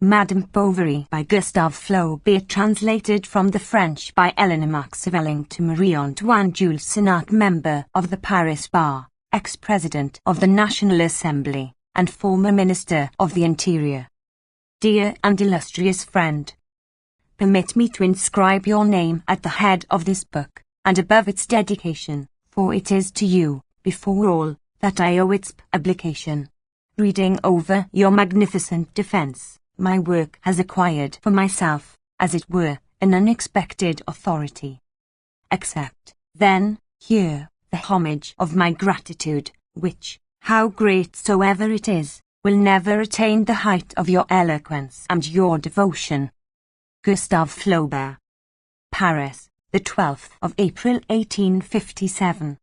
Madame Bovary by Gustave Flaubert, translated from the French by Eleanor Maxwelling to Marie-Antoine Jules Sénac, member of the Paris Bar, ex-president of the National Assembly, and former Minister of the Interior. Dear and illustrious friend, permit me to inscribe your name at the head of this book, and above its dedication, for it is to you, before all, that I owe its publication. Reading over your magnificent defense, my work has acquired for myself, as it were, an unexpected authority. Accept, then, here, the homage of my gratitude, which, how great soever it is, will never attain the height of your eloquence and your devotion. Gustave Flaubert. Paris, the 12th of April 1857.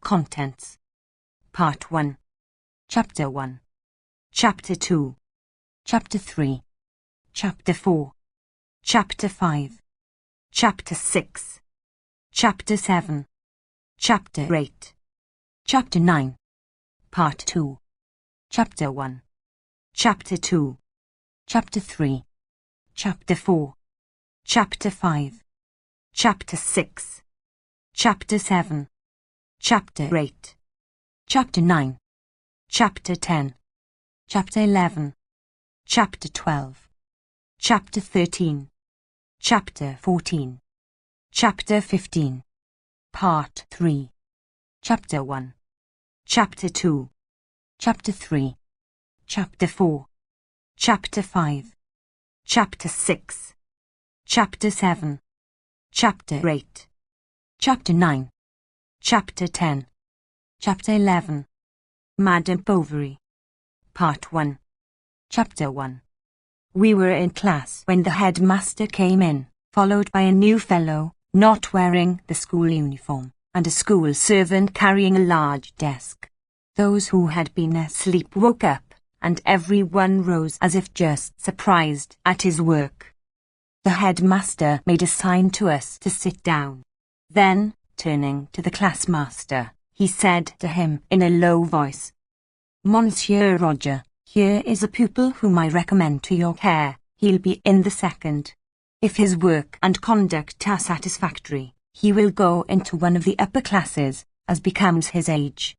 Contents. Part 1. Chapter 1. Chapter 2. Chapter 3. Chapter 4. Chapter 5. Chapter 6. Chapter 7. Chapter 8. Chapter 9. Part 2. Chapter 1. Chapter 2. Chapter 3. Chapter 4. Chapter 5. Chapter 6. Chapter 7. Chapter 8. Chapter 9. Chapter 10. Chapter 11. Chapter 12. Chapter 13. Chapter 14. Chapter 15. Part 3. Chapter 1. Chapter 2. Chapter 3. Chapter 4. Chapter 5. Chapter 6. Chapter 7. Chapter 8. Chapter 9. Chapter 10. Chapter 11. Madame Bovary. Part 1. Chapter 1. We were in class when the headmaster came in, followed by a new fellow, not wearing the school uniform, and a school servant carrying a large desk. Those who had been asleep woke up, and everyone rose as if just surprised at his work. The headmaster made a sign to us to sit down. Then, turning to the classmaster, he said to him in a low voice, "Monsieur Roger, here is a pupil whom I recommend to your care. He'll be in the second. If his work and conduct are satisfactory, he will go into one of the upper classes, as becomes his age."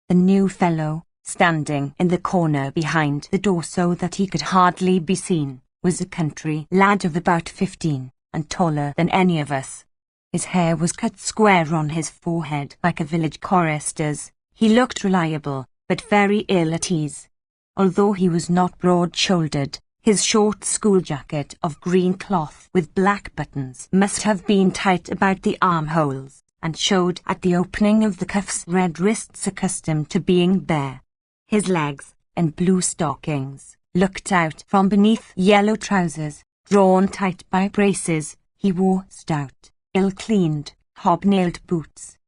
The new fellow, standing in the corner behind the door so that he could hardly be seen, was a country lad of about 15, and taller than any of us. His hair was cut square on his forehead like a village chorister's. He looked reliable, but very ill at ease. Although he was not broad-shouldered, his short school jacket of green cloth with black buttons must have been tight about the armholes, and showed at the opening of the cuffs red wrists accustomed to being bare. His legs, in blue stockings, looked out from beneath yellow trousers, drawn tight by braces. He wore stout, ill-cleaned, hobnailed boots.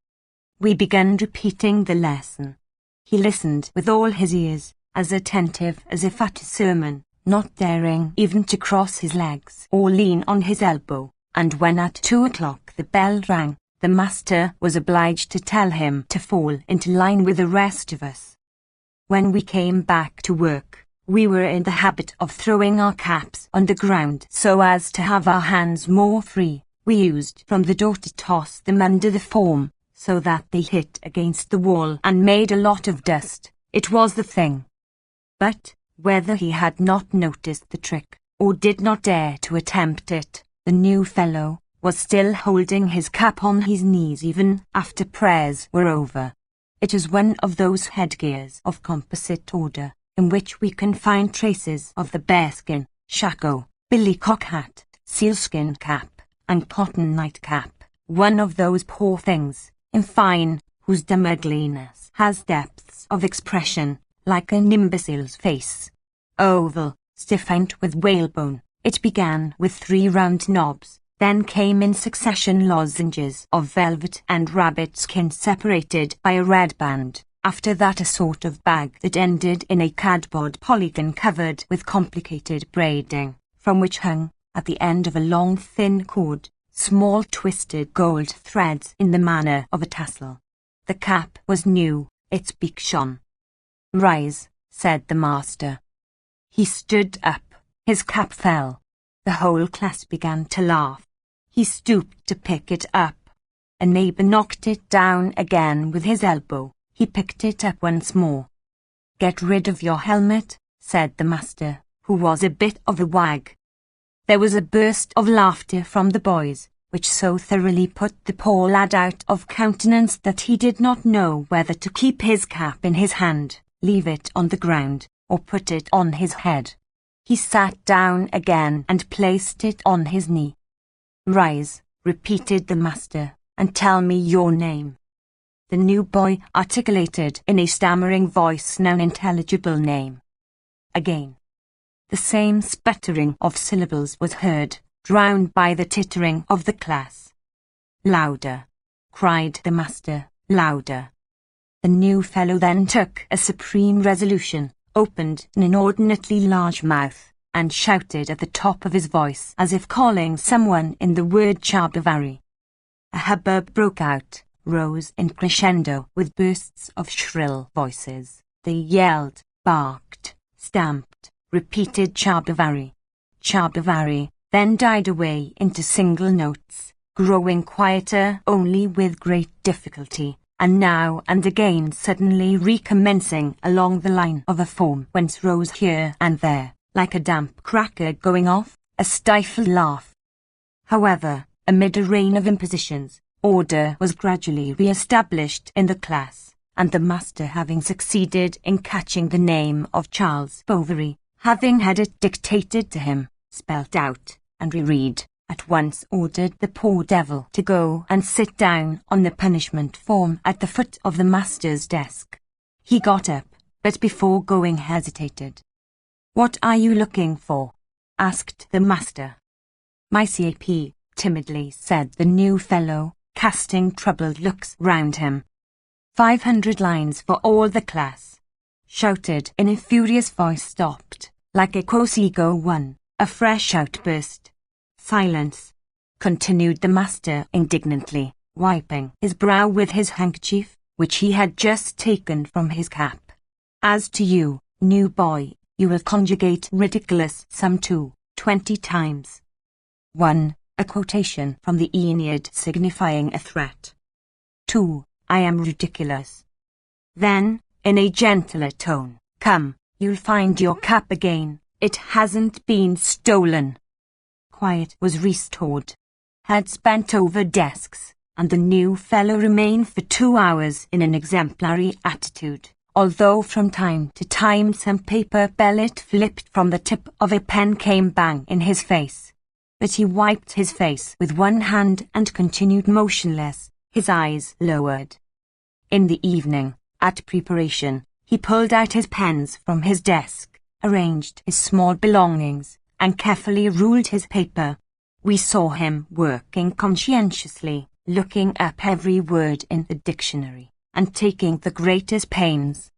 We began repeating the lesson. He listened with all his ears, as attentive as if at a sermon, not daring even to cross his legs or lean on his elbow, and when at 2 o'clock the bell rang, the master was obliged to tell him to fall into line with the rest of us. When we came back to work, we were in the habit of throwing our caps on the ground so as to have our hands more free. We used from the door to toss them under the form, so that they hit against the wall and made a lot of dust. It was the thing. But, whether he had not noticed the trick, or did not dare to attempt it, the new fellow was still holding his cap on his knees even after prayers were over. It is one of those headgears of composite order, in which we can find traces of the bearskin, shako, billycock hat, sealskin cap, and cotton nightcap, one of those poor things, in fine, whose dumb ugliness has depths of expression, like an imbecile's face. Oval, stiffened with whalebone, it began with 3 round knobs, then came in succession lozenges of velvet and rabbit skin separated by a red band, after that a sort of bag that ended in a cardboard polygon covered with complicated braiding, from which hung, at the end of a long thin cord, small twisted gold threads in the manner of a tassel. The cap was new, its beak shone. "Rise," said the master. He stood up, His cap fell. The whole class began to laugh. He stooped to pick it up. A neighbour knocked it down again with his elbow. He picked it up once more. "Get rid of your helmet," said the master, who was a bit of a wag. There was a burst of laughter from the boys, which so thoroughly put the poor lad out of countenance that he did not know whether to keep his cap in his hand, leave it on the ground, or put it on his head. He sat down again and placed it on his knee. "Rise," repeated the master, "and tell me your name." The new boy articulated in a stammering voice an unintelligible name. Again. The same sputtering of syllables was heard, drowned by the tittering of the class. "Louder," cried the master, "louder." The new fellow then took a supreme resolution, opened an inordinately large mouth, and shouted at the top of his voice as if calling someone in the word Bovary. A hubbub broke out, rose in crescendo with bursts of shrill voices. They yelled, barked, stamped, repeated Bovary. Bovary then died away into single notes, growing quieter only with great difficulty, and now and again suddenly recommencing along the line of a form whence rose here and there, like a damp cracker going off, a stifled laugh. However, amid a rain of impositions, order was gradually re-established in the class, and the master, having succeeded in catching the name of Charles Bovary, having had it dictated to him, spelt out, and reread, at once ordered the poor devil to go and sit down on the punishment form at the foot of the master's desk. He got up, but before going hesitated. "What are you looking for?" asked the master. "My cap," timidly said the new fellow, casting troubled looks round him. 500 lines for all the class. Shouted in a furious voice, stopped, like a quosigo one, a fresh outburst. "Silence," continued the master indignantly, wiping his brow with his handkerchief, which he had just taken from his cap. "As to you, new boy, you will conjugate ridiculous sum to 20 times. 1. A quotation from the Aeneid signifying a threat. 2. I am ridiculous. Then, in a gentler tone, come, you'll find your cap again, it hasn't been stolen." Quiet was restored. Heads bent over desks, and the new fellow remained for 2 hours in an exemplary attitude, although from time to time some paper pellet flipped from the tip of a pen came bang in his face. But he wiped his face with one hand and continued motionless, his eyes lowered. In the evening, at preparation, he pulled out his pens from his desk, arranged his small belongings, and carefully ruled his paper. We saw him working conscientiously, looking up every word in the dictionary, and taking the greatest pains.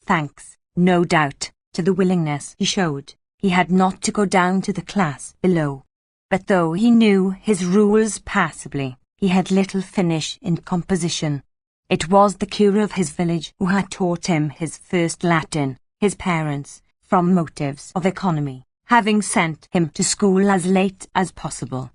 Thanks, no doubt, to the willingness he showed, he had not to go down to the class below. But though he knew his rules passably, he had little finish in composition. It was the curé of his village who had taught him his first Latin, his parents, from motives of economy, having sent him to school as late as possible.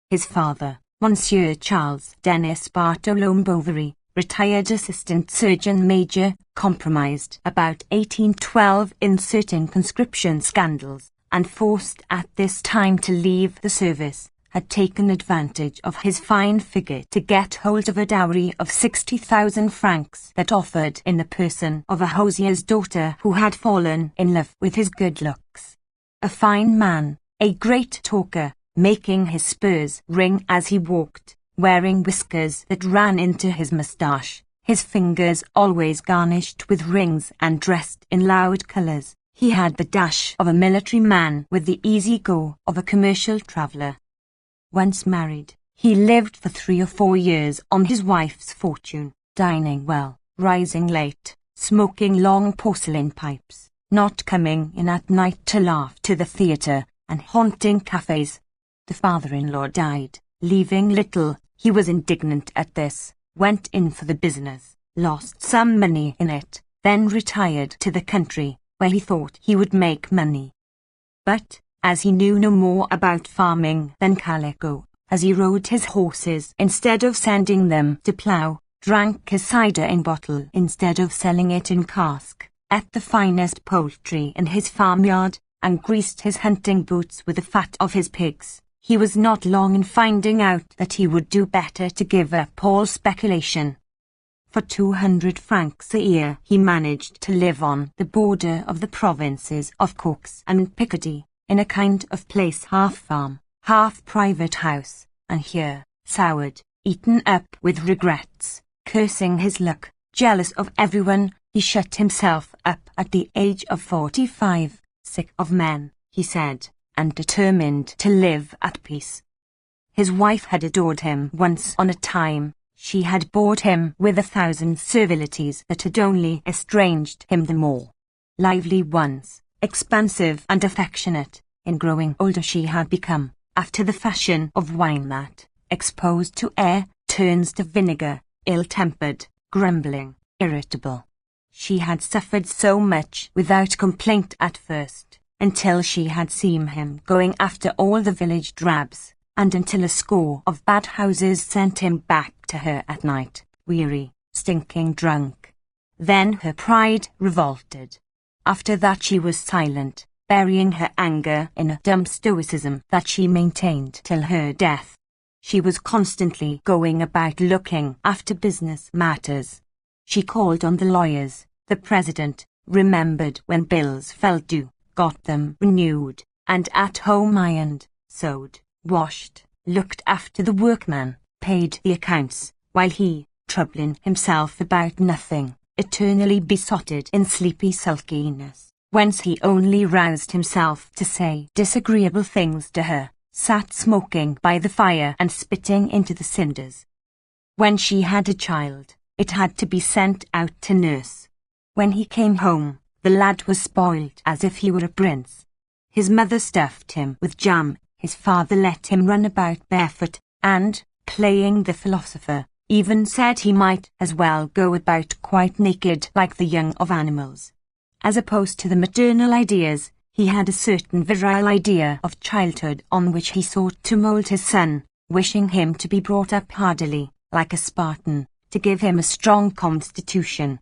His father, Monsieur Charles Denis Bartolome Bovary, retired assistant surgeon major, compromised about 1812 in certain conscription scandals, and forced at this time to leave the service, had taken advantage of his fine figure to get hold of a dowry of 60,000 francs that offered in the person of a hosier's daughter who had fallen in love with his good looks. A fine man, a great talker, making his spurs ring as he walked, wearing whiskers that ran into his moustache, his fingers always garnished with rings and dressed in loud colours. He had the dash of a military man with the easy go of a commercial traveller. Once married, he lived for 3 or 4 years on his wife's fortune, dining well, rising late, smoking long porcelain pipes, not coming in at night to laugh to the theatre, and haunting cafes. The father-in-law died, leaving little. He was indignant at this, went in for the business, lost some money in it, then retired to the country, where he thought he would make money. But, as he knew no more about farming than calico, as he rode his horses instead of sending them to plough, drank his cider in bottle instead of selling it in cask, ate the finest poultry in his farmyard, and greased his hunting boots with the fat of his pigs. He was not long in finding out that he would do better to give up all speculation. For 200 francs a year he managed to live on the border of the provinces of Caux and Picardy, in a kind of place half farm, half private house, and here, soured, eaten up with regrets, cursing his luck, jealous of everyone, he shut himself up at the age of 45, sick of men, he said, and determined to live at peace. His wife had adored him once on a time. She had bored him with 1,000 servilities that had only estranged him the more. Lively once, expansive and affectionate, in growing older she had become, after the fashion of wine that, exposed to air, turns to vinegar, ill-tempered, grumbling, irritable. She had suffered so much without complaint at first, until she had seen him going after all the village drabs, and until a score of bad houses sent him back to her at night, weary, stinking drunk. Then her pride revolted. After that she was silent, burying her anger in a dumb stoicism that she maintained till her death. She was constantly going about looking after business matters. She called on the lawyers, the president, remembered when bills fell due, got them renewed, and at home ironed, sewed, washed, looked after the workmen, paid the accounts, while he, troubling himself about nothing, eternally besotted in sleepy sulkiness, whence he only roused himself to say disagreeable things to her, sat smoking by the fire and spitting into the cinders. When she had a child, it had to be sent out to nurse. When he came home, the lad was spoiled as if he were a prince. His mother stuffed him with jam, his father let him run about barefoot, and, playing the philosopher, even said he might as well go about quite naked like the young of animals. As opposed to the maternal ideas, he had a certain virile idea of childhood on which he sought to mould his son, wishing him to be brought up hardily, like a Spartan, to give him a strong constitution.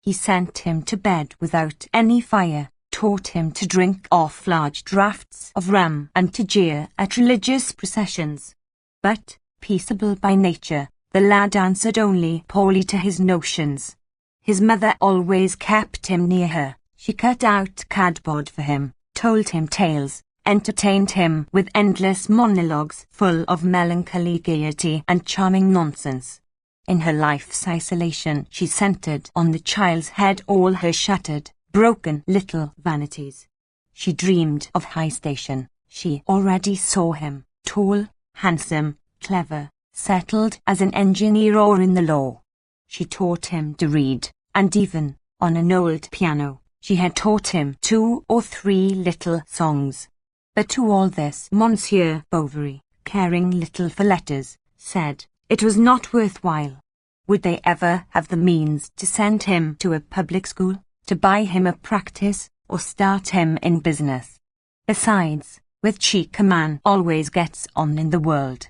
He sent him to bed without any fire, taught him to drink off large draughts of rum and to jeer at religious processions. But, peaceable by nature, the lad answered only poorly to his notions. His mother always kept him near her. She cut out cardboard for him, told him tales, entertained him with endless monologues full of melancholy gaiety and charming nonsense. In her life's isolation she centered on the child's head all her shattered, broken little vanities. She dreamed of high station. She already saw him, tall, handsome, clever, settled as an engineer or in the law. She taught him to read, and even, on an old piano, she had taught him 2 or 3 little songs. But to all this Monsieur Bovary, caring little for letters, said it was not worth while. Would they ever have the means to send him to a public school, to buy him a practice, or start him in business? Besides, with cheek a man always gets on in the world.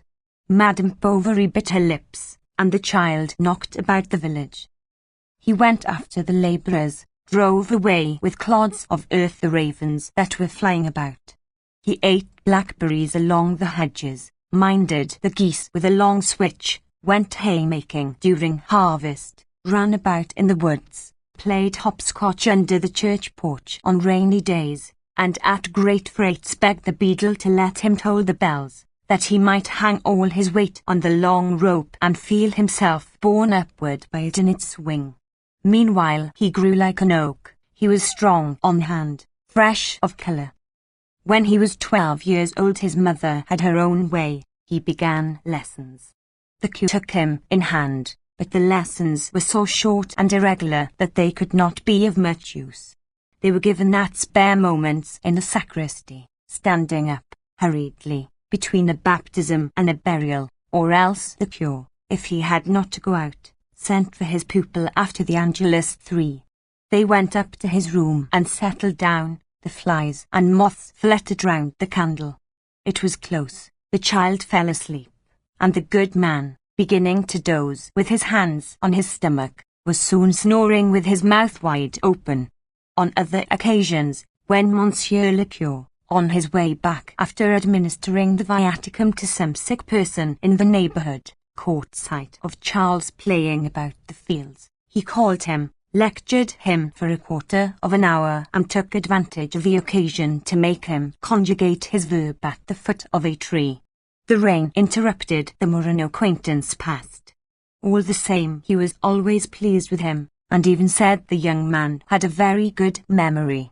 Madame Bovary bit her lips, and the child knocked about the village. He went after the labourers, drove away with clods of earth the ravens that were flying about. He ate blackberries along the hedges, minded the geese with a long switch, went haymaking during harvest, ran about in the woods, played hopscotch under the church porch on rainy days, and at great rates begged the beadle to let him toll the bells, that he might hang all his weight on the long rope and feel himself borne upward by it in its swing. Meanwhile he grew like an oak. He was strong on hand, fresh of colour. When he was 12 years old his mother had her own way. He began lessons. The cue took him in hand, but the lessons were so short and irregular that they could not be of much use. They were given at spare moments in the sacristy, standing up, hurriedly, between a baptism and a burial, or else the cure, if he had not to go out, sent for his pupil after the Angelus 3. They went up to his room and settled down, The flies and moths fluttered round the candle. It was close. The child fell asleep, and the good man, beginning to doze with his hands on his stomach, was soon snoring with his mouth wide open. On other occasions, when Monsieur le Curé, on his way back after administering the viaticum to some sick person in the neighbourhood, caught sight of Charles playing about the fields, he called him, lectured him for a quarter of an hour, and took advantage of the occasion to make him conjugate his verb at the foot of a tree. The rain interrupted the more an acquaintance passed. All the same, he was always pleased with him, and even said the young man had a very good memory.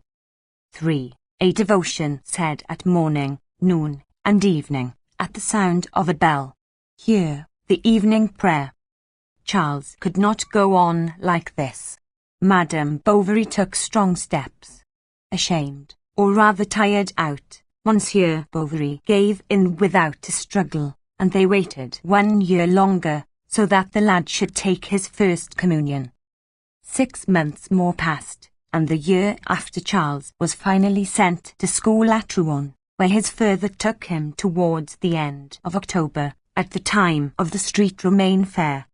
3. A devotion said at morning, noon, and evening, at the sound of a bell. Here, the evening prayer. Charles could not go on like this. Madame Bovary took strong steps. Ashamed, or rather tired out, Monsieur Bovary gave in without a struggle, and they waited 1 year longer, so that the lad should take his first communion. 6 months more passed, and the year after Charles was finally sent to school at Rouen, where his father took him towards the end of October, at the time of the Street Romaine Fair.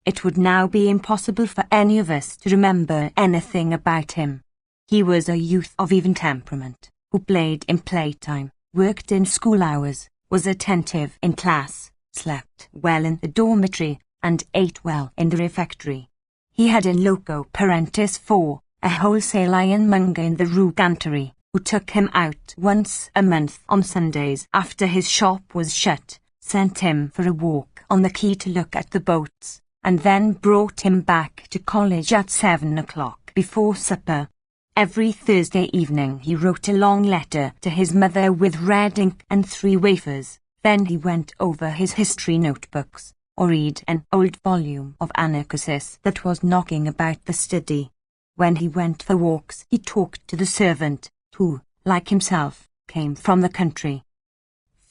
It would now be impossible for any of us to remember anything about him. He was a youth of even temperament, who played in playtime, worked in school hours, was attentive in class, slept well in the dormitory, and ate well in the refectory. He had in loco parentis for a wholesale ironmonger in the Rue Ganterie, who took him out once a month on Sundays after his shop was shut, sent him for a walk on the quay to look at the boats, and then brought him back to college at 7 o'clock before supper. Every Thursday evening he wrote a long letter to his mother with red ink and 3 wafers. Then he went over his history notebooks, or read an old volume of Anarchists that was knocking about the study. When he went for walks he talked to the servant, who, like himself, came from the country.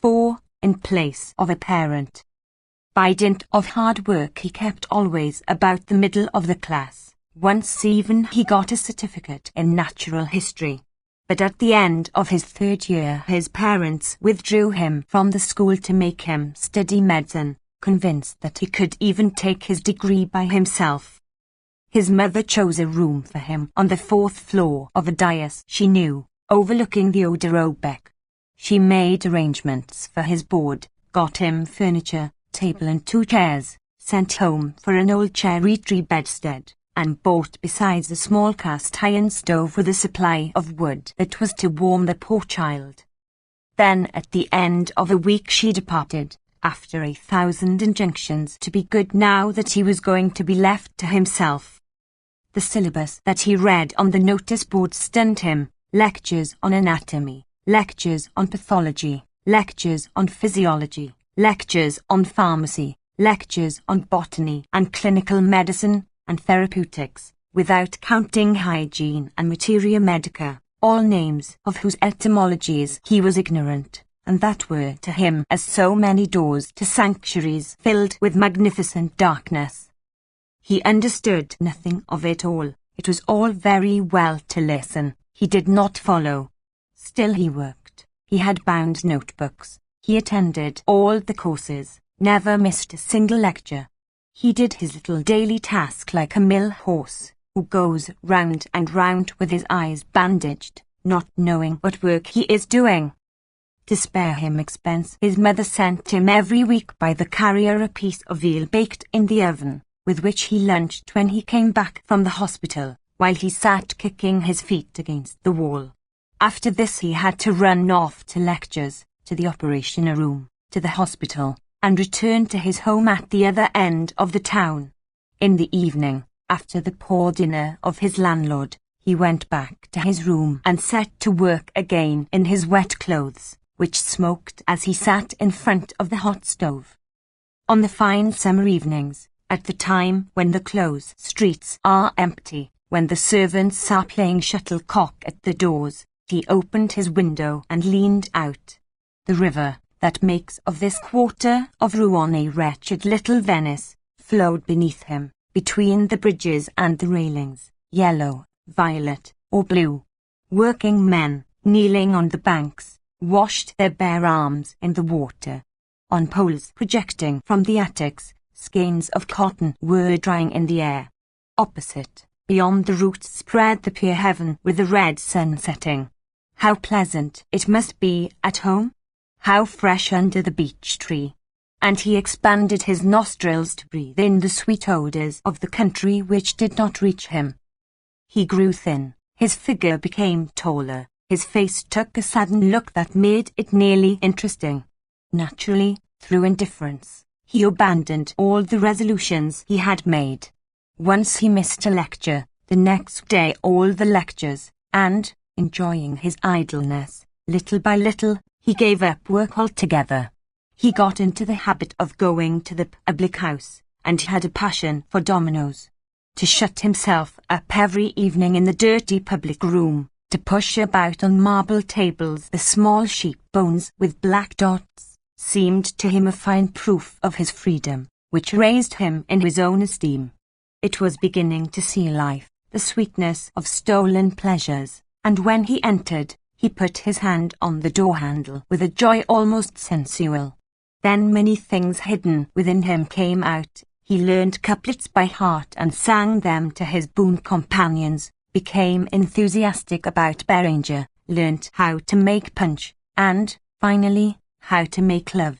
4. In place of a parent. By dint of hard work he kept always about the middle of the class. Once even he got a certificate in natural history. But at the end of his 3rd year his parents withdrew him from the school to make him study medicine, convinced that he could even take his degree by himself. His mother chose a room for him on the 4th floor of a dais she knew, overlooking the Eau de Robec. She made arrangements for his board, got him furniture, table and 2 chairs, sent home for an old cherry tree bedstead, and bought besides a small cast-iron stove with a supply of wood that was to warm the poor child. Then at the end of a week she departed, after 1,000 injunctions to be good now that he was going to be left to himself. The syllabus that he read on the notice board stunned him: lectures on anatomy, lectures on pathology, lectures on physiology, lectures on pharmacy, lectures on botany and clinical medicine and therapeutics, without counting hygiene and materia medica, all names of whose etymologies he was ignorant, and that were to him as so many doors to sanctuaries filled with magnificent darkness. He understood nothing of it all. It was all very well to listen. He did not follow. Still he worked. He had bound notebooks. He attended all the courses, never missed a single lecture. He did his little daily task like a mill horse, who goes round and round with his eyes bandaged, not knowing what work he is doing. To spare him expense, his mother sent him every week by the carrier a piece of veal baked in the oven, with which he lunched when he came back from the hospital, while he sat kicking his feet against the wall. After this he had to run off to lectures, to the operation room, to the hospital, and return to his home at the other end of the town. In the evening, after the poor dinner of his landlord, he went back to his room and set to work again in his wet clothes, which smoked as he sat in front of the hot stove. On the fine summer evenings, at the time when the close streets are empty, when the servants are playing shuttlecock at the doors, he opened his window and leaned out. The river, that makes of this quarter of Rouen a wretched little Venice, flowed beneath him, between the bridges and the railings, yellow, violet, or blue. Working men, kneeling on the banks, washed their bare arms in the water. On poles projecting from the attics, skeins of cotton were drying in the air. Opposite, beyond the roofs, spread the pure heaven with the red sun setting. How pleasant it must be at home! How fresh under the beech tree! And he expanded his nostrils to breathe in the sweet odours of the country which did not reach him. He grew thin, his figure became taller, his face took a sudden look that made it nearly interesting. Naturally, through indifference, he abandoned all the resolutions he had made. Once he missed a lecture, the next day all the lectures, and, enjoying his idleness, little by little, he gave up work altogether. He got into the habit of going to the public house, and had a passion for dominoes. To shut himself up every evening in the dirty public room, to push about on marble tables the small sheep bones with black dots, seemed to him a fine proof of his freedom, which raised him in his own esteem. It was beginning to see life, the sweetness of stolen pleasures, and when he entered, he put his hand on the door-handle with a joy almost sensual. Then many things hidden within him came out. He learned couplets by heart and sang them to his boon companions, became enthusiastic about Beranger, learnt how to make punch, and, finally, how to make love.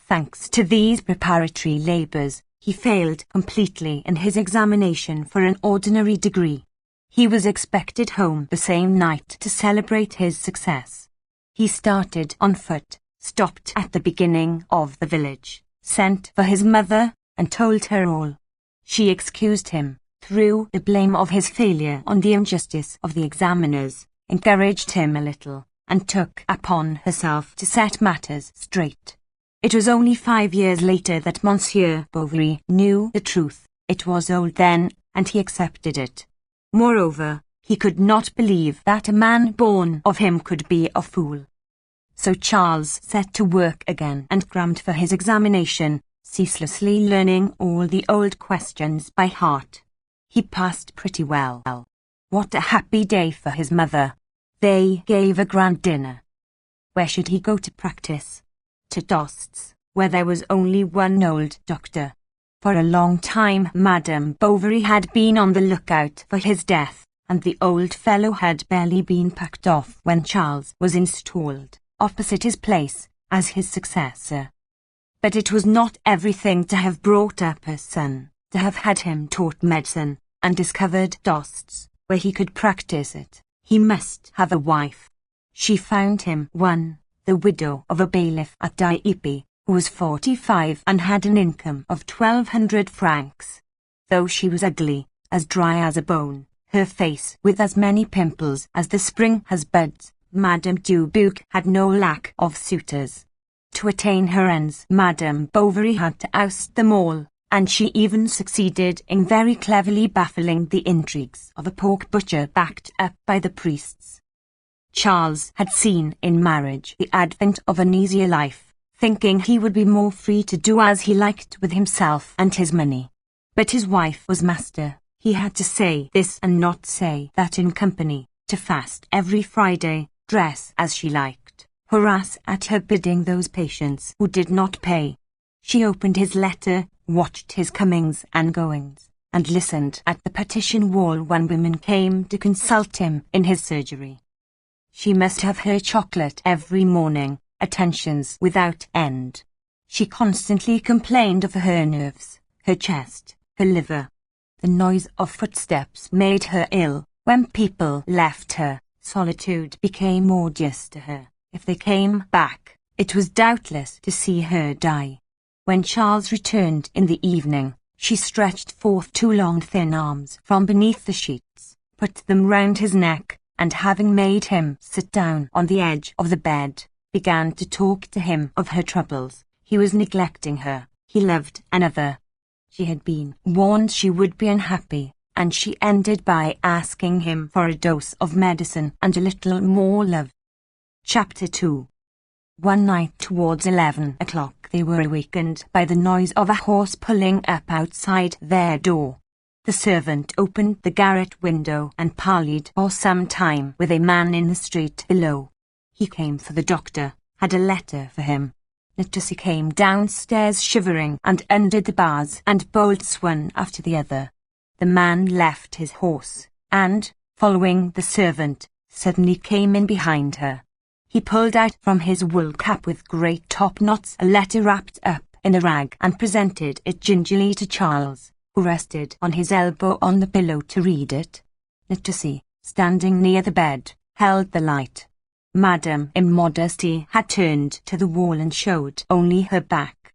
Thanks to these preparatory labours, he failed completely in his examination for an ordinary degree. He was expected home the same night to celebrate his success. He started on foot, stopped at the beginning of the village, sent for his mother, and told her all. She excused him, threw the blame of his failure on the injustice of the examiners, encouraged him a little, and took upon herself to set matters straight. It was only 5 years later that Monsieur Bovary knew the truth. It was old then, and he accepted it. Moreover, he could not believe that a man born of him could be a fool. So Charles set to work again and crammed for his examination, ceaselessly learning all the old questions by heart. He passed pretty well. What a happy day for his mother! They gave a grand dinner. Where should he go to practice? To Dost's, where there was only one old doctor. For a long time Madame Bovary had been on the lookout for his death, and the old fellow had barely been packed off when Charles was installed opposite his place as his successor. But it was not everything to have brought up a son, to have had him taught medicine, and discovered Dost's, where he could practice it. He must have a wife. She found him one, the widow of a bailiff at Dieppe, who was 45 and had an income of 1,200 francs. Though she was ugly, as dry as a bone, her face with as many pimples as the spring has buds, Madame Dubuc had no lack of suitors. To attain her ends, Madame Bovary had to oust them all, and she even succeeded in very cleverly baffling the intrigues of a pork butcher backed up by the priests. Charles had seen in marriage the advent of an easier life, thinking he would be more free to do as he liked with himself and his money. But his wife was master. He had to say this and not say that in company, to fast every Friday, dress as she liked, harass at her bidding those patients who did not pay. She opened his letter, watched his comings and goings, and listened at the partition wall when women came to consult him in his surgery. She must have her chocolate every morning, attentions without end. She constantly complained of her nerves, her chest, her liver. The noise of footsteps made her ill. When people left her, solitude became odious to her. If they came back, it was doubtless to see her die. When Charles returned in the evening, she stretched forth 2 long thin arms from beneath the sheets, put them round his neck, and having made him sit down on the edge of the bed, began to talk to him of her troubles. He was neglecting her. He loved another. She had been warned she would be unhappy, and she ended by asking him for a dose of medicine and a little more love. Chapter 2. One night towards 11 o'clock they were awakened by the noise of a horse pulling up outside their door. The servant opened the garret window and parleyed for some time with a man in the street below. He came for the doctor, had a letter for him. Natuzzi came downstairs shivering and undid the bars and bolts one after the other. The man left his horse, and, following the servant, suddenly came in behind her. He pulled out from his wool cap with great top knots a letter wrapped up in a rag and presented it gingerly to Charles, who rested on his elbow on the pillow to read it. Natuzzi, standing near the bed, held the light. Madame, in modesty, had turned to the wall and showed only her back.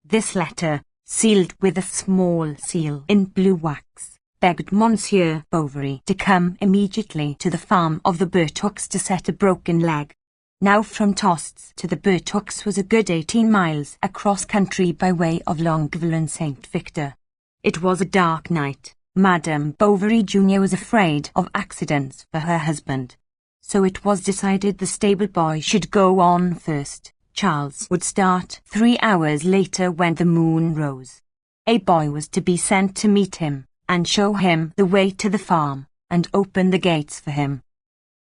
This letter, sealed with a small seal in blue wax, begged Monsieur Bovary to come immediately to the farm of the Bertaux to set a broken leg. Now from Tostes to the Bertaux was a good 18 miles across country by way of Longueville and St. Victor. It was a dark night. Madame Bovary Jr. was afraid of accidents for her husband. So it was decided the stable boy should go on first. Charles would start 3 hours later when the moon rose. A boy was to be sent to meet him, and show him the way to the farm, and open the gates for him.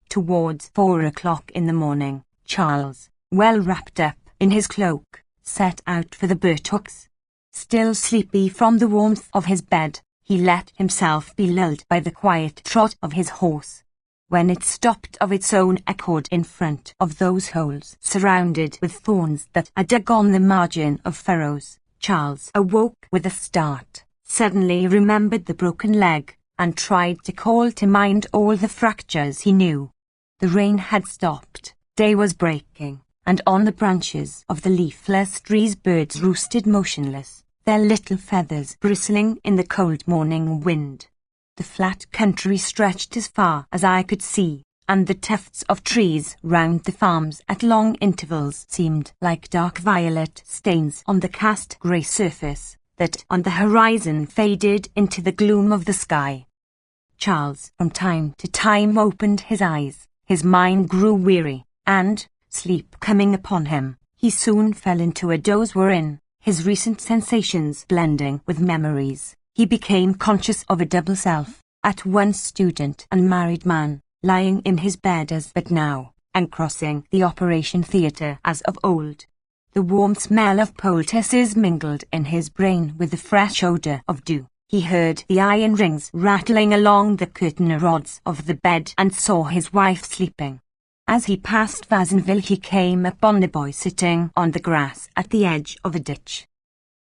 Towards 4 o'clock in the morning, Charles, well wrapped up in his cloak, set out for the Bertaux. Still sleepy from the warmth of his bed, he let himself be lulled by the quiet trot of his horse. When it stopped of its own accord in front of those holes surrounded with thorns that had dug on the margin of furrows, Charles awoke with a start, suddenly remembered the broken leg, and tried to call to mind all the fractures he knew. The rain had stopped, day was breaking, and on the branches of the leafless trees birds roosted motionless, their little feathers bristling in the cold morning wind. The flat country stretched as far as I could see, and the tufts of trees round the farms at long intervals seemed like dark violet stains on the cast grey surface that on the horizon faded into the gloom of the sky. Charles from time to time opened his eyes. His mind grew weary, and, sleep coming upon him, he soon fell into a doze wherein, his recent sensations blending with memories, he became conscious of a double self, at once student and married man, lying in his bed as but now, and crossing the operation theatre as of old. The warm smell of poultices mingled in his brain with the fresh odour of dew. He heard the iron rings rattling along the curtain rods of the bed and saw his wife sleeping. As he passed Vazenville he came upon the boy sitting on the grass at the edge of a ditch.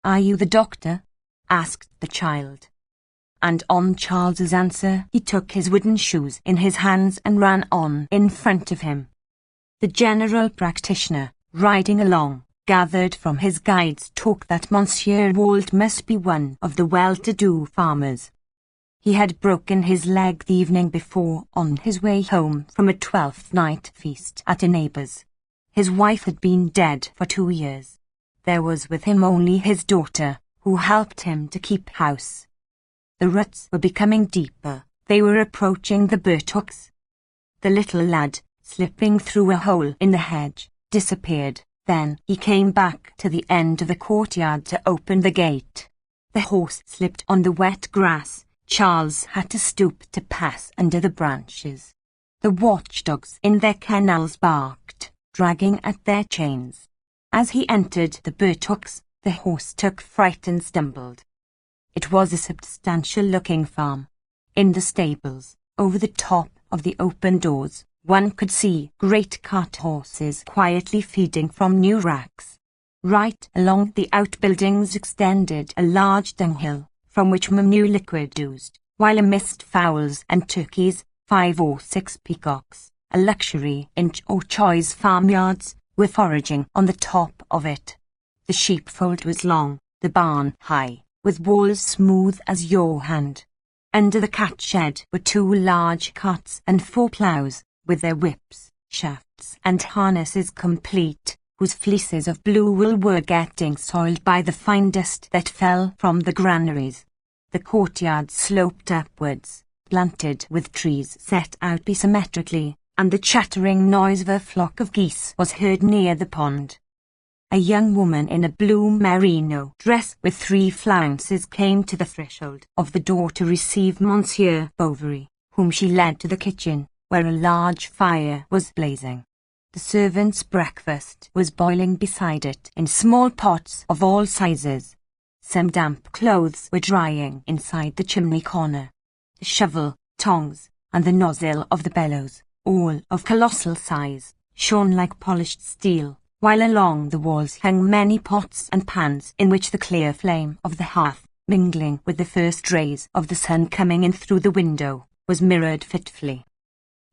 "Are you the doctor?" asked the child. And on Charles's answer he took his wooden shoes in his hands and ran on in front of him. The general practitioner, riding along, gathered from his guide's talk that Monsieur Wald must be one of the well-to-do farmers. He had broken his leg the evening before on his way home from a 12th night feast at a neighbour's. His wife had been dead for 2 years. There was with him only his daughter, who helped him to keep house. The ruts were becoming deeper. They were approaching the Bertaux. The little lad, slipping through a hole in the hedge, disappeared. Then he came back to the end of the courtyard to open the gate. The horse slipped on the wet grass. Charles had to stoop to pass under the branches. The watchdogs in their kennels barked, dragging at their chains. As he entered the Bertaux, the horse took fright and stumbled. It was a substantial-looking farm. In the stables, over the top of the open doors, one could see great cart horses quietly feeding from new racks. Right along the outbuildings extended a large dunghill, from which manure liquid oozed, while amidst fowls and turkeys, 5 or 6 peacocks, a luxury in or choice farmyards, were foraging on the top of it. The sheepfold was long, the barn high, with walls smooth as your hand. Under the cat shed were 2 large carts and 4 ploughs, with their whips, shafts and harnesses complete, whose fleeces of blue wool were getting soiled by the fine dust that fell from the granaries. The courtyard sloped upwards, planted with trees set out symmetrically, and the chattering noise of a flock of geese was heard near the pond. A young woman in a blue merino dress with 3 flounces came to the threshold of the door to receive Monsieur Bovary, whom she led to the kitchen, where a large fire was blazing. The servant's breakfast was boiling beside it in small pots of all sizes. Some damp clothes were drying inside the chimney corner. The shovel, tongs, and the nozzle of the bellows, all of colossal size, shone like polished steel, while along the walls hung many pots and pans in which the clear flame of the hearth, mingling with the first rays of the sun coming in through the window, was mirrored fitfully.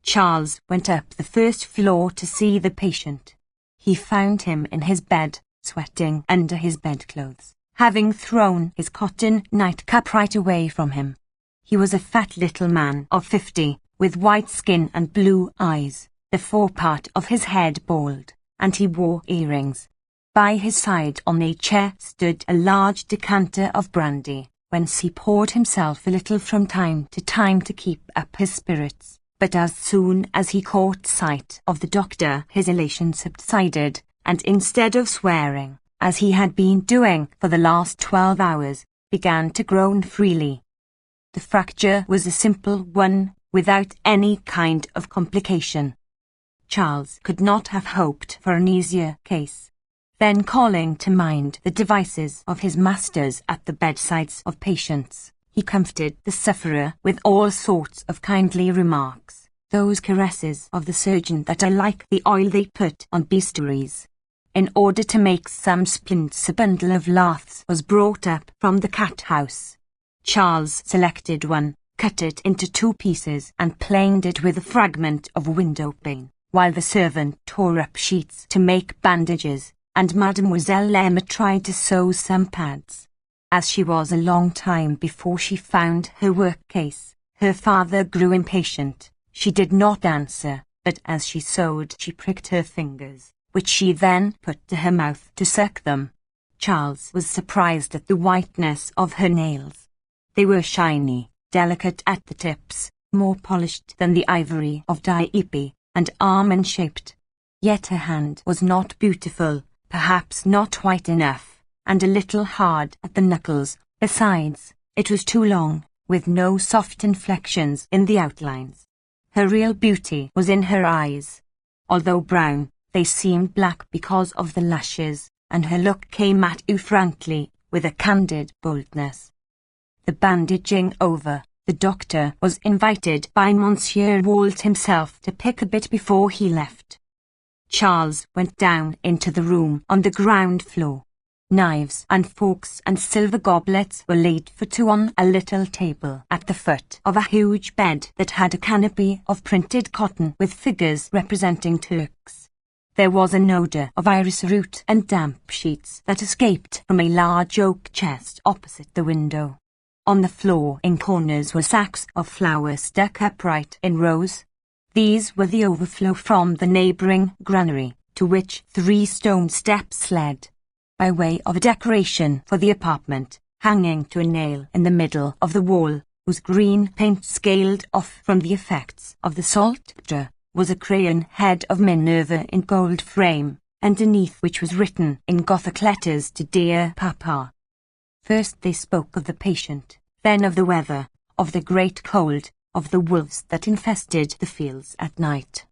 Charles went up the first floor to see the patient. He found him in his bed, sweating under his bedclothes, having thrown his cotton nightcap right away from him. He was a fat little man of 50, with white skin and blue eyes, the forepart of his head bald, and he wore earrings. By his side on a chair stood a large decanter of brandy, whence he poured himself a little from time to time to keep up his spirits. But as soon as he caught sight of the doctor, his elation subsided, and instead of swearing, as he had been doing for the last 12 hours, began to groan freely. The fracture was a simple one, without any kind of complication. Charles could not have hoped for an easier case. Then, calling to mind the devices of his masters at the bedsides of patients, he comforted the sufferer with all sorts of kindly remarks, those caresses of the surgeon that are like the oil they put on bestiaries. In order to make some splints, a bundle of laths was brought up from the cat-house. Charles selected one, cut it into 2 pieces, and planed it with a fragment of window-pane, while the servant tore up sheets to make bandages, and Mademoiselle Emma tried to sew some pads. As she was a long time before she found her work-case, her father grew impatient. She did not answer, but as she sewed she pricked her fingers, which she then put to her mouth to suck them. Charles was surprised at the whiteness of her nails. They were shiny, delicate at the tips, more polished than the ivory of Dieppe, and almond-shaped. Yet her hand was not beautiful, perhaps not white enough, and a little hard at the knuckles. Besides, it was too long, with no soft inflections in the outlines. Her real beauty was in her eyes. Although brown, they seemed black because of the lashes, and her look came at you frankly, with a candid boldness. The bandaging over, the doctor was invited by Monsieur Walt himself to pick a bit before he left. Charles went down into the room on the ground floor. Knives and forks and silver goblets were laid for 2 on a little table at the foot of a huge bed that had a canopy of printed cotton with figures representing Turks. There was an odour of iris root and damp sheets that escaped from a large oak chest opposite the window. On the floor in corners were sacks of flour stuck upright in rows. These were the overflow from the neighbouring granary, to which 3 stone steps led. By way of a decoration for the apartment, hanging to a nail in the middle of the wall, whose green paint scaled off from the effects of the sculpture, was a crayon head of Minerva in gold frame, underneath which was written in Gothic letters to dear Papa. First they spoke of the patient, then of the weather, of the great cold, of the wolves that infested the fields at night.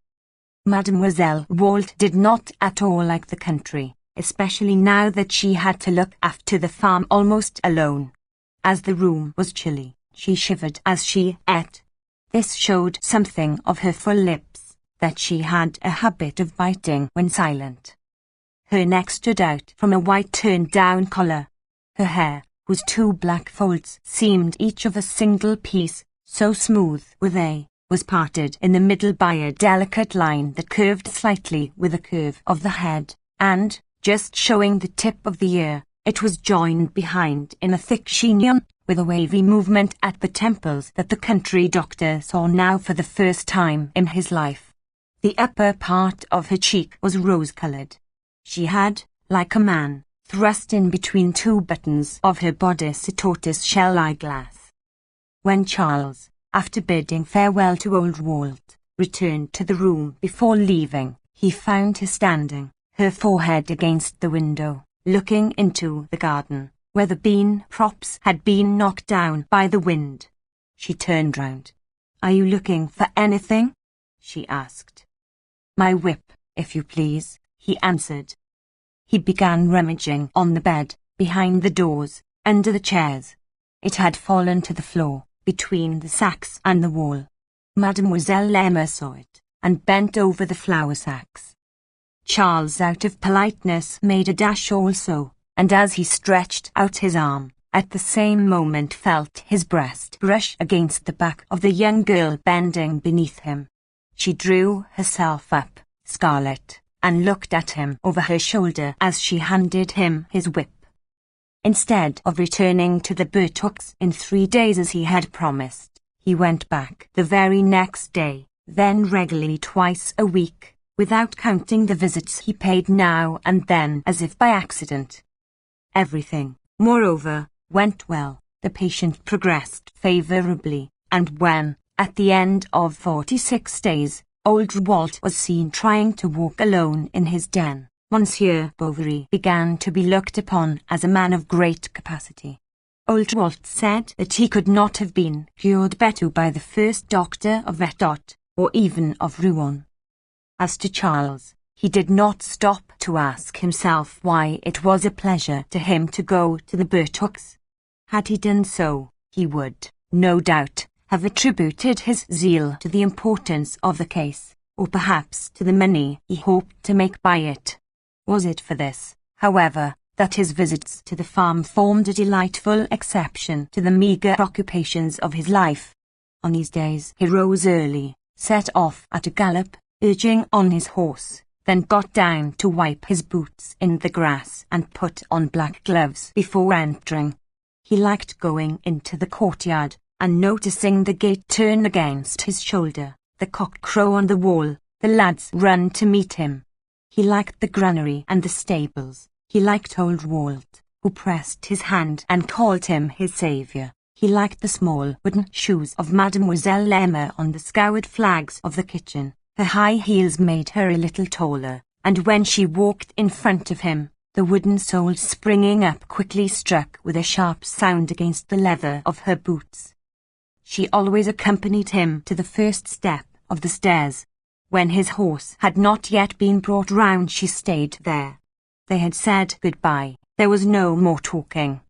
Mademoiselle Walt did not at all like the country, especially now that she had to look after the farm almost alone. As the room was chilly, she shivered as she ate. This showed something of her full lips, that she had a habit of biting when silent. Her neck stood out from a white turned-down collar. Her hair, whose 2 black folds seemed each of a single piece, so smooth were they, was parted in the middle by a delicate line that curved slightly with the curve of the head, and, just showing the tip of the ear, it was joined behind in a thick chignon, with a wavy movement at the temples that the country doctor saw now for the first time in his life. The upper part of her cheek was rose-coloured. She had, like a man, thrust in between 2 buttons of her bodice a tortoise-shell eyeglass. When Charles, after bidding farewell to old Walt, returned to the room before leaving, he found her standing, her forehead against the window, looking into the garden, where the bean props had been knocked down by the wind. She turned round. "Are you looking for anything?" she asked. "My whip, if you please," he answered. He began rummaging on the bed, behind the doors, under the chairs. It had fallen to the floor, between the sacks and the wall. Mademoiselle Emma saw it, and bent over the flour sacks. Charles, out of politeness, made a dash also, and as he stretched out his arm, at the same moment felt his breast brush against the back of the young girl bending beneath him. She drew herself up, scarlet, and looked at him over her shoulder as she handed him his whip. Instead of returning to the Bertucks in 3 days as he had promised, he went back the very next day, then regularly twice a week, without counting the visits he paid now and then as if by accident. Everything, moreover, went well. The patient progressed favourably, and when, at the end of 46 days, old Walt was seen trying to walk alone in his den, Monsieur Bovary began to be looked upon as a man of great capacity. Old Walt said that he could not have been cured better by the first doctor of Verdot, or even of Rouen. As to Charles, he did not stop to ask himself why it was a pleasure to him to go to the Bertucks. Had he done so, he would, no doubt, have attributed his zeal to the importance of the case, or perhaps to the money he hoped to make by it. Was it for this, however, that his visits to the farm formed a delightful exception to the meagre occupations of his life? On these days he rose early, set off at a gallop, urging on his horse, then got down to wipe his boots in the grass and put on black gloves before entering. He liked going into the courtyard and noticing the gate turn against his shoulder, the cock crow on the wall, the lads run to meet him. He liked the granary and the stables. He liked old Walt, who pressed his hand and called him his saviour. He liked the small wooden shoes of Mademoiselle Emma on the scoured flags of the kitchen. Her high heels made her a little taller, and when she walked in front of him, the wooden soles springing up quickly struck with a sharp sound against the leather of her boots. She always accompanied him to the first step of the stairs. When his horse had not yet been brought round, she stayed there. They had said goodbye. There was no more talking.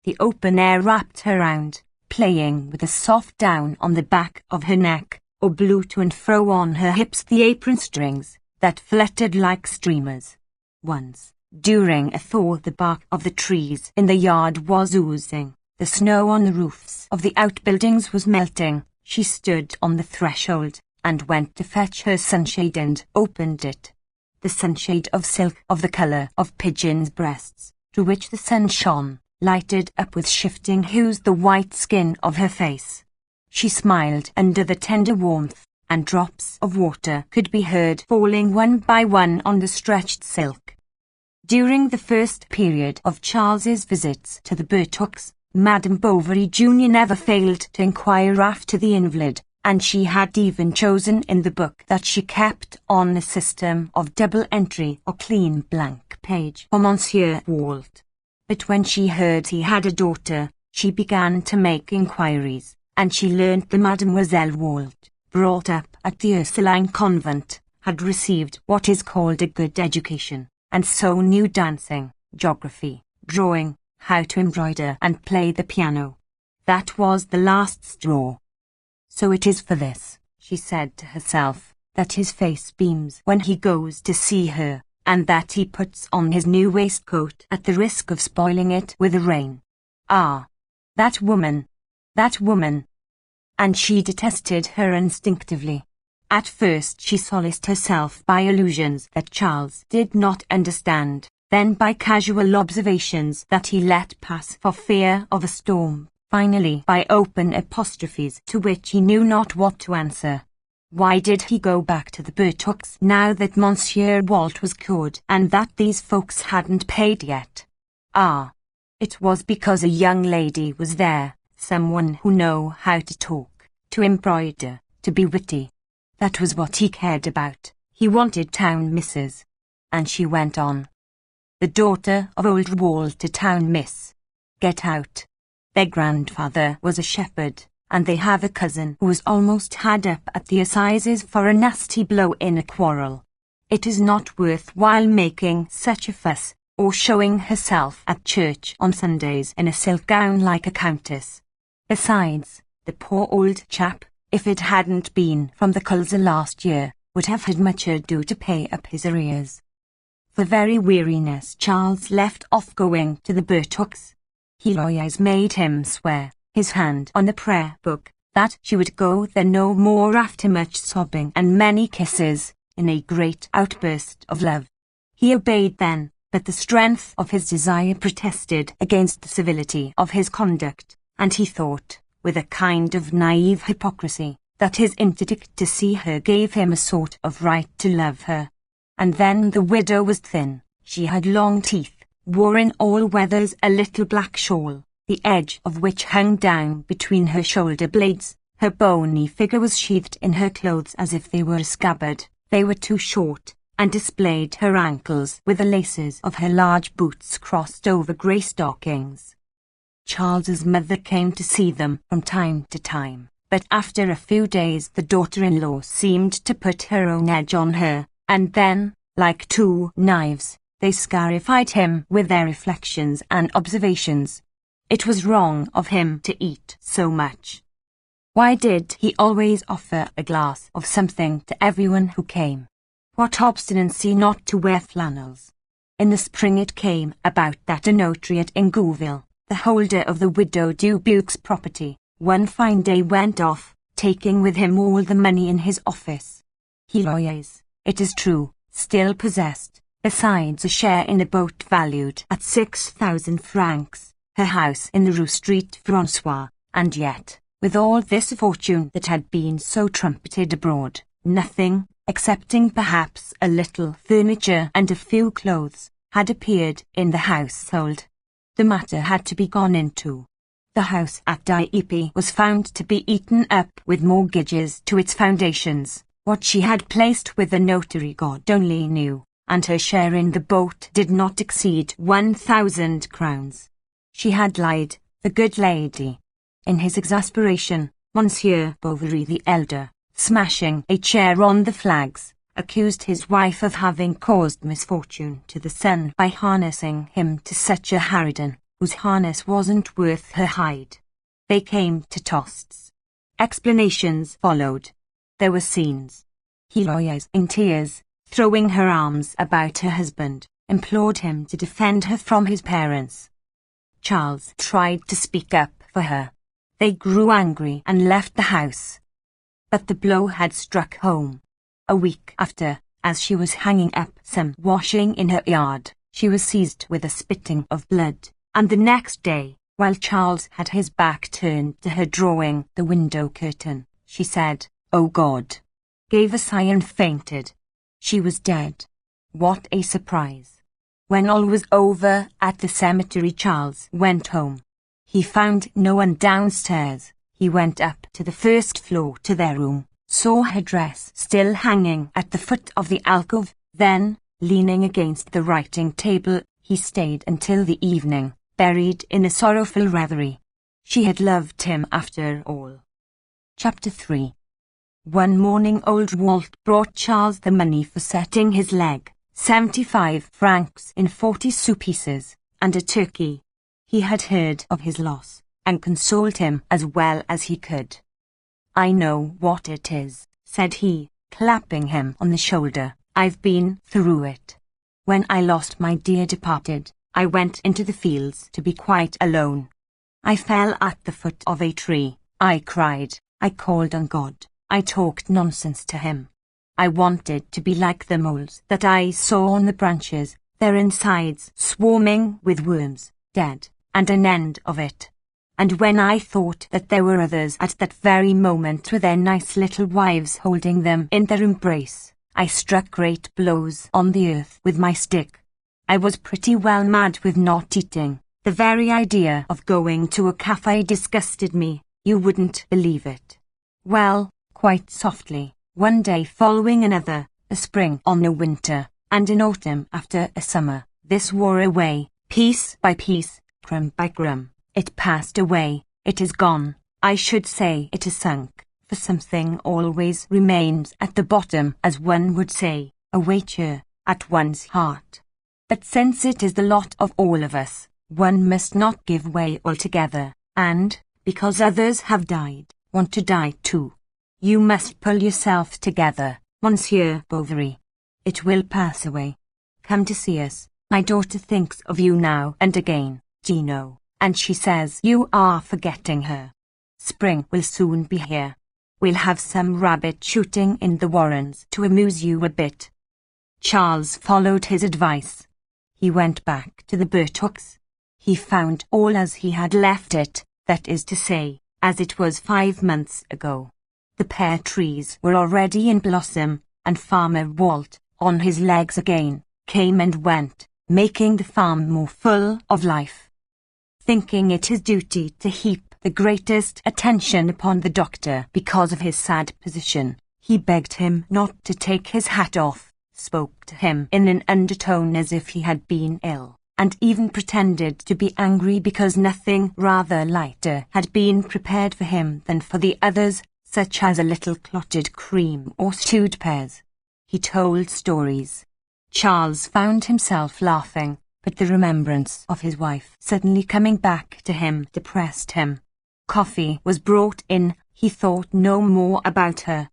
The open air wrapped her round, playing with the soft down on the back of her neck, or blew to and fro on her hips the apron strings that fluttered like streamers. Once, during a thaw, the bark of the trees in the yard was oozing. The snow on the roofs of the outbuildings was melting. She stood on the threshold and went to fetch her sunshade and opened it. The sunshade of silk of the colour of pigeons' breasts, through which the sun shone, lighted up with shifting hues the white skin of her face. She smiled under the tender warmth, and drops of water could be heard falling one by one on the stretched silk. During the first period of Charles's visits to the Bertucks, Madame Bovary Jr. never failed to inquire after the invalid, and she had even chosen in the book that she kept on a system of double entry or clean blank page for Monsieur Walt. But when she heard he had a daughter, she began to make inquiries, and she learned that Mademoiselle Walt, brought up at the Ursuline convent, had received what is called a good education, and so knew dancing, geography, drawing, how to embroider and play the piano. That was the last straw. So it is for this, she said to herself, that his face beams when he goes to see her, and that he puts on his new waistcoat at the risk of spoiling it with the rain. Ah, that woman! That woman! And she detested her instinctively. At first she solaced herself by allusions that Charles did not understand, then by casual observations that he let pass for fear of a storm, finally by open apostrophes to which he knew not what to answer. Why did he go back to the Bertucks now that Monsieur Walt was cured and that these folks hadn't paid yet? Ah, it was because a young lady was there, someone who knew how to talk, to embroider, to be witty. That was what he cared about. He wanted town misses. and she went on. The daughter of old Wall-to-Town miss. Get out. Their grandfather was a shepherd, and they have a cousin who was almost had up at the assizes for a nasty blow in a quarrel. It is not worth while making such a fuss, or showing herself at church on Sundays in a silk gown like a countess. Besides, the poor old chap, if it hadn't been from the Culzer last year, would have had much ado to pay up his arrears. For very weariness Charles left off going to the Burthooks. He always made him swear, his hand on the prayer book, that she would go there no more after much sobbing and many kisses, in a great outburst of love. He obeyed then, but the strength of his desire protested against the civility of his conduct, and he thought, with a kind of naive hypocrisy, that his interdict to see her gave him a sort of right to love her. And then the widow was thin, she had long teeth, wore in all weathers a little black shawl, the edge of which hung down between her shoulder blades. Her bony figure was sheathed in her clothes as if they were a scabbard. They were too short, and displayed her ankles with the laces of her large boots crossed over grey stockings. Charles's mother came to see them from time to time, but after a few days the daughter-in-law seemed to put her own edge on her, and then, like two knives, they scarified him with their reflections and observations. It was wrong of him to eat so much. Why did he always offer a glass of something to everyone who came? What obstinacy not to wear flannels! In the spring it came about that a notary at Ingouville, the holder of the widow Dubuque's property, one fine day went off, taking with him all the money in his office. He always, it is true, still possessed, besides a share in a boat valued at 6,000 francs, her house in the Rue Street François, and yet, with all this fortune that had been so trumpeted abroad, nothing, excepting perhaps a little furniture and a few clothes, had appeared in the household. The matter had to be gone into. The house at Dieppe was found to be eaten up with mortgages to its foundations. What she had placed with the notary God only knew, and her share in the boat did not exceed 1,000 crowns. She had lied, the good lady. In his exasperation, Monsieur Bovary the elder, smashing a chair on the flags, accused his wife of having caused misfortune to the son by harnessing him to such a harridan, whose harness wasn't worth her hide. They came to toasts. Explanations followed. There were scenes. Heloise, in tears, throwing her arms about her husband, implored him to defend her from his parents. Charles tried to speak up for her. They grew angry and left the house. But the blow had struck home. A week after, as she was hanging up some washing in her yard, she was seized with a spitting of blood, and the next day, while Charles had his back turned to her drawing the window curtain, she said, "Oh God," gave a sigh and fainted. She was dead. What a surprise. When all was over at the cemetery, Charles went home. He found no one downstairs. He went up to the first floor to their room, saw her dress still hanging at the foot of the alcove, then, leaning against the writing table, he stayed until the evening, buried in a sorrowful reverie. She had loved him after all. Chapter 3. One morning old Walt brought Charles the money for setting his leg, 75 francs in 40 sou pieces, and a turkey. He had heard of his loss, and consoled him as well as he could. "I know what it is," said he, clapping him on the shoulder. "I've been through it. When I lost my dear departed, I went into the fields to be quite alone. I fell at the foot of a tree. I cried. I called on God. I talked nonsense to him. I wanted to be like the moles that I saw on the branches, their insides swarming with worms, dead, and an end of it. And when I thought that there were others at that very moment with their nice little wives holding them in their embrace, I struck great blows on the earth with my stick. I was pretty well mad with not eating. The very idea of going to a cafe disgusted me. You wouldn't believe it. Well, quite softly, one day following another, a spring on a winter, And in autumn after a summer, this wore away, piece by piece, crumb by crumb. It passed away, it is gone, I should say it is sunk, for something always remains at the bottom, as one would say, a waiter, at one's heart. But since it is the lot of all of us, one must not give way altogether, and, because others have died, want to die too. You must pull yourself together, Monsieur Bovary. It will pass away. Come to see us. My daughter thinks of you now and again, Gino, and she says you are forgetting her. Spring will soon be here. We'll have some rabbit shooting in the warrens to amuse you a bit. Charles followed his advice. He went back to the Burtocks. He found all as he had left it, that is to say, as it was 5 months ago. The pear trees were already in blossom, and Farmer Walt, on his legs again, came and went, making the farm more full of life. Thinking it his duty to heap the greatest attention upon the doctor because of his sad position, he begged him not to take his hat off, spoke to him in an undertone as if he had been ill, and even pretended to be angry because nothing rather lighter had been prepared for him than for the others, such as a little clotted cream or stewed pears. He told stories. Charles found himself laughing, but the remembrance of his wife suddenly coming back to him depressed him. Coffee was brought in. He thought no more about her.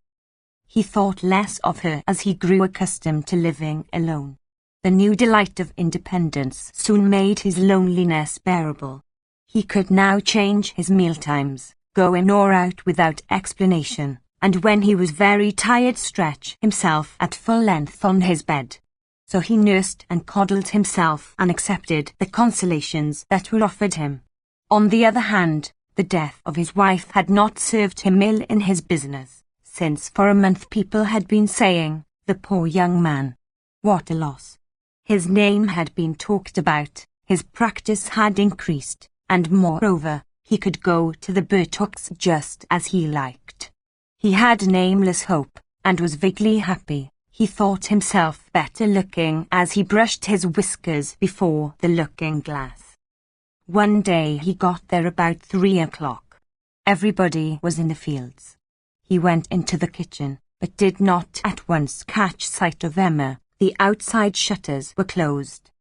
He thought less of her as he grew accustomed to living alone. The new delight of independence soon made his loneliness bearable. He could now change his mealtimes, go in or out without explanation, and when he was very tired stretch himself at full length on his bed. So he nursed and coddled himself and accepted the consolations that were offered him. On the other hand, the death of his wife had not served him ill in his business, since for a month people had been saying, "The poor young man. What a loss." His name had been talked about, his practice had increased, and moreover, he could go to the Burtocks just as he liked. He had nameless hope, and was vaguely happy. He thought himself better looking as he brushed his whiskers before the looking-glass. One day he got there about 3 o'clock. Everybody was in the fields. He went into the kitchen, but did not at once catch sight of Emma. The outside shutters were closed.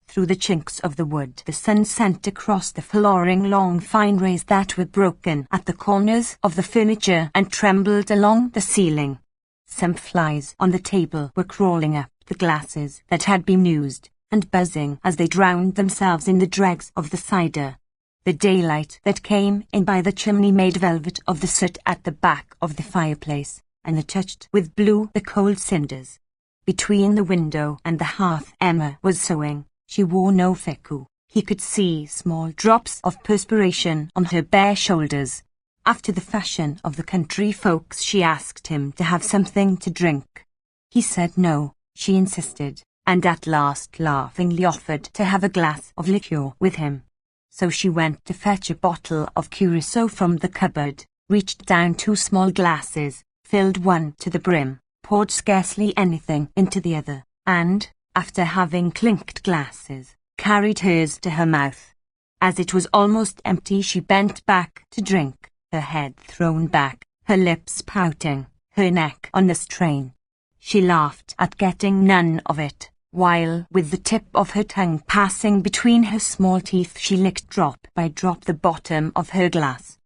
Through the chinks of the wood the sun sent across the flooring long fine rays that were broken at the corners of the furniture and trembled along the ceiling. Some flies on the table were crawling up the glasses that had been used, and buzzing as they drowned themselves in the dregs of the cider. The daylight that came in by the chimney made velvet of the soot at the back of the fireplace, and touched with blue the cold cinders. Between the window and the hearth Emma was sewing. She wore no fichu. He could see small drops of perspiration on her bare shoulders. After the fashion of the country folks, she asked him to have something to drink. He said no. She insisted, and at last laughingly offered to have a glass of liqueur with him. So she went to fetch a bottle of curaçao from the cupboard, reached down 2 small glasses, filled one to the brim, poured scarcely anything into the other, and, after having clinked glasses, carried hers to her mouth. As it was almost empty, she bent back to drink, her head thrown back, her lips pouting, her neck on the strain. She laughed at getting none of it, while with the tip of her tongue passing between her small teeth she licked drop by drop the bottom of her glass.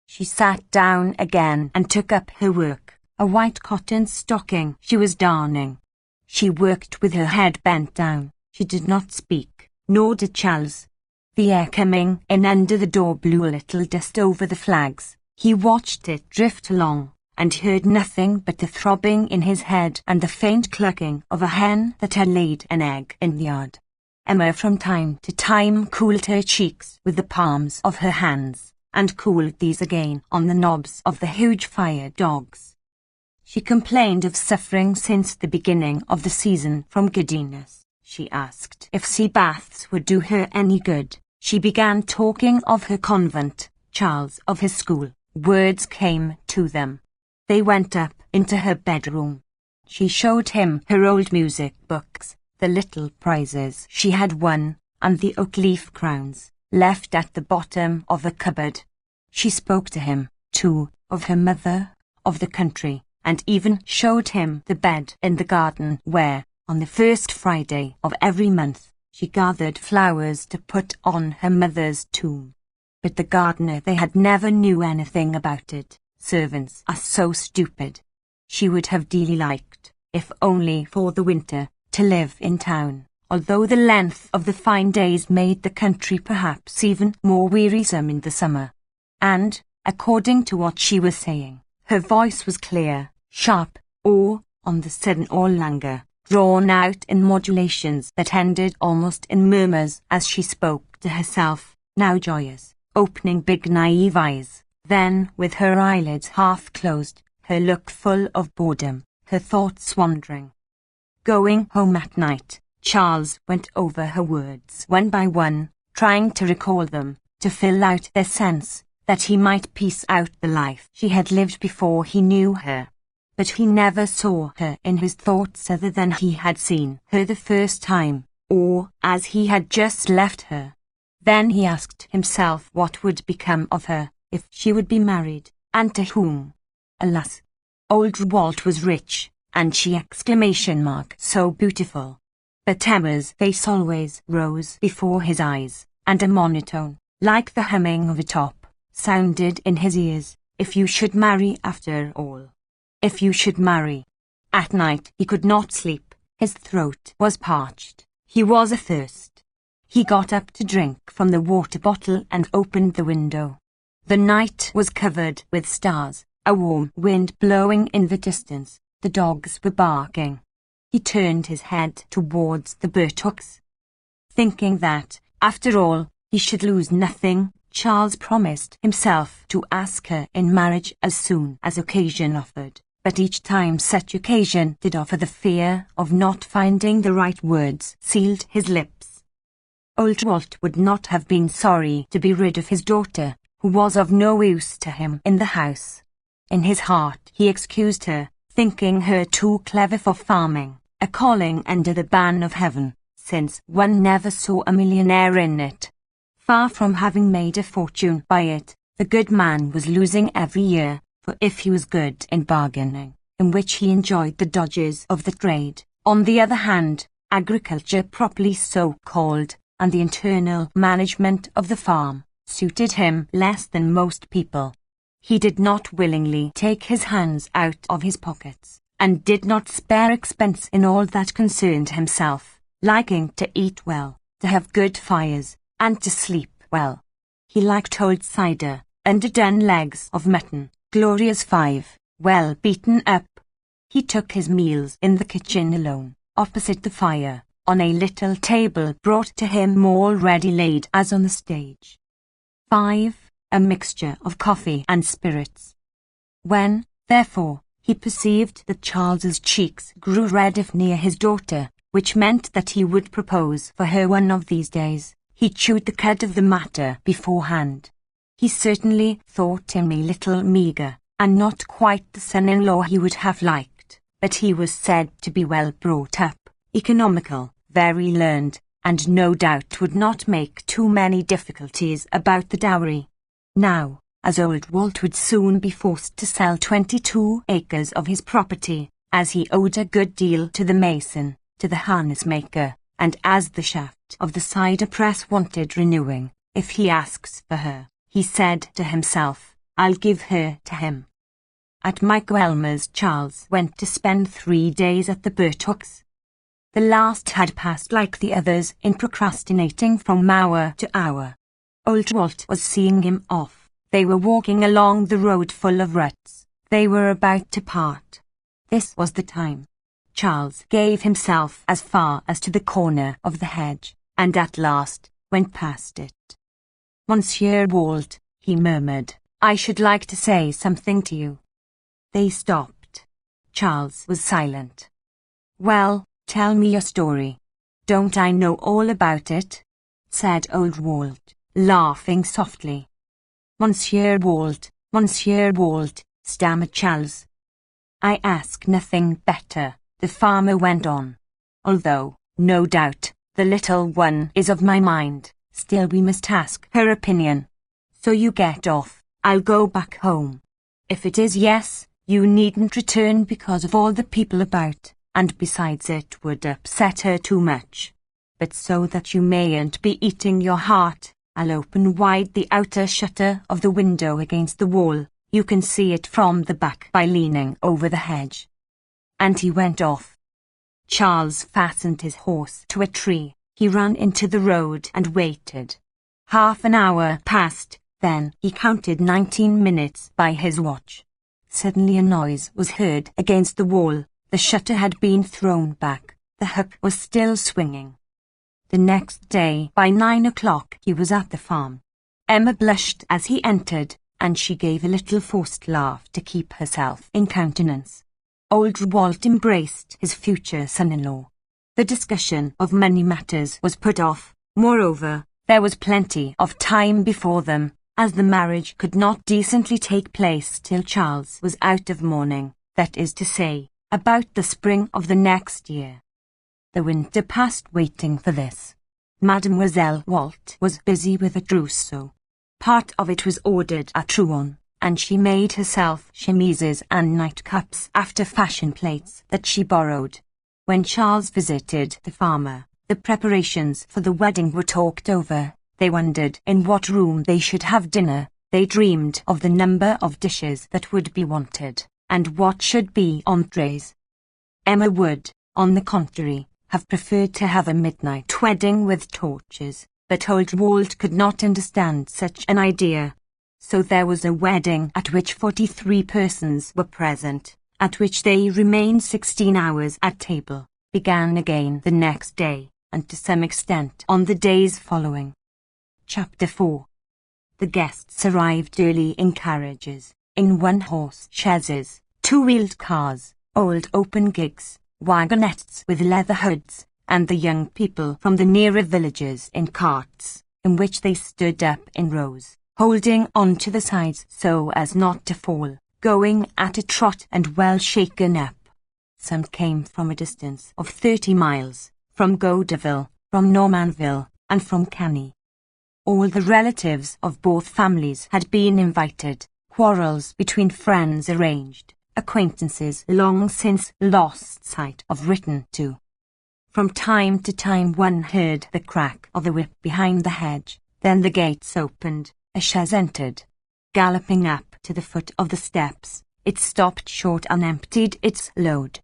She sat down again and took up her work, a white cotton stocking she was darning. She worked with her head bent down. She did not speak, nor did Charles. The air coming in under the door blew a little dust over the flags. He watched it drift along, and heard nothing but the throbbing in his head and the faint clucking of a hen that had laid an egg in the yard. Emma from time to time cooled her cheeks with the palms of her hands, and cooled these again on the knobs of the huge fire dogs. She complained of suffering since the beginning of the season from giddiness. She asked if sea baths would do her any good. She began talking of her convent, Charles of his school. Words came to them. They went up into her bedroom. She showed him her old music books, the little prizes she had won, and the oak leaf crowns left at the bottom of the cupboard. She spoke to him, too, of her mother, of the country, and even showed him the bed in the garden where, on the first Friday of every month, she gathered flowers to put on her mother's tomb. But the gardener they had never knew anything about it. Servants are so stupid. She would have dearly liked, if only for the winter, to live in town, although the length of the fine days made the country perhaps even more wearisome in the summer. And, according to what she was saying, her voice was clear, sharp, or, on the sudden or longer, drawn out in modulations that ended almost in murmurs as she spoke to herself, now joyous, opening big naive eyes, then with her eyelids half closed, her look full of boredom, her thoughts wandering. Going home at night, Charles went over her words one by one, trying to recall them, to fill out their sense, that he might piece out the life she had lived before he knew her. But he never saw her in his thoughts other than he had seen her the first time, or as he had just left her. Then he asked himself what would become of her, if she would be married, and to whom. Alas! Old Walt was rich, and she ! So beautiful. But Emma's face always rose before his eyes, and a monotone, like the humming of a top, sounded in his ears, if you should marry after all. If you should marry. At night he could not sleep, his throat was parched, he was athirst. He got up to drink from the water bottle and opened the window. The night was covered with stars, a warm wind blowing in the distance, the dogs were barking. He turned his head towards the buttocks. Thinking that, after all, he should lose nothing, Charles promised himself to ask her in marriage as soon as occasion offered. But each time such occasion did offer, the fear of not finding the right words sealed his lips. Old Walt would not have been sorry to be rid of his daughter, who was of no use to him in the house. In his heart he excused her, thinking her too clever for farming, a calling under the ban of heaven, since one never saw a millionaire in it. Far from having made a fortune by it, the good man was losing every year. For if he was good in bargaining, in which he enjoyed the dodges of the trade, on the other hand, agriculture properly so called, and the internal management of the farm, suited him less than most people. He did not willingly take his hands out of his pockets, and did not spare expense in all that concerned himself, liking to eat well, to have good fires, and to sleep well. He liked old cider, underdone legs of mutton, glorious 5, well beaten up. He took his meals in the kitchen alone, opposite the fire, on a little table brought to him already laid as on the stage. 5. A mixture of coffee and spirits. When, therefore, he perceived that Charles's cheeks grew red if near his daughter, which meant that he would propose for her one of these days, he chewed the cud of the matter beforehand. He certainly thought him a little meagre, and not quite the son-in-law he would have liked, but he was said to be well brought up, economical, very learned, and no doubt would not make too many difficulties about the dowry. Now, as old Walt would soon be forced to sell 22 acres of his property, as he owed a good deal to the mason, to the harness maker, and as the shaft of the cider press wanted renewing, if he asks for her, he said to himself, I'll give her to him. At Michaelmas Charles went to spend 3 days at the Burtocks. The last had passed like the others in procrastinating from hour to hour. Old Walt was seeing him off. They were walking along the road full of ruts. They were about to part. This was the time. Charles gave himself as far as to the corner of the hedge, and at last went past it. Monsieur Walt, he murmured, I should like to say something to you. They stopped. Charles was silent. Well, tell me your story. Don't I know all about it? Said old Walt, laughing softly. Monsieur Walt, stammered Charles. I ask nothing better, the farmer went on. Although, no doubt, the little one is of my mind, still we must ask her opinion. So you get off, I'll go back home. If it is yes, you needn't return because of all the people about, and besides it would upset her too much. But so that you mayn't be eating your heart, I'll open wide the outer shutter of the window against the wall. You can see it from the back by leaning over the hedge. And he went off. Charles fastened his horse to a tree. He ran into the road and waited. Half an hour passed, then he counted 19 minutes by his watch. Suddenly a noise was heard against the wall. The shutter had been thrown back. The hook was still swinging. The next day, by 9 o'clock, he was at the farm. Emma blushed as he entered, and she gave a little forced laugh to keep herself in countenance. Old Walt embraced his future son-in-law. The discussion of money matters was put off. Moreover, there was plenty of time before them, as the marriage could not decently take place till Charles was out of mourning, that is to say, about the spring of the next year. The winter passed waiting for this. Mademoiselle Walt was busy with a trousseau. Part of it was ordered at Rouen, and she made herself chemises and nightcaps after fashion plates that she borrowed. When Charles visited the farmer, the preparations for the wedding were talked over. They wondered in what room they should have dinner. They dreamed of the number of dishes that would be wanted, and what should be entrees. Emma would, on the contrary, have preferred to have a midnight wedding with torches, but old Walt could not understand such an idea. So there was a wedding at which 43 persons were present, at which they remained 16 hours at table, began again the next day, and to some extent on the days following. Chapter 4. The guests arrived early in carriages, in one-horse chaises, two-wheeled cars, old open gigs, wagonettes with leather hoods, and the young people from the nearer villages in carts, in which they stood up in rows, holding on to the sides so as not to fall, going at a trot and well shaken up. Some came from a distance of 30 miles, from Gaudeville, from Normanville, and from Canny. All the relatives of both families had been invited, quarrels between friends arranged, acquaintances long since lost sight of written to. From time to time one heard the crack of the whip behind the hedge, then the gates opened, a chaise entered. Galloping up to the foot of the steps, it stopped short and emptied its load.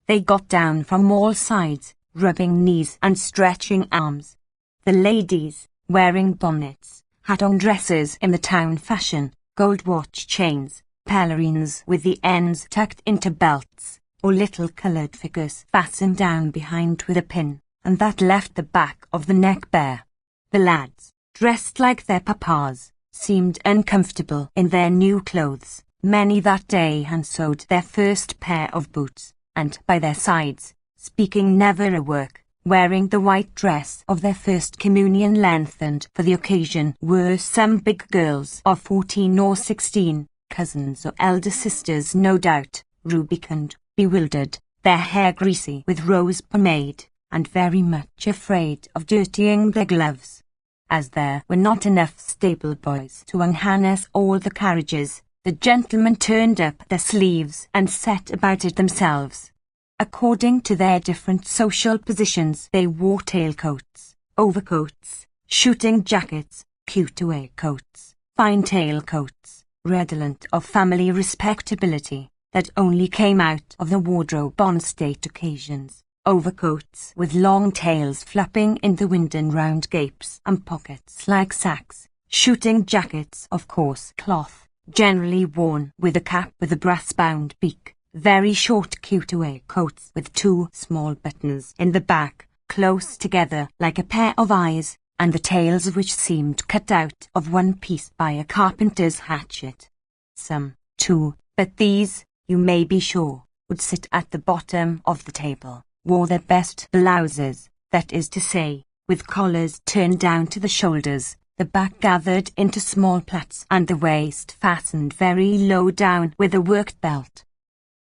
They got down from all sides, rubbing knees and stretching arms. The ladies, wearing bonnets, had on dresses in the town fashion, gold watch chains, pelerines with the ends tucked into belts, or little coloured figures fastened down behind with a pin, and that left the back of the neck bare. The lads, dressed like their papas, seemed uncomfortable in their new clothes. Many that day had sewed their first pair of boots, and by their sides, speaking never a word, wearing the white dress of their first communion lengthened for the occasion, were some big girls of 14 or 16, cousins or elder sisters no doubt, rubicund, bewildered, their hair greasy with rose pomade, and very much afraid of dirtying their gloves. As there were not enough stable boys to unharness all the carriages, the gentlemen turned up their sleeves and set about it themselves. According to their different social positions, they wore tailcoats, overcoats, shooting jackets, cutaway coats, fine tailcoats, redolent of family respectability, that only came out of the wardrobe on state occasions, overcoats with long tails flapping in the wind and round gapes and pockets like sacks, shooting jackets of coarse cloth, generally worn with a cap with a brass-bound beak, very short cutaway coats with two small buttons in the back, close together like a pair of eyes, and the tails of which seemed cut out of one piece by a carpenter's hatchet. Some, too, but these, you may be sure, would sit at the bottom of the table, wore their best blouses, that is to say, with collars turned down to the shoulders, the back gathered into small plaits and the waist fastened very low down with a worked belt.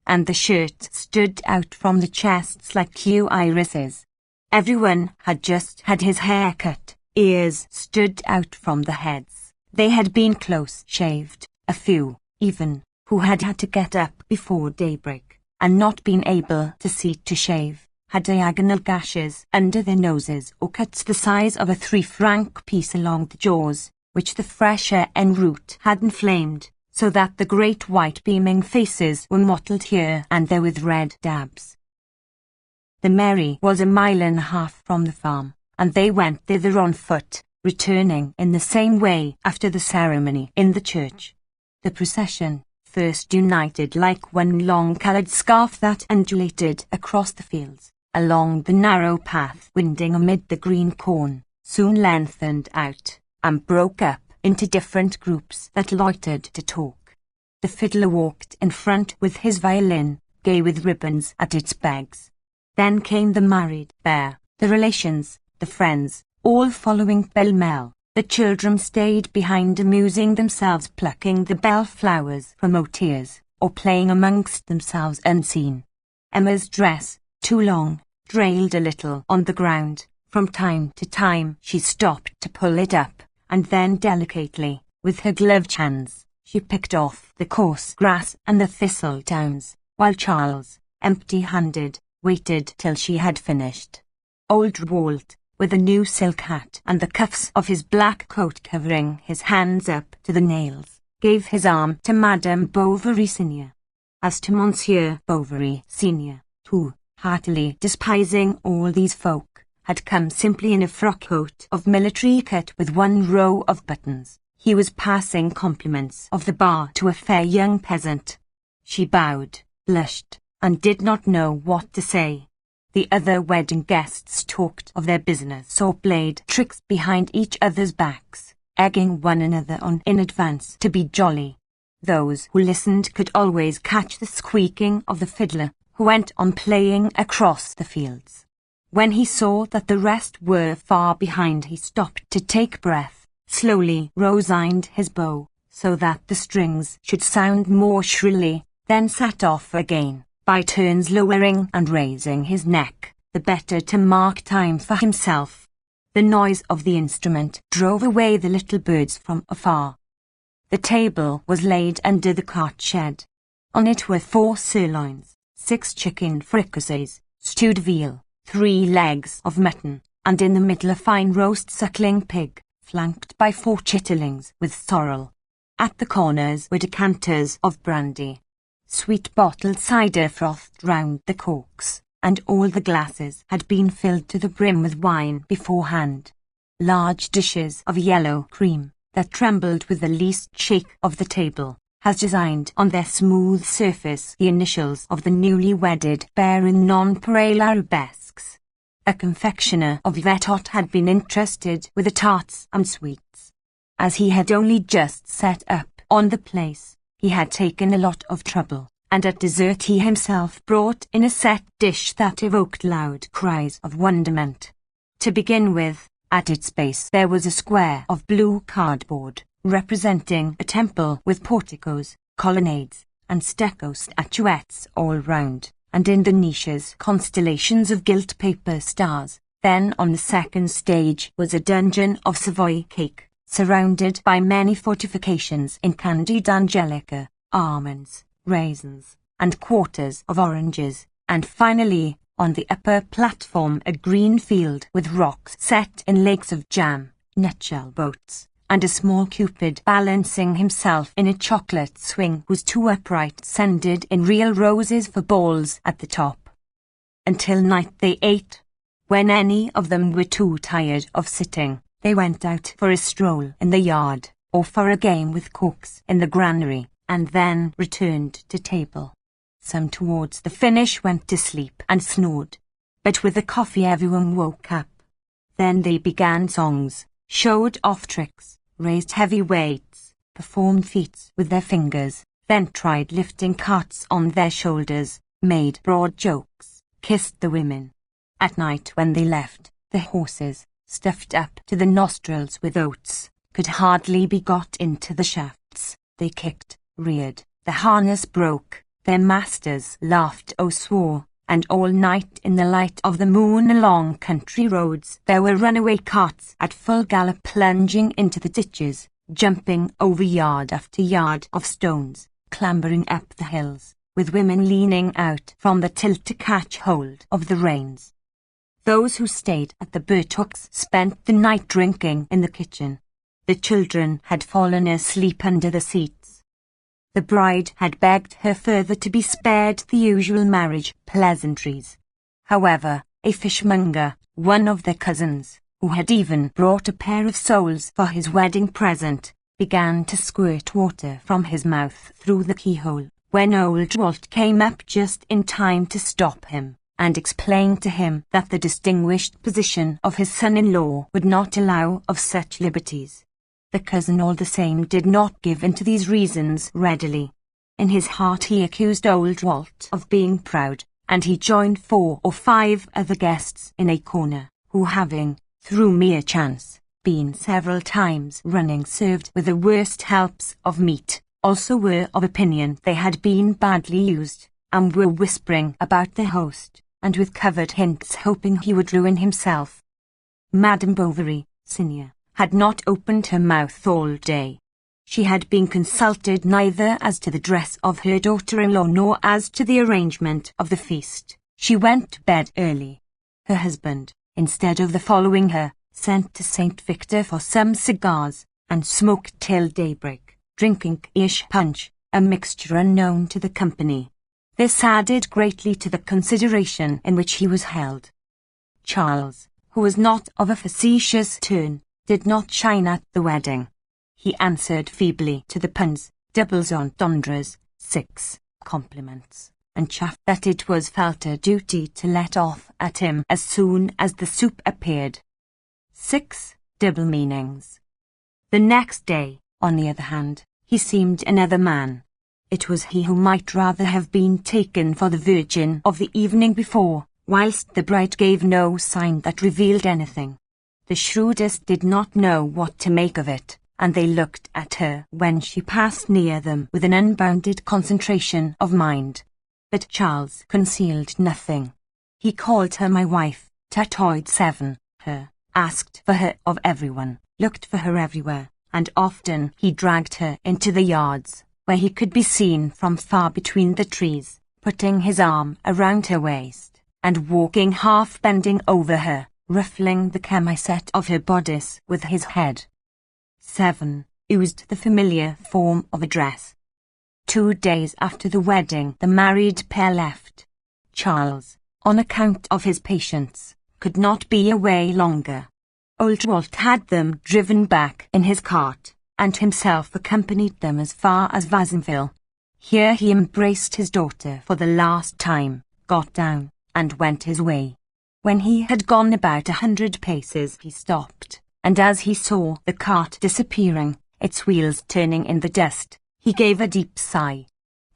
and the shirts stood out from the chests like Q irises. Everyone had just had his hair cut, ears stood out from the heads. They had been close-shaved, a few, even, who had had to get up before daybreak, and not been able to see to shave, had diagonal gashes under their noses or cuts the size of a 3-franc piece along the jaws, which the fresh air en route had inflamed, so that the great white beaming faces were mottled here and there with red dabs. The Mary was 1.5 miles from the farm, and they went thither on foot, returning in the same way after the ceremony in the church. The procession first united like one long-coloured scarf that undulated across the fields, along the narrow path winding amid the green corn, soon lengthened out, and broke up into different groups that loitered to talk. The fiddler walked in front with his violin, gay with ribbons at its pegs. Then came the married pair, the relations, the friends, all following pell-mell. The children stayed behind amusing themselves plucking the bellflowers from otiers, or playing amongst themselves unseen. Emma's dress, too long, trailed a little on the ground. From time to time she stopped to pull it up, and then delicately, with her gloved hands, she picked off the coarse grass and the thistle-downs, while Charles, empty-handed, waited till she had finished. Old Walt, with a new silk hat and the cuffs of his black coat covering his hands up to the nails, gave his arm to Madame Bovary Senior. As to Monsieur Bovary Senior, who, heartily despising all these folk, had come simply in a frock-coat of military cut with 1 row of buttons, he was passing compliments of the bar to a fair young peasant. She bowed, blushed, and did not know what to say. The other wedding guests talked of their business or played tricks behind each other's backs, egging one another on in advance to be jolly. Those who listened could always catch the squeaking of the fiddler, who went on playing across the fields. When he saw that the rest were far behind, he stopped to take breath, slowly resigned his bow, so that the strings should sound more shrilly, then sat off again, by turns lowering and raising his neck, the better to mark time for himself. The noise of the instrument drove away the little birds from afar. The table was laid under the cart shed. On it were 4 sirloins, 6 chicken fricassees, stewed veal, 3 legs of mutton, and in the middle a fine roast suckling pig, flanked by 4 chitterlings with sorrel. At the corners were decanters of brandy. Sweet bottled cider frothed round the corks, and all the glasses had been filled to the brim with wine beforehand. Large dishes of yellow cream, that trembled with the least shake of the table, has designed on their smooth surface the initials of the newly wedded pair in nonpareil arabesques. A confectioner of Vetot had been entrusted with the tarts and sweets. As he had only just set up on the place, he had taken a lot of trouble, and at dessert he himself brought in a set dish that evoked loud cries of wonderment. To begin with, at its base there was a square of blue cardboard, representing a temple with porticos, colonnades, and stucco statuettes all round, and in the niches constellations of gilt paper stars. Then on the second stage was a dungeon of Savoy cake, surrounded by many fortifications in candied angelica, almonds, raisins, and quarters of oranges, and finally, on the upper platform a green field with rocks set in lakes of jam, nutshell boats, and a small Cupid balancing himself in a chocolate swing whose 2 uprights ended in real roses for balls at the top. Until night they ate. When any of them were too tired of sitting, they went out for a stroll in the yard, or for a game with cooks in the granary, and then returned to table. Some towards the finish went to sleep and snored, but with the coffee everyone woke up. Then they began songs, showed off tricks, raised heavy weights, performed feats with their fingers, then tried lifting carts on their shoulders, made broad jokes, kissed the women. At night when they left, the horses, stuffed up to the nostrils with oats, could hardly be got into the shafts. They kicked, reared, the harness broke, Their masters laughed or swore, and all night in the light of the moon along country roads there were runaway carts at full gallop plunging into the ditches, jumping over yard after yard of stones, clambering up the hills, with women leaning out from the tilt to catch hold of the reins. Those who stayed at the Burtocks spent the night drinking in the kitchen. The children had fallen asleep under the seats. The bride had begged her further to be spared the usual marriage pleasantries. However, a fishmonger, one of their cousins, who had even brought a pair of soles for his wedding present, began to squirt water from his mouth through the keyhole, when old Walt came up just in time to stop him, and explained to him that the distinguished position of his son-in-law would not allow of such liberties. The cousin all the same did not give in to these reasons readily. In his heart he accused old Walt of being proud, and he joined 4 or 5 other guests in a corner, who having, through mere chance, been several times running served with the worst helps of meat, also were of opinion they had been badly used, and were whispering about their host, and with covered hints hoping he would ruin himself. Madame Bovary, senior, had not opened her mouth all day. She had been consulted neither as to the dress of her daughter-in-law nor as to the arrangement of the feast. She went to bed early. Her husband, instead of the following her, sent to St. Victor for some cigars, and smoked till daybreak, drinking ish punch, a mixture unknown to the company. This added greatly to the consideration in which he was held. Charles, who was not of a facetious turn, did not shine at the wedding. He answered feebly to the puns, doubles entendres, 6 compliments, and chaffed that it was felt a duty to let off at him as soon as the soup appeared. 6 double meanings. The next day, on the other hand, he seemed another man. It was he who might rather have been taken for the virgin of the evening before, whilst the bride gave no sign that revealed anything. The shrewdest did not know what to make of it, and they looked at her when she passed near them with an unbounded concentration of mind. But Charles concealed nothing. He called her my wife, tattooed 7 her, asked for her of everyone, looked for her everywhere, and often he dragged her into the yards, where he could be seen from far between the trees, putting his arm around her waist, and walking half bending over her, ruffling the chemisette of her bodice with his head. 7 used the familiar form of address. 2 days after the wedding the married pair left. Charles, on account of his patients, could not be away longer. Old Walt had them driven back in his cart, and himself accompanied them as far as Vazenville. Here he embraced his daughter for the last time, got down, and went his way. When he had gone about 100 paces he stopped, and as he saw the cart disappearing, its wheels turning in the dust, he gave a deep sigh.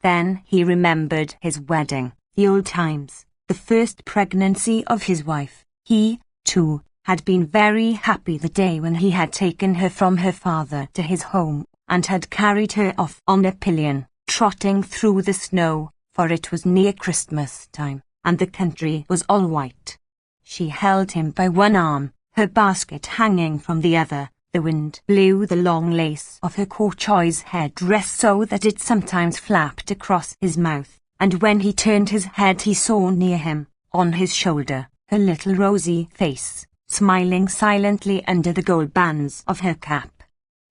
Then he remembered his wedding, the old times, the first pregnancy of his wife. He, too, had been very happy the day when he had taken her from her father to his home, and had carried her off on a pillion, trotting through the snow, for it was near Christmas time, and the country was all white. She held him by one arm, her basket hanging from the other. The wind blew the long lace of her corchoise head-dress so that it sometimes flapped across his mouth, and when he turned his head he saw near him, on his shoulder, her little rosy face, smiling silently under the gold bands of her cap.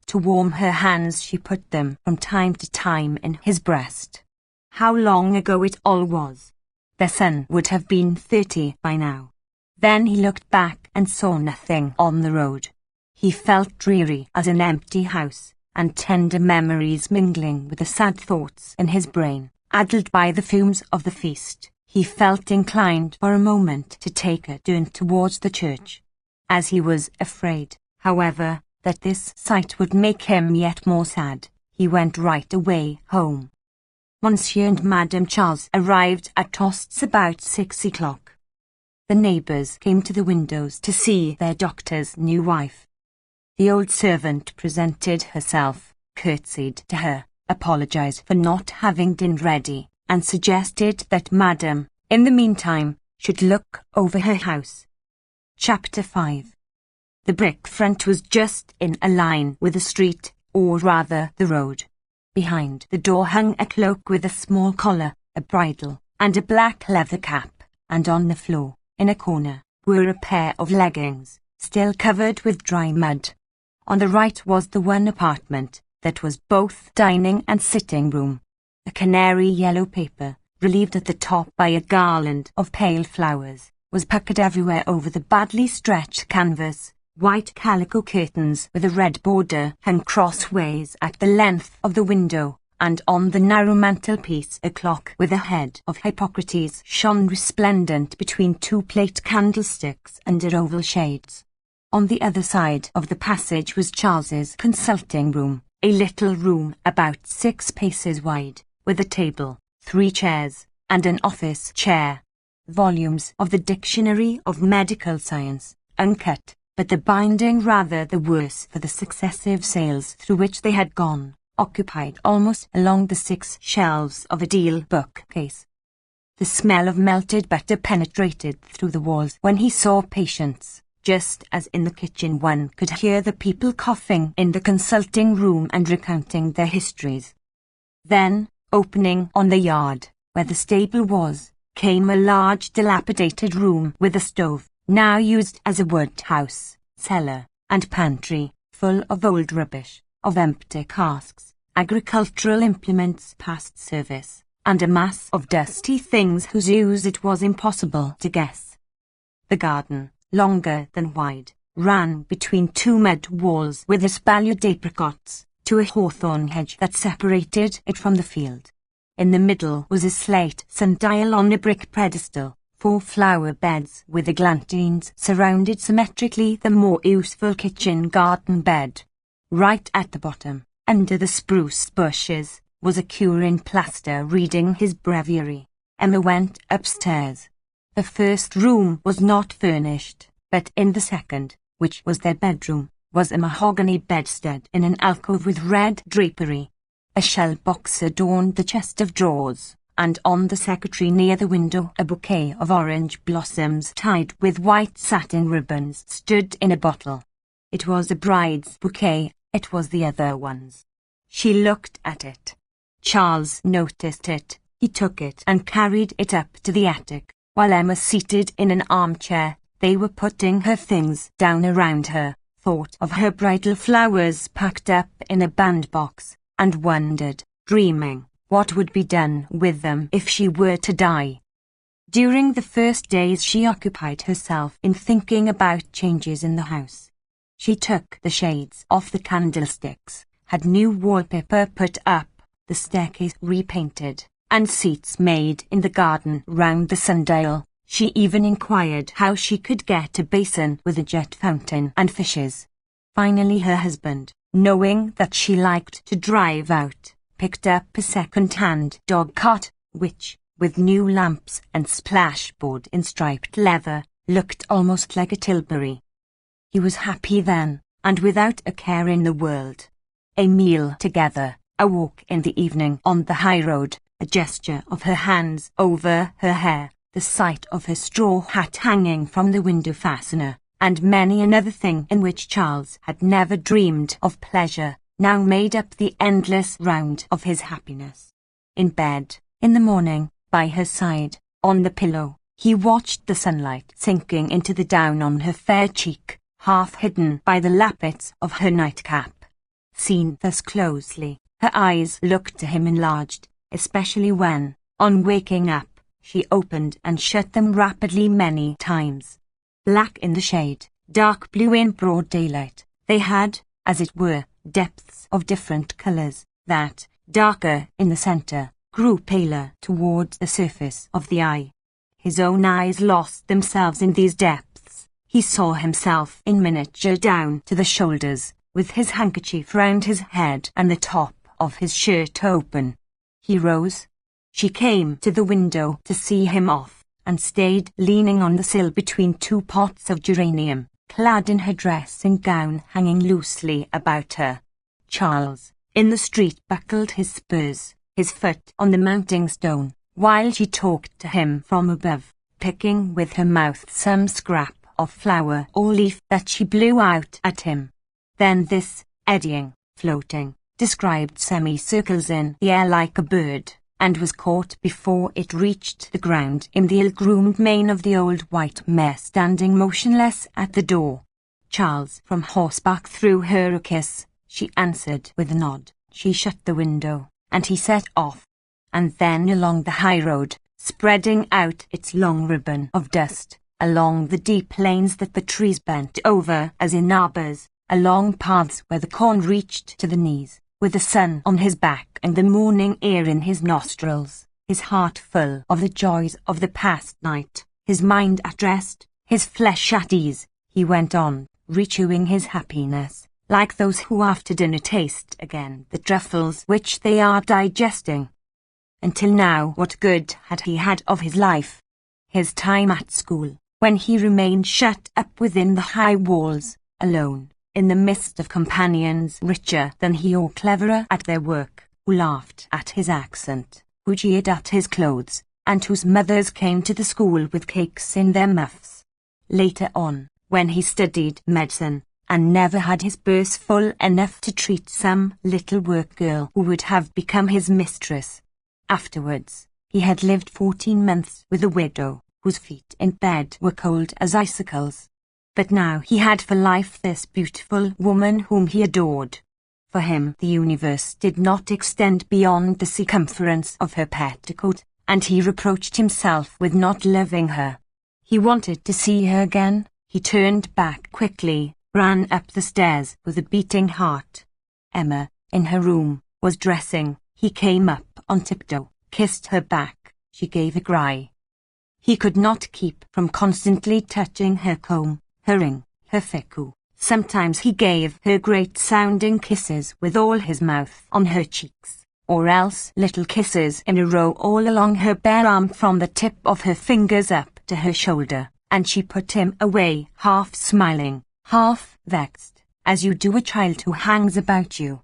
To warm her hands she put them from time to time in his breast. How long ago it all was! Their son would have been 30 by now. Then he looked back and saw nothing on the road. He felt dreary as an empty house, and tender memories mingling with the sad thoughts in his brain, addled by the fumes of the feast. He felt inclined for a moment to take a turn towards the church. As he was afraid, however, that this sight would make him yet more sad, he went right away home. Monsieur and Madame Charles arrived at Tosts about 6 o'clock. The neighbours came to the windows to see their doctor's new wife. The old servant presented herself, curtsied to her, apologized for not having dinner ready, and suggested that Madame, in the meantime, should look over her house. Chapter 5. The brick front was just in a line with the street, or rather the road. Behind the door hung a cloak with a small collar, a bridle, and a black leather cap, and on the floor, in a corner, were a pair of leggings, still covered with dry mud. On the right was the one apartment that was both dining and sitting room. A canary yellow paper, relieved at the top by a garland of pale flowers, was puckered everywhere over the badly stretched canvas. White calico curtains with a red border hung crossways at the length of the window, and on the narrow mantelpiece a clock with a head of Hippocrates shone resplendent between two plate candlesticks under oval shades. On the other side of the passage was Charles's consulting room, a little room about 6 paces wide, with a table, 3 chairs, and an office chair. Volumes of the Dictionary of Medical Science, uncut, but the binding rather the worse for the successive sales through which they had gone, occupied almost along the 6 shelves of a deal bookcase. The smell of melted butter penetrated through the walls when he saw patients, just as in the kitchen one could hear the people coughing in the consulting room and recounting their histories. Then, opening on the yard, where the stable was, came a large dilapidated room with a stove, now used as a wood house, cellar, and pantry, full of old rubbish, of empty casks, agricultural implements past service, and a mass of dusty things whose use it was impossible to guess. The garden, longer than wide, ran between 2 mud walls with espaliered apricots, to a hawthorn hedge that separated it from the field. In the middle was a slate sundial on a brick pedestal. 4 flower beds with eglantines surrounded symmetrically the more useful kitchen garden bed. Right at the bottom, under the spruce bushes, was a cure in plaster reading his breviary. Emma went upstairs. The first room was not furnished, but in the second, which was their bedroom, was a mahogany bedstead in an alcove with red drapery. A shell box adorned the chest of drawers, and on the secretary near the window a bouquet of orange blossoms tied with white satin ribbons stood in a bottle. It was a bride's bouquet, it was the other one's. She looked at it. Charles noticed it. He took it and carried it up to the attic, while Emma, seated in an armchair, they were putting her things down around her, thought of her bridal flowers packed up in a bandbox, and wondered, dreaming, what would be done with them if she were to die. During the first days she occupied herself in thinking about changes in the house. She took the shades off the candlesticks, had new wallpaper put up, the staircase repainted, and seats made in the garden round the sundial. She even inquired how she could get a basin with a jet fountain and fishes. Finally her husband, knowing that she liked to drive out, picked up a second-hand dog-cart, which, with new lamps and splashboard in striped leather, looked almost like a tilbury. He was happy then, and without a care in the world. A meal together, a walk in the evening on the high road, a gesture of her hands over her hair, the sight of her straw hat hanging from the window fastener, and many another thing in which Charles had never dreamed of pleasure, now made up the endless round of his happiness. In bed, in the morning, by her side, on the pillow, he watched the sunlight sinking into the down on her fair cheek, half hidden by the lappets of her nightcap. Seen thus closely, her eyes looked to him enlarged, especially when, on waking up, she opened and shut them rapidly many times. Black in the shade, dark blue in broad daylight, they had, as it were, depths of different colours, that, darker in the centre, grew paler towards the surface of the eye. His own eyes lost themselves in these depths. He saw himself in miniature down to the shoulders, with his handkerchief round his head and the top of his shirt open. He rose. She came to the window to see him off, and stayed leaning on the sill between 2 pots of geranium, clad in her dressing gown hanging loosely about her. Charles, in the street, buckled his spurs, his foot on the mounting stone, while she talked to him from above, picking with her mouth some scrap of flower or leaf that she blew out at him. Then this, eddying, floating, described semicircles in the air like a bird, and was caught before it reached the ground in the ill-groomed mane of the old white mare standing motionless at the door. Charles from horseback threw her a kiss. She answered with a nod. She shut the window, and he set off. And then along the high road, spreading out its long ribbon of dust, along the deep lanes that the trees bent over as in arbors, along paths where the corn reached to the knees, with the sun on his back and the morning air in his nostrils, his heart full of the joys of the past night, his mind at rest, his flesh at ease, he went on, rechewing his happiness, like those who after dinner taste again the truffles which they are digesting. Until now, what good had he had of his life? His time at school, when he remained shut up within the high walls, alone, in the midst of companions richer than he or cleverer at their work, who laughed at his accent, who jeered at his clothes, and whose mothers came to the school with cakes in their muffs. Later on, when he studied medicine, and never had his purse full enough to treat some little work girl who would have become his mistress. Afterwards, he had lived 14 months with a widow, whose feet in bed were cold as icicles. But now he had for life this beautiful woman whom he adored. For him the universe did not extend beyond the circumference of her petticoat, and he reproached himself with not loving her. He wanted to see her again. He turned back quickly, ran up the stairs with a beating heart. Emma, in her room, was dressing. He came up on tiptoe, kissed her back. She gave a cry. He could not keep from constantly touching her comb, her ring, her fichu. Sometimes he gave her great-sounding kisses with all his mouth on her cheeks, or else little kisses in a row all along her bare arm from the tip of her fingers up to her shoulder, and she put him away, half smiling, half vexed, as you do a child who hangs about you.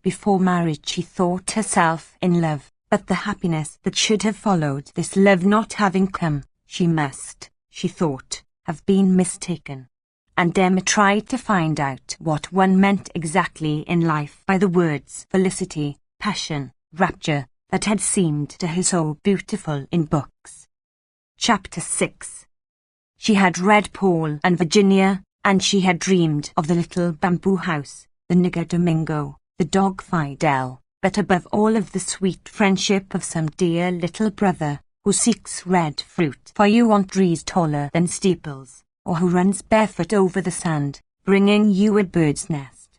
Before marriage she thought herself in love, but the happiness that should have followed this love not having come, she must, she thought, have been mistaken. And Emma tried to find out what one meant exactly in life by the words felicity, passion, rapture, that had seemed to her so beautiful in books. Chapter 6. She had read Paul and Virginia, and she had dreamed of the little bamboo house, the nigger Domingo, the dog Fidel, but above all of the sweet friendship of some dear little brother, who seeks red fruit for you on trees taller than steeples, or who runs barefoot over the sand, bringing you a bird's nest.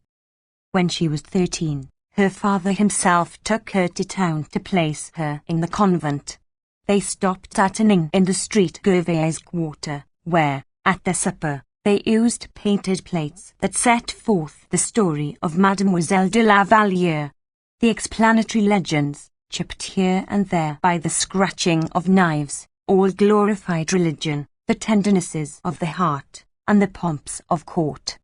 When she was 13, her father himself took her to town to place her in the convent. They stopped at an inn in the street Gervais Quarter, where, at their supper, they used painted plates that set forth the story of Mademoiselle de la Valliere. The explanatory legends, chipped here and there by the scratching of knives, all glorified religion, the tendernesses of the heart, and the pomps of court.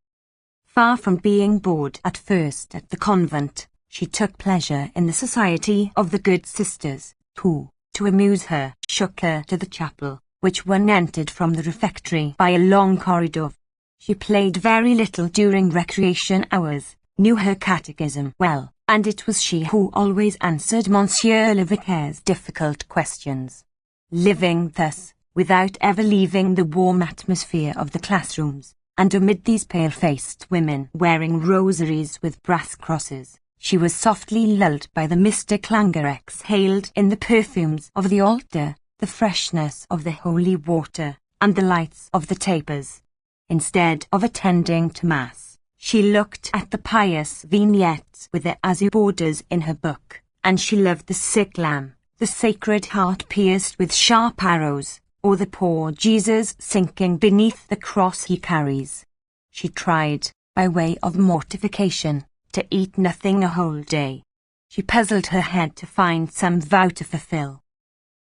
Far from being bored at first at the convent, she took pleasure in the society of the good sisters, who, to amuse her, shook her to the chapel, which one entered from the refectory by a long corridor. She played very little during recreation hours, knew her catechism well, and it was she who always answered Monsieur le Vicair's difficult questions. Living thus, without ever leaving the warm atmosphere of the classrooms, and amid these pale-faced women wearing rosaries with brass crosses, she was softly lulled by the mystic languor exhaled in the perfumes of the altar, the freshness of the holy water, and the lights of the tapers. Instead of attending to Mass, she looked at the pious vignettes with their azure borders in her book, and she loved the sick lamb, the sacred heart pierced with sharp arrows, or the poor Jesus sinking beneath the cross he carries. She tried, by way of mortification, to eat nothing a whole day. She puzzled her head to find some vow to fulfill.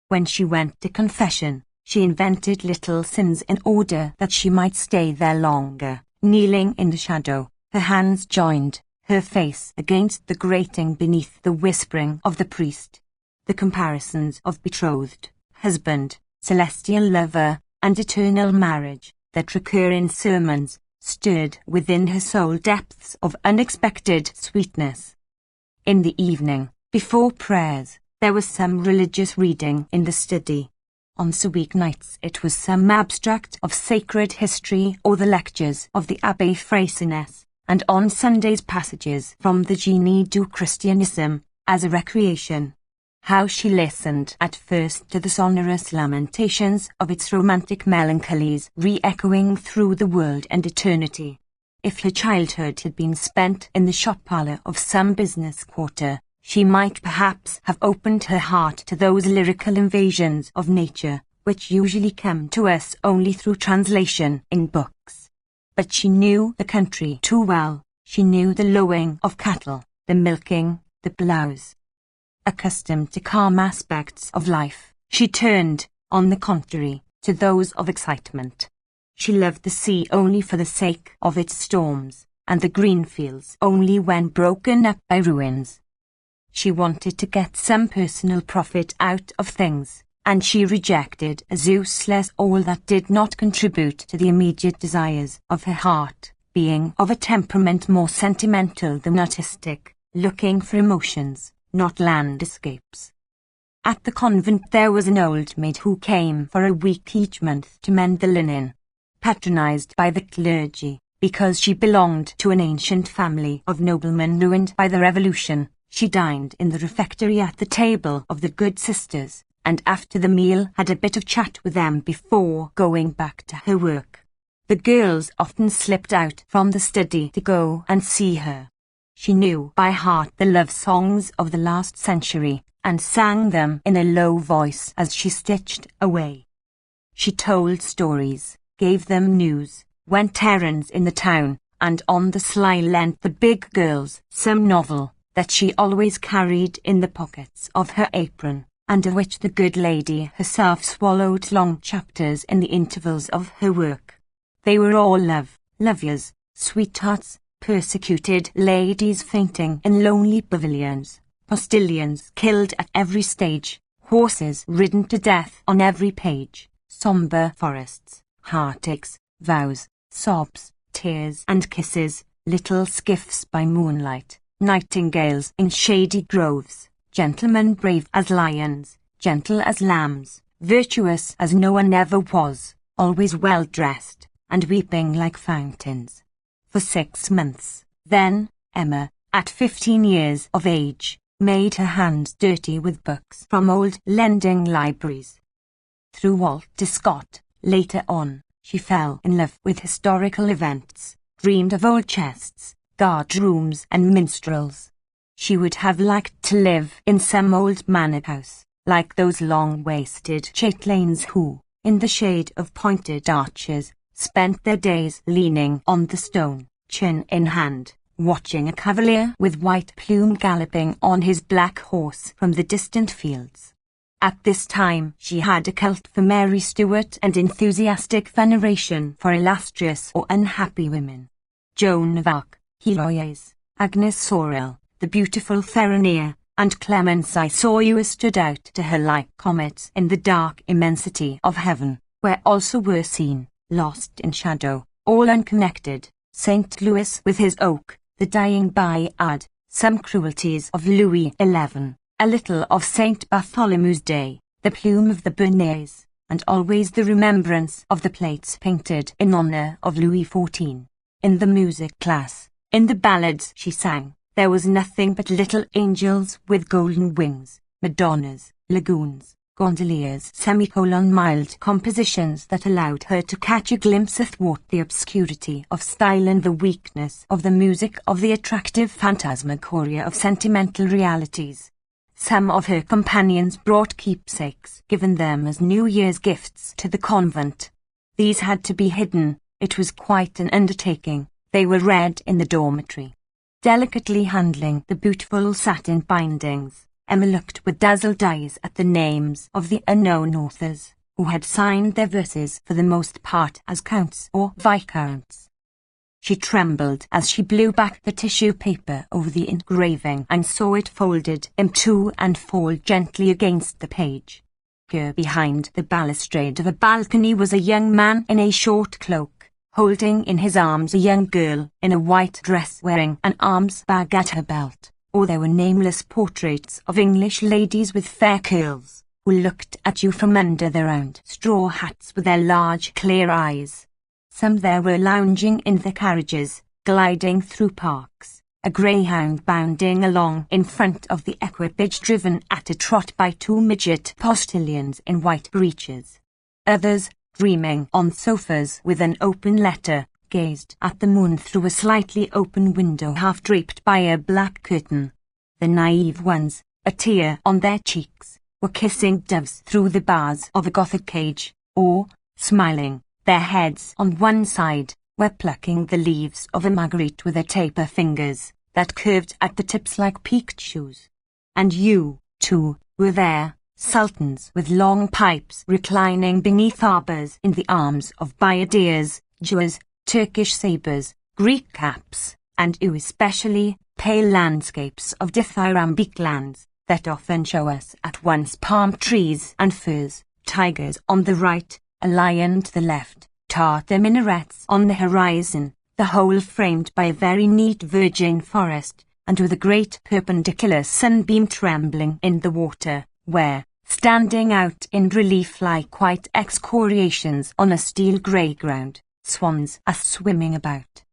When she went to confession, she invented little sins in order that she might stay there longer, kneeling in the shadow, her hands joined, her face against the grating beneath the whispering of the priest. The comparisons of betrothed, husband, celestial lover, and eternal marriage, that recur in sermons, stirred within her soul depths of unexpected sweetness. In the evening, before prayers, there was some religious reading in the study. On weeknights it was some abstract of sacred history or the lectures of the Abbé Freycinet, and on Sundays passages from the Génie du Christianisme, as a recreation. How she listened at first to the sonorous lamentations of its romantic melancholies re-echoing through the world and eternity. If her childhood had been spent in the shop parlour of some business quarter, she might perhaps have opened her heart to those lyrical invasions of nature, which usually come to us only through translation in books. But she knew the country too well. She knew the lowing of cattle, the milking, the ploughs. Accustomed to calm aspects of life, she turned, on the contrary, to those of excitement. She loved the sea only for the sake of its storms, and the green fields only when broken up by ruins. She wanted to get some personal profit out of things, and she rejected as useless all that did not contribute to the immediate desires of her heart, being of a temperament more sentimental than artistic, looking for emotions, not landscapes. At the convent there was an old maid who came for a week each month to mend the linen. Patronized by the clergy, because she belonged to an ancient family of noblemen ruined by the Revolution, she dined in the refectory at the table of the good sisters, and after the meal had a bit of chat with them before going back to her work. The girls often slipped out from the study to go and see her. She knew by heart the love songs of the last century, and sang them in a low voice as she stitched away. She told stories, gave them news, went errands in the town, and on the sly lent the big girls some novel that she always carried in the pockets of her apron, and of which the good lady herself swallowed long chapters in the intervals of her work. They were all lovers, sweethearts, persecuted ladies fainting in lonely pavilions, postilions killed at every stage, horses ridden to death on every page, sombre forests, heartaches, vows, sobs, tears and kisses, little skiffs by moonlight, nightingales in shady groves, gentlemen brave as lions, gentle as lambs, virtuous as no one ever was, always well dressed, and weeping like fountains. For 6 months, then, Emma, at 15 years of age, made her hands dirty with books from old lending libraries. Through Walter Scott, later on, she fell in love with historical events, dreamed of old chests, guard-rooms and minstrels. She would have liked to live in some old manor house, like those long-waisted chatelains who, in the shade of pointed arches, spent their days leaning on the stone, chin in hand, watching a cavalier with white plume galloping on his black horse from the distant fields. At this time she had a cult for Mary Stuart and enthusiastic veneration for illustrious or unhappy women. Joan of Arc, Heloise, Agnes Sorel, the beautiful Feronea, and Clemence Isauria stood out to her like comets in the dark immensity of heaven, where also were seen, lost in shadow, all unconnected, St. Louis with his oak, the dying Bayard, some cruelties of Louis XI, a little of St. Bartholomew's Day, the plume of the Bernays, and always the remembrance of the plates painted in honour of Louis XIV. In the music class, in the ballads she sang, there was nothing but little angels with golden wings, Madonnas, lagoons, gondoliers, mild compositions that allowed her to catch a glimpse athwart the obscurity of style and the weakness of the music of the attractive phantasmagoria of sentimental realities. Some of her companions brought keepsakes given them as New Year's gifts to the convent. These had to be hidden. It was quite an undertaking. They were read in the dormitory. Delicately handling the beautiful satin bindings, Emma looked with dazzled eyes at the names of the unknown authors, who had signed their verses for the most part as counts or viscounts. She trembled as she blew back the tissue paper over the engraving and saw it folded in two and fall gently against the page. Here behind the balustrade of a balcony was a young man in a short cloak, holding in his arms a young girl in a white dress wearing an arms bag at her belt. Or there were nameless portraits of English ladies with fair curls, who looked at you from under their round straw hats with their large clear eyes. Some there were lounging in their carriages, gliding through parks, a greyhound bounding along in front of the equipage driven at a trot by two midget postilions in white breeches. Others, dreaming on sofas with an open letter, gazed at the moon through a slightly open window half draped by a black curtain. The naive ones, a tear on their cheeks, were kissing doves through the bars of a Gothic cage, or, smiling, their heads on one side, were plucking the leaves of a marguerite with their taper fingers, that curved at the tips like peaked shoes. And you, too, were there, sultans with long pipes reclining beneath arbors in the arms of bayadeers, Jews, Turkish sabres, Greek caps, and you especially, pale landscapes of dithyrambic lands, that often show us at once palm trees and firs, tigers on the right, a lion to the left, Tartar minarets on the horizon, the whole framed by a very neat virgin forest, and with a great perpendicular sunbeam trembling in the water, where, standing out in relief like white excoriations on a steel-grey ground, swans are swimming about.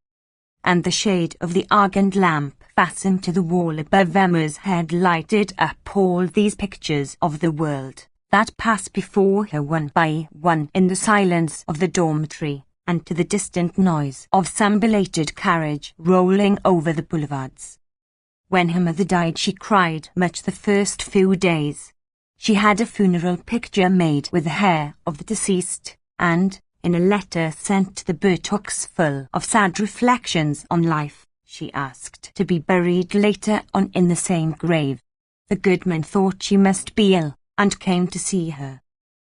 And the shade of the argand lamp fastened to the wall above Emma's head lighted up all these pictures of the world that passed before her one by one in the silence of the dormitory, and to the distant noise of some belated carriage rolling over the boulevards. When her mother died she cried much the first few days. She had a funeral picture made with the hair of the deceased, and, in a letter sent to the Bertocks full of sad reflections on life, she asked to be buried later on in the same grave. The goodman thought she must be ill, and came to see her.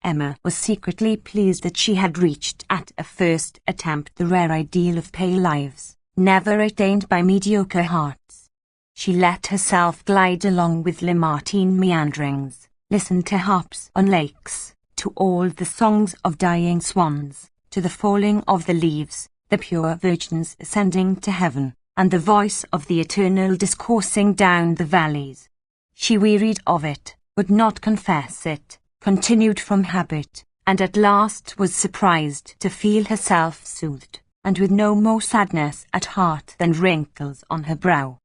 Emma was secretly pleased that she had reached at a first attempt the rare ideal of pale lives, never attained by mediocre hearts. She let herself glide along with Lamartine meanderings, listened to harps on lakes, to all the songs of dying swans, to the falling of the leaves, the pure virgins ascending to heaven, and the voice of the eternal discoursing down the valleys. She wearied of it, would not confess it, continued from habit, and at last was surprised to feel herself soothed, and with no more sadness at heart than wrinkles on her brow.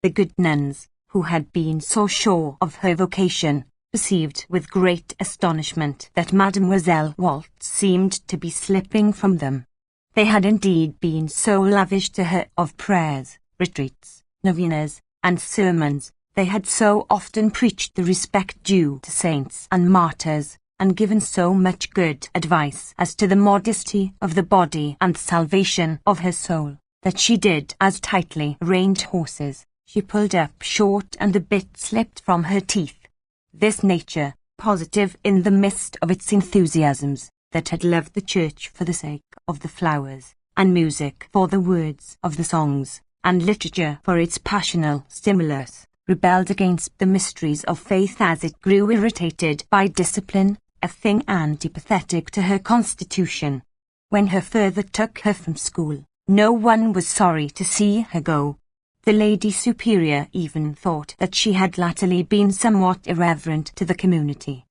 The good nuns, who had been so sure of her vocation, perceived with great astonishment that Mademoiselle Waltz seemed to be slipping from them. They had indeed been so lavish to her of prayers, retreats, novenas, and sermons. They had so often preached the respect due to saints and martyrs, and given so much good advice as to the modesty of the body and salvation of her soul, that she did as tightly reined horses. She pulled up short and the bit slipped from her teeth. This nature, positive in the midst of its enthusiasms, that had loved the church for the sake of the flowers, and music for the words of the songs, and literature for its passional stimulus, rebelled against the mysteries of faith as it grew irritated by discipline, a thing antipathetic to her constitution. When her father took her from school, no one was sorry to see her go. The Lady Superior even thought that she had latterly been somewhat irreverent to the community.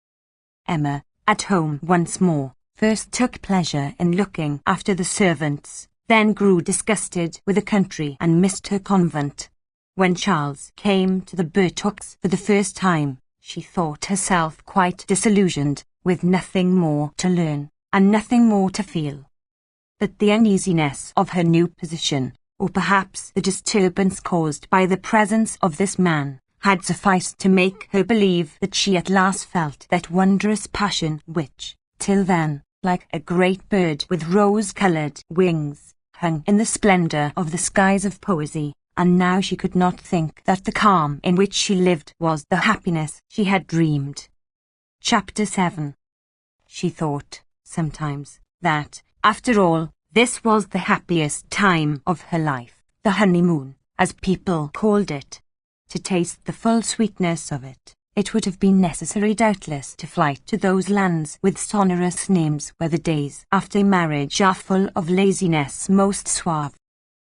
Emma, at home once more, first took pleasure in looking after the servants, then grew disgusted with the country and missed her convent. When Charles came to the Bertocks for the first time, she thought herself quite disillusioned, with nothing more to learn, and nothing more to feel. But the uneasiness of her new position, or perhaps the disturbance caused by the presence of this man, had sufficed to make her believe that she at last felt that wondrous passion which, till then, like a great bird with rose-coloured wings, hung in the splendour of the skies of poesy, and now she could not think that the calm in which she lived was the happiness she had dreamed. Chapter 7. She thought, sometimes, that, after all, This was the happiest time of her life, the honeymoon, as people called it. To taste the full sweetness of it, it would have been necessary doubtless to fly to those lands with sonorous names where the days after marriage are full of laziness most suave.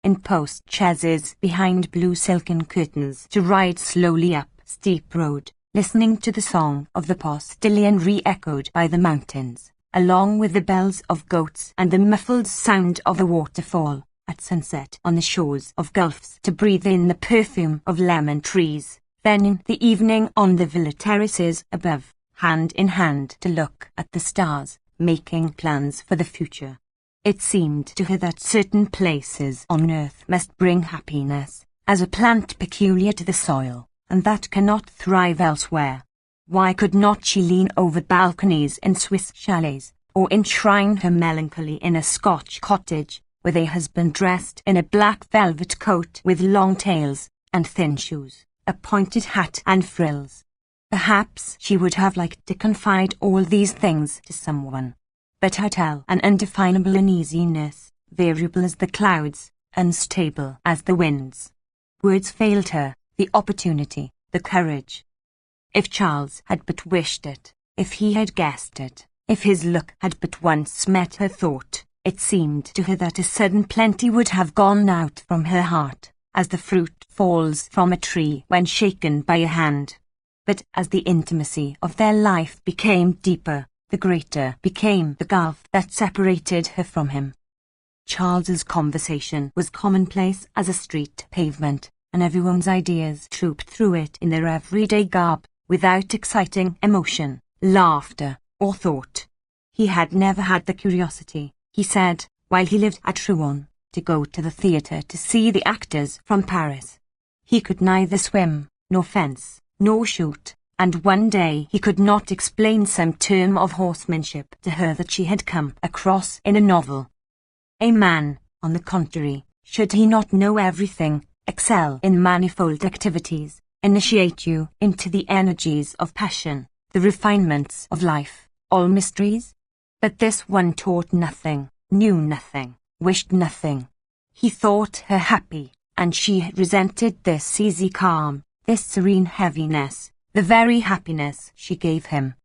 In post-chaises behind blue silken curtains, to ride slowly up steep road, listening to the song of the postilion re-echoed by the mountains, along with the bells of goats and the muffled sound of a waterfall, at sunset on the shores of gulfs, to breathe in the perfume of lemon trees, then in the evening on the villa terraces above, hand in hand to look at the stars, making plans for the future. It seemed to her that certain places on earth must bring happiness, as a plant peculiar to the soil, and that cannot thrive elsewhere. Why could not she lean over balconies in Swiss chalets, or enshrine her melancholy in a Scotch cottage, with a husband dressed in a black velvet coat with long tails, and thin shoes, a pointed hat and frills? Perhaps she would have liked to confide all these things to someone. But her tell an undefinable uneasiness, variable as the clouds, unstable as the winds. Words failed her, the opportunity, the courage. If Charles had but wished it, if he had guessed it, if his look had but once met her thought, it seemed to her that a sudden plenty would have gone out from her heart, as the fruit falls from a tree when shaken by a hand. But as the intimacy of their life became deeper, the greater became the gulf that separated her from him. Charles's conversation was commonplace as a street pavement, and everyone's ideas trooped through it in their everyday garb, without exciting emotion, laughter, or thought. He had never had the curiosity, he said, while he lived at Rouen, to go to the theatre to see the actors from Paris. He could neither swim, nor fence, nor shoot, and one day he could not explain some term of horsemanship to her that she had come across in a novel. A man, on the contrary, should he not know everything, excel in manifold activities, initiate you into the energies of passion, the refinements of life, all mysteries? But this one taught nothing, knew nothing, wished nothing. He thought her happy, and she resented this easy calm, this serene heaviness, the very happiness she gave him.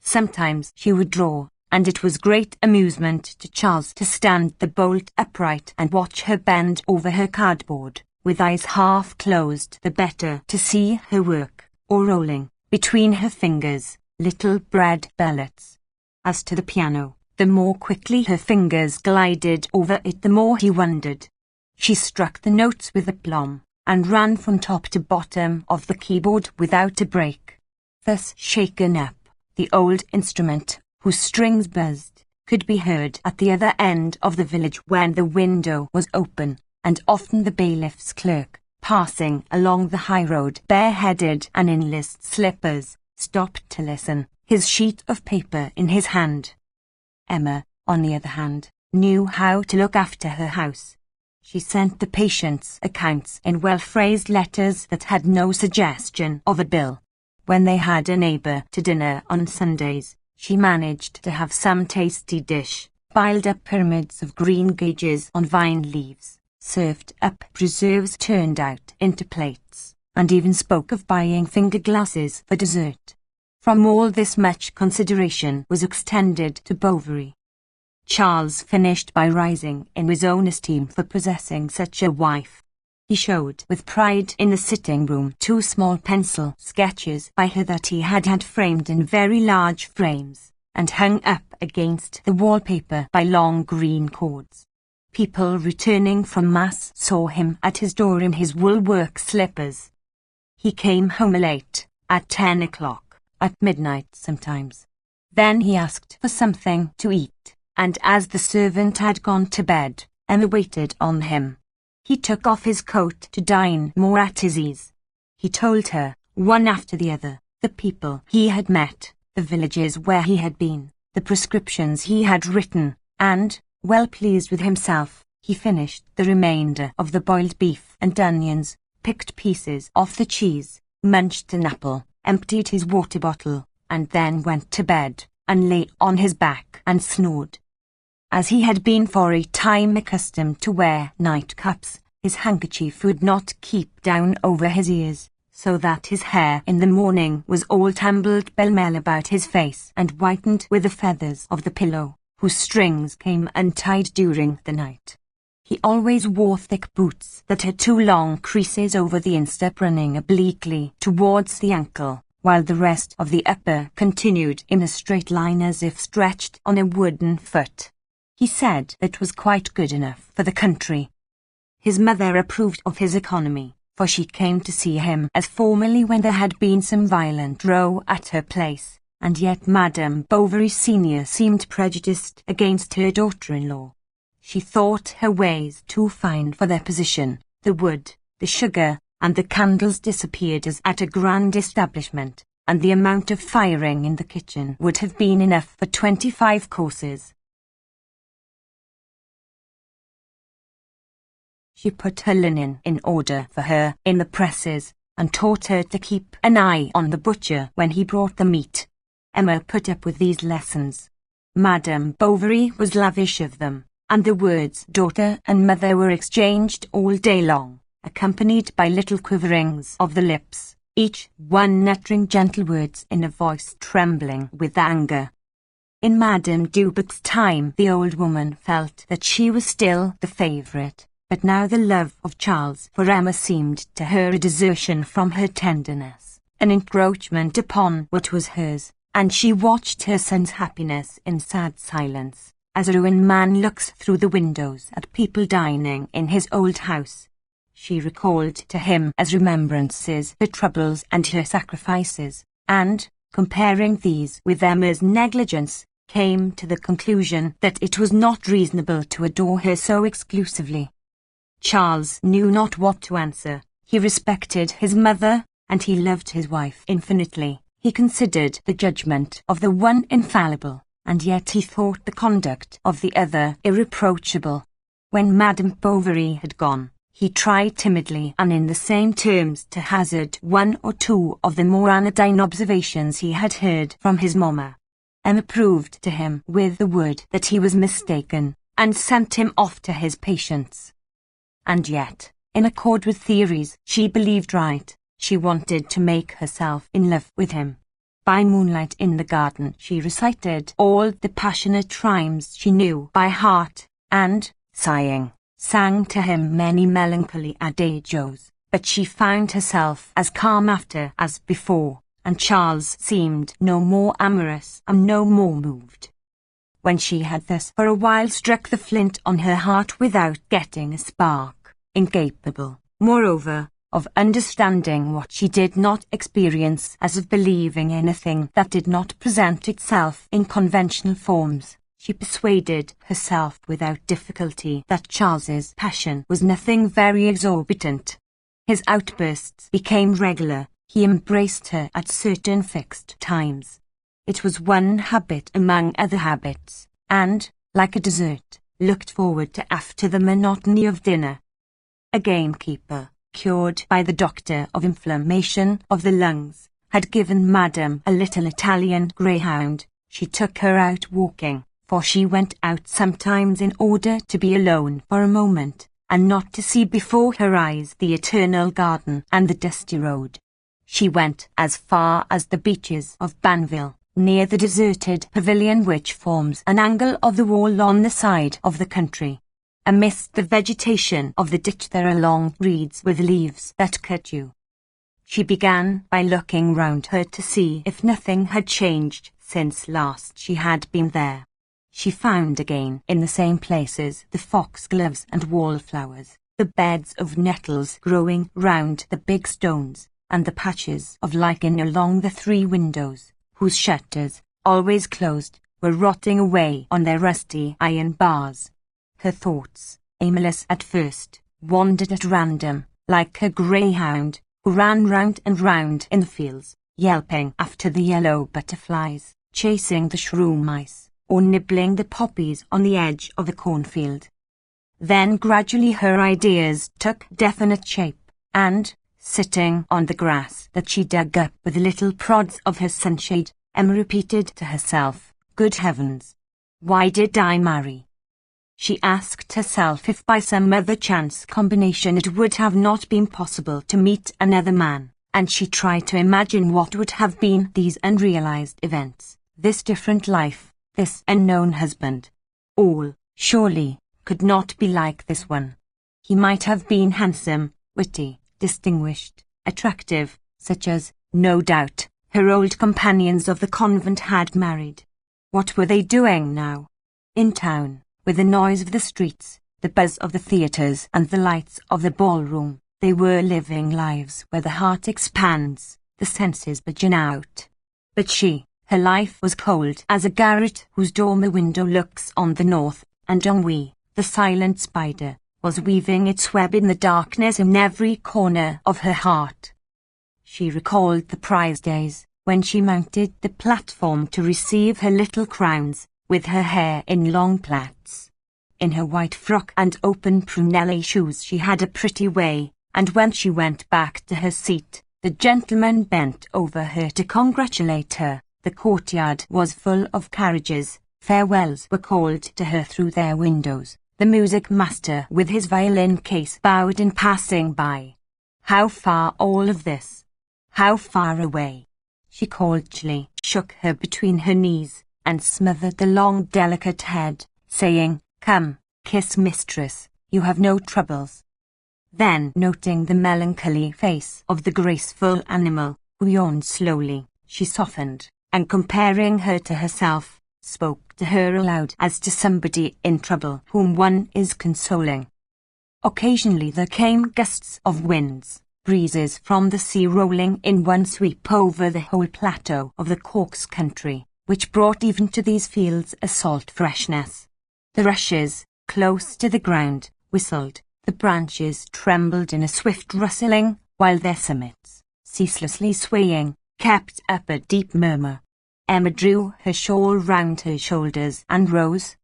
Sometimes she would draw, and it was great amusement to Charles to stand the bolt upright and watch her bend over her cardboard, with eyes half closed, the better to see her work, or rolling, between her fingers, little bread bellets. As to the piano, the more quickly her fingers glided over it, the more he wondered. She struck the notes with aplomb, and ran from top to bottom of the keyboard without a break. Thus shaken up, the old instrument, whose strings buzzed, could be heard at the other end of the village when the window was open, and often the bailiff's clerk, passing along the high road bareheaded and in list slippers, stopped to listen, his sheet of paper in his hand. Emma, on the other hand, knew how to look after her house. She sent the patients accounts in well-phrased letters that had no suggestion of a bill. When they had a neighbour to dinner on Sundays, she managed to have some tasty dish, piled up pyramids of green gages on vine leaves, served up preserves turned out into plates, and even spoke of buying finger glasses for dessert. From all this much consideration was extended to Bovary. Charles finished by rising in his own esteem for possessing such a wife. He showed with pride in the sitting-room 2 small pencil sketches by her that he had had framed in very large frames, and hung up against the wallpaper by long green cords. People returning from Mass saw him at his door in his wool-work slippers. He came home late, at 10 o'clock, at midnight sometimes. Then he asked for something to eat, and as the servant had gone to bed, Emma waited on him. He took off his coat to dine more at his ease. He told her, one after the other, the people he had met, the villages where he had been, the prescriptions he had written, and, well pleased with himself, he finished the remainder of the boiled beef and onions, picked pieces off the cheese, munched an apple, emptied his water bottle, and then went to bed, and lay on his back and snored. As he had been for a time accustomed to wear nightcaps, his handkerchief would not keep down over his ears, so that his hair in the morning was all tumbled pell-mell about his face and whitened with the feathers of the pillow, whose strings came untied during the night. He always wore thick boots that had 2 long creases over the instep running obliquely towards the ankle, while the rest of the upper continued in a straight line as if stretched on a wooden foot. He said it was quite good enough for the country. His mother approved of his economy, for she came to see him as formerly when there had been some violent row at her place, and yet Madame Bovary Senior seemed prejudiced against her daughter-in-law. She thought her ways too fine for their position. The wood, the sugar, and the candles disappeared as at a grand establishment, and the amount of firing in the kitchen would have been enough for 25 courses. She put her linen in order for her in the presses, and taught her to keep an eye on the butcher when he brought the meat. Emma put up with these lessons. Madame Bovary was lavish of them, and the words daughter and mother were exchanged all day long, accompanied by little quiverings of the lips, each one uttering gentle words in a voice trembling with anger. In Madame Duboc's time the old woman felt that she was still the favourite, but now the love of Charles for Emma seemed to her a desertion from her tenderness, an encroachment upon what was hers, and she watched her son's happiness in sad silence, as a ruined man looks through the windows at people dining in his old house. She recalled to him as remembrances her troubles and her sacrifices, and, comparing these with Emma's negligence, came to the conclusion that it was not reasonable to adore her so exclusively. Charles knew not what to answer. He respected his mother, and he loved his wife infinitely. He considered the judgment of the one infallible, and yet he thought the conduct of the other irreproachable. When Madame Bovary had gone, he tried timidly and in the same terms to hazard 1 or 2 of the more anodyne observations he had heard from his mamma. Emma proved to him with the word that he was mistaken, and sent him off to his patients. And yet, in accord with theories she believed right, she wanted to make herself in love with him. By moonlight in the garden she recited all the passionate rhymes she knew by heart, and, sighing, sang to him many melancholy adagios, but she found herself as calm after as before, and Charles seemed no more amorous and no more moved. When she had thus for a while struck the flint on her heart without getting a spark, incapable, moreover, of understanding what she did not experience as of believing anything that did not present itself in conventional forms, she persuaded herself without difficulty that Charles's passion was nothing very exorbitant. His outbursts became regular. He embraced her at certain fixed times. It was one habit among other habits, and, like a dessert, looked forward to after the monotony of dinner. A gamekeeper, cured by the doctor of inflammation of the lungs, had given Madame a little Italian greyhound. She took her out walking, for she went out sometimes in order to be alone for a moment, and not to see before her eyes the eternal garden and the dusty road. She went as far as the beeches of Banville, near the deserted pavilion which forms an angle of the wall on the side of the country. Amidst the vegetation of the ditch there are long reeds with leaves that cut you. She began by looking round her to see if nothing had changed since last she had been there. She found again in the same places the foxgloves and wallflowers, the beds of nettles growing round the big stones, and the patches of lichen along the 3 windows, whose shutters, always closed, were rotting away on their rusty iron bars. Her thoughts, aimless at first, wandered at random, like a greyhound, who ran round and round in the fields, yelping after the yellow butterflies, chasing the shrew mice, or nibbling the poppies on the edge of a cornfield. Then gradually her ideas took definite shape, and, sitting on the grass that she dug up with little prods of her sunshade, Emma repeated to herself, "Good heavens! Why did I marry? She asked herself if by some other chance combination it would have not been possible to meet another man, and she tried to imagine what would have been these unrealized events, this different life, this unknown husband. All, surely, could not be like this one. He might have been handsome, witty, distinguished, attractive, such as, no doubt, her old companions of the convent had married. What were they doing now? In town, with the noise of the streets, the buzz of the theatres and the lights of the ballroom, they were living lives where the heart expands, the senses burgeon out. But she, her life was cold as a garret whose dormer window looks on the north, and ennui, the silent spider, was weaving its web in the darkness in every corner of her heart. She recalled the prize days, when she mounted the platform to receive her little crowns, with her hair in long plaits. In her white frock and open prunelle shoes she had a pretty way, and when she went back to her seat, the gentlemen bent over her to congratulate her. The courtyard was full of carriages, farewells were called to her through their windows. The music master with his violin case bowed in passing by. How far all of this? How far away? She cordially shook her between her knees, and smothered the long delicate head, saying, "Come, kiss mistress, you have no troubles." Then, noting the melancholy face of the graceful animal, who yawned slowly, she softened, and comparing her to herself, spoke to her aloud as to somebody in trouble whom one is consoling. Occasionally there came gusts of winds, breezes from the sea rolling in one sweep over the whole plateau of the Corks country, which brought even to these fields a salt freshness. The rushes, close to the ground, whistled, the branches trembled in a swift rustling, while their summits, ceaselessly swaying, kept up a deep murmur. Emma drew her shawl round her shoulders and rose.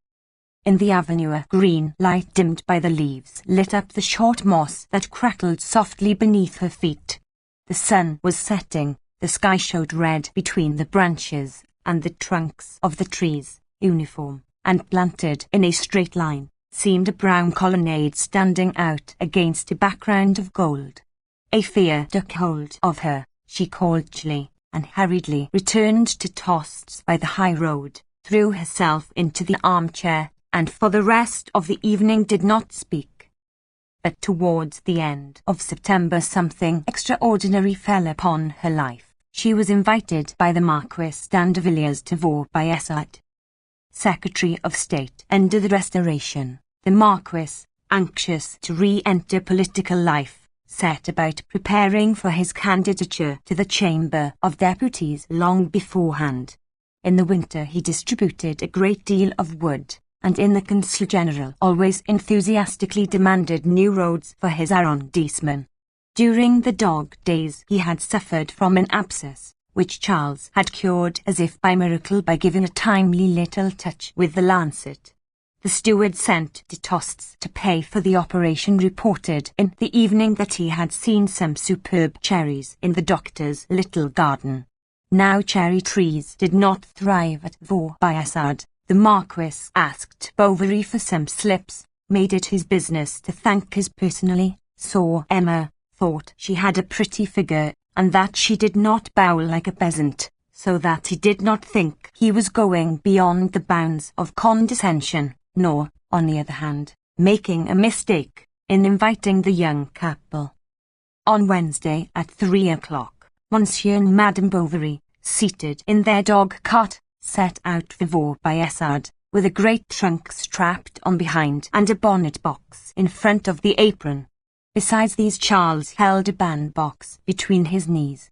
In the avenue a green light dimmed by the leaves lit up the short moss that crackled softly beneath her feet. The sun was setting, the sky showed red between the branches, and the trunks of the trees, uniform, and planted in a straight line, seemed a brown colonnade standing out against a background of gold. A fear took hold of her. She cordially and hurriedly returned to Tosts by the high road, threw herself into the armchair, and for the rest of the evening did not speak. But towards the end of September something extraordinary fell upon her life. She was invited by the Marquis d'Andervilliers to Vaux by Essard, Secretary of State under the Restoration. The Marquis, anxious to re-enter political life, set about preparing for his candidature to the Chamber of Deputies long beforehand. In the winter he distributed a great deal of wood, and in the Consul General always enthusiastically demanded new roads for his arrondissement. During the dog days he had suffered from an abscess, which Charles had cured as if by miracle by giving a timely little touch with the lancet. The steward sent to Tosts to pay for the operation reported in the evening that he had seen some superb cherries in the doctor's little garden. Now cherry trees did not thrive at Vaux by Essard. The Marquis asked Bovary for some slips, made it his business to thank us personally, saw Emma, thought she had a pretty figure, and that she did not bow like a peasant, so that he did not think he was going beyond the bounds of condescension, nor, on the other hand, making a mistake in inviting the young couple. On Wednesday at 3 o'clock, Monsieur and Madame Bovary, seated in their dog-cart, set out for Vaux by Essard, with a great trunk strapped on behind and a bonnet-box in front of the apron. Besides these Charles held a bandbox between his knees.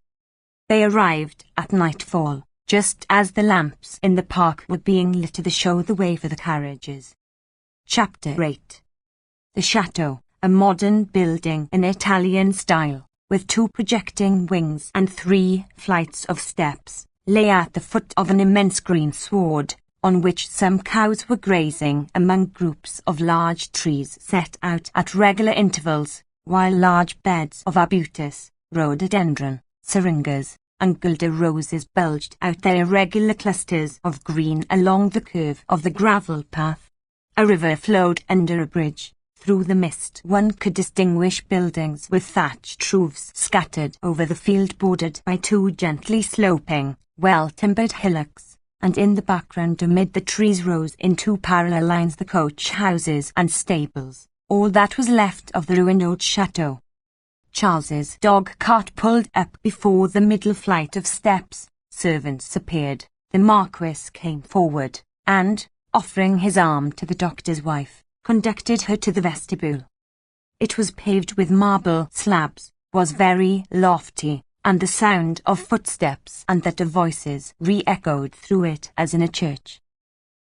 They arrived at nightfall, just as the lamps in the park were being lit to show the way for the carriages. Chapter 8. The chateau, a modern building in Italian style, with 2 projecting wings and 3 flights of steps, lay at the foot of an immense green sward, on which some cows were grazing among groups of large trees set out at regular intervals, while large beds of arbutus, rhododendron, syringas, and guelder roses bulged out their irregular clusters of green along the curve of the gravel path. A river flowed under a bridge. Through the mist one could distinguish buildings with thatched roofs scattered over the field bordered by two gently sloping, well-timbered hillocks, and in the background amid the trees rose in two parallel lines the coach houses and stables, all that was left of the ruined old chateau. Charles's dog-cart pulled up before the middle flight of steps. Servants appeared. The Marquis came forward, and, offering his arm to the doctor's wife, conducted her to the vestibule. It was paved with marble slabs, was very lofty, and the sound of footsteps and that of voices re-echoed through it as in a church.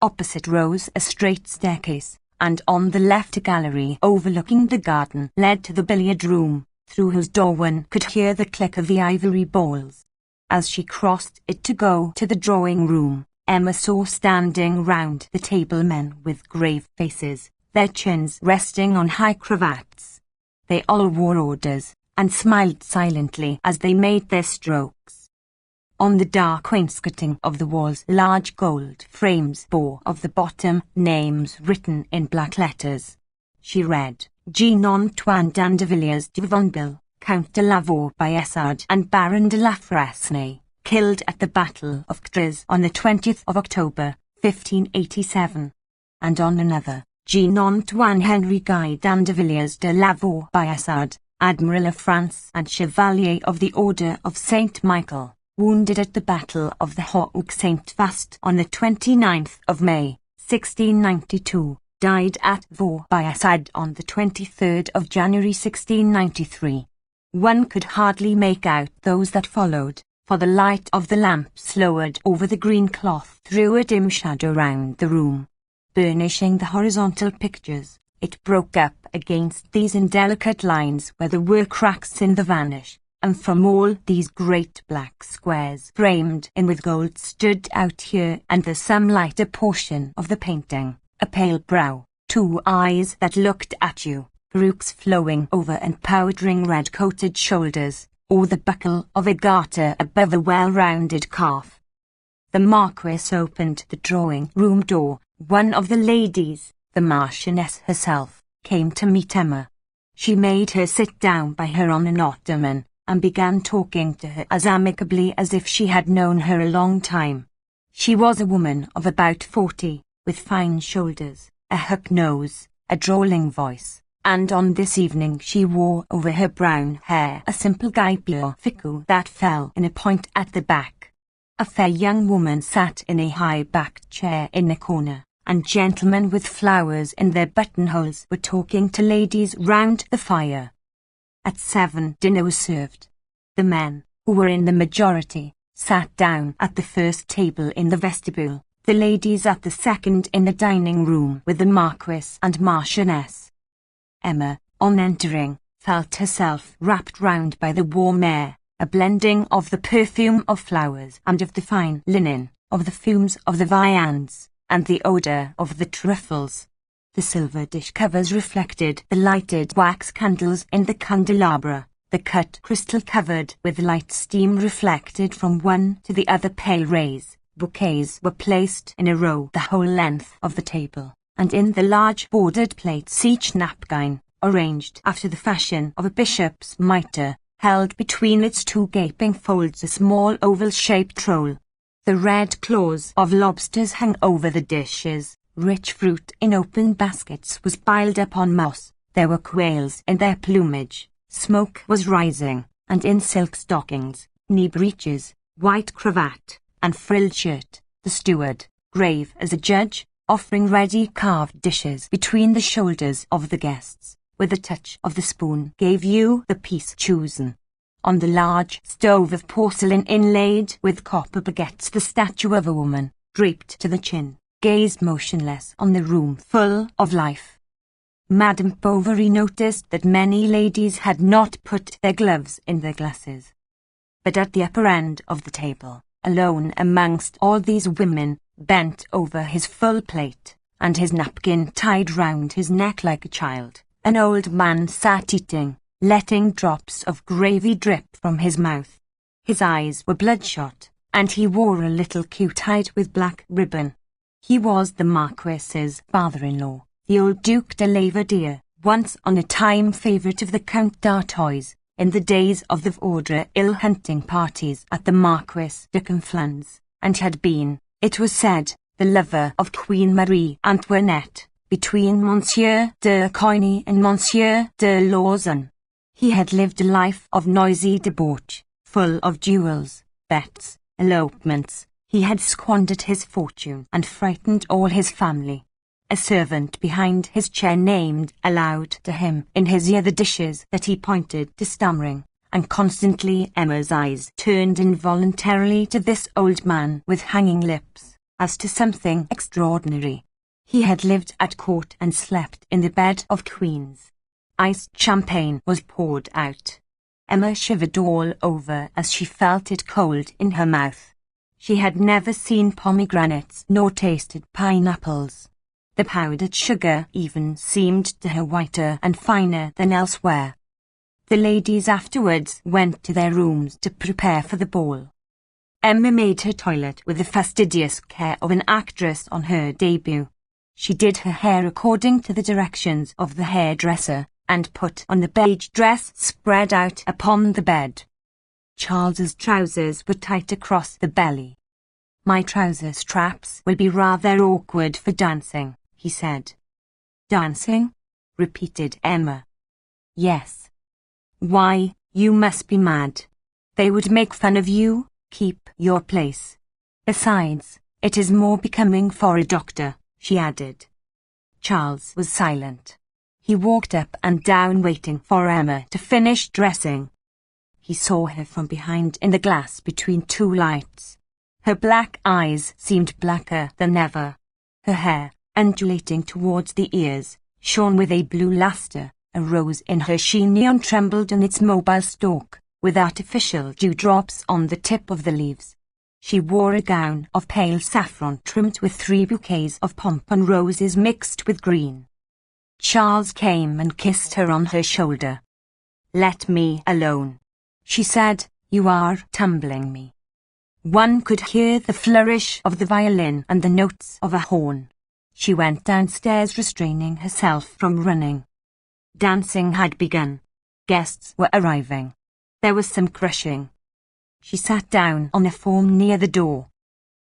Opposite rose a straight staircase, and on the left a gallery overlooking the garden led to the billiard room, through whose door one could hear the click of the ivory balls. As she crossed it to go to the drawing room, Emma saw standing round the table men with grave faces, their chins resting on high cravats. They all wore orders, and smiled silently as they made their strokes. On the dark wainscoting of the walls large gold frames bore of the bottom names written in black letters. She read, Jean-Antoine d'Andevillers de Vonville, Count de Lavaux by Essard and Baron de la Fresnay, killed at the Battle of Ctres on the 20th of October, 1587. And on another, Jean-Antoine Henri Guy d'Andevillers de Lavaux by Essard, Admiral of France and Chevalier of the Order of Saint Michael, wounded at the Battle of the Houx Saint-Vaast on the 29th of May, 1692, died at Vaux by Essard on the 23rd of January 1693. One could hardly make out those that followed, for the light of the lamps lowered over the green cloth threw a dim shadow round the room, burnishing the horizontal pictures. It broke up against these indelicate lines where there were cracks in the varnish, and from all these great black squares framed in with gold stood out here and there some lighter portion of the painting, a pale brow, two eyes that looked at you, perukes flowing over and powdering red-coated shoulders, or the buckle of a garter above a well-rounded calf. The Marquis opened the drawing-room door. One of the ladies, the Marchioness herself, came to meet Emma. She made her sit down by her on an ottoman, and began talking to her as amicably as if she had known her a long time. She was a woman of about 40, with fine shoulders, a hook nose, a drawling voice, and on this evening she wore over her brown hair a simple guipure ficou that fell in a point at the back. A fair young woman sat in a high-backed chair in the corner, and gentlemen with flowers in their buttonholes were talking to ladies round the fire. At 7 dinner was served. The men, who were in the majority, sat down at the first table in the vestibule, the ladies at the second in the dining-room with the Marquis and Marchioness. Emma, on entering, felt herself wrapped round by the warm air, a blending of the perfume of flowers and of the fine linen, of the fumes of the viands, and the odour of the truffles. The silver dish covers reflected the lighted wax candles in the candelabra, the cut crystal covered with light steam reflected from one to the other pale rays. Bouquets were placed in a row the whole length of the table, and in the large bordered plates each napkin, arranged after the fashion of a bishop's mitre, held between its two gaping folds a small oval-shaped roll. The red claws of lobsters hung over the dishes. Rich fruit in open baskets was piled up on moss. There were quails in their plumage. Smoke was rising, and in silk stockings, knee breeches, white cravat, and frilled shirt, the steward, grave as a judge, offering ready carved dishes between the shoulders of the guests, with a touch of the spoon gave you the piece chosen. On the large stove of porcelain inlaid with copper baguettes the statue of a woman, draped to the chin, gazed motionless on the room full of life. Madame Bovary noticed that many ladies had not put their gloves in their glasses. But at the upper end of the table, alone amongst all these women, bent over his full plate, and his napkin tied round his neck like a child, an old man sat eating, letting drops of gravy drip from his mouth. His eyes were bloodshot, and he wore a little queue tied with black ribbon. He was the Marquis's father-in-law, the old Duc de Lavardere, once on a time favourite of the Count d'Artois, in the days of the vaudeville hunting parties at the Marquis de Conflans, and had been, it was said, the lover of Queen Marie Antoinette, between Monsieur de Coigny and Monsieur de Lauzun. He had lived a life of noisy debauch, full of duels, bets, elopements. He had squandered his fortune and frightened all his family. A servant behind his chair named aloud to him in his ear the dishes that he pointed to stammering, and constantly Emma's eyes turned involuntarily to this old man with hanging lips, as to something extraordinary. He had lived at court and slept in the bed of queens. Iced champagne was poured out. Emma shivered all over as she felt it cold in her mouth. She had never seen pomegranates nor tasted pineapples. The powdered sugar even seemed to her whiter and finer than elsewhere. The ladies afterwards went to their rooms to prepare for the ball. Emma made her toilet with the fastidious care of an actress on her debut. She did her hair according to the directions of the hairdresser, and put on the beige dress spread out upon the bed. Charles's trousers were tight across the belly. "My trouser straps will be rather awkward for dancing," he said. "Dancing?" repeated Emma. "Yes." "Why, you must be mad. They would make fun of you. Keep your place. Besides, it is more becoming for a doctor," she added. Charles was silent. He walked up and down waiting for Emma to finish dressing. He saw her from behind in the glass between two lights. Her black eyes seemed blacker than ever. Her hair, undulating towards the ears, shone with a blue lustre. A rose in her chignon trembled on its mobile stalk, with artificial dewdrops on the tip of the leaves. She wore a gown of pale saffron trimmed with 3 bouquets of pompon roses mixed with green. Charles came and kissed her on her shoulder. "Let me alone," she said. "You are tumbling me." One could hear the flourish of the violin and the notes of a horn. She went downstairs restraining herself from running. Dancing had begun. Guests were arriving. There was some crushing. She sat down on a form near the door.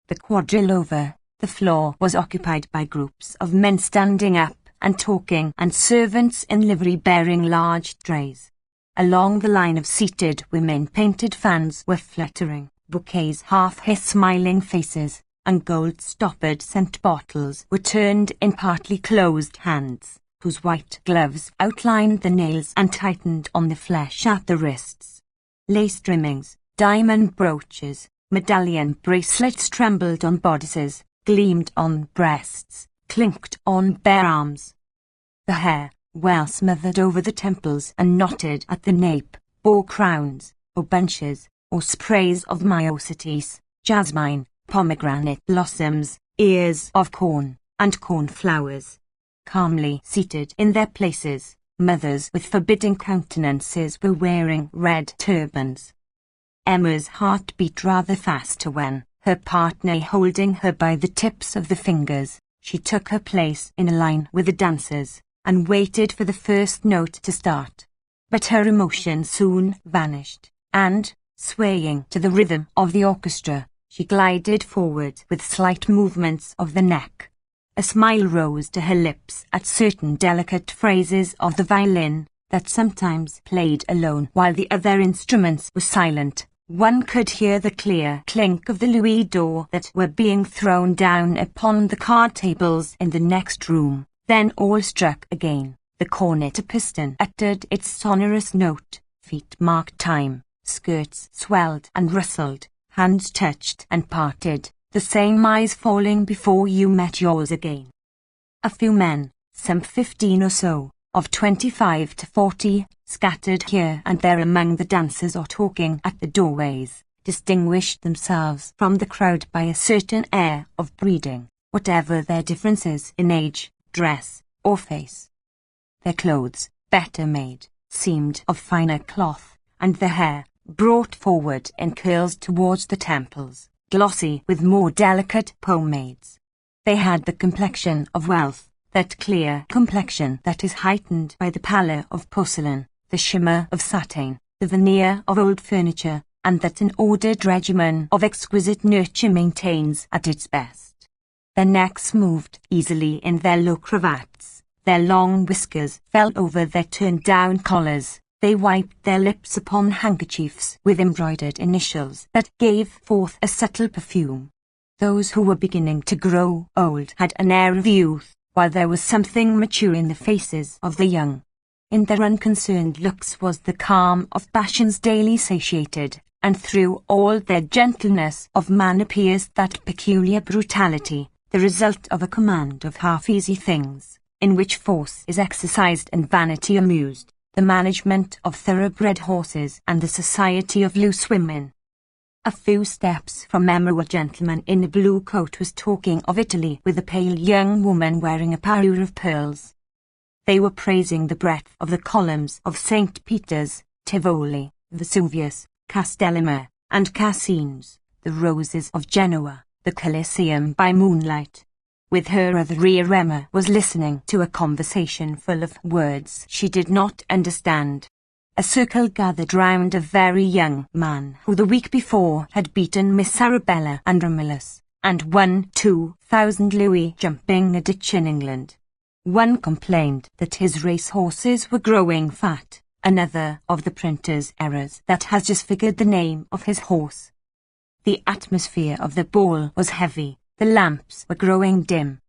The quadrille over, the floor was occupied by groups of men standing up and talking, and servants in livery bearing large trays. Along the line of seated women painted fans were fluttering, bouquets half hid smiling faces, and gold-stoppered scent bottles were turned in partly closed hands, whose white gloves outlined the nails and tightened on the flesh at the wrists. Lace trimmings, diamond brooches, medallion bracelets trembled on bodices, gleamed on breasts, clinked on bare arms. The hair, well smothered over the temples and knotted at the nape, bore crowns, or bunches, or sprays of myosotis, jasmine, pomegranate blossoms, ears of corn, and cornflowers. Calmly seated in their places, mothers with forbidding countenances were wearing red turbans. Emma's heart beat rather faster when, her partner holding her by the tips of the fingers, she took her place in a line with the dancers, and waited for the first note to start. But her emotion soon vanished, and, swaying to the rhythm of the orchestra, she glided forward with slight movements of the neck. A smile rose to her lips at certain delicate phrases of the violin, that sometimes played alone while the other instruments were silent. One could hear the clear clink of the louis d'or that were being thrown down upon the card tables in the next room. Then all struck again. The cornet a piston uttered its sonorous note. Feet marked time. Skirts swelled and rustled. Hands touched and parted. The same eyes falling before you met yours again. A few men, some 15 or so, of 25 to 40, scattered here and there among the dancers or talking at the doorways, distinguished themselves from the crowd by a certain air of breeding, whatever their differences in age, dress, or face. Their clothes, better made, seemed of finer cloth, and their hair, brought forward in curls towards the temples, glossy with more delicate pomades. They had the complexion of wealth, that clear complexion that is heightened by the pallor of porcelain, the shimmer of satin, the veneer of old furniture, and that an ordered regimen of exquisite nurture maintains at its best. Their necks moved easily in their low cravats, their long whiskers fell over their turned-down collars, they wiped their lips upon handkerchiefs with embroidered initials that gave forth a subtle perfume. Those who were beginning to grow old had an air of youth, while there was something mature in the faces of the young. In their unconcerned looks was the calm of passions daily satiated, and through all their gentleness of manner pierced that peculiar brutality, the result of a command of half-easy things, in which force is exercised and vanity amused, the management of thoroughbred horses and the society of loose women. A few steps from Emma a gentleman in a blue coat was talking of Italy with a pale young woman wearing a parure of pearls. They were praising the breadth of the columns of St. Peter's, Tivoli, Vesuvius, Castellamare, and Cassines, the roses of Genoa, the Colosseum by moonlight. With her other ear Emma was listening to a conversation full of words she did not understand. A circle gathered round a very young man who the week before had beaten Miss Arabella and Romulus, and won 2,000 louis jumping a ditch in England. One complained that his race horses were growing fat, another of the printer's errors that has just figured the name of his horse. The atmosphere of the ball was heavy, the lamps were growing dim.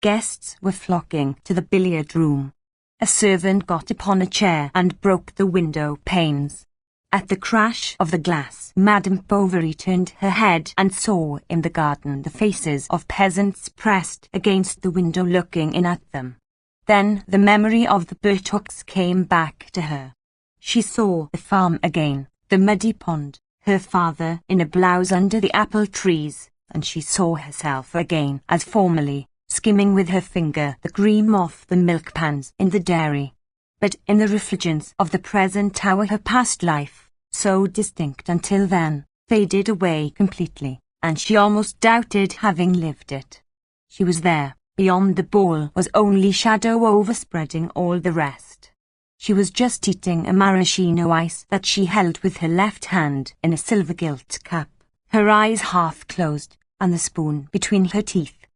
Guests were flocking to the billiard room. A servant got upon a chair and broke the window panes. At the crash of the glass, Madame Bovary turned her head and saw in the garden the faces of peasants pressed against the window looking in at them. Then the memory of the buttox came back to her. She saw the farm again, the muddy pond, her father in a blouse under the apple trees, and she saw herself again as formerly, skimming with her finger the cream off the milk pans in the dairy. But in the refulgence of the present hour her past life, so distinct until then, faded away completely, and she almost doubted having lived it. She was there, beyond the ball was only shadow overspreading all the rest. She was just eating a maraschino ice that she held with her left hand in a silver gilt cup, her eyes half closed, and the spoon between her teeth.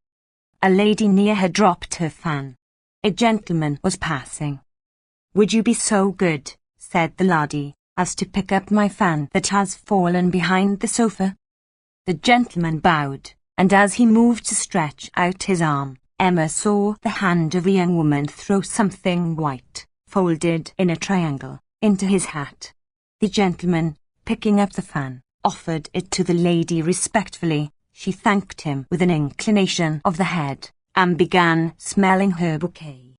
A lady near her dropped her fan. A gentleman was passing. "Would you be so good," said the laddie, "as to pick up my fan that has fallen behind the sofa?" The gentleman bowed, and as he moved to stretch out his arm, Emma saw the hand of a young woman throw something white, folded in a triangle, into his hat. The gentleman, picking up the fan, offered it to the lady respectfully. She thanked him with an inclination of the head, and began smelling her bouquet.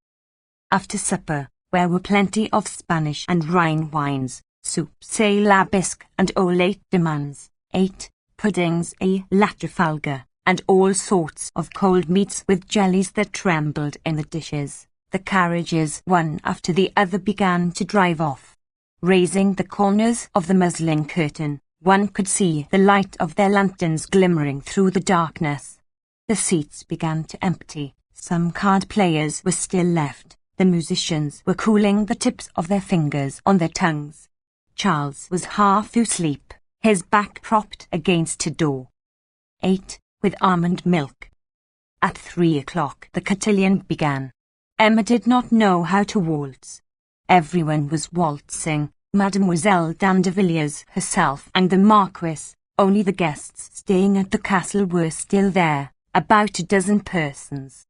After supper, there were plenty of Spanish and Rhine wines, soups à la bisque and aux late demands, 8 puddings à la Trafalgar, and all sorts of cold meats with jellies that trembled in the dishes. The carriages, one after the other, began to drive off. Raising the corners of the muslin curtain, one could see the light of their lanterns glimmering through the darkness. The seats began to empty. Some card players were still left. The musicians were cooling the tips of their fingers on their tongues. Charles was half asleep, his back propped against a door. 8 with almond milk. At 3 o'clock the cotillion began. Emma did not know how to waltz. Everyone was waltzing. Mademoiselle Dandevillers herself and the Marquis, only the guests staying at the castle were still there, about a dozen persons.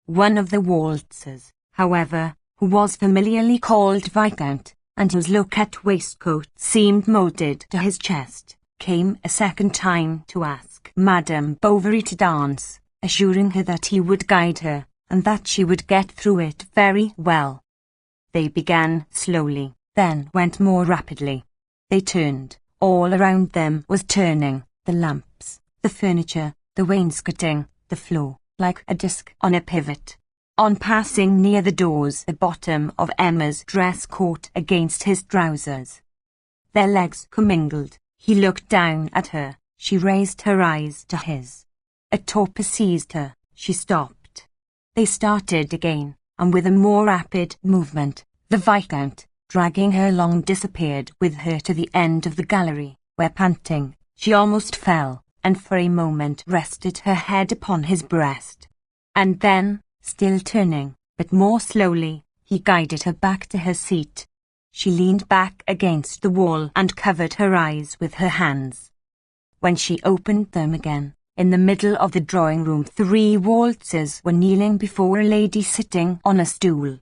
One of the waltzers, however, who was familiarly called Viscount, and whose low-cut waistcoat seemed moulded to his chest, came a second time to ask Madame Bovary to dance, assuring her that he would guide her, and that she would get through it very well. They began slowly, then went more rapidly. They turned. All around them was turning, the lamps, the furniture, the wainscoting, the floor, like a disc on a pivot. On passing near the doors, the bottom of Emma's dress caught against his trousers. Their legs commingled. He looked down at her. She raised her eyes to his. A torpor seized her. she stopped. They started again, and with a more rapid movement, the Viscount, dragging her along, disappeared with her to the end of the gallery, where, panting, she almost fell, and for a moment rested her head upon his breast. And then, still turning, but more slowly, he guided her back to her seat. She leaned back against the wall and covered her eyes with her hands. When she opened them again, in the middle of the drawing-room 3 waltzers were kneeling before a lady sitting on a stool.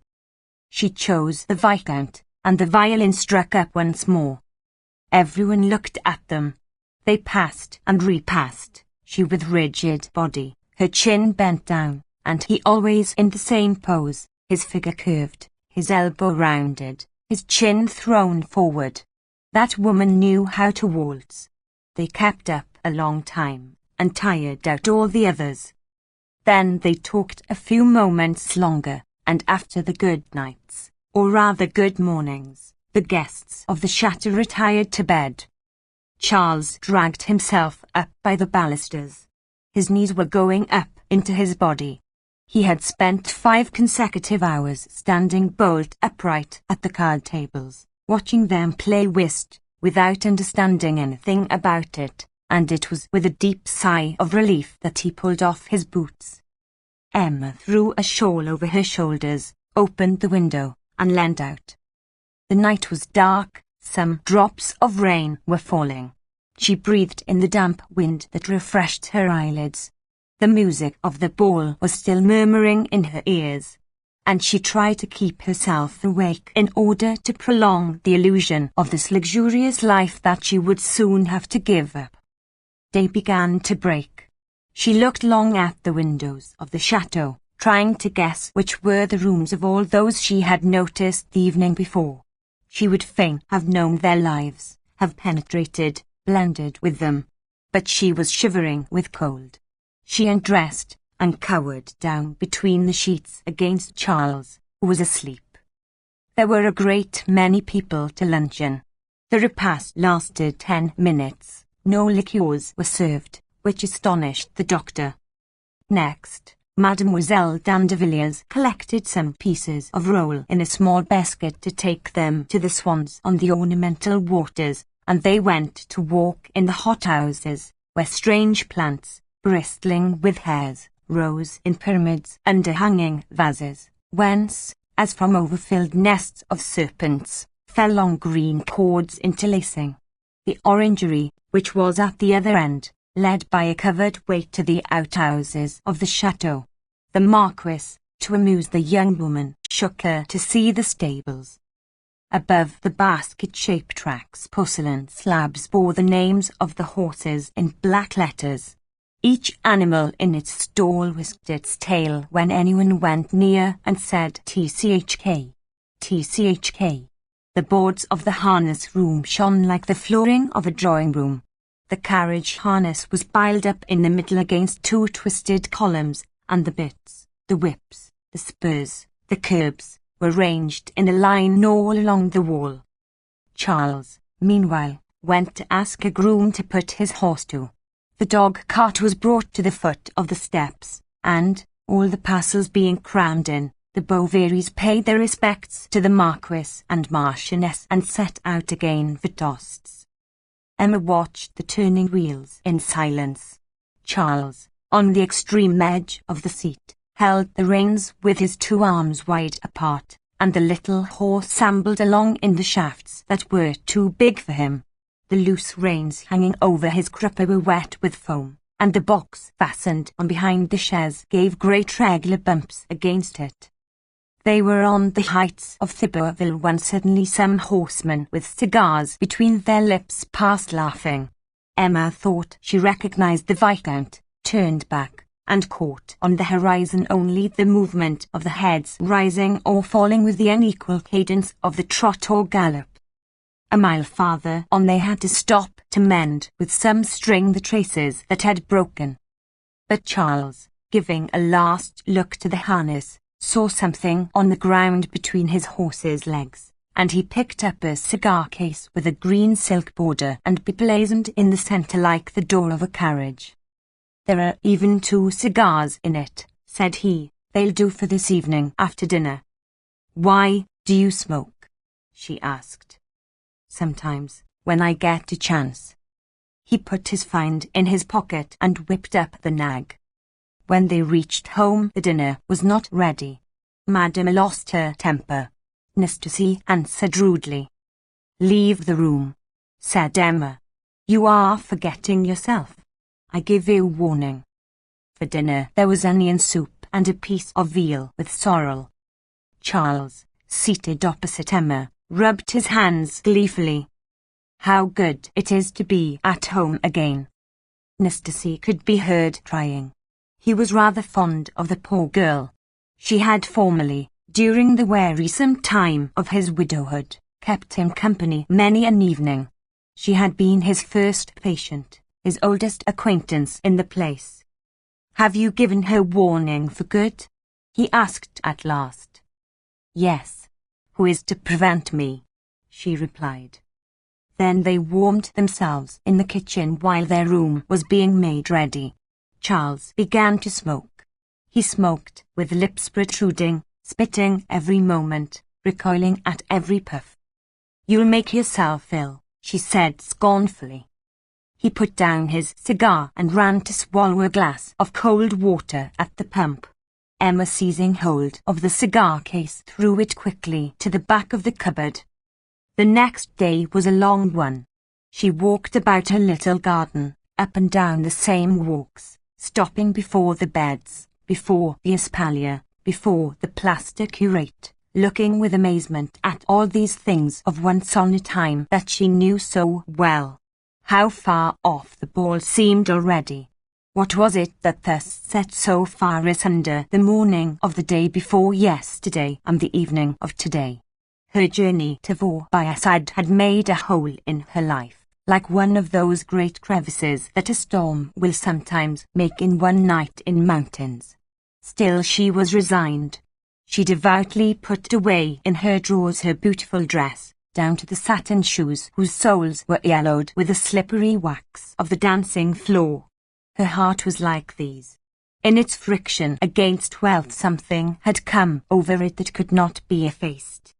She chose the Viscount, and the violin struck up once more. Everyone looked at them. They passed and repassed, she with rigid body, her chin bent down, and he always in the same pose, his figure curved, his elbow rounded, his chin thrown forward. That woman knew how to waltz. They kept up a long time, and tired out all the others. Then they talked a few moments longer, and after the good nights, or rather good mornings, the guests of the chateau retired to bed. Charles dragged himself up by the balusters. His knees were going up into his body. He had spent 5 consecutive hours standing bolt upright at the card tables, watching them play whist, without understanding anything about it, and it was with a deep sigh of relief that he pulled off his boots. Emma threw a shawl over her shoulders, opened the window, and leaned out. The night was dark, some drops of rain were falling. She breathed in the damp wind that refreshed her eyelids. The music of the ball was still murmuring in her ears, and she tried to keep herself awake in order to prolong the illusion of this luxurious life that she would soon have to give up. Day began to break. She looked long at the windows of the chateau, trying to guess which were the rooms of all those she had noticed the evening before. She would fain have known their lives, have penetrated, blended with them. But she was shivering with cold. She undressed and cowered down between the sheets against Charles, who was asleep. There were a great many people to luncheon. The repast lasted 10 minutes. No liqueurs were served, which astonished the doctor. Next, Mademoiselle Dandevillers collected some pieces of roll in a small basket to take them to the swans on the ornamental waters, and they went to walk in the hothouses, where strange plants, bristling with hairs, rose in pyramids under hanging vases, whence, as from overfilled nests of serpents, fell long green cords interlacing. The orangery, which was at the other end, led by a covered way to the outhouses of the chateau. The Marquis, to amuse the young woman, shook her to see the stables. Above the basket-shaped tracks, porcelain slabs bore the names of the horses in black letters. Each animal in its stall whisked its tail when anyone went near and said "TCHK, TCHK." The boards of the harness room shone like the flooring of a drawing-room. The carriage harness was piled up in the middle against 2 twisted columns, and the bits, the whips, the spurs, the curbs, were ranged in a line all along the wall. Charles, meanwhile, went to ask a groom to put his horse to. The dog-cart was brought to the foot of the steps, and, all the parcels being crammed in, the Bovarys paid their respects to the Marquis and Marchioness and set out again for Tosts. Emma watched the turning wheels in silence. Charles, on the extreme edge of the seat, held the reins with his 2 arms wide apart, and the little horse ambled along in the shafts that were too big for him. The loose reins hanging over his crupper were wet with foam, and the box fastened on behind the chaise gave great regular bumps against it. They were on the heights of Thibauville when suddenly some horsemen with cigars between their lips passed laughing. Emma thought she recognized the Viscount, turned back, and caught on the horizon only the movement of the heads rising or falling with the unequal cadence of the trot or gallop. A mile farther on they had to stop to mend with some string the traces that had broken. But Charles, giving a last look to the harness, saw something on the ground between his horse's legs, and he picked up a cigar case with a green silk border and beblazoned in the centre like the door of a carriage. "There are even 2 cigars in it," said he. "They'll do for this evening after dinner." "Why do you smoke?" she asked. "Sometimes, when I get a chance." He put his find in his pocket and whipped up the nag. When they reached home, the dinner was not ready. Madame lost her temper. Nastasy answered rudely. "Leave the room," said Emma. "You are forgetting yourself. I give you warning." For dinner there was onion soup and a piece of veal with sorrel. Charles, seated opposite Emma, rubbed his hands gleefully. How good it is to be at home again. Nastasy could be heard crying. He was rather fond of the poor girl. She had formerly, during the wearisome time of his widowhood, kept him company many an evening. She had been his first patient, his oldest acquaintance in the place. "Have you given her warning for good?" he asked at last. "Yes. Who is to prevent me?" she replied. Then they warmed themselves in the kitchen while their room was being made ready. Charles began to smoke. He smoked with lips protruding, spitting every moment, recoiling at every puff. "You'll make yourself ill," she said scornfully. He put down his cigar and ran to swallow a glass of cold water at the pump. Emma, seizing hold of the cigar case, threw it quickly to the back of the cupboard. The next day was a long one. She walked about her little garden, up and down the same walks, stopping before the beds, before the espalier, before the plaster curate, looking with amazement at all these things of once on a time that she knew so well. How far off the ball seemed already. What was it that thus set so far asunder the morning of the day before yesterday and the evening of today? Her journey to Vaubyessard had made a hole in her life, like one of those great crevices that a storm will sometimes make in one night in mountains. Still she was resigned. She devoutly put away in her drawers her beautiful dress, down to the satin shoes whose soles were yellowed with the slippery wax of the dancing floor. Her heart was like these. In its friction against wealth something had come over it that could not be effaced.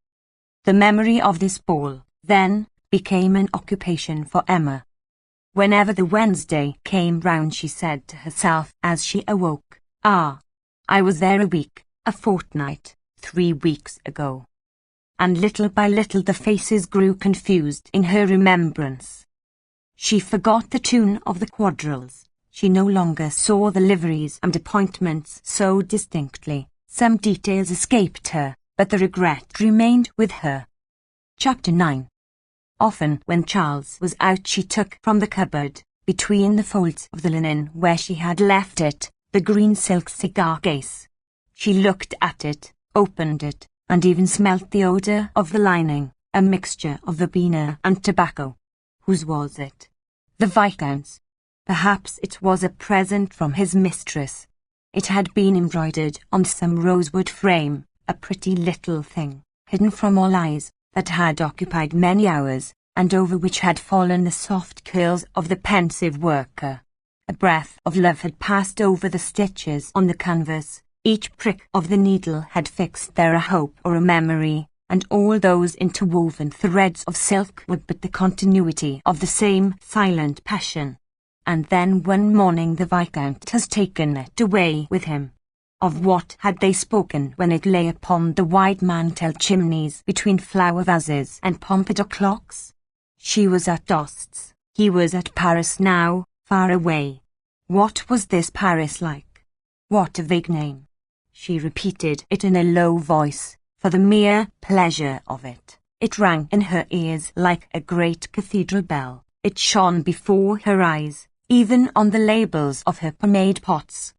The memory of this ball, then, became an occupation for Emma. Whenever the Wednesday came round, she said to herself as she awoke, "Ah, I was there a week, a fortnight, 3 weeks ago." And little by little the faces grew confused in her remembrance. She forgot the tune of the quadrilles. She no longer saw the liveries and appointments so distinctly. Some details escaped her, but the regret remained with her. Chapter 9. Often when Charles was out she took from the cupboard, between the folds of the linen where she had left it, the green silk cigar case. She looked at it, opened it, and even smelt the odour of the lining, a mixture of verbena and tobacco. Whose was it? The Viscount's. Perhaps it was a present from his mistress. It had been embroidered on some rosewood frame, a pretty little thing, hidden from all eyes, that had occupied many hours, and over which had fallen the soft curls of the pensive worker. A breath of love had passed over the stitches on the canvas. Each prick of the needle had fixed there a hope or a memory, and all those interwoven threads of silk were but the continuity of the same silent passion. And then one morning the Viscount has taken it away with him. Of what had they spoken when it lay upon the wide mantel chimneys between flower vases and pompadour clocks? She was at Dost's. He was at Paris now, far away. What was this Paris like? What a vague name. She repeated it in a low voice, for the mere pleasure of it. It rang in her ears like a great cathedral bell. It shone before her eyes, even on the labels of her pomade pots.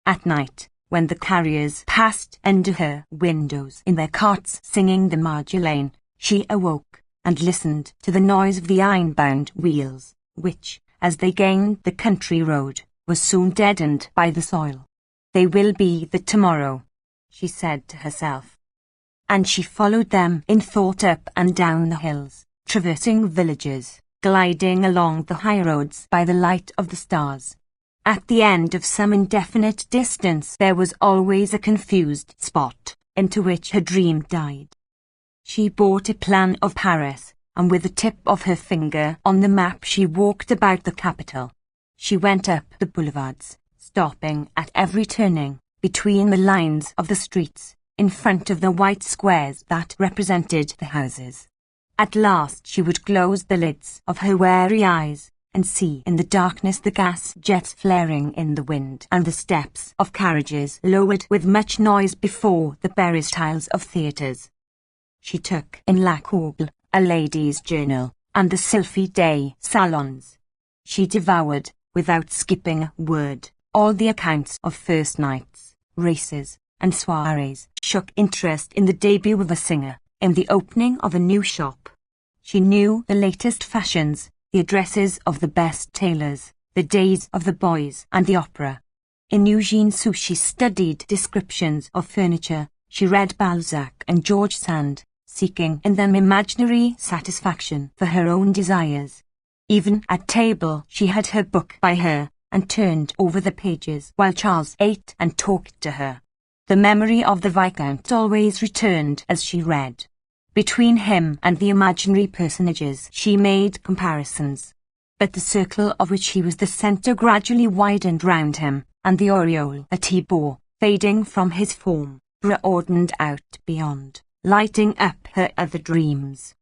At night, when the carriers passed under her windows in their carts singing the Marjolaine, she awoke and listened to the noise of the iron-bound wheels, which, as they gained the country road, was soon deadened by the soil. "They will be the tomorrow," she said to herself. And she followed them in thought up and down the hills, traversing villages, gliding along the high roads by the light of the stars. At the end of some indefinite distance there was always a confused spot, into which her dream died. She bought a plan of Paris, and with the tip of her finger on the map she walked about the capital. She went up the boulevards, stopping at every turning, between the lines of the streets, in front of the white squares that represented the houses. At last she would close the lids of her weary eyes, and see in the darkness the gas jets flaring in the wind and the steps of carriages lowered with much noise before the peristyles of theatres. She took in La Courbe, a lady's journal, and the Sylphie des Salons. She devoured, without skipping a word, all the accounts of first nights, races, and soirees, shook interest in the debut of a singer, in the opening of a new shop. She knew the latest fashions, the addresses of the best tailors, the days of the boys and the opera. In Eugene Sue she studied descriptions of furniture, she read Balzac and George Sand, seeking in them imaginary satisfaction for her own desires. Even at table she had her book by her, and turned over the pages while Charles ate and talked to her. The memory of the Viscount always returned as she read. Between him and the imaginary personages she made comparisons. But the circle of which he was the centre gradually widened round him, and the aureole that he bore, fading from his form, broadened out beyond, lighting up her other dreams.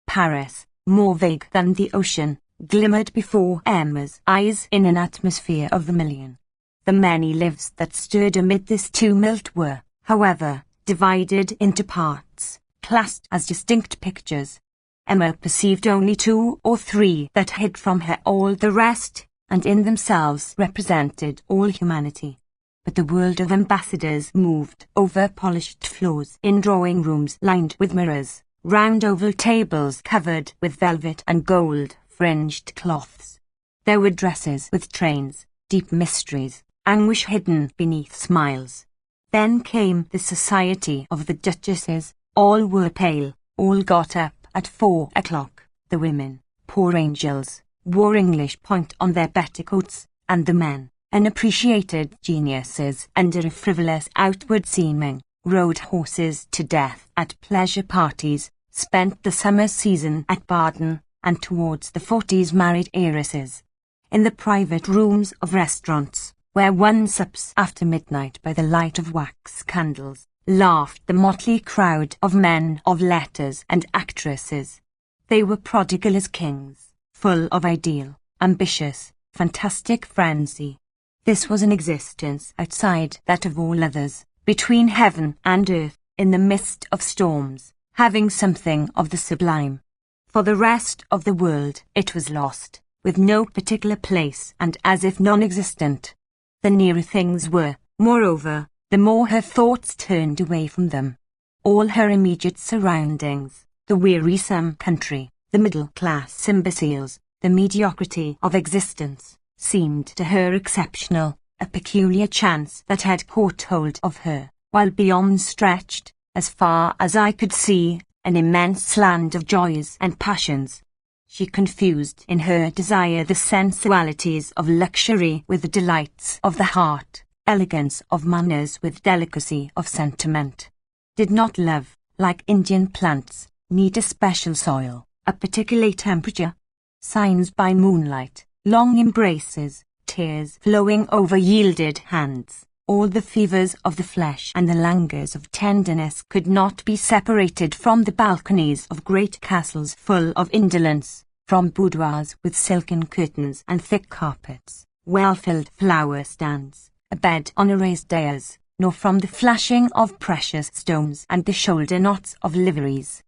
Paris, more vague than the ocean, glimmered before Emma's eyes in an atmosphere of vermilion. The many lives that stirred amid this tumult were, however, divided into parts, classed as distinct pictures. Emma perceived only 2 or 3 that hid from her all the rest, and in themselves represented all humanity. But the world of ambassadors moved over polished floors in drawing rooms lined with mirrors, round oval tables covered with velvet and gold-fringed cloths. There were dresses with trains, deep mysteries, anguish hidden beneath smiles. Then came the society of the duchesses. All were pale, all got up at 4 o'clock. The women, poor angels, wore English point on their petticoats, and the men, unappreciated geniuses under a frivolous outward seeming, rode horses to death at pleasure parties, spent the summer season at Baden, and towards the 40s married heiresses. In the private rooms of restaurants, where one sups after midnight by the light of wax candles, laughed the motley crowd of men of letters and actresses. They were prodigal as kings, full of ideal, ambitious, fantastic frenzy. This was an existence outside that of all others, between heaven and earth, in the midst of storms, having something of the sublime. For the rest of the world it was lost, with no particular place and as if non-existent. The nearer things were, moreover, the more her thoughts turned away from them. All her immediate surroundings, the wearisome country, the middle-class imbeciles, the mediocrity of existence, seemed to her exceptional, a peculiar chance that had caught hold of her, while beyond stretched, as far as I could see, an immense land of joys and passions. She confused in her desire the sensualities of luxury with the delights of the heart, elegance of manners with delicacy of sentiment. Did not love, like Indian plants, need a special soil, a particular temperature? Signs by moonlight, long embraces, tears flowing over yielded hands, all the fevers of the flesh and the languors of tenderness could not be separated from the balconies of great castles full of indolence, from boudoirs with silken curtains and thick carpets, well-filled flower stands, a bed on a raised dais, nor from the flashing of precious stones and the shoulder knots of liveries.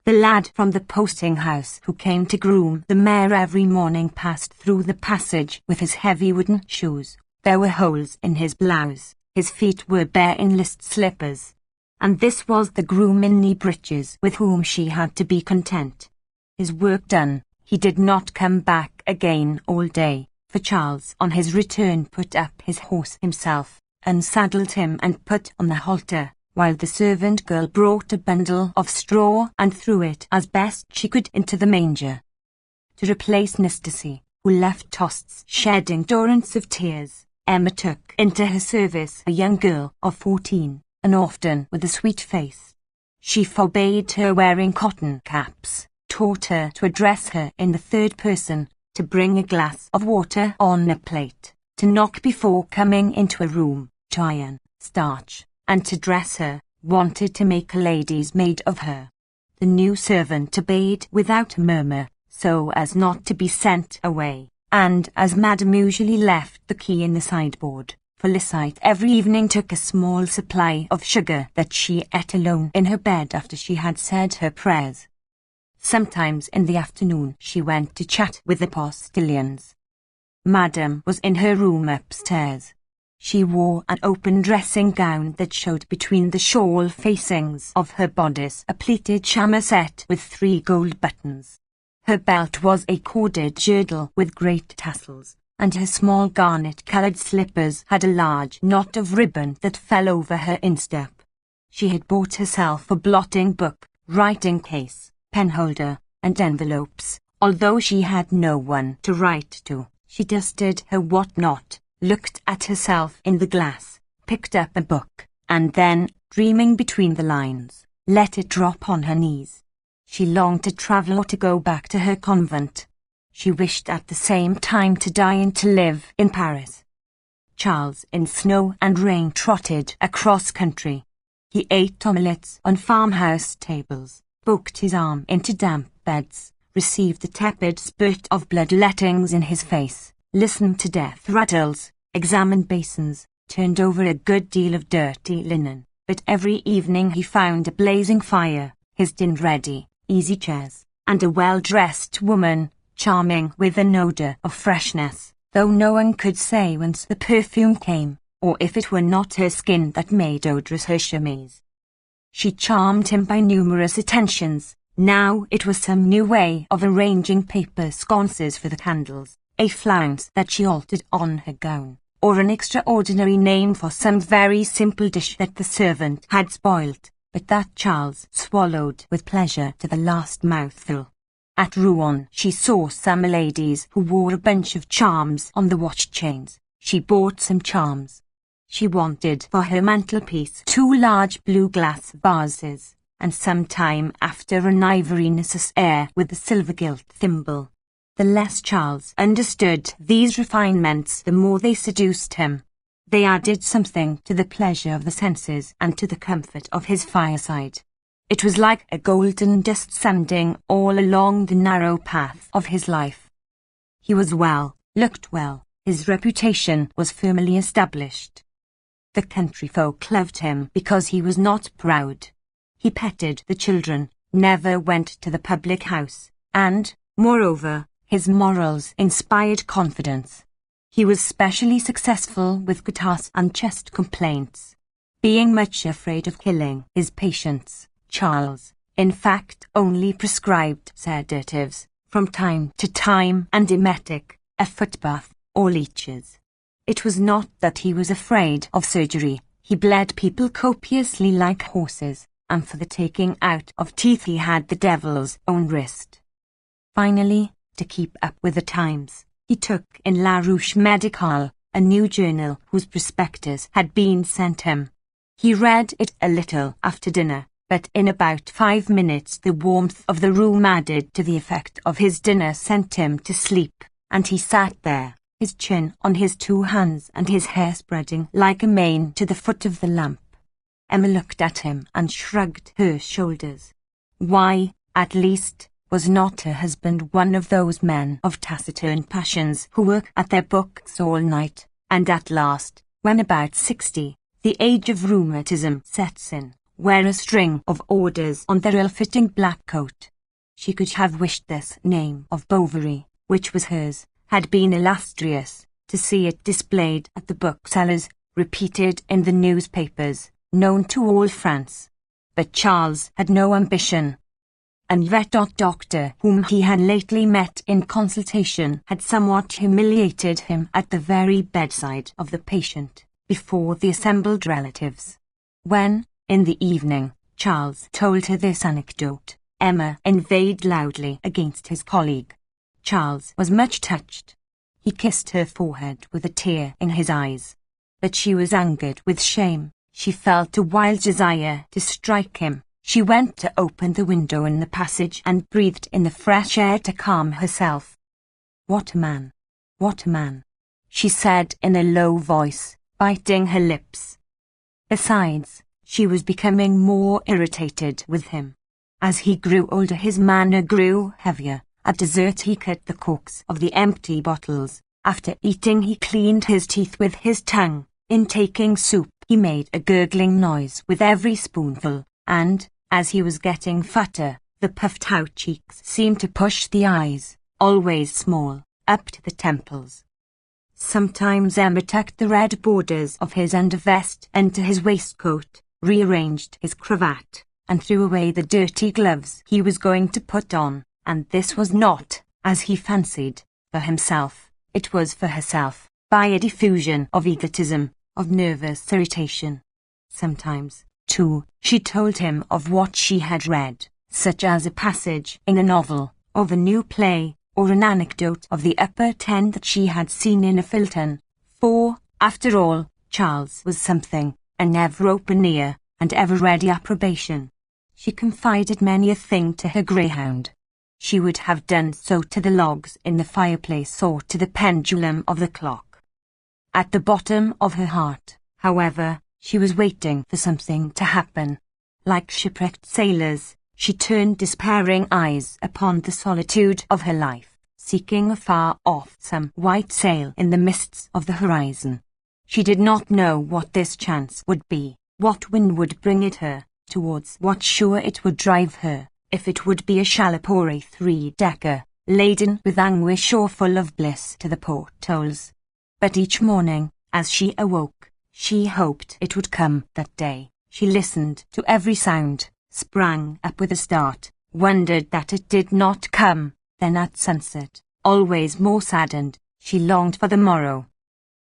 The lad from the posting-house who came to groom the mare every morning passed through the passage with his heavy wooden shoes. There were holes in his blouse, his feet were bare in list slippers. And this was the groom in knee breeches with whom she had to be content. His work done, he did not come back again all day. For Charles on his return put up his horse himself, unsaddled him and put on the halter, while the servant girl brought a bundle of straw and threw it as best she could into the manger. To replace Nastasy, who left toasts shedding torrents of tears, Emma took into her service a young girl of 14, and often with a sweet face. She forbade her wearing cotton caps, taught her to address her in the third person, to bring a glass of water on a plate, to knock before coming into a room, to iron, starch, and to dress her, wanted to make a lady's maid of her. The new servant obeyed without a murmur, so as not to be sent away, and as Madame usually left the key in the sideboard, Felicite every evening took a small supply of sugar that she ate alone in her bed after she had said her prayers. Sometimes in the afternoon she went to chat with the postilions. Madame was in her room upstairs. She wore an open dressing gown that showed between the shawl facings of her bodice a pleated chamisette with 3 gold buttons. Her belt was a corded girdle with great tassels, and her small garnet-coloured slippers had a large knot of ribbon that fell over her instep. She had bought herself a blotting book, writing case, penholder, and envelopes. Although she had no one to write to, she dusted her whatnot, looked at herself in the glass, picked up a book, and then, dreaming between the lines, let it drop on her knees. She longed to travel or to go back to her convent. She wished at the same time to die and to live in Paris. Charles in snow and rain trotted across country. He ate omelettes on farmhouse tables, poked his arm into damp beds, received the tepid spurt of bloodlettings in his face, listened to death rattles, examined basins, turned over a good deal of dirty linen, but every evening he found a blazing fire, his din ready, easy chairs, and a well-dressed woman, charming with an odour of freshness, though no one could say whence the perfume came, or if it were not her skin that made odorous her chemise. She charmed him by numerous attentions. Now it was some new way of arranging paper sconces for the candles, a flounce that she altered on her gown, or an extraordinary name for some very simple dish that the servant had spoiled, but that Charles swallowed with pleasure to the last mouthful. At Rouen she saw some ladies who wore a bunch of charms on the watch chains. She bought some charms. She wanted for her mantelpiece 2 large blue glass vases, and some time after an ivory necessaire with a silver-gilt thimble. The less Charles understood these refinements, the more they seduced him. They added something to the pleasure of the senses and to the comfort of his fireside. It was like a golden dust sanding all along the narrow path of his life. He was well, looked well, his reputation was firmly established. The country folk loved him because he was not proud. He petted the children, never went to the public house, and, moreover, his morals inspired confidence. He was specially successful with catarrh and chest complaints. Being much afraid of killing his patients, Charles, in fact, only prescribed sedatives, from time to time, and emetic, a footbath, or leeches. It was not that he was afraid of surgery. He bled people copiously like horses, and for the taking out of teeth he had the devil's own wrist. Finally, to keep up with the times, he took in La Ruche Médicale, a new journal whose prospectus had been sent him. He read it a little after dinner, but in about 5 minutes the warmth of the room added to the effect of his dinner sent him to sleep, and he sat there, his chin on his 2 hands and his hair spreading like a mane to the foot of the lamp. Emma looked at him and shrugged her shoulders. Why, at least, was not her husband one of those men of taciturn passions who work at their books all night, and at last, when about 60, the age of rheumatism sets in, wear a string of orders on their ill-fitting black coat? She could have wished this name of Bovary, which was hers, had been illustrious, to see it displayed at the booksellers, repeated in the newspapers, known to all France. But Charles had no ambition. And that doctor whom he had lately met in consultation had somewhat humiliated him at the very bedside of the patient, before the assembled relatives. When, in the evening, Charles told her this anecdote, Emma inveighed loudly against his colleague. Charles was much touched. He kissed her forehead with a tear in his eyes. But she was angered with shame. She felt a wild desire to strike him. She went to open the window in the passage and breathed in the fresh air to calm herself. "What a man! What a man!" she said in a low voice, biting her lips. Besides, she was becoming more irritated with him. As he grew older, his manner grew heavier. At dessert he cut the corks of the empty bottles. After eating he cleaned his teeth with his tongue. In taking soup he made a gurgling noise with every spoonful, and, as he was getting fatter, the puffed-out cheeks seemed to push the eyes, always small, up to the temples. Sometimes Emma tucked the red borders of his undervest into his waistcoat, rearranged his cravat, and threw away the dirty gloves he was going to put on, and this was not, as he fancied, for himself, it was for herself, by a diffusion of egotism, of nervous irritation. Sometimes, too, she told him of what she had read, such as a passage in a novel, of a new play, or an anecdote of the upper ten that she had seen in a Filton. For, after all, Charles was something, an ever-open ear, and ever-ready approbation. She confided many a thing to her greyhound. She would have done so to the logs in the fireplace or to the pendulum of the clock. At the bottom of her heart, however, she was waiting for something to happen. Like shipwrecked sailors, she turned despairing eyes upon the solitude of her life, seeking afar off some white sail in the mists of the horizon. She did not know what this chance would be, what wind would bring it her, towards what shore it would drive her, if it would be a shallop or a three-decker, laden with anguish or full of bliss to the portholes. But each morning, as she awoke, she hoped it would come that day. She listened to every sound, sprang up with a start, wondered that it did not come, then at sunset, always more saddened, she longed for the morrow.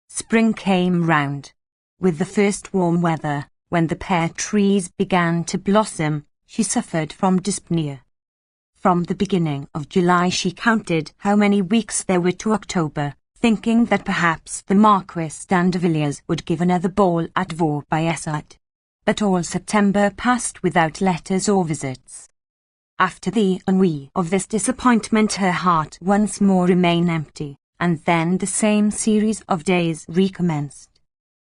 Spring came round. With the first warm weather, when the pear trees began to blossom, she suffered from dyspnea. From the beginning of July she counted how many weeks there were to October, thinking that perhaps the Marquis d'Andervilliers would give another ball at Vaux by Essart. But all September passed without letters or visits. After the ennui of this disappointment her heart once more remained empty, and then the same series of days recommenced.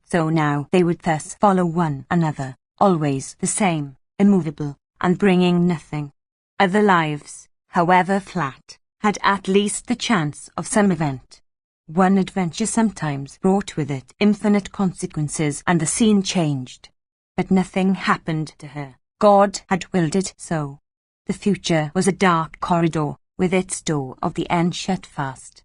So now they would thus follow one another, always the same, immovable, and bringing nothing. Other lives, however flat, had at least the chance of some event. One adventure sometimes brought with it infinite consequences and the scene changed. But nothing happened to her. God had willed it so. The future was a dark corridor, with its door of the end shut fast.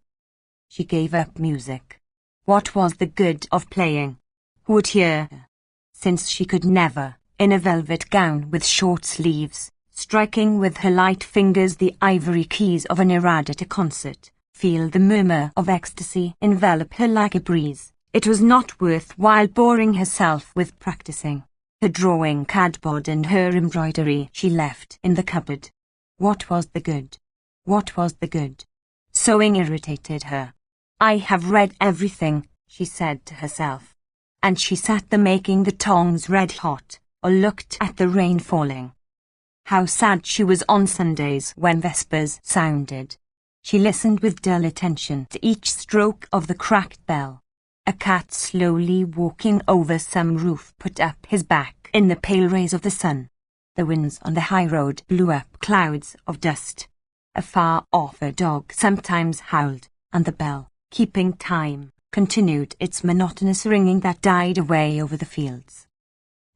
She gave up music. What was the good of playing? Who would hear her? Since she could never, in a velvet gown with short sleeves, striking with her light fingers the ivory keys of an eradicate at a concert, feel the murmur of ecstasy envelop her like a breeze, it was not worth while boring herself with practicing. Her drawing cardboard and her embroidery she left in the cupboard. What was the good? What was the good? Sewing irritated her. I have read everything, she said to herself. And she sat there making the tongs red hot, or looked at the rain falling. How sad she was on Sundays when vespers sounded. She listened with dull attention to each stroke of the cracked bell. A cat slowly walking over some roof put up his back in the pale rays of the sun. The winds on the high road blew up clouds of dust. Afar off a dog sometimes howled, and the bell, keeping time, continued its monotonous ringing that died away over the fields.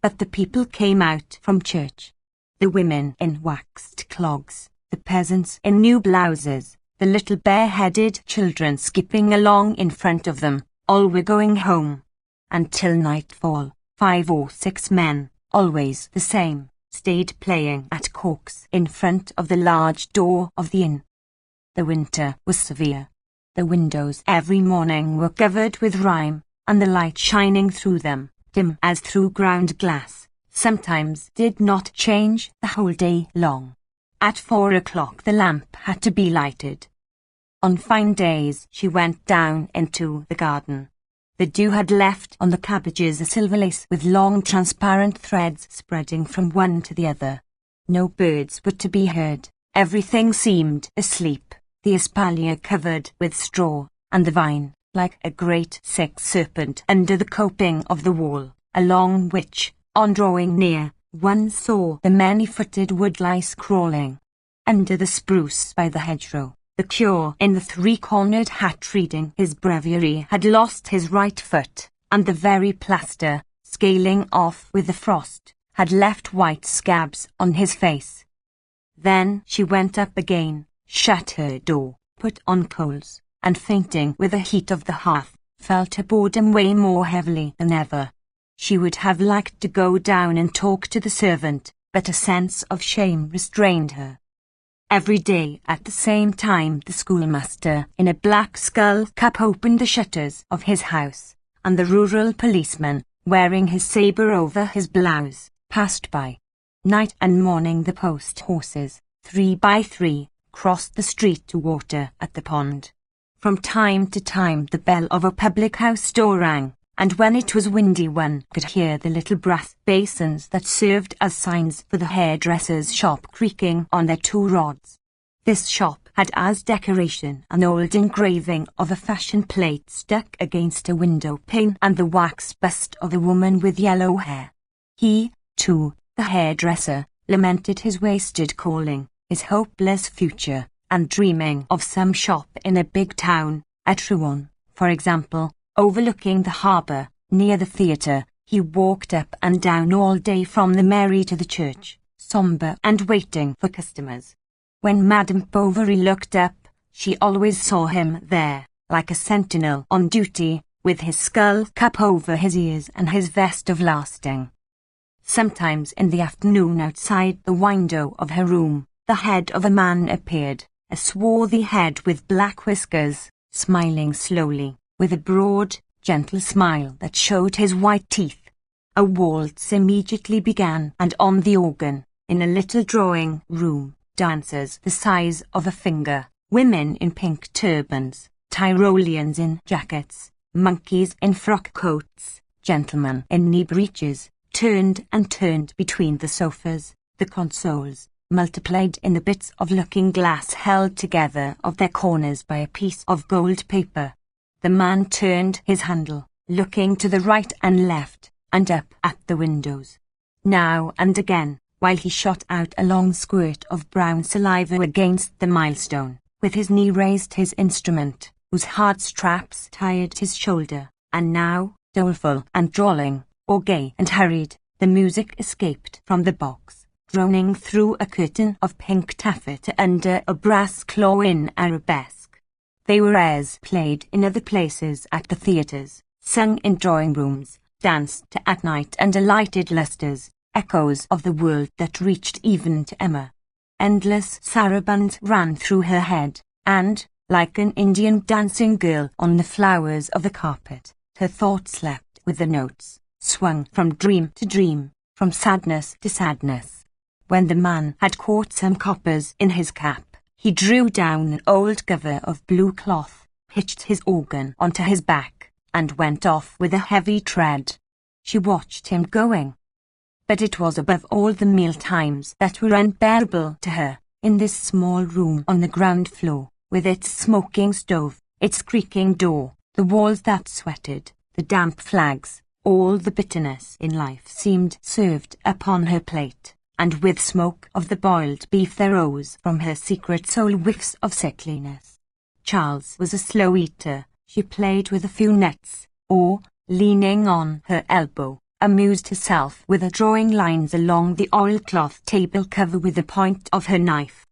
But the people came out from church. The women in waxed clogs, the peasants in new blouses, the little bare-headed children skipping along in front of them, all were going home. Until nightfall, 5 or 6 men, always the same, stayed playing at corks in front of the large door of the inn. The winter was severe. The windows every morning were covered with rime, and the light shining through them, dim as through ground glass, sometimes did not change the whole day long. At 4 o'clock the lamp had to be lighted. On fine days she went down into the garden. The dew had left on the cabbages a silver lace with long transparent threads spreading from one to the other. No birds were to be heard. Everything seemed asleep, the espalier covered with straw, and the vine, like a great sick serpent under the coping of the wall, along which, on drawing near, one saw the many-footed woodlice crawling. Under the spruce by the hedgerow, the curé in the three-cornered hat reading his breviary had lost his right foot, and the very plaster, scaling off with the frost, had left white scabs on his face. Then she went up again, shut her door, put on coals, and fainting with the heat of the hearth, felt her boredom weigh more heavily than ever. She would have liked to go down and talk to the servant, but a sense of shame restrained her. Every day at the same time the schoolmaster in a black skull cap opened the shutters of his house, and the rural policeman, wearing his sabre over his blouse, passed by. Night and morning the post horses, 3 by 3, crossed the street to water at the pond. From time to time the bell of a public-house door rang, and when it was windy one could hear the little brass basins that served as signs for the hairdresser's shop creaking on their 2 rods. This shop had as decoration an old engraving of a fashion plate stuck against a window pane and the wax bust of a woman with yellow hair. He, too, the hairdresser, lamented his wasted calling, his hopeless future, and dreaming of some shop in a big town, at Rouen, for example, overlooking the harbour, near the theatre. He walked up and down all day from the Mairie to the church, sombre and waiting for customers. When Madame Bovary looked up, she always saw him there, like a sentinel on duty, with his skull cap over his ears and his vest of lasting. Sometimes in the afternoon outside the window of her room, the head of a man appeared, a swarthy head with black whiskers, smiling slowly, with a broad, gentle smile that showed his white teeth. A waltz immediately began, and on the organ, in a little drawing room, dancers the size of a finger, women in pink turbans, Tyroleans in jackets, monkeys in frock coats, gentlemen in knee breeches, turned and turned between the sofas, the consoles, multiplied in the bits of looking-glass held together of their corners by a piece of gold paper. The man turned his handle, looking to the right and left, and up at the windows. Now and again, while he shot out a long squirt of brown saliva against the milestone, with his knee raised his instrument, whose hard straps tied his shoulder, and now, doleful and drawling, or gay and hurried, the music escaped from the box, droning through a curtain of pink taffeta under a brass claw in arabesque. They were airs played in other places at the theatres, sung in drawing-rooms, danced to at night under lighted lustres, echoes of the world that reached even to Emma. Endless sarabands ran through her head, and, like an Indian dancing girl on the flowers of the carpet, her thoughts slept with the notes, swung from dream to dream, from sadness to sadness. When the man had caught some coppers in his cap, he drew down an old cover of blue cloth, hitched his organ onto his back, and went off with a heavy tread. She watched him going. But it was above all the meal times that were unbearable to her, in this small room on the ground floor, with its smoking stove, its creaking door, the walls that sweated, the damp flags, all the bitterness in life seemed served upon her plate. And with smoke of the boiled beef there rose from her secret soul whiffs of sickliness. Charles was a slow eater. She played with a few nets, or, leaning on her elbow, amused herself with drawing lines along the oilcloth table cover with the point of her knife.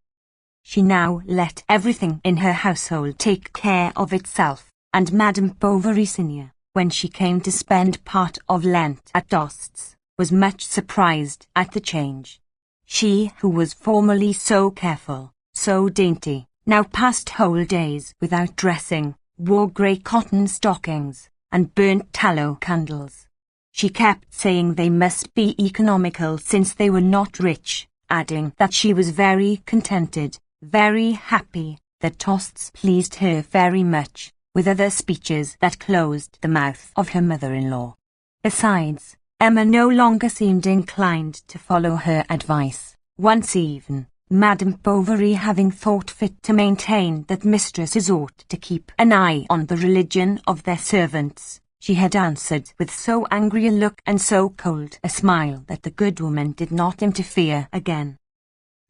She now let everything in her household take care of itself, and Madame Bovary Senior, when she came to spend part of Lent at Dost's, was much surprised at the change. She, who was formerly so careful, so dainty, now passed whole days without dressing, wore grey cotton stockings, and burnt tallow candles. She kept saying they must be economical since they were not rich, adding that she was very contented, very happy, The toasts pleased her very much, with other speeches that closed the mouth of her mother-in-law. Besides, Emma no longer seemed inclined to follow her advice. Once even, Madame Bovary having thought fit to maintain that mistresses ought to keep an eye on the religion of their servants, she had answered with so angry a look and so cold a smile that the good woman did not interfere again.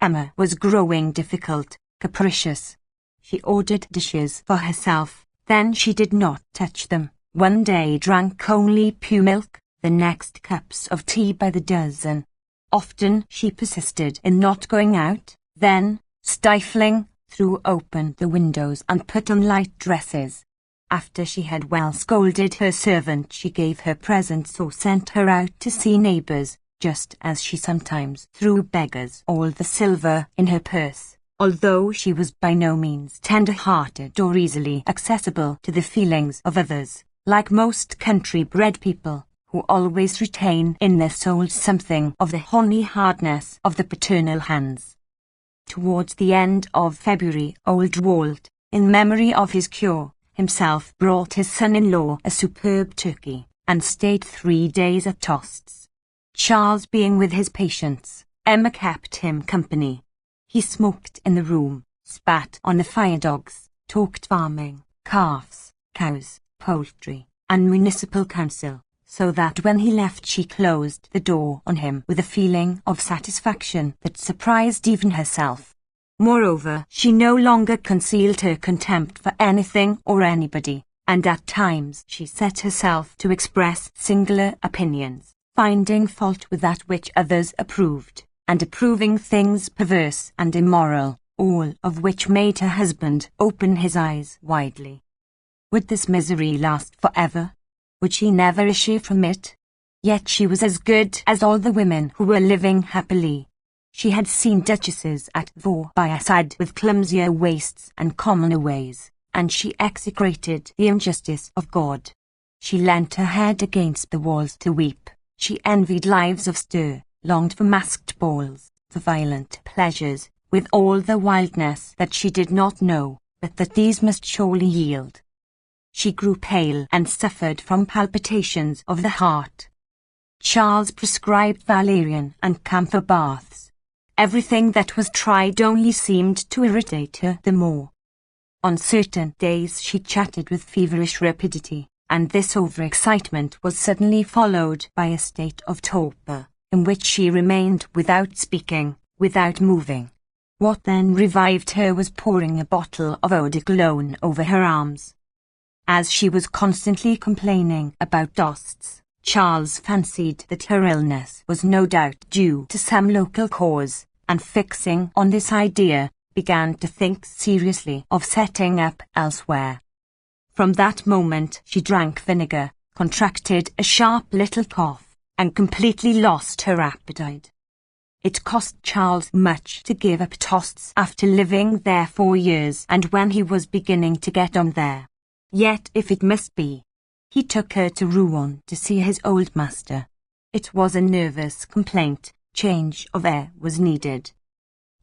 Emma was growing difficult, capricious. She ordered dishes for herself, then she did not touch them. One day drank only pure milk, the next cups of tea by the dozen. Often she persisted in not going out, then, stifling, threw open the windows and put on light dresses. After she had well scolded her servant, she gave her presents or sent her out to see neighbours, just as she sometimes threw beggars all the silver in her purse, although she was by no means tender-hearted or easily accessible to the feelings of others, like most country-bred people, who always retain in their souls something of the horny hardness of the paternal hands. Towards the end of February, old Walt, in memory of his cure, himself brought his son-in-law a superb turkey, and stayed 3 days at Tosts. Charles being with his patients, Emma kept him company. He smoked in the room, spat on the fire-dogs, talked farming, calves, cows, poultry, and municipal council, so that when he left she closed the door on him with a feeling of satisfaction that surprised even herself. Moreover, she no longer concealed her contempt for anything or anybody, and at times she set herself to express singular opinions, finding fault with that which others approved, and approving things perverse and immoral, all of which made her husband open his eyes widely. Would this misery last forever? Would she never issue from it? Yet she was as good as all the women who were living happily. She had seen duchesses at war by a side with clumsier waists and commoner ways, and she execrated the injustice of God. She leant her head against the walls to weep. She envied lives of stir, longed for masked balls, for violent pleasures, with all the wildness that she did not know, but that these must surely yield. She grew pale and suffered from palpitations of the heart. Charles prescribed valerian and camphor baths. Everything that was tried only seemed to irritate her the more. On certain days she chatted with feverish rapidity, and this overexcitement was suddenly followed by a state of torpor, in which she remained without speaking, without moving. What then revived her was pouring a bottle of eau de cologne over her arms. As she was constantly complaining about Tosts, Charles fancied that her illness was no doubt due to some local cause, and fixing on this idea, began to think seriously of setting up elsewhere. From that moment she drank vinegar, contracted a sharp little cough, and completely lost her appetite. It cost Charles much to give up Tosts after living there 4 years, and when he was beginning to get on there. Yet, if it must be, he took her to Rouen to see his old master. It was a nervous complaint. Change of air was needed.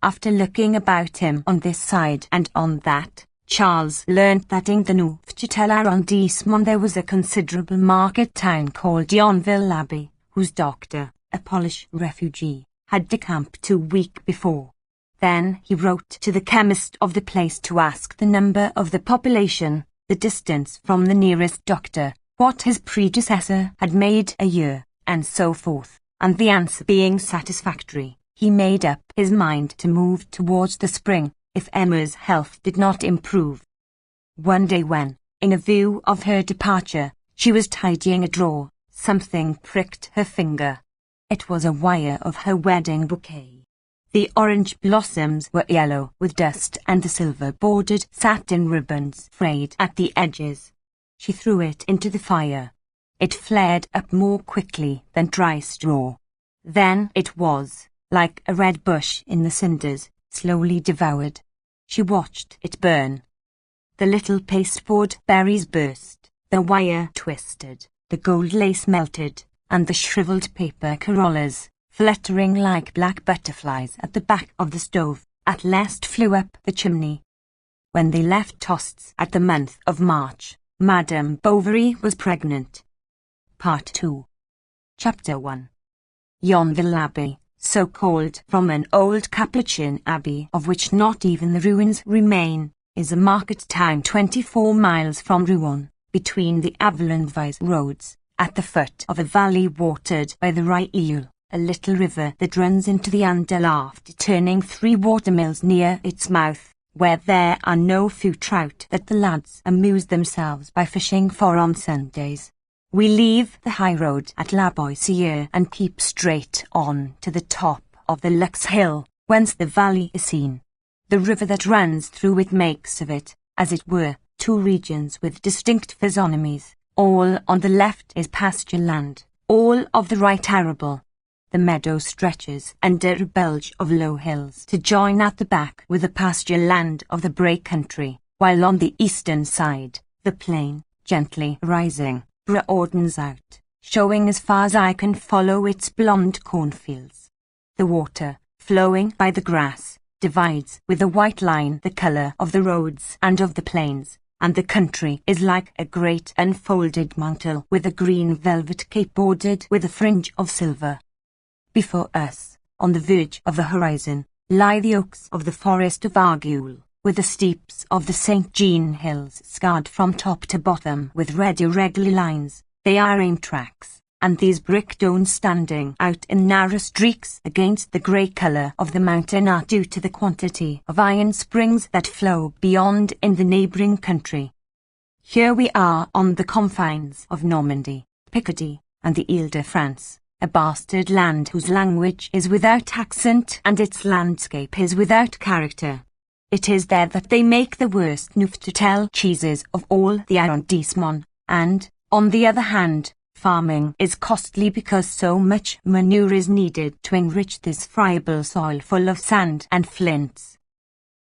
After looking about him on this side and on that, Charles learnt that in the Neufchâtel arrondissement there was a considerable market town called Yonville-l'Abbé, whose doctor, a Polish refugee, had decamped 2 weeks before. Then he wrote to the chemist of the place to ask the number of the population, the distance from the nearest doctor, what his predecessor had made a year, and so forth, and the answer being satisfactory, he made up his mind to move towards the spring, if Emma's health did not improve. One day when, in a view of her departure, she was tidying a drawer, something pricked her finger. It was a wire of her wedding bouquet. The orange blossoms were yellow with dust and the silver-bordered satin ribbons frayed at the edges. She threw it into the fire. It flared up more quickly than dry straw. Then it was, like a red bush in the cinders, slowly devoured. She watched it burn. The little pasteboard berries burst, the wire twisted, the gold lace melted, and the shriveled paper corollas, fluttering like black butterflies at the back of the stove, at last flew up the chimney. When they left Tostes at the month of March, Madame Bovary was pregnant. Part 2. Chapter 1. Yonville Abbey, so called from an old Capuchin abbey of which not even the ruins remain, is a market town 24 miles from Rouen, between the Avallon-Vise roads, at the foot of a valley watered by the Rieule, a little river that runs into the Andelle after turning 3 watermills near its mouth, where there are no few trout that the lads amuse themselves by fishing for on Sundays. We leave the high road at La Boissière and keep straight on to the top of the Lux Hill, whence the valley is seen. The river that runs through it makes of it, as it were, 2 regions with distinct physiognomies. All on the left is pasture land, all of the right arable. The meadow stretches under a bulge of low hills to join at the back with the pasture land of the Bray country, while on the eastern side, the plain, gently rising, broadens out, showing as far as I can follow its blonde cornfields. The water, flowing by the grass, divides with a white line the colour of the roads and of the plains, and the country is like a great unfolded mantle with a green velvet cape bordered with a fringe of silver. Before us, on the verge of the horizon, lie the oaks of the forest of Argueil, with the steeps of the St. Jean hills scarred from top to bottom with red irregular lines. They are rain tracks, and these brick domes standing out in narrow streaks against the grey colour of the mountain are due to the quantity of iron springs that flow beyond in the neighbouring country. Here we are on the confines of Normandy, Picardy, and the Ile-de-France, a bastard land whose language is without accent and its landscape is without character. It is there that they make the worst Neufchâtel cheeses of all the arrondissement, and, on the other hand, farming is costly because so much manure is needed to enrich this friable soil full of sand and flints.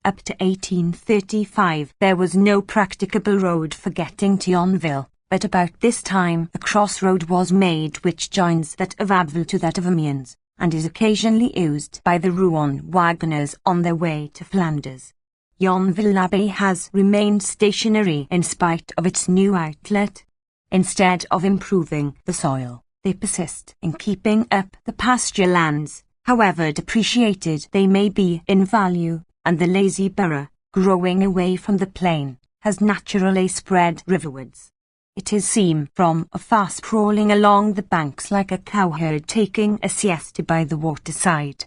Up to 1835 there was no practicable road for getting to Yonville, but about this time a crossroad was made which joins that of Abbeville to that of Amiens, and is occasionally used by the Rouen wagoners on their way to Flanders. Yonville Abbey has remained stationary in spite of its new outlet. Instead of improving the soil, they persist in keeping up the pasture lands, however depreciated they may be in value, and the lazy borough, growing away from the plain, has naturally spread riverwards. It is seen from afar sprawling along the banks like a cowherd taking a siesta by the waterside.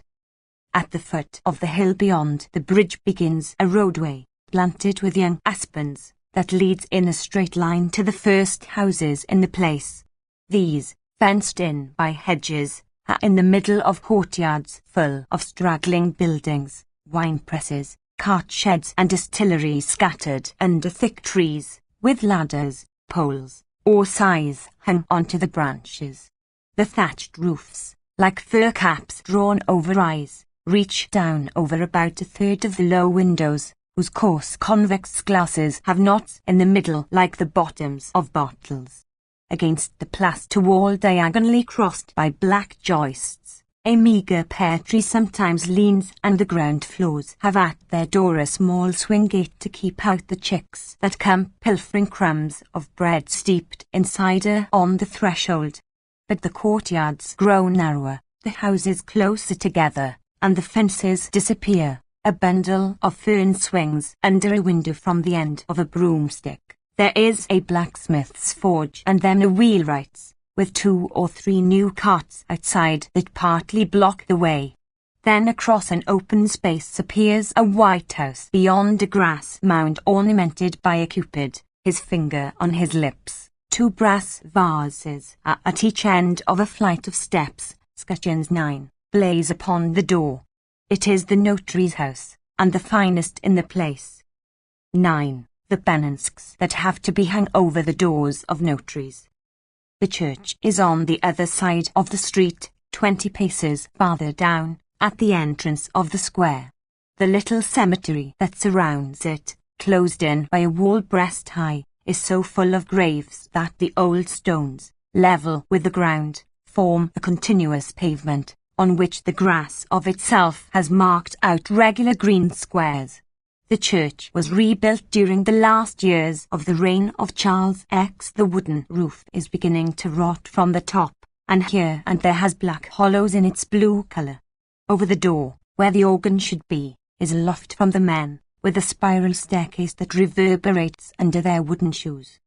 At the foot of the hill beyond the bridge begins a roadway, planted with young aspens, that leads in a straight line to the first houses in the place. These, fenced in by hedges, are in the middle of courtyards full of straggling buildings, wine presses, cart sheds and distilleries scattered under thick trees, with ladders, poles, or scythes hung onto the branches. The thatched roofs, like fur caps drawn over eyes, reach down over about a third of the low windows, whose coarse convex glasses have knots in the middle like the bottoms of bottles. Against the plaster wall diagonally crossed by black joists, a meagre pear tree sometimes leans, and the ground floors have at their door a small swing gate to keep out the chicks that come pilfering crumbs of bread steeped in cider on the threshold. But the courtyards grow narrower, the houses closer together, and the fences disappear. A bundle of fern swings under a window from the end of a broomstick. There is a blacksmith's forge and then a wheelwright's, with 2 or 3 new carts outside that partly block the way. Then across an open space appears a white house beyond a grass mound ornamented by a cupid, his finger on his lips. 2 brass vases are at each end of a flight of steps. Scutcheons 9 blaze upon the door. It is the notary's house, and the finest in the place. 9. The penances that have to be hung over the doors of notaries. The church is on the other side of the street, 20 paces farther down, at the entrance of the square. The little cemetery that surrounds it, closed in by a wall breast high, is so full of graves that the old stones, level with the ground, form a continuous pavement, on which the grass of itself has marked out regular green squares. The church was rebuilt during the last years of the reign of Charles X. The wooden roof is beginning to rot from the top, and here and there has black hollows in its blue colour. Over the door, where the organ should be, is a loft from the men, with a spiral staircase that reverberates under their wooden shoes.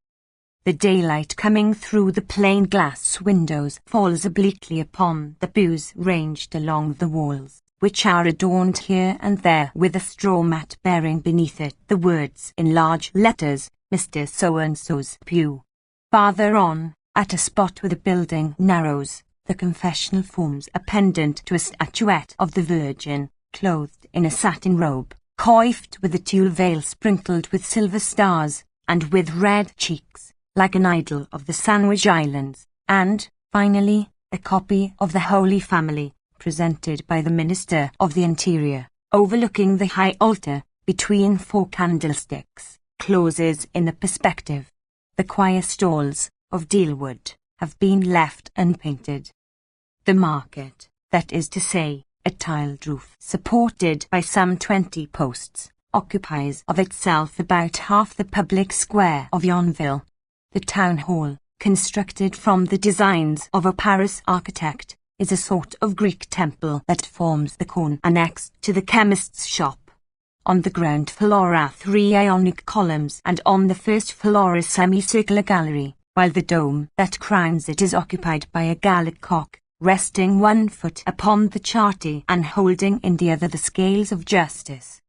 The daylight coming through the plain glass windows falls obliquely upon the pews ranged along the walls, which are adorned here and there with a straw mat bearing beneath it the words in large letters, Mr. So-and-so's pew. Farther on, at a spot where the building narrows, the confessional forms a pendant to a statuette of the Virgin, clothed in a satin robe, coiffed with a tulle veil sprinkled with silver stars, and with red cheeks, like an idol of the Sandwich Islands, and, finally, a copy of the Holy Family, presented by the Minister of the Interior, overlooking the high altar, between 4 candlesticks, closes in the perspective. The choir stalls, of dealwood, have been left unpainted. The market, that is to say, a tiled roof supported by some 20 posts, occupies of itself about half the public square of Yonville. The town hall, constructed from the designs of a Paris architect, is a sort of Greek temple that forms the cone annexed to the chemist's shop. On the ground floor are 3 Ionic columns, and on the first floor a semicircular gallery, while the dome that crowns it is occupied by a Gallic cock, resting 1 foot upon the charty and holding in the other the scales of justice.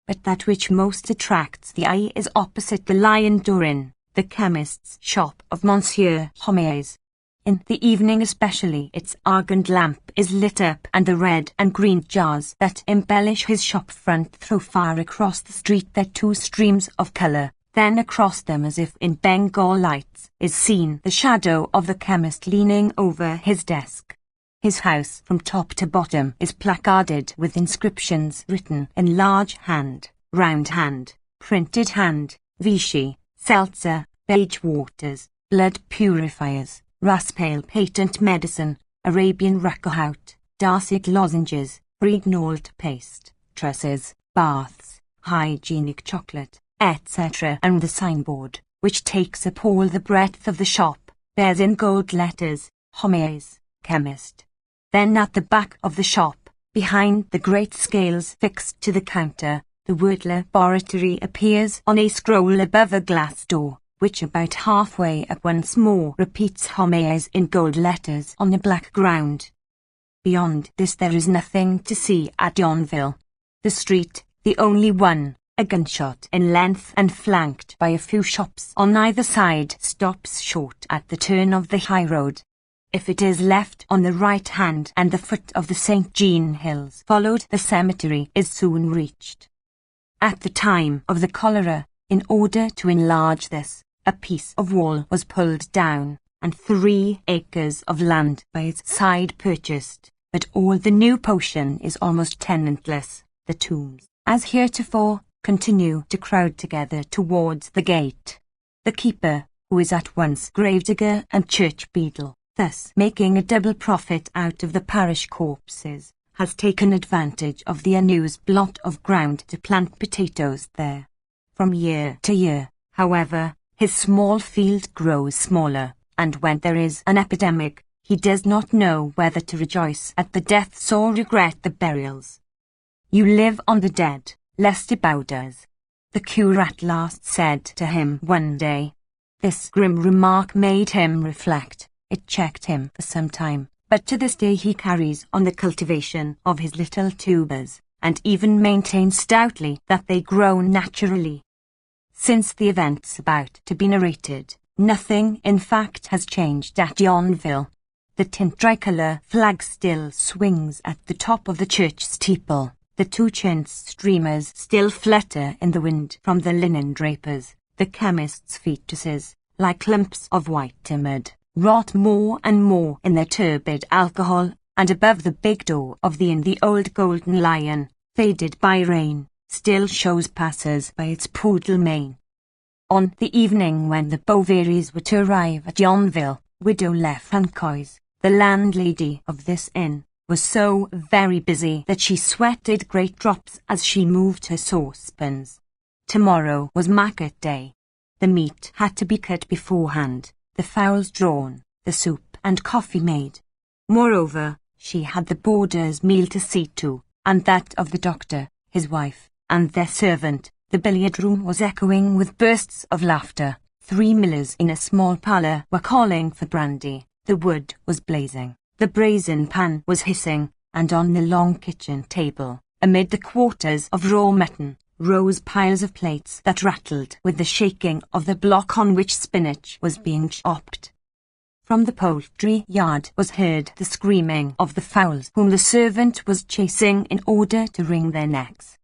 But that which most attracts the eye is opposite the Lion d'Or, the chemist's shop of Monsieur Homais. In the evening especially its argand lamp is lit up, and the red and green jars that embellish his shop front throw far across the street their 2 streams of colour. Then across them, as if in Bengal lights, is seen the shadow of the chemist leaning over his desk. His house from top to bottom is placarded with inscriptions written in large hand, round hand, printed hand, Vichy, seltzer, beige waters, blood purifiers, Raspail patent medicine, Arabian rakohout, Darcic lozenges, Brignoled paste, tresses, baths, hygienic chocolate, etc. And the signboard, which takes up all the breadth of the shop, bears in gold letters, Homais, chemist. Then at the back of the shop, behind the great scales fixed to the counter, the word laboratory appears on a scroll above a glass door, which about halfway up once more repeats Homais in gold letters on a black ground. Beyond this there is nothing to see at Yonville. The street, the only one, a gunshot in length and flanked by a few shops on either side, stops short at the turn of the high road. If it is left on the right hand and the foot of the St. Jean Hills followed, the cemetery is soon reached. At the time of the cholera, in order to enlarge this, a piece of wall was pulled down, and 3 acres of land by its side purchased, but all the new portion is almost tenantless. The tombs, as heretofore, continue to crowd together towards the gate. The keeper, who is at once gravedigger and church beadle, thus making a double profit out of the parish corpses, has taken advantage of the unused plot of ground to plant potatoes there. From year to year, however, his small field grows smaller, and when there is an epidemic, he does not know whether to rejoice at the deaths or regret the burials. "You live on the dead, Lestibau does," the curate last said to him one day. This grim remark made him reflect. It checked him for some time, but to this day he carries on the cultivation of his little tubers, and even maintains stoutly that they grow naturally. Since the events about to be narrated, nothing in fact has changed at Yonville. The tint tricolour flag still swings at the top of the church steeple. The 2 chintz streamers still flutter in the wind from the linen drapers. The chemist's fetuses, like clumps of white mud, rot more and more in their turbid alcohol, and above the big door of the inn the old golden lion, faded by rain, still shows passers by its poodle mane. On the evening when the Bovarys were to arrive at Yonville, widow Le Francois, the landlady of this inn, was so very busy that she sweated great drops as she moved her saucepans. Tomorrow was market day. The meat had to be cut beforehand, the fowls drawn, the soup and coffee made. Moreover, she had the boarder's meal to see to, and that of the doctor, his wife, and their servant. The billiard room was echoing with bursts of laughter. 3 millers in a small parlour were calling for brandy. The wood was blazing. The brazen pan was hissing, and on the long kitchen table, amid the quarters of raw mutton, rose piles of plates that rattled with the shaking of the block on which spinach was being chopped. From the poultry yard was heard the screaming of the fowls whom the servant was chasing in order to wring their necks.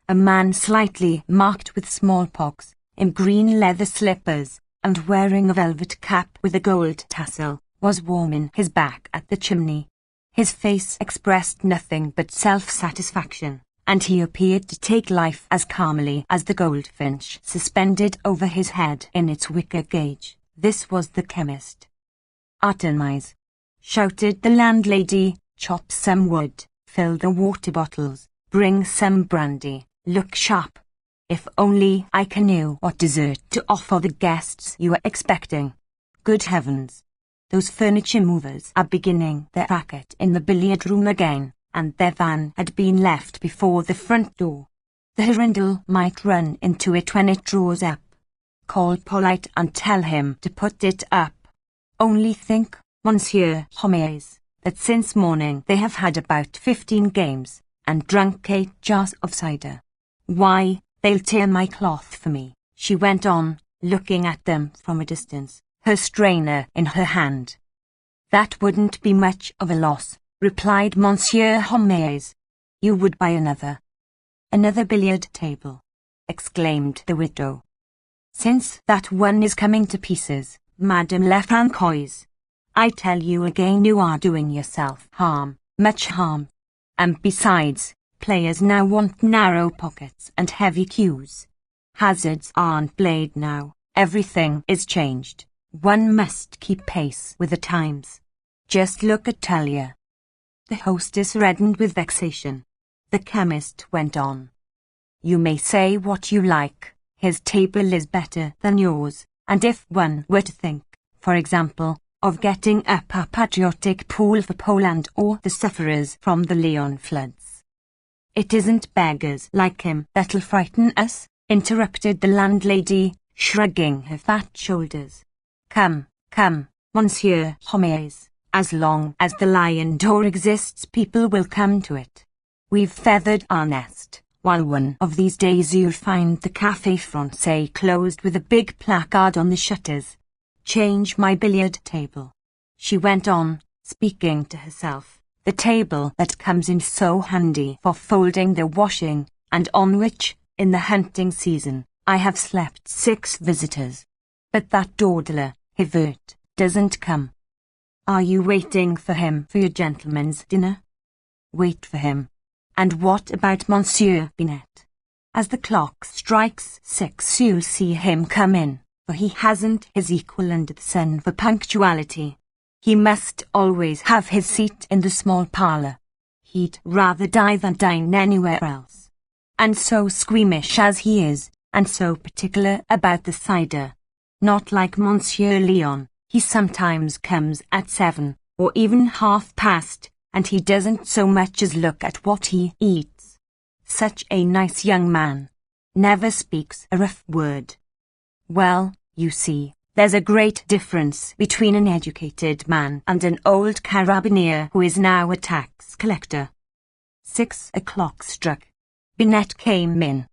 A man slightly marked with smallpox, in green leather slippers, and wearing a velvet cap with a gold tassel, was warming his back at the chimney. His face expressed nothing but self-satisfaction, and he appeared to take life as calmly as the goldfinch suspended over his head in its wicker cage. This was the chemist. "Atomize!" shouted the landlady. "Chop some wood, fill the water bottles, bring some brandy, look sharp. If only I knew what dessert to offer the guests you are expecting. Good heavens! Those furniture movers are beginning their racket in the billiard room again, and their van had been left before the front door. The Hirondelle might run into it when it draws up. Call Polite and tell him to put it up. Only think, Monsieur Homais, that since morning they have had about 15 games, and drunk 8 jars of cider. Why, they'll tear my cloth for me," she went on, looking at them from a distance, her strainer in her hand. "That wouldn't be much of a loss," replied Monsieur Homais. "You would buy another." "Another billiard table," exclaimed the widow. "Since that one is coming to pieces, Madame la Francoise, I tell you again you are doing yourself harm, much harm. And besides, players now want narrow pockets and heavy cues. Hazards aren't played now, everything is changed. One must keep pace with the times. Just look at Talia." The hostess reddened with vexation. The chemist went on. "You may say what you like, his table is better than yours, and if one were to think, for example, of getting up a patriotic pool for Poland or the sufferers from the Leon floods—" "It isn't beggars like him that'll frighten us," interrupted the landlady, shrugging her fat shoulders. Come, Monsieur Homais, as long as the lion door exists people will come to it. We've feathered our nest, while one of these days you'll find the Café Français closed with a big placard on the shutters. Change my billiard table," she went on, speaking to herself, "the table that comes in so handy for folding the washing, and on which, in the hunting season, I have slept 6 visitors. But that dawdler, Hivert, doesn't come. Are you waiting for him for your gentleman's dinner? Wait for him. And what about Monsieur Binet? As the clock strikes 6 you'll see him come in, for he hasn't his equal under the sun for punctuality. He must always have his seat in the small parlour. He'd rather die than dine anywhere else. And so squeamish as he is, and so particular about the cider. Not like Monsieur Leon, he sometimes comes at 7, or even past, and he doesn't so much as look at what he eats. Such a nice young man. Never speaks a rough word. Well, you see, there's a great difference between an educated man and an old carabineer who is now a tax collector." 6 o'clock struck. Binet came in.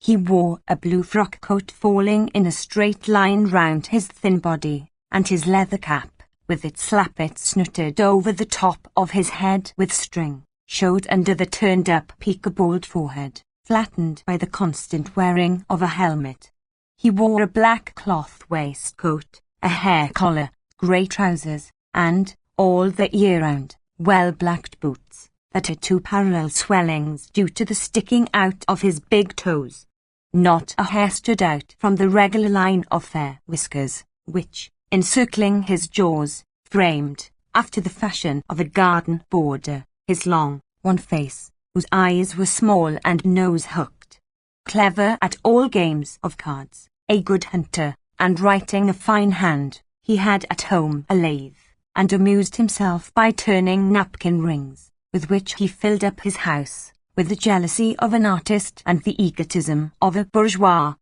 He wore a blue frock coat falling in a straight line round his thin body, and his leather cap, with its lappet snooted over the top of his head with string, showed under the turned-up peak-bald forehead, flattened by the constant wearing of a helmet. He wore a black cloth waistcoat, a hair collar, grey trousers, and, all the year round, well-blacked boots, that had 2 parallel swellings due to the sticking out of his big toes. Not a hair stood out from the regular line of fair whiskers, which, encircling his jaws, framed, after the fashion of a garden border, his long, wan face, whose eyes were small and nose-hooked. Clever at all games of cards, a good hunter, and writing a fine hand, he had at home a lathe, and amused himself by turning napkin rings, with which he filled up his house, with the jealousy of an artist and the egotism of a bourgeois.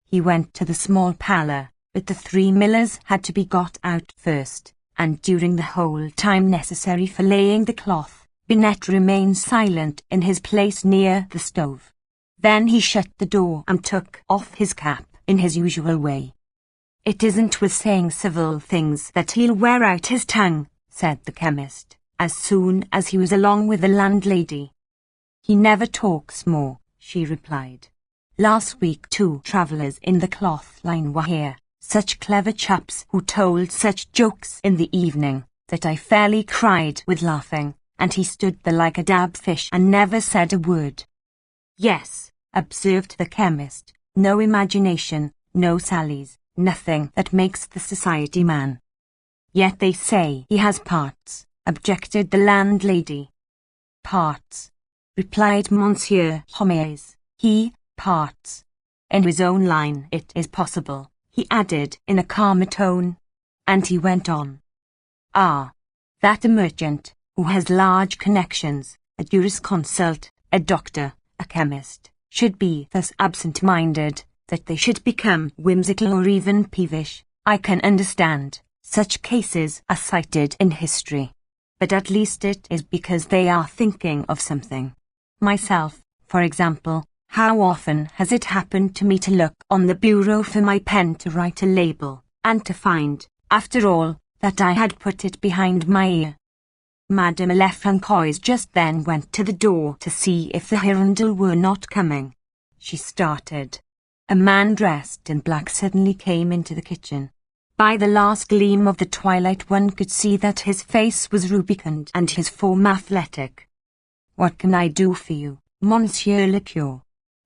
He went to the small parlour, but the 3 millers had to be got out first, and during the whole time necessary for laying the cloth, Binet remained silent in his place near the stove. Then he shut the door and took off his cap in his usual way. "It isn't with saying civil things that he'll wear out his tongue," said the chemist, as soon as he was along with the landlady. "He never talks more," she replied. "Last week 2 travellers in the cloth line were here, such clever chaps who told such jokes in the evening, that I fairly cried with laughing, and he stood there like a dab fish and never said a word." "Yes," observed the chemist, "no imagination, no sallies, nothing that makes the society man." "Yet they say he has parts," objected the landlady. "Parts," replied Monsieur Homais. "He, parts. In his own line it is possible," he added in a calmer tone. And he went on. "Ah, that a merchant, who has large connections, a jurisconsult, a doctor, a chemist, should be thus absent-minded, that they should become whimsical or even peevish, I can understand. Such cases are cited in history. But at least it is because they are thinking of something. Myself, for example, how often has it happened to me to look on the bureau for my pen to write a label, and to find, after all, that I had put it behind my ear. Madame Lefrancois just then went to the door to see if the Hirondelle were not coming. She started. A man dressed in black suddenly came into the kitchen. By the last gleam of the twilight one could see that his face was rubicund and his form athletic. "What can I do for you, Monsieur le Curé?"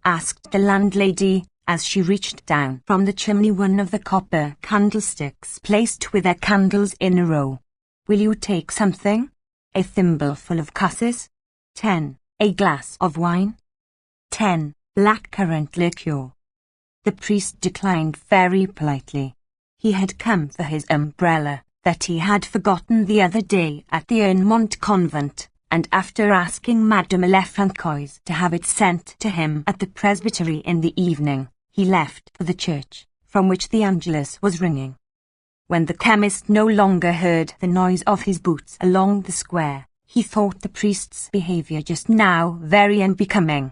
asked the landlady, as she reached down from the chimney one of the copper candlesticks placed with their candles in a row. "Will you take something? A thimbleful of cassis? 10. A glass of wine? 10. Blackcurrant liqueur." The priest declined very politely. He had come for his umbrella, that he had forgotten the other day at the Ernemont convent, and after asking Madame Lefrancois to have it sent to him at the presbytery in the evening, he left for the church, from which the Angelus was ringing. When the chemist no longer heard the noise of his boots along the square, he thought the priest's behaviour just now very unbecoming.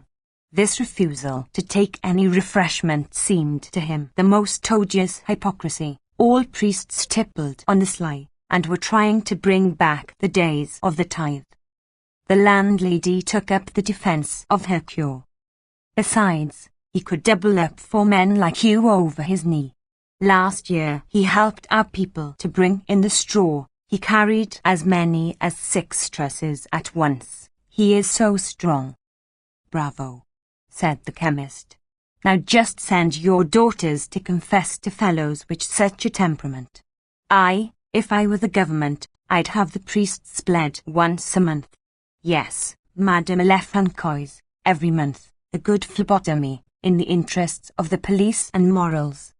This refusal to take any refreshment seemed to him the most odious hypocrisy. All priests tippled on the sly, and were trying to bring back the days of the tithe. The landlady took up the defence of her cure. "Besides, he could double up 4 men like you over his knee. Last year he helped our people to bring in the straw. He carried as many as 6 trusses at once. He is so strong." "Bravo," said the chemist. "Now just send your daughters to confess to fellows with such a temperament. If I were the government, I'd have the priests bled once a month. Yes, Madame Lefrancois, every month, a good phlebotomy, in the interests of the police and morals."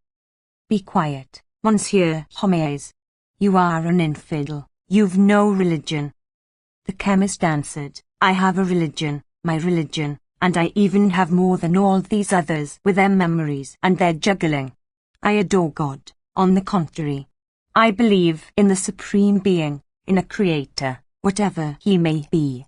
"Be quiet, Monsieur Homais. You are an infidel. You've no religion." The chemist answered, "I have a religion, my religion, and I even have more than all these others with their memories and their juggling. I adore God, on the contrary. I believe in the Supreme Being, in a Creator, whatever he may be.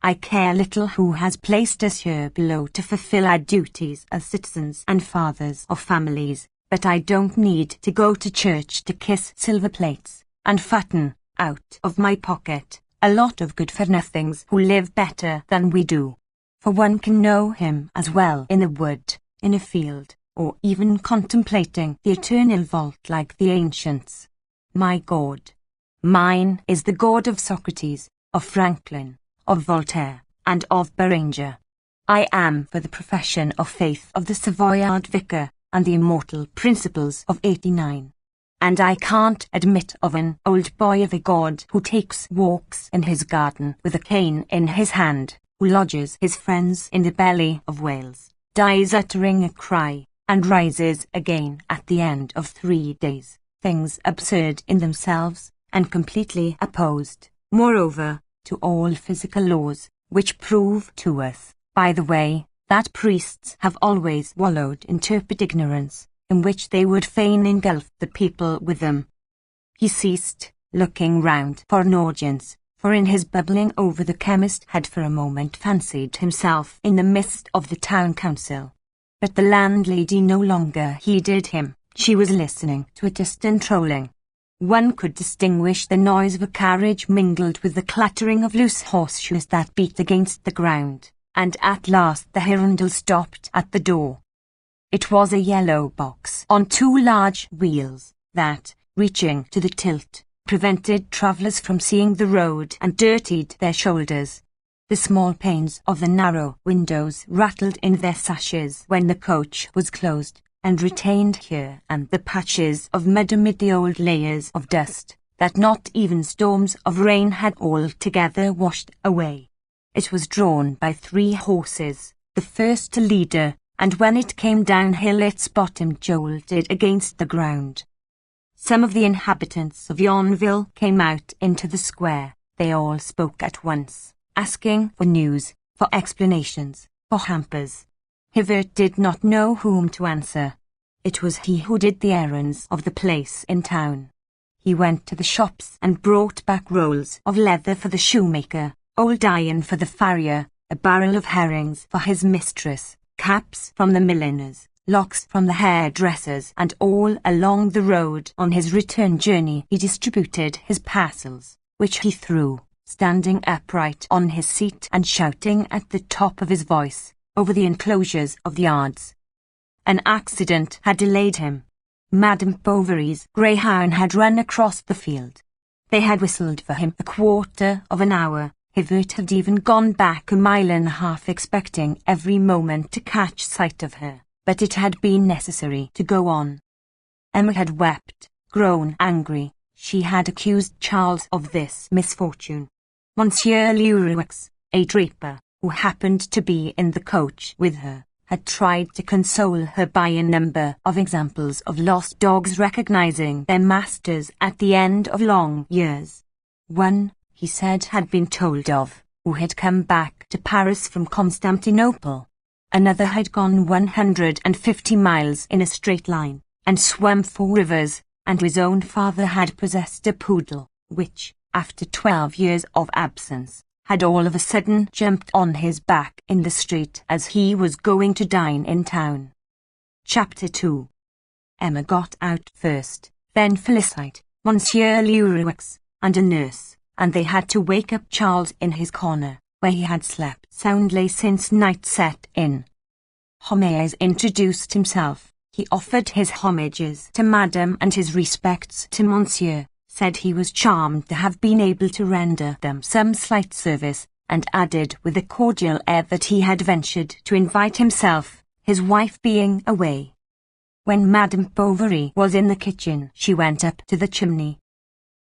I care little who has placed us here below to fulfill our duties as citizens and fathers of families, but I don't need to go to church to kiss silver plates, and fatten, out of my pocket, a lot of good-for-nothings who live better than we do. For one can know him as well in a wood, in a field, or even contemplating the eternal vault like the ancients. My God, mine is the God of Socrates, of Franklin, of Voltaire, and of Beranger. I am for the profession of faith of the Savoyard vicar, and the immortal principles of '89. and I can't admit of an old boy of a god who takes walks in his garden with a cane in his hand, who lodges his friends in the belly of whales, dies uttering a cry, and rises again at the end of 3 days, things absurd in themselves, and completely opposed, moreover, to all physical laws, which prove to us, by the way, that priests have always wallowed in turpid ignorance, in which they would fain engulf the people with them. He ceased, looking round for an audience, for in his bubbling over the chemist had for a moment fancied himself in the midst of the town council. But the landlady no longer heeded him. She was listening to a distant rolling. One could distinguish the noise of a carriage mingled with the clattering of loose horseshoes that beat against the ground, and at last the hirundle stopped at the door. It was a yellow box on 2 large wheels that, reaching to the tilt, prevented travellers from seeing the road and dirtied their shoulders. The small panes of the narrow windows rattled in their sashes when the coach was closed, and retained here and the patches of mud amid the old layers of dust that not even storms of rain had altogether washed away. It was drawn by 3 horses, the first a leader, and when it came downhill its bottom jolted against the ground. Some of the inhabitants of Yonville came out into the square. They all spoke at once, asking for news, for explanations, for hampers. Hivert did not know whom to answer. It was he who did the errands of the place in town. He went to the shops and brought back rolls of leather for the shoemaker, old iron for the farrier, a barrel of herrings for his mistress, caps from the milliners, locks from the hairdressers, and all along the road on his return journey he distributed his parcels, which he threw, standing upright on his seat and shouting at the top of his voice, over the enclosures of the yards. An accident had delayed him. Madame Bovary's greyhound had run across the field. They had whistled for him a quarter of an hour. Hivert had even gone back 1.5 miles expecting every moment to catch sight of her, but it had been necessary to go on. Emma had wept, grown angry. She had accused Charles of this misfortune. Monsieur Leroux, a draper, who happened to be in the coach with her, had tried to console her by a number of examples of lost dogs recognizing their masters at the end of long years. One, he said, had been told of, who had come back to Paris from Constantinople. Another had gone 150 miles in a straight line, and swam 4 rivers, and his own father had possessed a poodle, which, after 12 years of absence, had all of a sudden jumped on his back in the street as he was going to dine in town. Chapter 2. Emma got out first, then Felicite, Monsieur Leroux, and a nurse, and they had to wake up Charles in his corner, where he had slept soundly since night set in. Homais introduced himself. He offered his homages to Madame and his respects to Monsieur, said he was charmed to have been able to render them some slight service, and added with a cordial air that he had ventured to invite himself, his wife being away. When Madame Bovary was in the kitchen, she went up to the chimney.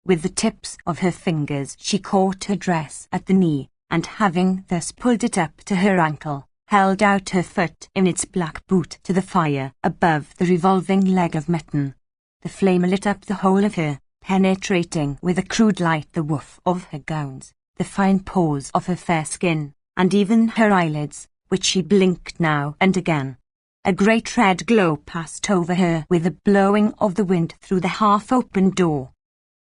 With the tips of her fingers she caught her dress at the knee, and having thus pulled it up to her ankle, held out her foot in its black boot to the fire above the revolving leg of mutton. The flame lit up the whole of her, penetrating with a crude light the woof of her gowns, the fine pores of her fair skin, and even her eyelids, which she blinked now and again. A great red glow passed over her with the blowing of the wind through the half-open door.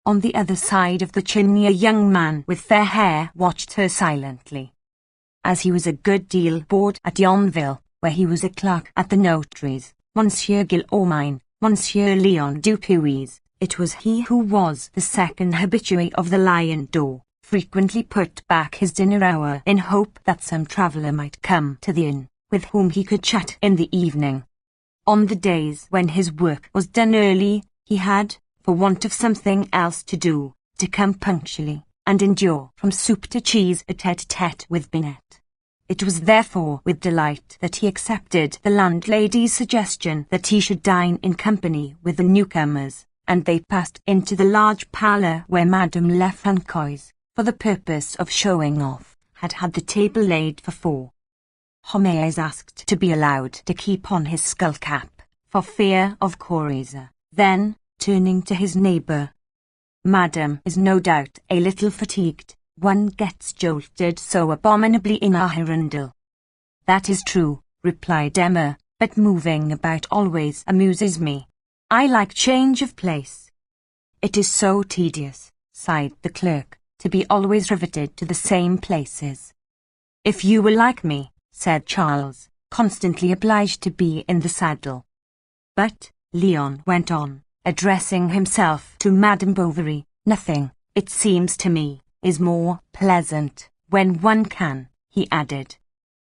On the other side of the chimney a young man with fair hair watched her silently. As he was a good deal bored at Yonville, where he was a clerk at the notary's, Monsieur Guillaumin, Monsieur Leon Dupuis, it was he who was the second habitué of the Lion d'Or, frequently put back his dinner hour in hope that some traveller might come to the inn, with whom he could chat in the evening. On the days when his work was done early, he had, for want of something else to do, to come punctually, and endure from soup to cheese a tete-a-tete with Binette. It was therefore with delight that he accepted the landlady's suggestion that he should dine in company with the newcomers, and they passed into the large parlour where Madame Lefrancois, for the purpose of showing off, had had the table laid for four. Homais asked to be allowed to keep on his skull-cap, for fear of coryza. Then, turning to his neighbour, "Madame is no doubt a little fatigued. One gets jolted so abominably in a hirondelle." "That is true," replied Emma, "but moving about always amuses me. I like change of place." "It is so tedious," sighed the clerk, "to be always riveted to the same places." "If you were like me," said Charles, "constantly obliged to be in the saddle." "But," Leon went on, addressing himself to Madame Bovary, "nothing, it seems to me, is more pleasant, when one can," he added.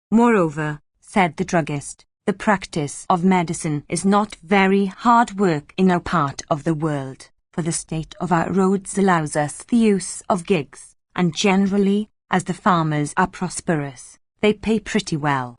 "Moreover," said the druggist, "the practice of medicine is not very hard work in our part of the world, for the state of our roads allows us the use of gigs, and generally, as the farmers are prosperous, they pay pretty well.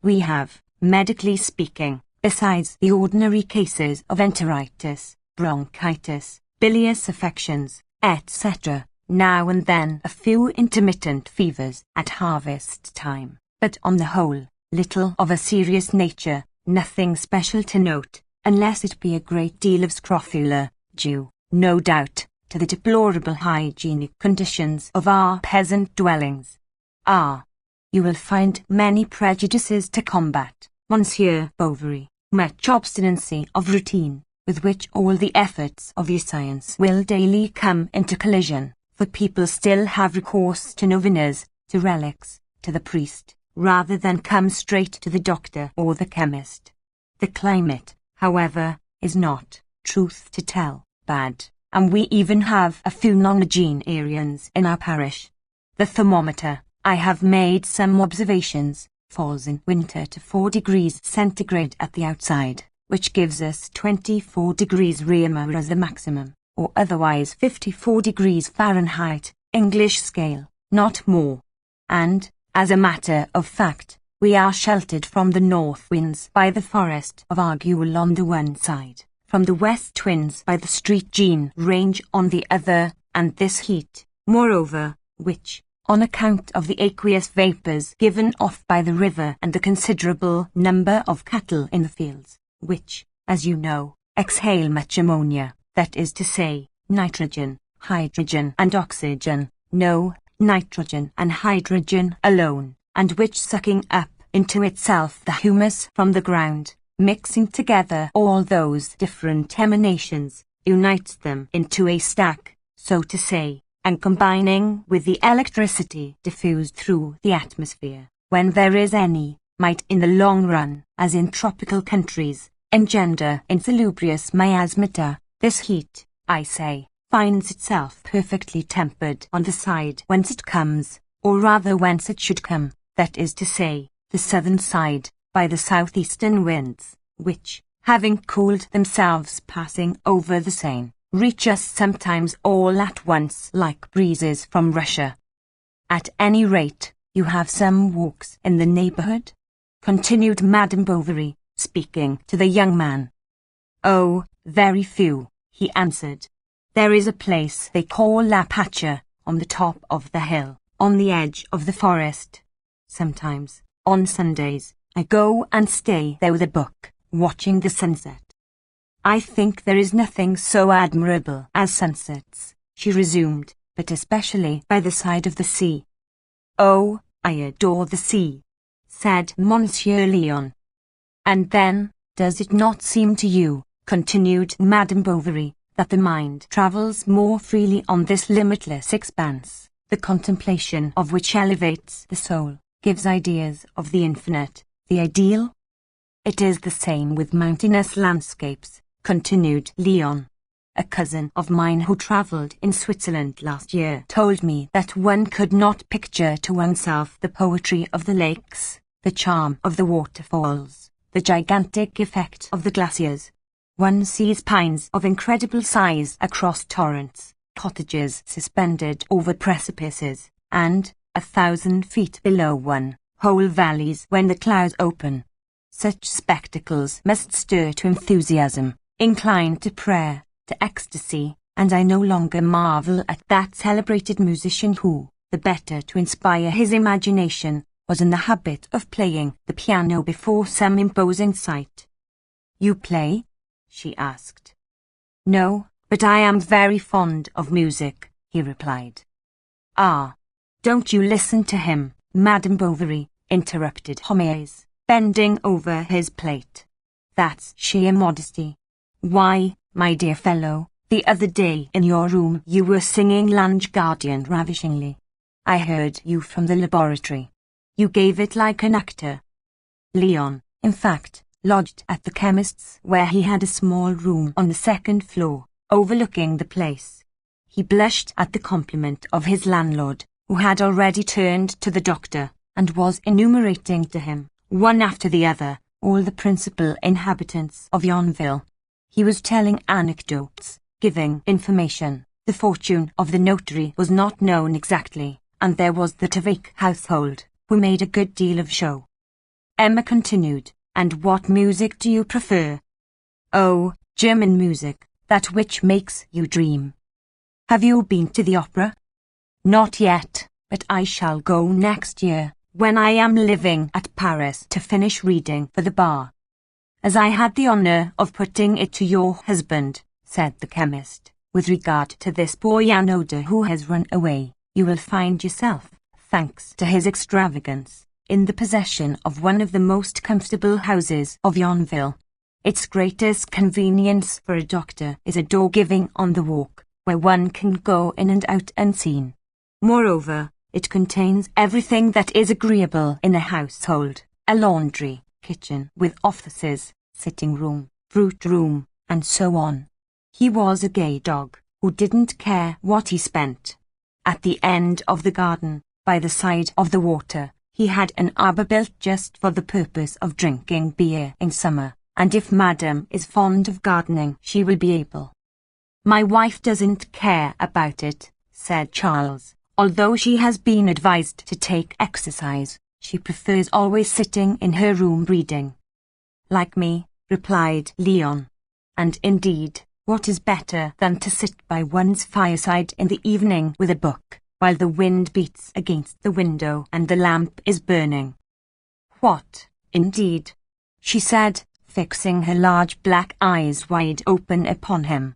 We have, medically speaking, besides the ordinary cases of enteritis, bronchitis, bilious affections, etc., now and then a few intermittent fevers at harvest time, but on the whole, little of a serious nature, nothing special to note, unless it be a great deal of scrofula, due, no doubt, to the deplorable hygienic conditions of our peasant dwellings. Ah, you will find many prejudices to combat, Monsieur Bovary, much obstinacy of routine, with which all the efforts of your science will daily come into collision, for people still have recourse to novenas, to relics, to the priest, rather than come straight to the doctor or the chemist. The climate, however, is not, truth to tell, bad, and we even have a few nonagenarians in our parish. The thermometer, I have made some observations, falls in winter to 4 degrees centigrade at the outside, which gives us 24 degrees Reaumur as the maximum, or otherwise 54 degrees Fahrenheit, English scale, not more. And, as a matter of fact, we are sheltered from the north winds by the forest of Arguel on the one side, from the west winds by the Street Jean range on the other, and this heat, moreover, which, on account of the aqueous vapours given off by the river and the considerable number of cattle in the fields, which, as you know, exhale much ammonia, that is to say, nitrogen, hydrogen and oxygen, no, nitrogen and hydrogen alone, and which sucking up into itself the humus from the ground, mixing together all those different emanations, unites them into a stack, so to say, and combining with the electricity diffused through the atmosphere, when there is any, might in the long run, as in tropical countries, engender insalubrious miasmata. This heat, I say, finds itself perfectly tempered on the side whence it comes, or rather whence it should come, that is to say, the southern side, by the southeastern winds, which, having cooled themselves passing over the Seine, reach us sometimes all at once like breezes from Russia. At any rate, you have some walks in the neighbourhood? Continued Madame Bovary, speaking to the young man. Oh, very few, he answered. There is a place they call La Pacha, on the top of the hill, on the edge of the forest. Sometimes, on Sundays, I go and stay there with a book, watching the sunset. I think there is nothing so admirable as sunsets, she resumed, but especially by the side of the sea. Oh, I adore the sea, said Monsieur Léon. And then, does it not seem to you, continued Madame Bovary, that the mind travels more freely on this limitless expanse, the contemplation of which elevates the soul, gives ideas of the infinite, the ideal? It is the same with mountainous landscapes, continued Leon. A cousin of mine who travelled in Switzerland last year told me that one could not picture to oneself the poetry of the lakes, the charm of the waterfalls, the gigantic effect of the glaciers. One sees pines of incredible size across torrents, cottages suspended over precipices, and, 1,000 feet below one, whole valleys when the clouds open. Such spectacles must stir to enthusiasm, incline to prayer, to ecstasy, and I no longer marvel at that celebrated musician who, the better to inspire his imagination, was in the habit of playing the piano before some imposing sight. "You play?" she asked. "No, but I am very fond of music," he replied. "Ah, don't you listen to him, Madame Bovary," interrupted Homais, bending over his plate. "That's sheer modesty. Why, my dear fellow, the other day in your room you were singing L'Ange Gardien ravishingly. I heard you from the laboratory. You gave it like an actor." Leon, in fact, lodged at the chemist's, where he had a small room on the second floor, overlooking the place. He blushed at the compliment of his landlord, who had already turned to the doctor, and was enumerating to him, one after the other, all the principal inhabitants of Yonville. He was telling anecdotes, giving information. The fortune of the notary was not known exactly, and there was the Tavik household, who made a good deal of show. Emma continued, "And what music do you prefer?" "Oh, German music, that which makes you dream." "Have you been to the opera?" "Not yet, but I shall go next year, when I am living at Paris to finish reading for the bar." "As I had the honour of putting it to your husband," said the chemist, "with regard to this poor Yanoda who has run away, you will find yourself, thanks to his extravagance, in the possession of one of the most comfortable houses of Yonville. Its greatest convenience for a doctor is a door giving on the walk, where one can go in and out unseen. Moreover, it contains everything that is agreeable in a household, a laundry, kitchen with offices, sitting room, fruit room, and so on." He was a gay dog, who didn't care what he spent. At the end of the garden, by the side of the water, he had an arbor built just for the purpose of drinking beer in summer, and if Madame is fond of gardening she will be able. "My wife doesn't care about it," said Charles. "Although she has been advised to take exercise, she prefers always sitting in her room reading." "Like me," replied Leon. "And indeed, what is better than to sit by one's fireside in the evening with a book, while the wind beats against the window and the lamp is burning?" "What, indeed?" she said, fixing her large black eyes wide open upon him.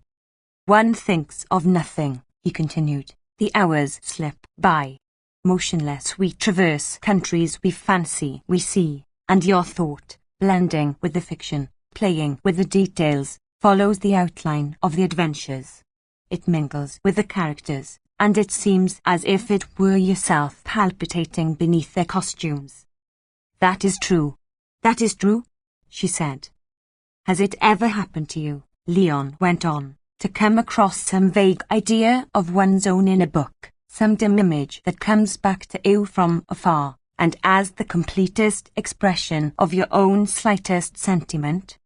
"One thinks of nothing," he continued. "The hours slip by. Motionless we traverse countries we fancy we see, and your thought, blending with the fiction, playing with the details, follows the outline of the adventures. It mingles with the characters, and it seems as if it were yourself palpitating beneath their costumes." "That is true. That is true," she said. "Has it ever happened to you," Leon went on, "to come across some vague idea of one's own in a book, some dim image that comes back to you from afar, and as the completest expression of your own slightest sentiment?"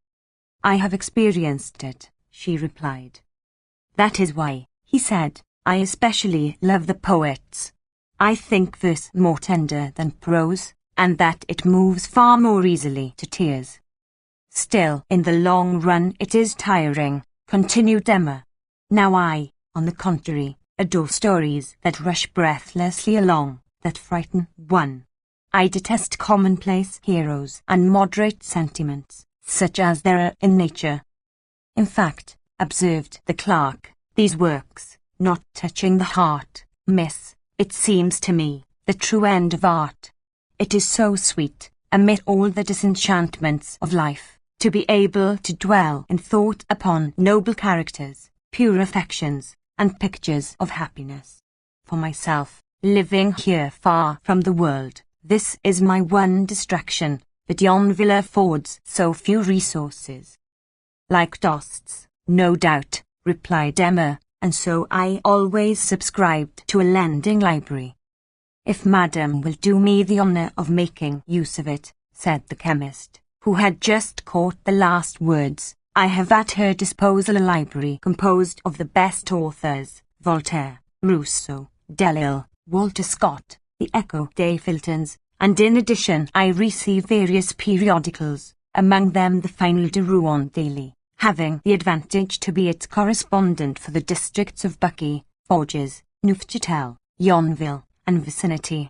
"I have experienced it," she replied. "That is why," he said, "I especially love the poets. I think verse more tender than prose, and that it moves far more easily to tears." "Still, in the long run it is tiring," continued Emma. "Now I, on the contrary, adore stories that rush breathlessly along, that frighten one. I detest commonplace heroes and moderate sentiments, such as there are in nature. In fact," observed the clerk, "these works, not touching the heart, miss, it seems to me, the true end of art. It is so sweet, amid all the disenchantments of life, to be able to dwell in thought upon noble characters, pure affections, and pictures of happiness. For myself, living here far from the world, this is my one distraction, but Yonville affords so few resources." "Like Dost's, no doubt," replied Emma, "and so I always subscribed to a lending library." "If Madame will do me the honour of making use of it," said the chemist, who had just caught the last words, "I have at her disposal a library composed of the best authors, Voltaire, Rousseau, Delille, Walter Scott, the Echo des Philtons, and in addition I receive various periodicals, among them the final de Rouen daily, having the advantage to be its correspondent for the districts of Buckie, Forges, Neufchâtel, Yonville, and vicinity.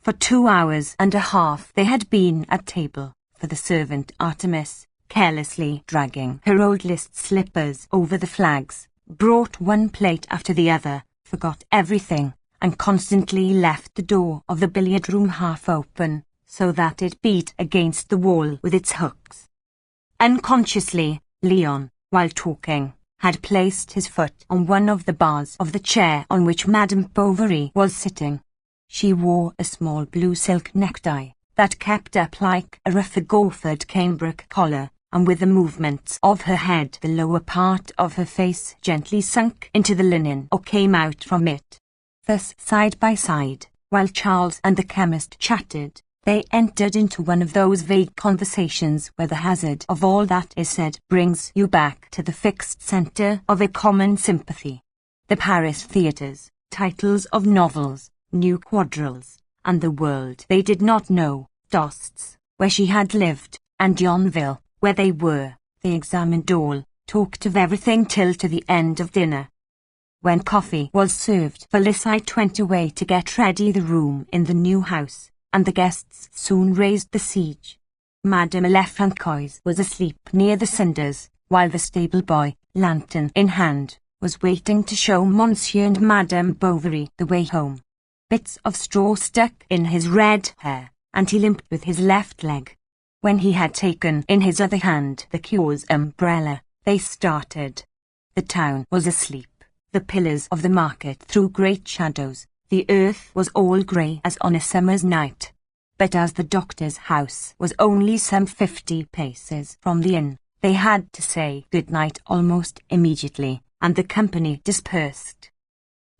For 2 hours and a half they had been at table, for the servant Artemis, carelessly dragging her old list slippers over the flags, brought one plate after the other, forgot everything, and constantly left the door of the billiard room half open, so that it beat against the wall with its hooks. Unconsciously, Leon, while talking, had placed his foot on one of the bars of the chair on which Madame Bovary was sitting. She wore a small blue silk necktie that kept up like a rough-goffered cambric collar, and with the movements of her head the lower part of her face gently sunk into the linen or came out from it. Thus, side by side, while Charles and the chemist chatted, they entered into one of those vague conversations where the hazard of all that is said brings you back to the fixed centre of a common sympathy. The Paris theatres, titles of novels, new quadrilles, and the world they did not know, Dost's, where she had lived, and Yonville, where they were, they examined all, talked of everything till to the end of dinner. When coffee was served, Felicite went away to get ready the room in the new house, and the guests soon raised the siege. Madame Lefrancois was asleep near the cinders, while the stable boy, lantern in hand, was waiting to show Monsieur and Madame Bovary the way home. Bits of straw stuck in his red hair, and he limped with his left leg. When he had taken in his other hand the cure's umbrella, they started. The town was asleep. The pillars of the market threw great shadows. The earth was all grey as on a summer's night. But as the doctor's house was only some 50 paces from the inn, they had to say good night almost immediately, and the company dispersed.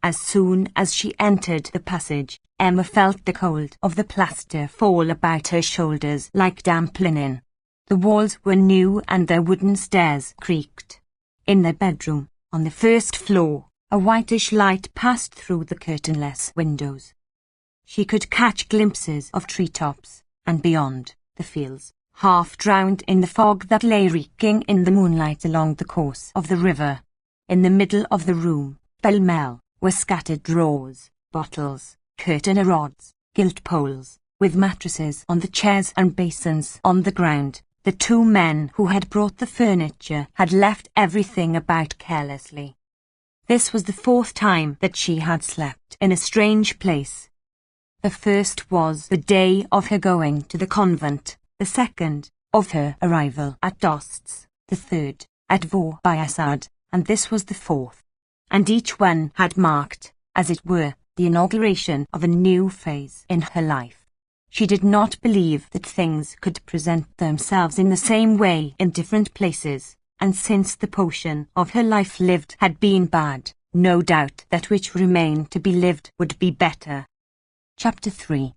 As soon as she entered the passage, Emma felt the cold of the plaster fall about her shoulders like damp linen. The walls were new and their wooden stairs creaked. In their bedroom, on the first floor, a whitish light passed through the curtainless windows. She could catch glimpses of treetops, and beyond, the fields, half drowned in the fog that lay reeking in the moonlight along the course of the river. In the middle of the room, pell-mell, were scattered drawers, bottles, curtain rods, gilt poles, with mattresses on the chairs and basins on the ground. The two men who had brought the furniture had left everything about carelessly. This was the 4th time that she had slept in a strange place. The first was the day of her going to the convent, the second, of her arrival at Dost's, the third, at Vaux-by-Assad, and this was the 4th. And each one had marked, as it were, the inauguration of a new phase in her life. She did not believe that things could present themselves in the same way in different places, and since the portion of her life lived had been bad, no doubt that which remained to be lived would be better. Chapter 3.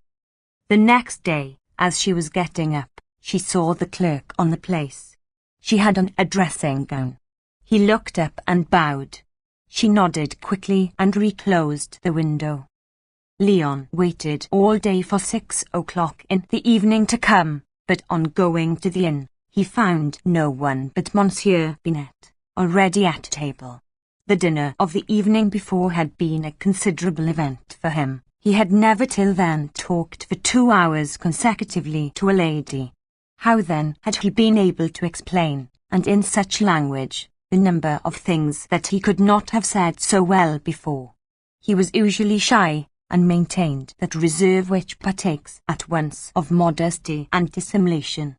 The next day, as she was getting up, she saw the clerk on the place. She had on a dressing gown. He looked up and bowed. She nodded quickly and reclosed the window. Leon waited all day for 6 o'clock in the evening to come, but on going to the inn, he found no one but Monsieur Binet, already at table. The dinner of the evening before had been a considerable event for him. He had never till then talked for 2 hours consecutively to a lady. How then had he been able to explain, and in such language, the number of things that he could not have said so well before? He was usually shy, and maintained that reserve which partakes at once of modesty and dissimulation.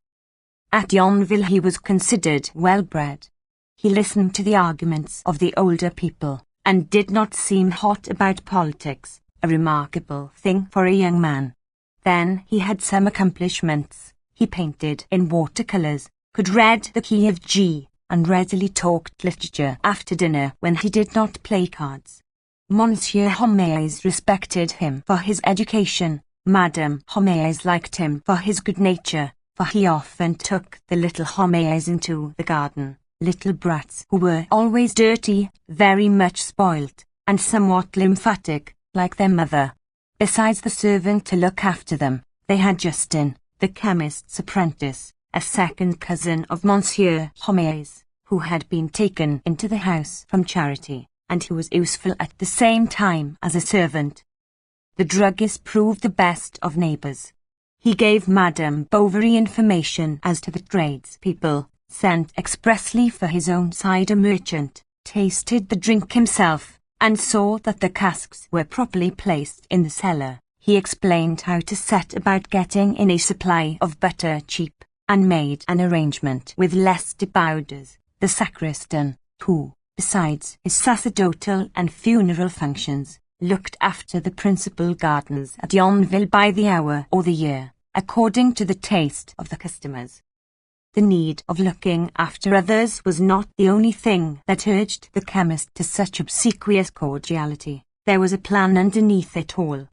At Yonville he was considered well-bred. He listened to the arguments of the older people, and did not seem hot about politics, a remarkable thing for a young man. Then he had some accomplishments. He painted in watercolours, could read the key of G, and readily talked literature after dinner when he did not play cards. Monsieur Homais respected him for his education. Madame Homais liked him for his good nature, for he often took the little Homais into the garden, little brats who were always dirty, very much spoilt, and somewhat lymphatic, like their mother. Besides the servant to look after them, they had Justin, the chemist's apprentice, a second cousin of Monsieur Homais, who had been taken into the house from charity, and who was useful at the same time as a servant. The druggist proved the best of neighbours. He gave Madame Bovary information as to the tradespeople, sent expressly for his own cider merchant, tasted the drink himself, and saw that the casks were properly placed in the cellar. He explained how to set about getting in a supply of butter cheap, and made an arrangement with Lester Bowders, the sacristan, who, besides his sacerdotal and funeral functions, looked after the principal gardens at Yonville by the hour or the year, according to the taste of the customers. The need of looking after others was not the only thing that urged the chemist to such obsequious cordiality. There was a plan underneath it all.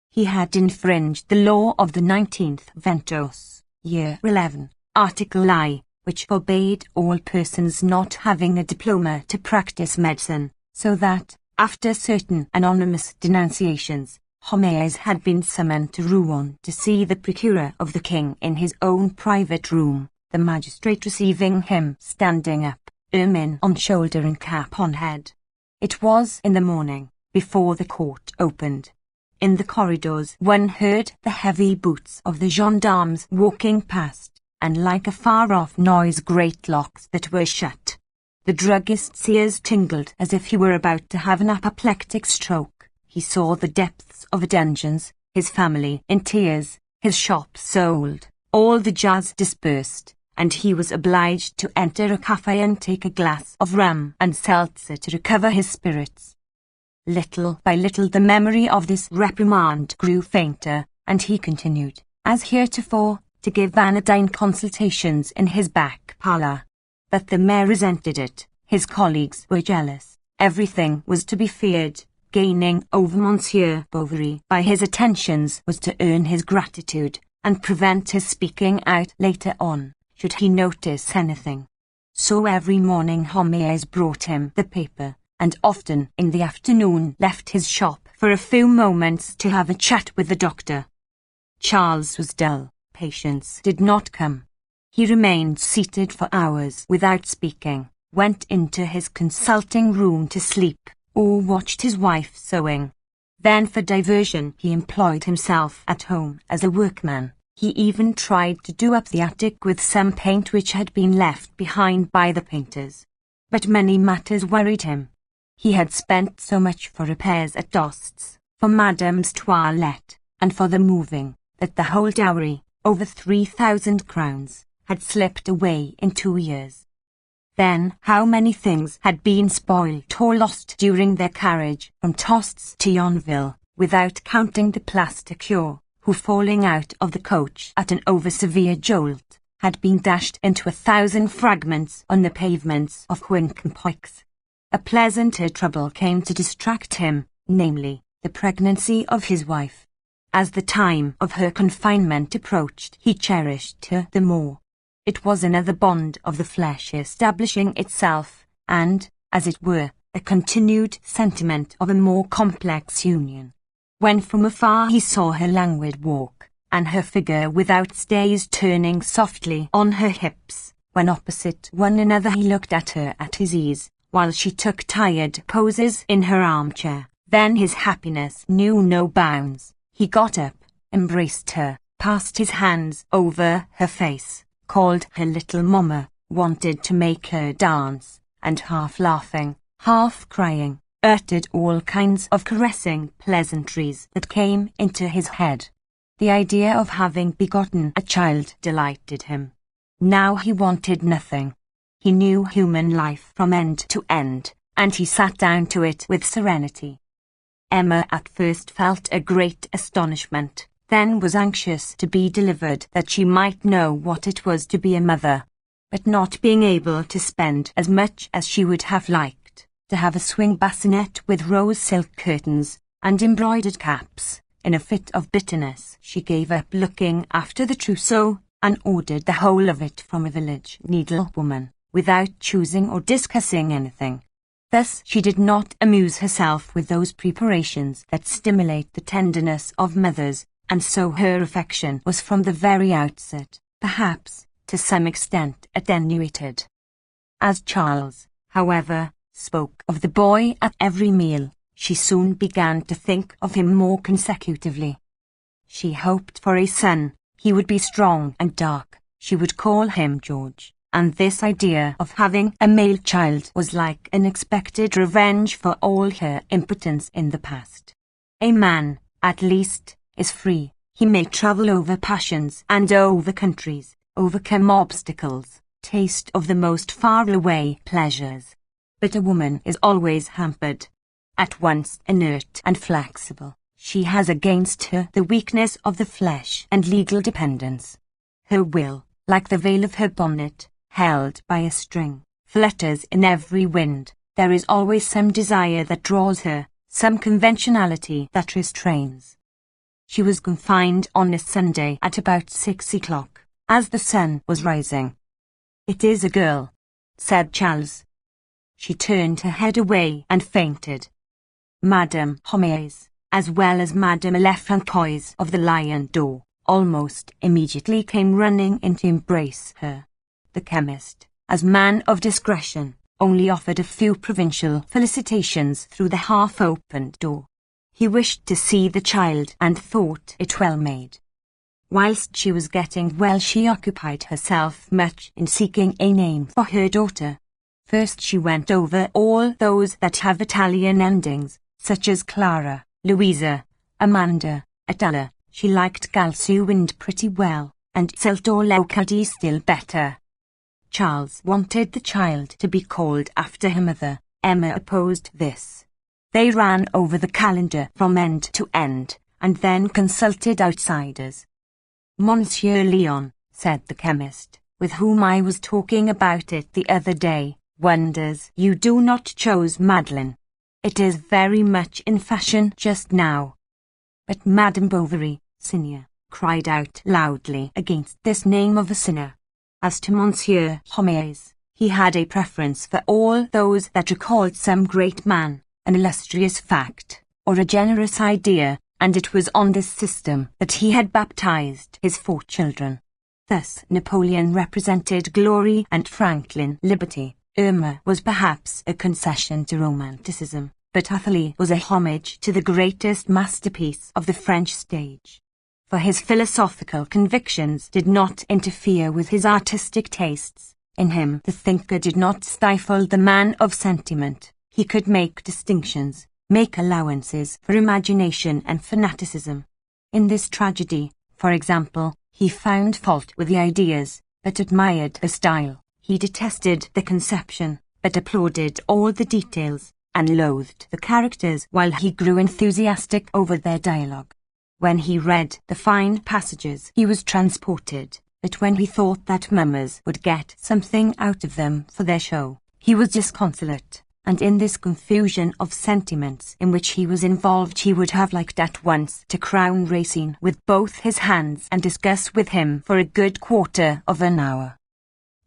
He had infringed the law of the 19th Ventos, year 11, Article I, which forbade all persons not having a diploma to practice medicine, so that, after certain anonymous denunciations, Homais had been summoned to Rouen to see the procureur of the king in his own private room, the magistrate receiving him standing up, ermine on shoulder and cap on head. It was in the morning, before the court opened. In the corridors one heard the heavy boots of the gendarmes walking past, and like a far-off noise great locks that were shut. The druggist's ears tingled as if he were about to have an apoplectic stroke. He saw the depths of dungeons, his family in tears, his shop sold, all the jars dispersed, and he was obliged to enter a cafe and take a glass of rum and seltzer to recover his spirits. Little by little the memory of this reprimand grew fainter, and he continued, as heretofore, to give anodyne consultations in his back parlour. But the mayor resented it, his colleagues were jealous, everything was to be feared. Gaining over Monsieur Bovary by his attentions was to earn his gratitude, and prevent his speaking out later on, should he notice anything. So every morning Homais brought him the paper, and often in the afternoon left his shop for a few moments to have a chat with the doctor. Charles was dull. Patience did not come. He remained seated for hours without speaking, went into his consulting room to sleep, or watched his wife sewing. Then for diversion he employed himself at home as a workman. He even tried to do up the attic with some paint which had been left behind by the painters. But many matters worried him. He had spent so much for repairs at Dost's, for Madame's toilette, and for the moving, that the whole dowry, over 3,000 crowns, had slipped away in 2 years. Then how many things had been spoilt or lost during their carriage from Tostes to Yonville, without counting the plaster cure, who falling out of the coach at an over-severe jolt, had been dashed into 1,000 fragments on the pavements of Quincampoix. A pleasanter trouble came to distract him, namely, the pregnancy of his wife. As the time of her confinement approached, he cherished her the more. It was another bond of the flesh establishing itself, and, as it were, a continued sentiment of a more complex union. When from afar he saw her languid walk, and her figure without stays turning softly on her hips, when opposite one another he looked at her at his ease, while she took tired poses in her armchair, then his happiness knew no bounds. He got up, embraced her, passed his hands over her face, called her little mamma, wanted to make her dance, and half laughing, half crying, uttered all kinds of caressing pleasantries that came into his head. The idea of having begotten a child delighted him. Now he wanted nothing. He knew human life from end to end, and he sat down to it with serenity. Emma at first felt a great astonishment, then was anxious to be delivered that she might know what it was to be a mother, but not being able to spend as much as she would have liked, to have a swing bassinet with rose silk curtains and embroidered caps. In a fit of bitterness she gave up looking after the trousseau, and ordered the whole of it from a village needlewoman, without choosing or discussing anything. Thus she did not amuse herself with those preparations that stimulate the tenderness of mothers, and so her affection was from the very outset, perhaps, to some extent attenuated. As Charles, however, spoke of the boy at every meal, she soon began to think of him more consecutively. She hoped for a son. He would be strong and dark. She would call him George, and this idea of having a male child was like an expected revenge for all her impotence in the past. A man, at least, is free. He may travel over passions and over countries, overcome obstacles, taste of the most far-away pleasures. But a woman is always hampered. At once inert and flexible, she has against her the weakness of the flesh and legal dependence. Her will, like the veil of her bonnet, held by a string, flutters in every wind. There is always some desire that draws her, some conventionality that restrains. She was confined on a Sunday at about 6 o'clock, as the sun was rising. "It is a girl," said Charles. She turned her head away and fainted. Madame Homais, as well as Madame Lefrancois of the Lion d'Or, almost immediately came running in to embrace her. The chemist, as man of discretion, only offered a few provincial felicitations through the half-opened door. He wished to see the child and thought it well made. Whilst she was getting well, she occupied herself much in seeking a name for her daughter. First she went over all those that have Italian endings, such as Clara, Louisa, Amanda, Atala. She liked Galsuinde pretty well, and Siltorlocadi still better. Charles wanted the child to be called after her mother. Emma opposed this. They ran over the calendar from end to end, and then consulted outsiders. "Monsieur Léon," said the chemist, with whom I was talking about it the other day, "wonders you do not choose Madeleine. It is very much in fashion just now." But Madame Bovary, senior, cried out loudly against this name of a sinner. As to Monsieur Homais, he had a preference for all those that recalled some great man, an illustrious fact, or a generous idea, and it was on this system that he had baptized his 4 children. Thus Napoleon represented glory and Franklin liberty. Irma was perhaps a concession to romanticism, but Athalie was a homage to the greatest masterpiece of the French stage. For his philosophical convictions did not interfere with his artistic tastes. In him the thinker did not stifle the man of sentiment. He could make distinctions, make allowances for imagination and fanaticism. In this tragedy, for example, he found fault with the ideas, but admired the style. He detested the conception, but applauded all the details, and loathed the characters while he grew enthusiastic over their dialogue. When he read the fine passages he was transported, but when he thought that mummers would get something out of them for their show, he was disconsolate, and in this confusion of sentiments in which he was involved he would have liked at once to crown Racine with both his hands and discuss with him for a good quarter of an hour.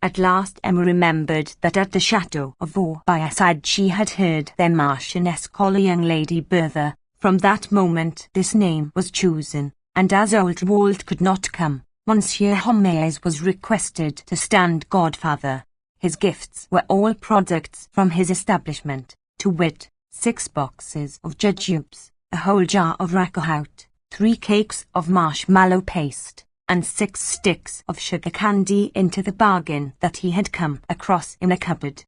At last Emma remembered that at the chateau of Vaubyessard she had heard their Marchioness call a young Lady Bertha. From that moment this name was chosen, and as old Wald could not come, Monsieur Homais was requested to stand godfather. His gifts were all products from his establishment, to wit, 6 boxes of jujubes, a whole jar of racohout, 3 cakes of marshmallow paste, and 6 sticks of sugar candy into the bargain that he had come across in a cupboard.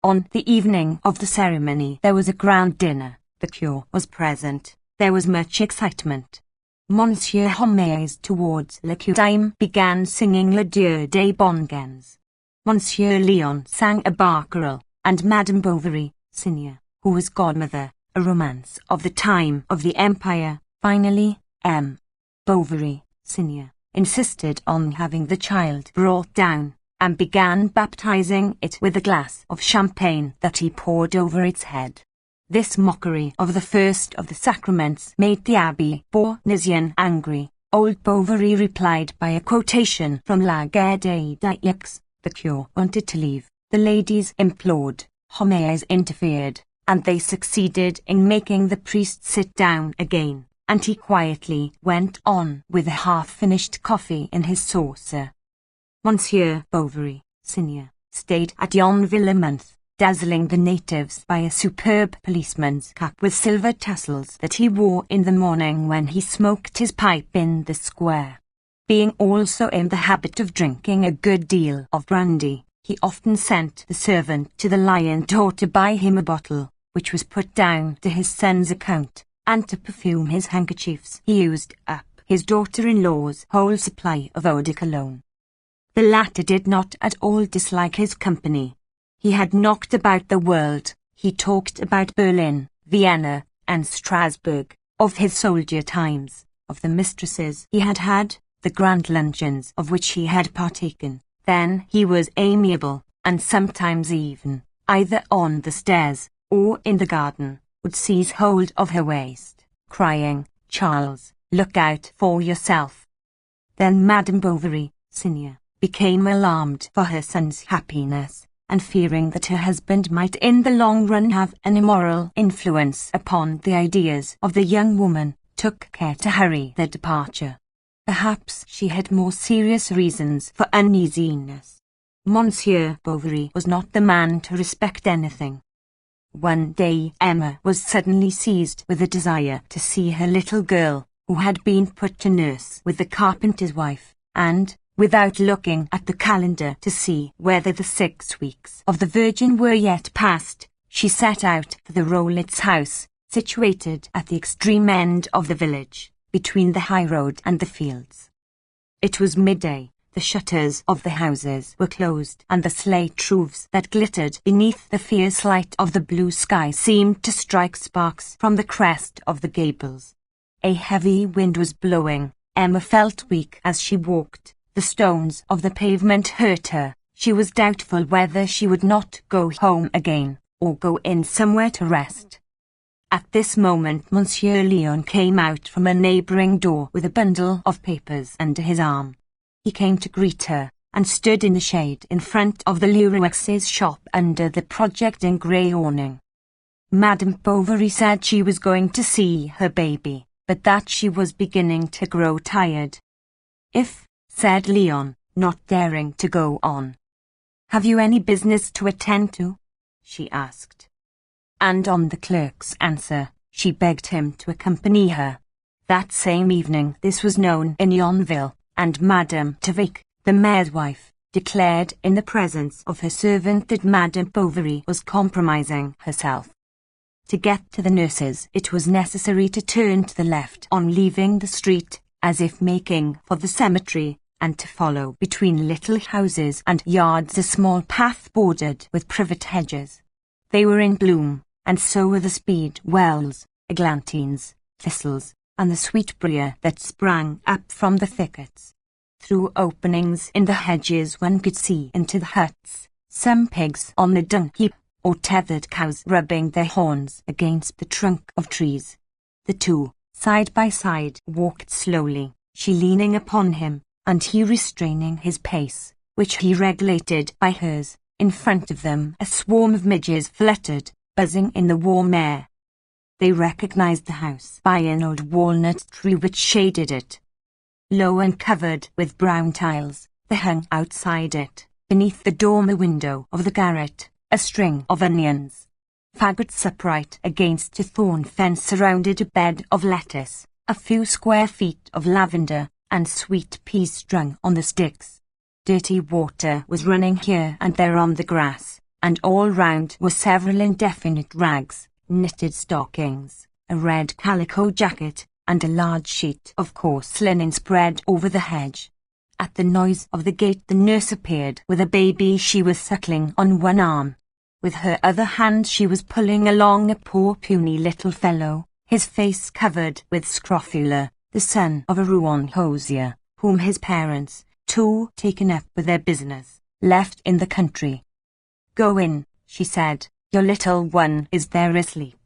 On the evening of the ceremony there was a grand dinner. The cure was present. There was much excitement. Monsieur Homais towards le time began singing Le Dieu des Bongens. Monsieur Léon sang a barcarolle, and Madame Bovary, senior, who was godmother, a romance of the time of the Empire. Finally, M. Bovary, senior, insisted on having the child brought down, and began baptizing it with a glass of champagne that he poured over its head. This mockery of the first of the sacraments made the Abbé Bournisien angry. Old Bovary replied by a quotation from La Guerre des Diacs. The cure wanted to leave. The ladies implored. Homais interfered, and they succeeded in making the priest sit down again, and he quietly went on with a half-finished coffee in his saucer. Monsieur Bovary, senior, stayed at Yonville a month, dazzling the natives by a superb policeman's cap with silver tassels that he wore in the morning when he smoked his pipe in the square. Being also in the habit of drinking a good deal of brandy, he often sent the servant to the Lion D'Or to buy him a bottle, which was put down to his son's account, and to perfume his handkerchiefs he used up his daughter-in-law's whole supply of eau de cologne. The latter did not at all dislike his company. He had knocked about the world. He talked about Berlin, Vienna, and Strasbourg, of his soldier times, of the mistresses he had had, the grand luncheons of which he had partaken. Then he was amiable, and sometimes even, either on the stairs, or in the garden, would seize hold of her waist, crying, "Charles, look out for yourself." Then Madame Bovary, senior, became alarmed for her son's happiness, and fearing that her husband might in the long run have an immoral influence upon the ideas of the young woman, took care to hurry their departure. Perhaps she had more serious reasons for uneasiness. Monsieur Bovary was not the man to respect anything. One day Emma was suddenly seized with a desire to see her little girl, who had been put to nurse with the carpenter's wife, and, without looking at the calendar to see whether the 6 weeks of the Virgin were yet past, she set out for the Rowletts' house, situated at the extreme end of the village, between the high road and the fields. It was midday, the shutters of the houses were closed, and the slate roofs that glittered beneath the fierce light of the blue sky seemed to strike sparks from the crest of the gables. A heavy wind was blowing. Emma felt weak as she walked. The stones of the pavement hurt her. She was doubtful whether she would not go home again, or go in somewhere to rest. At this moment Monsieur Léon came out from a neighbouring door with a bundle of papers under his arm. He came to greet her, and stood in the shade in front of the Leroux's shop under the projecting grey awning. Madame Bovary said she was going to see her baby, but that she was beginning to grow tired. "If," said Léon, not daring to go on. "Have you any business to attend to?" she asked. And on the clerk's answer, she begged him to accompany her. That same evening this was known in Yonville, and Madame Tavik, the mayor's wife, declared in the presence of her servant that Madame Bovary was compromising herself. To get to the nurse's it was necessary to turn to the left on leaving the street, as if making for the cemetery, and to follow between little houses and yards a small path bordered with privet hedges. They were in bloom, and so were the speedwells, eglantines, thistles, and the sweetbriar that sprang up from the thickets. Through openings in the hedges one could see into the huts, some pigs on the dung heap, or tethered cows rubbing their horns against the trunk of trees. The two, side by side, walked slowly, she leaning upon him, and he restraining his pace, which he regulated by hers. In front of them a swarm of midges fluttered, buzzing in the warm air. They recognized the house by an old walnut tree which shaded it. Low and covered with brown tiles, there hung outside it, beneath the dormer window of the garret, a string of onions. Faggots upright against a thorn fence surrounded a bed of lettuce, a few square feet of lavender, and sweet peas strung on the sticks. Dirty water was running here and there on the grass, and all round were several indefinite rags, knitted stockings, a red calico jacket, and a large sheet of coarse linen spread over the hedge. At the noise of the gate the nurse appeared with a baby she was suckling on one arm. With her other hand she was pulling along a poor puny little fellow, his face covered with scrofula, the son of a Rouen hosier, whom his parents, too taken up with their business, left in the country. "Go in," she said, "your little one is there asleep."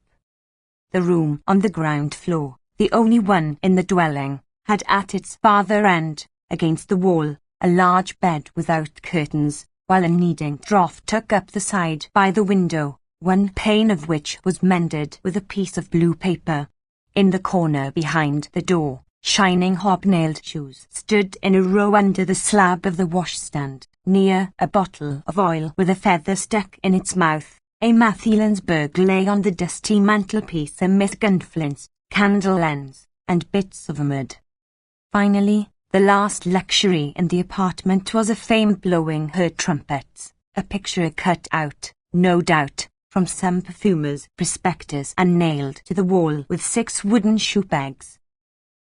The room on the ground floor, the only one in the dwelling, had at its farther end, against the wall, a large bed without curtains, while a kneading trough took up the side by the window, one pane of which was mended with a piece of blue paper. In the corner behind the door, shining hobnailed shoes stood in a row under the slab of the washstand. Near a bottle of oil with a feather stuck in its mouth, a Mathilensburg lay on the dusty mantelpiece amid gunflints, candle ends, and bits of mud. Finally, the last luxury in the apartment was a fame blowing her trumpets, a picture cut out, no doubt, from some perfumer's prospectus and nailed to the wall with 6 wooden shoe pegs.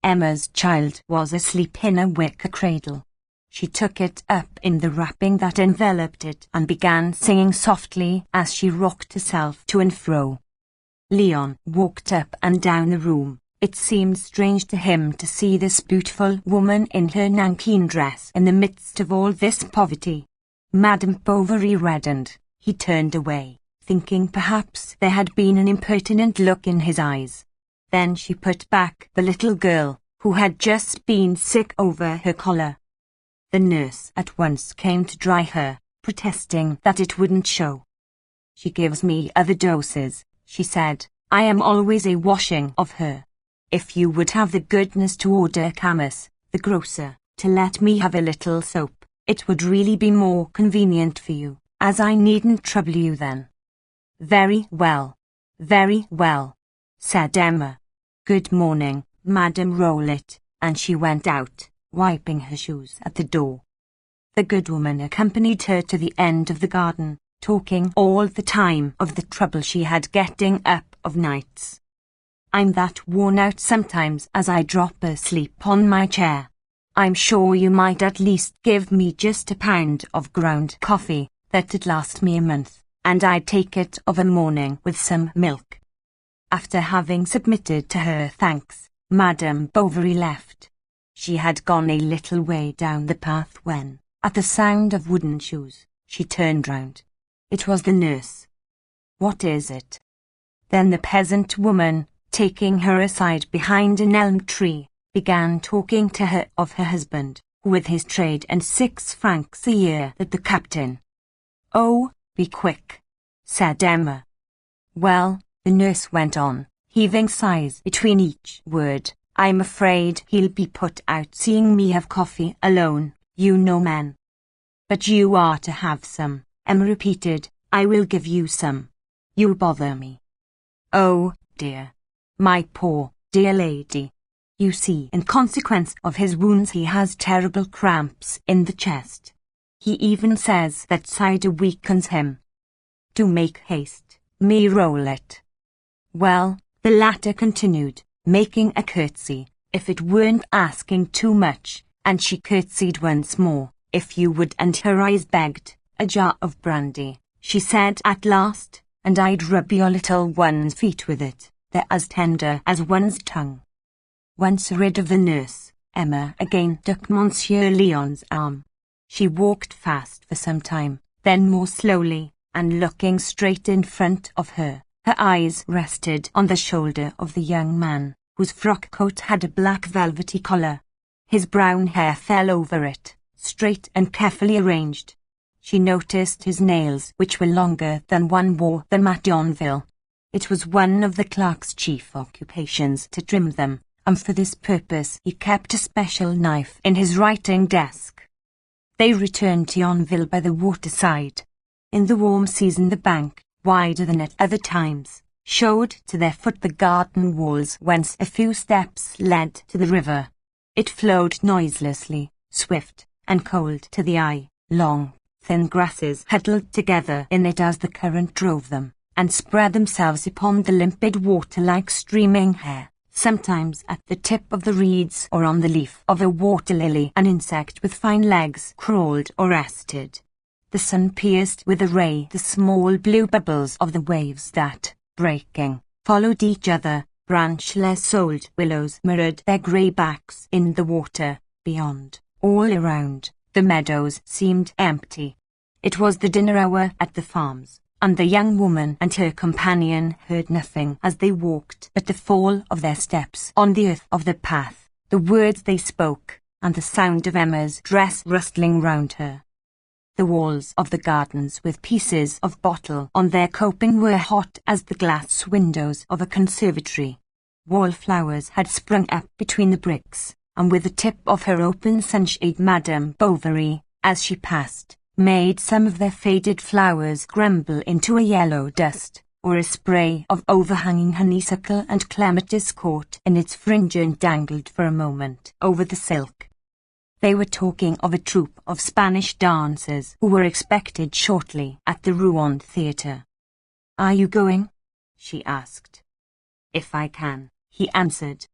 Emma's child was asleep in a wicker cradle. She took it up in the wrapping that enveloped it and began singing softly as she rocked herself to and fro. Leon walked up and down the room. It seemed strange to him to see this beautiful woman in her nankeen dress in the midst of all this poverty. Madame Bovary reddened. He turned away, thinking perhaps there had been an impertinent look in his eyes. Then she put back the little girl, who had just been sick, over her collar. The nurse at once came to dry her, protesting that it wouldn't show. "She gives me other doses," she said. "I am always a washing of her. If you would have the goodness to order Camus, the grocer, to let me have a little soap, it would really be more convenient for you, as I needn't trouble you then." Very well, said Emma. "Good morning, Madame Rowlett," and she went out, wiping her shoes at the door. The good woman accompanied her to the end of the garden, talking all the time of the trouble she had getting up of nights. "I'm that worn out sometimes as I drop asleep on my chair. I'm sure you might at least give me just a pound of ground coffee, that'd last me a month, and I'd take it of a morning with some milk." After having submitted to her thanks, Madame Bovary left. She had gone a little way down the path when, at the sound of wooden shoes, she turned round. It was the nurse. "What is it?" Then the peasant woman, taking her aside behind an elm tree, began talking to her of her husband, with his trade and 6 francs a year that the captain. "Oh, be quick," said Emma. "Well," the nurse went on, heaving sighs between each word, "I'm afraid he'll be put out seeing me have coffee alone, you know men." "But you are to have some," Emma repeated. "I will give you some. You bother me." "Oh, dear. My poor, dear lady. You see, in consequence of his wounds he has terrible cramps in the chest. He even says that cider weakens him. Do make haste, me Rowlett." "Well," the latter continued, making a curtsy, "if it weren't asking too much," and she curtsied once more, "if you would," and her eyes begged, "a jar of brandy," she said at last, "and I'd rub your little one's feet with it. They're as tender as one's tongue." Once rid of the nurse, Emma again took Monsieur Leon's arm. She walked fast for some time, then more slowly, and looking straight in front of her, her eyes rested on the shoulder of the young man, whose frock coat had a black velvety collar. His brown hair fell over it, straight and carefully arranged. She noticed his nails, which were longer than one wore them at Yonville. It was one of the clerk's chief occupations to trim them, and for this purpose he kept a special knife in his writing desk. They returned to Yonville by the waterside. In the warm season the bank, wider than at other times, showed to their foot the garden walls whence a few steps led to the river. It flowed noiselessly, swift, and cold to the eye. Long, thin grasses huddled together in it as the current drove them, and spread themselves upon the limpid water like streaming hair. Sometimes at the tip of the reeds or on the leaf of a water lily an insect with fine legs crawled or rested. The sun pierced with a ray the small blue bubbles of the waves that, breaking, followed each other. Branchless old willows mirrored their grey backs in the water. Beyond, all around, the meadows seemed empty. It was the dinner hour at the farms, and the young woman and her companion heard nothing as they walked but the fall of their steps on the earth of the path, the words they spoke, and the sound of Emma's dress rustling round her. The walls of the gardens with pieces of bottle on their coping were hot as the glass windows of a conservatory. Wallflowers had sprung up between the bricks, and with the tip of her open sunshade Madame Bovary, as she passed, made some of their faded flowers crumble into a yellow dust, or a spray of overhanging honeysuckle and clematis caught in its fringe and dangled for a moment over the silk. They were talking of a troupe of Spanish dancers who were expected shortly at the Rouen Theatre. "Are you going?" she asked. "If I can," he answered.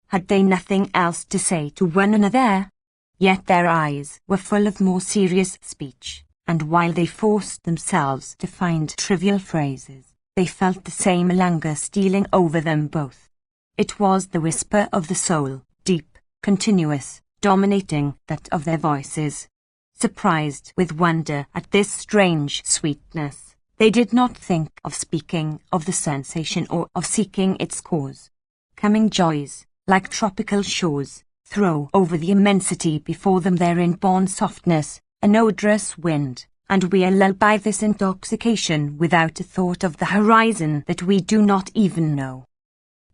Had they nothing else to say to one another? Yet their eyes were full of more serious speech, and while they forced themselves to find trivial phrases, they felt the same languor stealing over them both. It was the whisper of the soul, deep, continuous, dominating that of their voices. Surprised with wonder at this strange sweetness, they did not think of speaking of the sensation or of seeking its cause. Coming joys, like tropical shores, throw over the immensity before them their inborn softness, an odorous wind, and we are lulled by this intoxication without a thought of the horizon that we do not even know.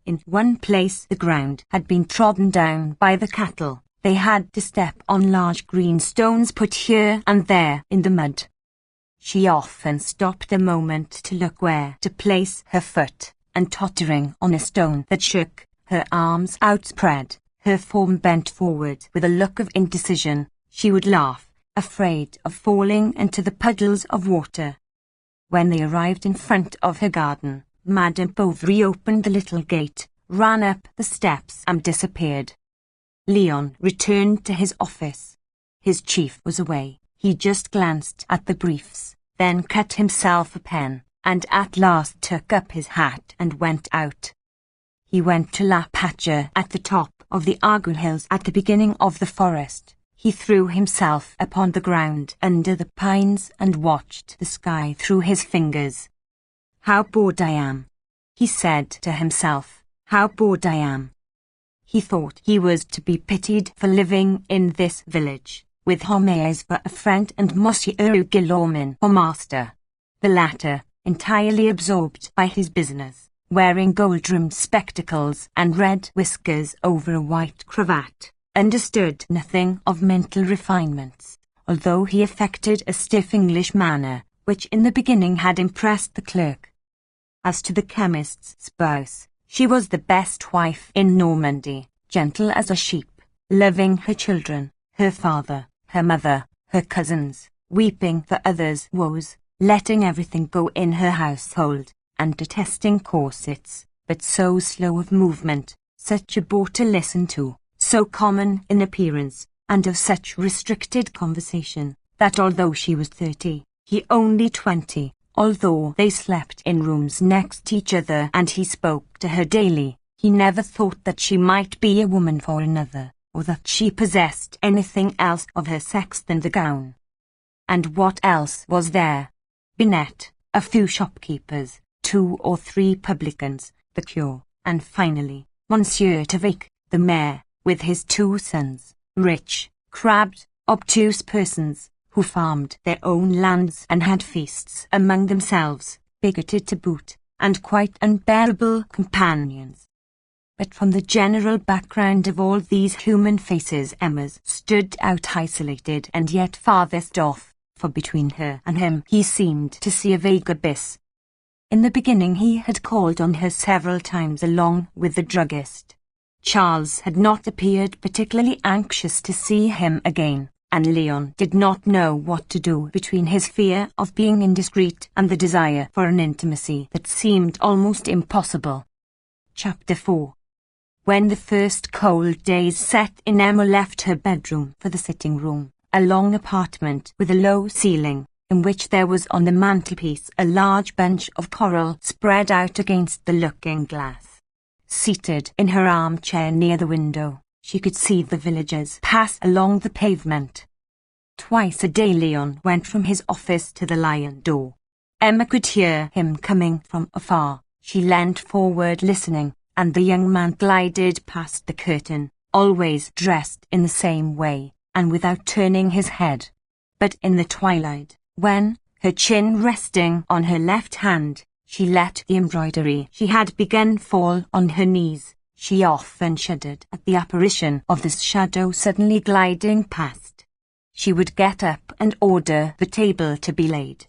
In one place the ground had been trodden down by the cattle. They had to step on large green stones put here and there in the mud. She often stopped a moment to look where to place her foot, and tottering on a stone that shook, her arms outspread, her form bent forward with a look of indecision, she would laugh, afraid of falling into the puddles of water. When they arrived in front of her garden, Madame Bovary opened the little gate, ran up the steps and disappeared. Leon returned to his office. His chief was away. He just glanced at the briefs, then cut himself a pen, and at last took up his hat and went out. He went to La Patcha at the top of the Argyle Hills at the beginning of the forest. He threw himself upon the ground under the pines and watched the sky through his fingers. "How bored I am," he said to himself. "How bored I am." He thought he was to be pitied for living in this village, with Homais for a friend and Monsieur Guillaumin for master. The latter, entirely absorbed by his business, wearing gold-rimmed spectacles and red whiskers over a white cravat, understood nothing of mental refinements, although he affected a stiff English manner, which in the beginning had impressed the clerk. As to the chemist's spouse, she was the best wife in Normandy, gentle as a sheep, loving her children, her father, her mother, her cousins, weeping for others' woes, letting everything go in her household, and detesting corsets, but so slow of movement, such a bore to listen to, so common in appearance, and of such restricted conversation, that although she was 30, he only 20, although they slept in rooms next each other and he spoke to her daily, he never thought that she might be a woman for another, or that she possessed anything else of her sex than the gown. And what else was there? Binet, a few shopkeepers, 2 or 3 publicans, the cure, and finally, Monsieur Tavic, the mayor, with his 2 sons, rich, crabbed, obtuse persons, who farmed their own lands and had feasts among themselves, bigoted to boot, and quite unbearable companions. But from the general background of all these human faces Emma's stood out isolated and yet farthest off, for between her and him he seemed to see a vague abyss. In the beginning he had called on her several times along with the druggist. Charles had not appeared particularly anxious to see him again, and Leon did not know what to do between his fear of being indiscreet and the desire for an intimacy that seemed almost impossible. Chapter 4. When the first cold days set in, Emma left her bedroom for the sitting room, a long apartment with a low ceiling, in which there was on the mantelpiece a large bench of coral spread out against the looking-glass. Seated in her armchair near the window, she could see the villagers pass along the pavement. Twice a day Leon went from his office to the lion door. Emma could hear him coming from afar. She leant forward listening, and the young man glided past the curtain, always dressed in the same way, and without turning his head. But in the twilight, when, her chin resting on her left hand, she let the embroidery she had begun fall on her knees, she often shuddered at the apparition of this shadow suddenly gliding past. she would get up and order the table to be laid.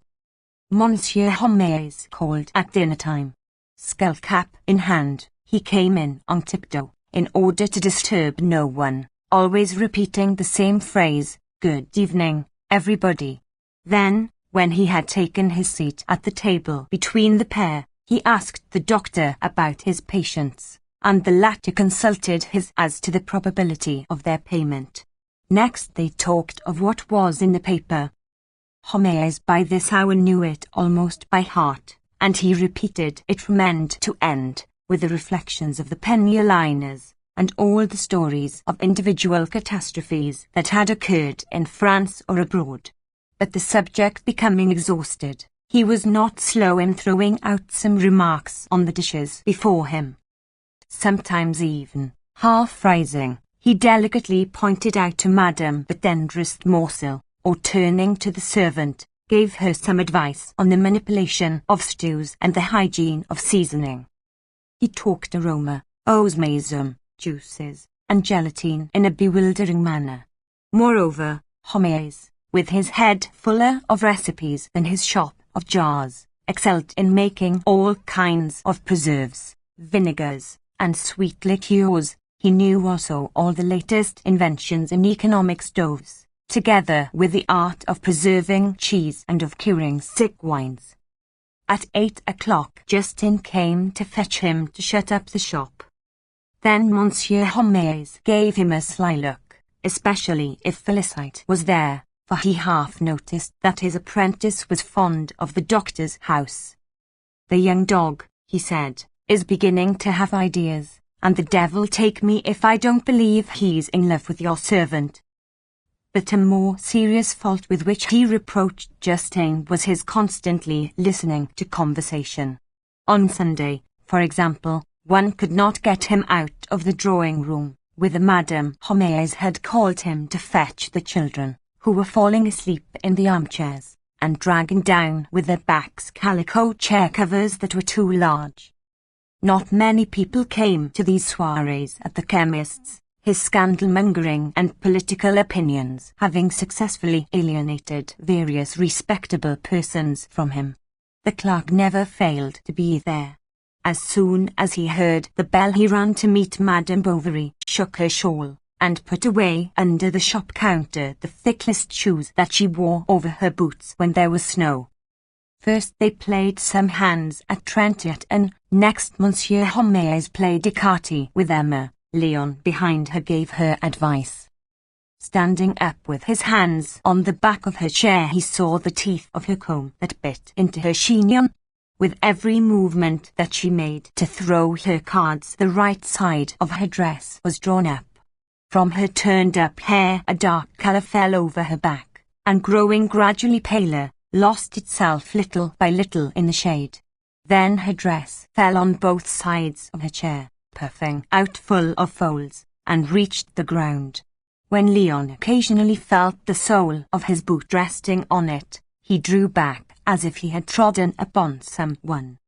Monsieur Homais called at dinner time. Skull cap in hand, he came in on tiptoe, in order to disturb no one, always repeating the same phrase, "Good evening, everybody." Then, when he had taken his seat at the table between the pair, he asked the doctor about his patients, and the latter consulted his as to the probability of their payment. Next they talked of what was in the paper. Homais by this hour knew it almost by heart, and he repeated it from end to end, with the reflections of the penny-a-liners, and all the stories of individual catastrophes that had occurred in France or abroad. But the subject becoming exhausted, he was not slow in throwing out some remarks on the dishes before him. Sometimes even, half rising, he delicately pointed out to Madame the tenderest morsel, or turning to the servant, gave her some advice on the manipulation of stews and the hygiene of seasoning. He talked aroma, osmasum, juices, and gelatine in a bewildering manner. Moreover, Homais, with his head fuller of recipes than his shop of jars, excelled in making all kinds of preserves, vinegars, and sweet liqueurs. He knew also all the latest inventions in economic stoves, together with the art of preserving cheese and of curing sick wines. At 8 o'clock Justin came to fetch him to shut up the shop. Then Monsieur Homais gave him a sly look, especially if Félicite was there, for he half noticed that his apprentice was fond of the doctor's house. "The young dog," he said, "is beginning to have ideas, and the devil take me if I don't believe he's in love with your servant." But a more serious fault with which he reproached Justin was his constantly listening to conversation. On Sunday, for example, one could not get him out of the drawing-room, whither Madame Homais had called him to fetch the children, who were falling asleep in the armchairs, and dragging down with their backs calico chair covers that were too large. Not many people came to these soirees at the chemist's, his scandal-mongering and political opinions having successfully alienated various respectable persons from him. The clerk never failed to be there. As soon as he heard the bell he ran to meet Madame Bovary, shook her shawl, and put away under the shop counter the thickest shoes that she wore over her boots when there was snow. First they played some hands at Trentiat, and next Monsieur Homais played écarté with Emma. Leon behind her gave her advice. Standing up with his hands on the back of her chair, he saw the teeth of her comb that bit into her chignon. With every movement that she made to throw her cards, the right side of her dress was drawn up. From her turned-up hair a dark colour fell over her back, and growing gradually paler, lost itself little by little in the shade. Then her dress fell on both sides of her chair, puffing out full of folds, and reached the ground. When Leon occasionally felt the sole of his boot resting on it, he drew back as if he had trodden upon someone.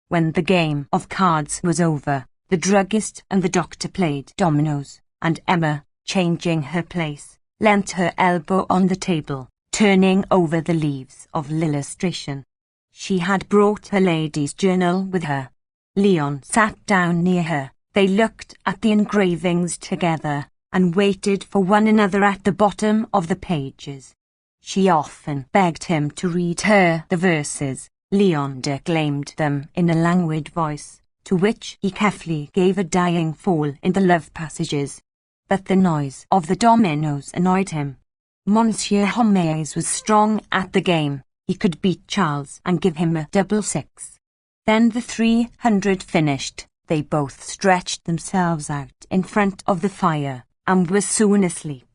When the game of cards was over, the druggist and the doctor played dominoes, and Emma, changing her place, leant her elbow on the table, turning over the leaves of l'illustration. She had brought her lady's journal with her. Leon sat down near her. They looked at the engravings together, and waited for one another at the bottom of the pages. She often begged him to read her the verses. Leon declaimed them in a languid voice, to which he carefully gave a dying fall in the love passages. But the noise of the dominoes annoyed him. Monsieur Homais was strong at the game. He could beat Charles and give him a double six. Then the 300 finished, they both stretched themselves out in front of the fire, and were soon asleep.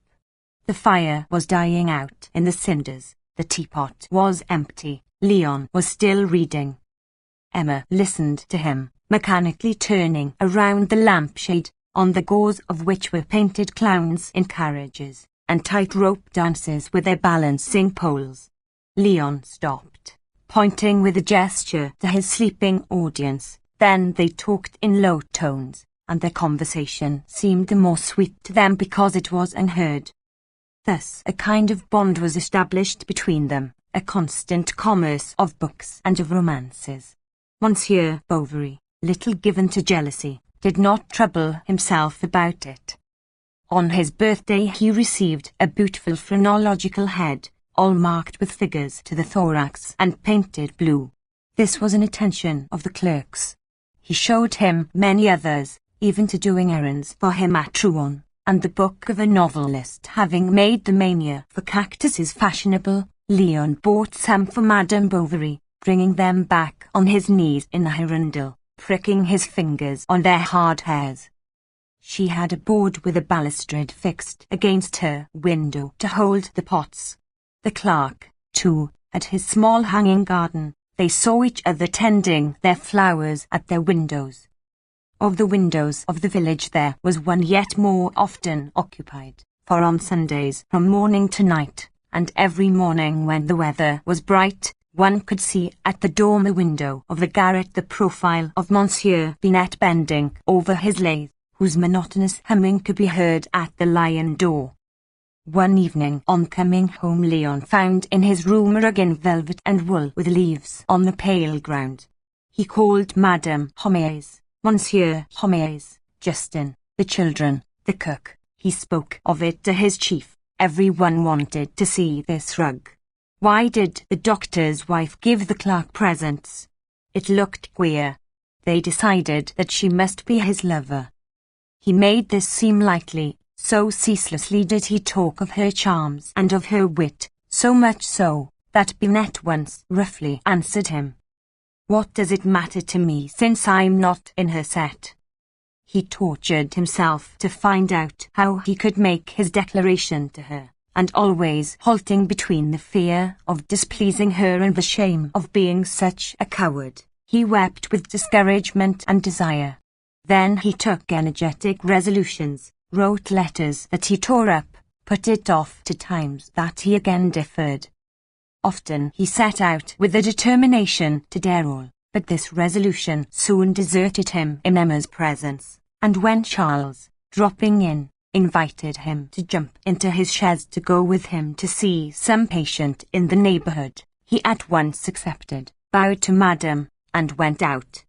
The fire was dying out in the cinders, the teapot was empty, Leon was still reading. Emma listened to him, mechanically turning around the lampshade, on the gauze of which were painted clowns in carriages, and tight-rope dances with their balancing poles. Leon stopped, pointing with a gesture to his sleeping audience. Then they talked in low tones, and their conversation seemed the more sweet to them because it was unheard. Thus a kind of bond was established between them, a constant commerce of books and of romances. Monsieur Bovary, little given to jealousy, did not trouble himself about it. On his birthday he received a beautiful phrenological head, all marked with figures to the thorax and painted blue. This was an attention of the clerk's. He showed him many others, even to doing errands for him at Rouen, and the book of a novelist having made the mania for cactuses fashionable, Leon bought some for Madame Bovary, bringing them back on his knees in the hirondelle, pricking his fingers on their hard hairs. She had a board with a balustrade fixed against her window to hold the pots. The clerk, too, had his small hanging garden. They saw each other tending their flowers at their windows. Of the windows of the village there was one yet more often occupied, for on Sundays from morning to night, and every morning when the weather was bright, one could see at the dormer window of the garret the profile of Monsieur Binet bending over his lathe, whose monotonous humming could be heard at the lion door. One evening on coming home Leon found in his room a rug in velvet and wool with leaves on the pale ground. He called Madame Homais, Monsieur Homais, Justin, the children, the cook. He spoke of it to his chief. Everyone wanted to see this rug. Why did the doctor's wife give the clerk presents? It looked queer. They decided that she must be his lover. He made this seem likely, so ceaselessly did he talk of her charms and of her wit, so much so, that Binet once roughly answered him. "What does it matter to me since I'm not in her set?" He tortured himself to find out how he could make his declaration to her, and always halting between the fear of displeasing her and the shame of being such a coward, he wept with discouragement and desire. Then he took energetic resolutions, wrote letters that he tore up, put it off to times that he again deferred. Often he set out with the determination to dare all, but this resolution soon deserted him in Emma's presence, and when Charles, dropping in, invited him to jump into his chaise to go with him to see some patient in the neighbourhood, he at once accepted, bowed to Madame, and went out.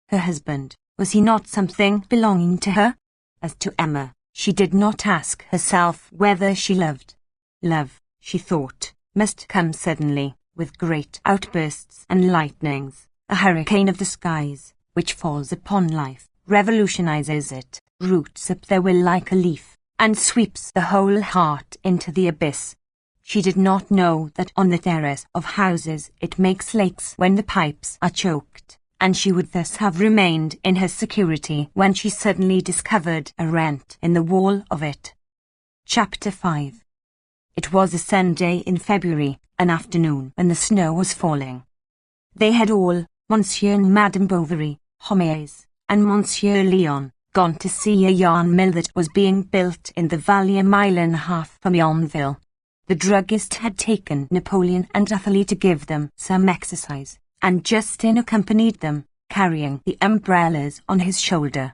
Her husband, was he not something belonging to her? As to Emma, she did not ask herself whether she loved. Love, she thought, must come suddenly, with great outbursts and lightnings, a hurricane of the skies, which falls upon life, revolutionizes it, roots up their will like a leaf, and sweeps the whole heart into the abyss. She did not know that on the terrace of houses it makes lakes when the pipes are choked, and she would thus have remained in her security when she suddenly discovered a rent in the wall of it. Chapter 5. It was a Sunday in February, an afternoon when the snow was falling. They had all, Monsieur and Madame Bovary, Homais, and Monsieur Léon, gone to see a yarn mill that was being built in the valley a mile and a half from Yonville. The druggist had taken Napoleon and Athalie to give them some exercise, and Justin accompanied them, carrying the umbrellas on his shoulder.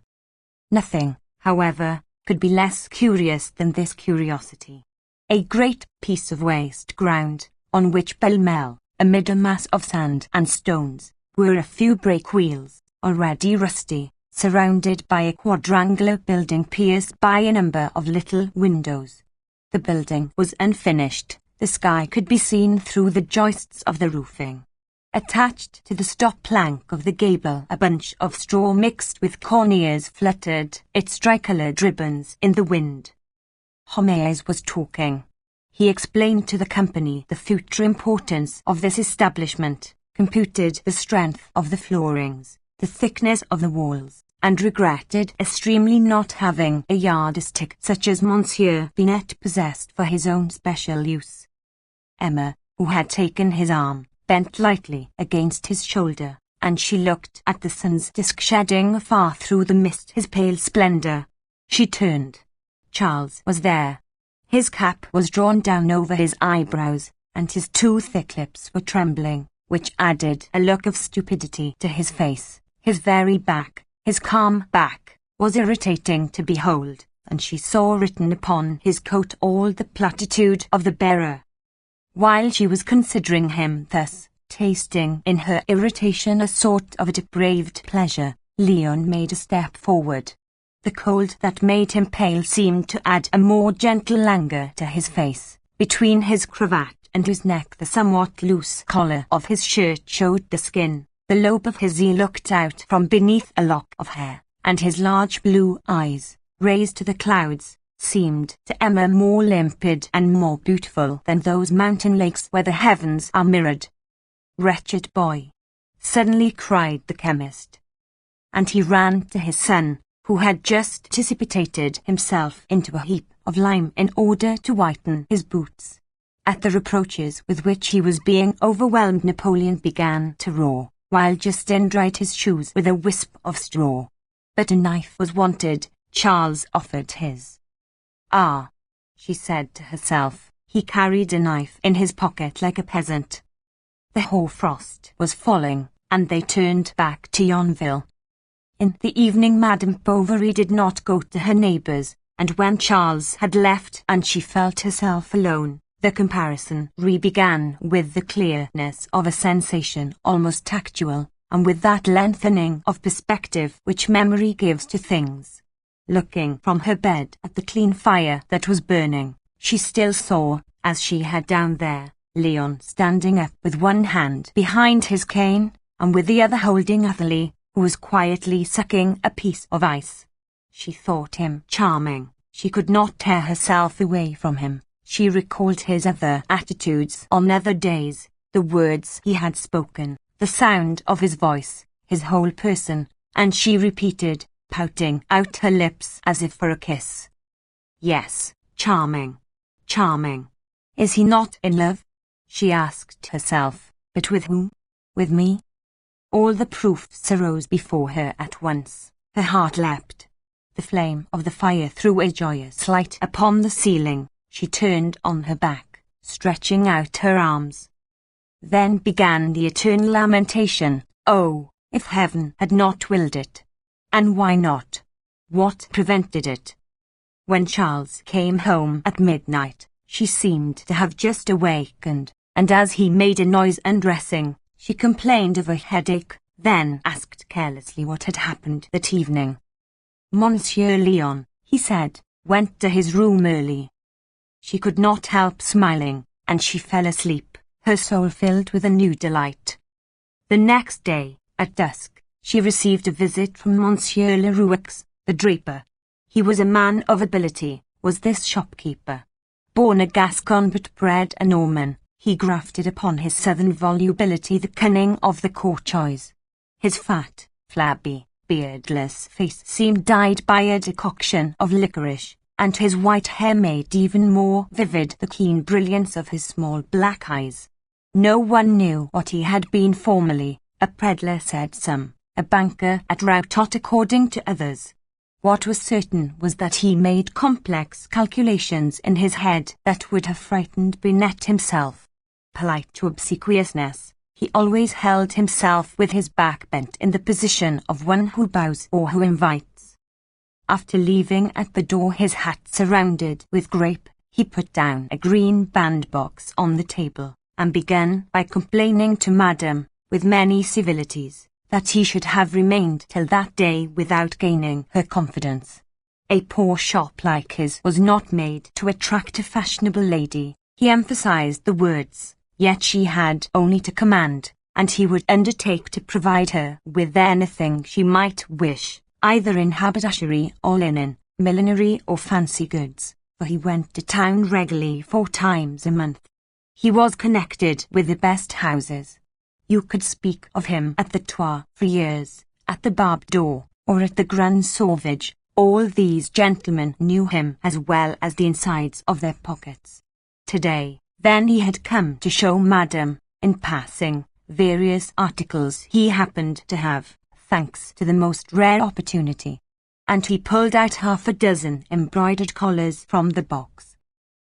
Nothing, however, could be less curious than this curiosity. A great piece of waste ground, on which pell-mell, amid a mass of sand and stones, were a few brake wheels, already rusty, surrounded by a quadrangular building pierced by a number of little windows. The building was unfinished. The sky could be seen through the joists of the roofing. Attached to the stop plank of the gable a bunch of straw mixed with corn ears fluttered its tricoloured ribbons in the wind. Homais was talking. He explained to the company the future importance of this establishment, computed the strength of the floorings, the thickness of the walls, and regretted extremely not having a yardstick such as Monsieur Binet possessed for his own special use. Emma, who had taken his arm, bent lightly against his shoulder, and she looked at the sun's disk shedding afar through the mist his pale splendour. She turned. Charles was there. His cap was drawn down over his eyebrows, and his two thick lips were trembling, which added a look of stupidity to his face. His very back, his calm back, was irritating to behold. and she saw written upon his coat all the platitude of the bearer. While she was considering him thus, tasting in her irritation a sort of depraved pleasure, Leon made a step forward. The cold that made him pale seemed to add a more gentle languor to his face. Between his cravat and his neck the somewhat loose collar of his shirt showed the skin. The lobe of his eye looked out from beneath a lock of hair, and his large blue eyes, raised to the clouds, seemed to Emma more limpid and more beautiful than those mountain lakes where the heavens are mirrored. "Wretched boy!" suddenly cried the chemist. And he ran to his son, who had just precipitated himself into a heap of lime in order to whiten his boots. At the reproaches with which he was being overwhelmed, Napoleon began to roar, while Justin dried his shoes with a wisp of straw. But a knife was wanted. Charles offered his. "Ah," she said to herself, he carried a knife in his pocket like a peasant. The hoarfrost was falling, and they turned back to Yonville. In the evening Madame Bovary did not go to her neighbours, and when Charles had left and she felt herself alone, the comparison re-began with the clearness of a sensation almost tactual, and with that lengthening of perspective which memory gives to things. Looking from her bed at the clean fire that was burning, she still saw, as she had down there, Leon standing up with one hand behind his cane, and with the other holding Athalie, who was quietly sucking a piece of ice. She thought him charming. She could not tear herself away from him. She recalled his other attitudes on other days, the words he had spoken, the sound of his voice, his whole person, and she repeated, pouting out her lips as if for a kiss. "Yes, charming, charming. Is he not in love?" she asked herself. But with whom? With me? All the proofs arose before her at once. Her heart leapt. The flame of the fire threw a joyous light upon the ceiling. She turned on her back, stretching out her arms. Then began the eternal lamentation. Oh, if heaven had not willed it! And why not? What prevented it? When Charles came home at midnight, she seemed to have just awakened, and as he made a noise undressing, she complained of a headache, then asked carelessly what had happened that evening. Monsieur Leon, he said, went to his room early. She could not help smiling, and she fell asleep, her soul filled with a new delight. The next day, at dusk, she received a visit from Monsieur Leroux, the draper. He was a man of ability, was this shopkeeper. Born a Gascon but bred a Norman, he grafted upon his southern volubility the cunning of the courtiers. His fat, flabby, beardless face seemed dyed by a decoction of licorice, and his white hair made even more vivid the keen brilliance of his small black eyes. No one knew what he had been formerly. A peddler said some, a banker at Routot according to others. What was certain was that he made complex calculations in his head that would have frightened Binet himself. Polite to obsequiousness, he always held himself with his back bent in the position of one who bows or who invites. After leaving at the door his hat surrounded with grape, he put down a green bandbox on the table, and began by complaining to Madame, with many civilities, that he should have remained till that day without gaining her confidence. A poor shop like his was not made to attract a fashionable lady. He emphasized the words, yet she had only to command, and he would undertake to provide her with anything she might wish, either in haberdashery or linen, millinery or fancy goods, for he went to town regularly 4 times a month. He was connected with the best houses. You could speak of him at the Trois for years, at the Barbe d'Or, or at the Grand Sauvage. All these gentlemen knew him as well as the insides of their pockets. Today, then, he had come to show Madame, in passing, various articles he happened to have, thanks to the most rare opportunity. And he pulled out 6 embroidered collars from the box.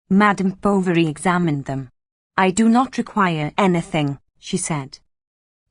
Madame Bovary examined them. "I do not require anything," she said.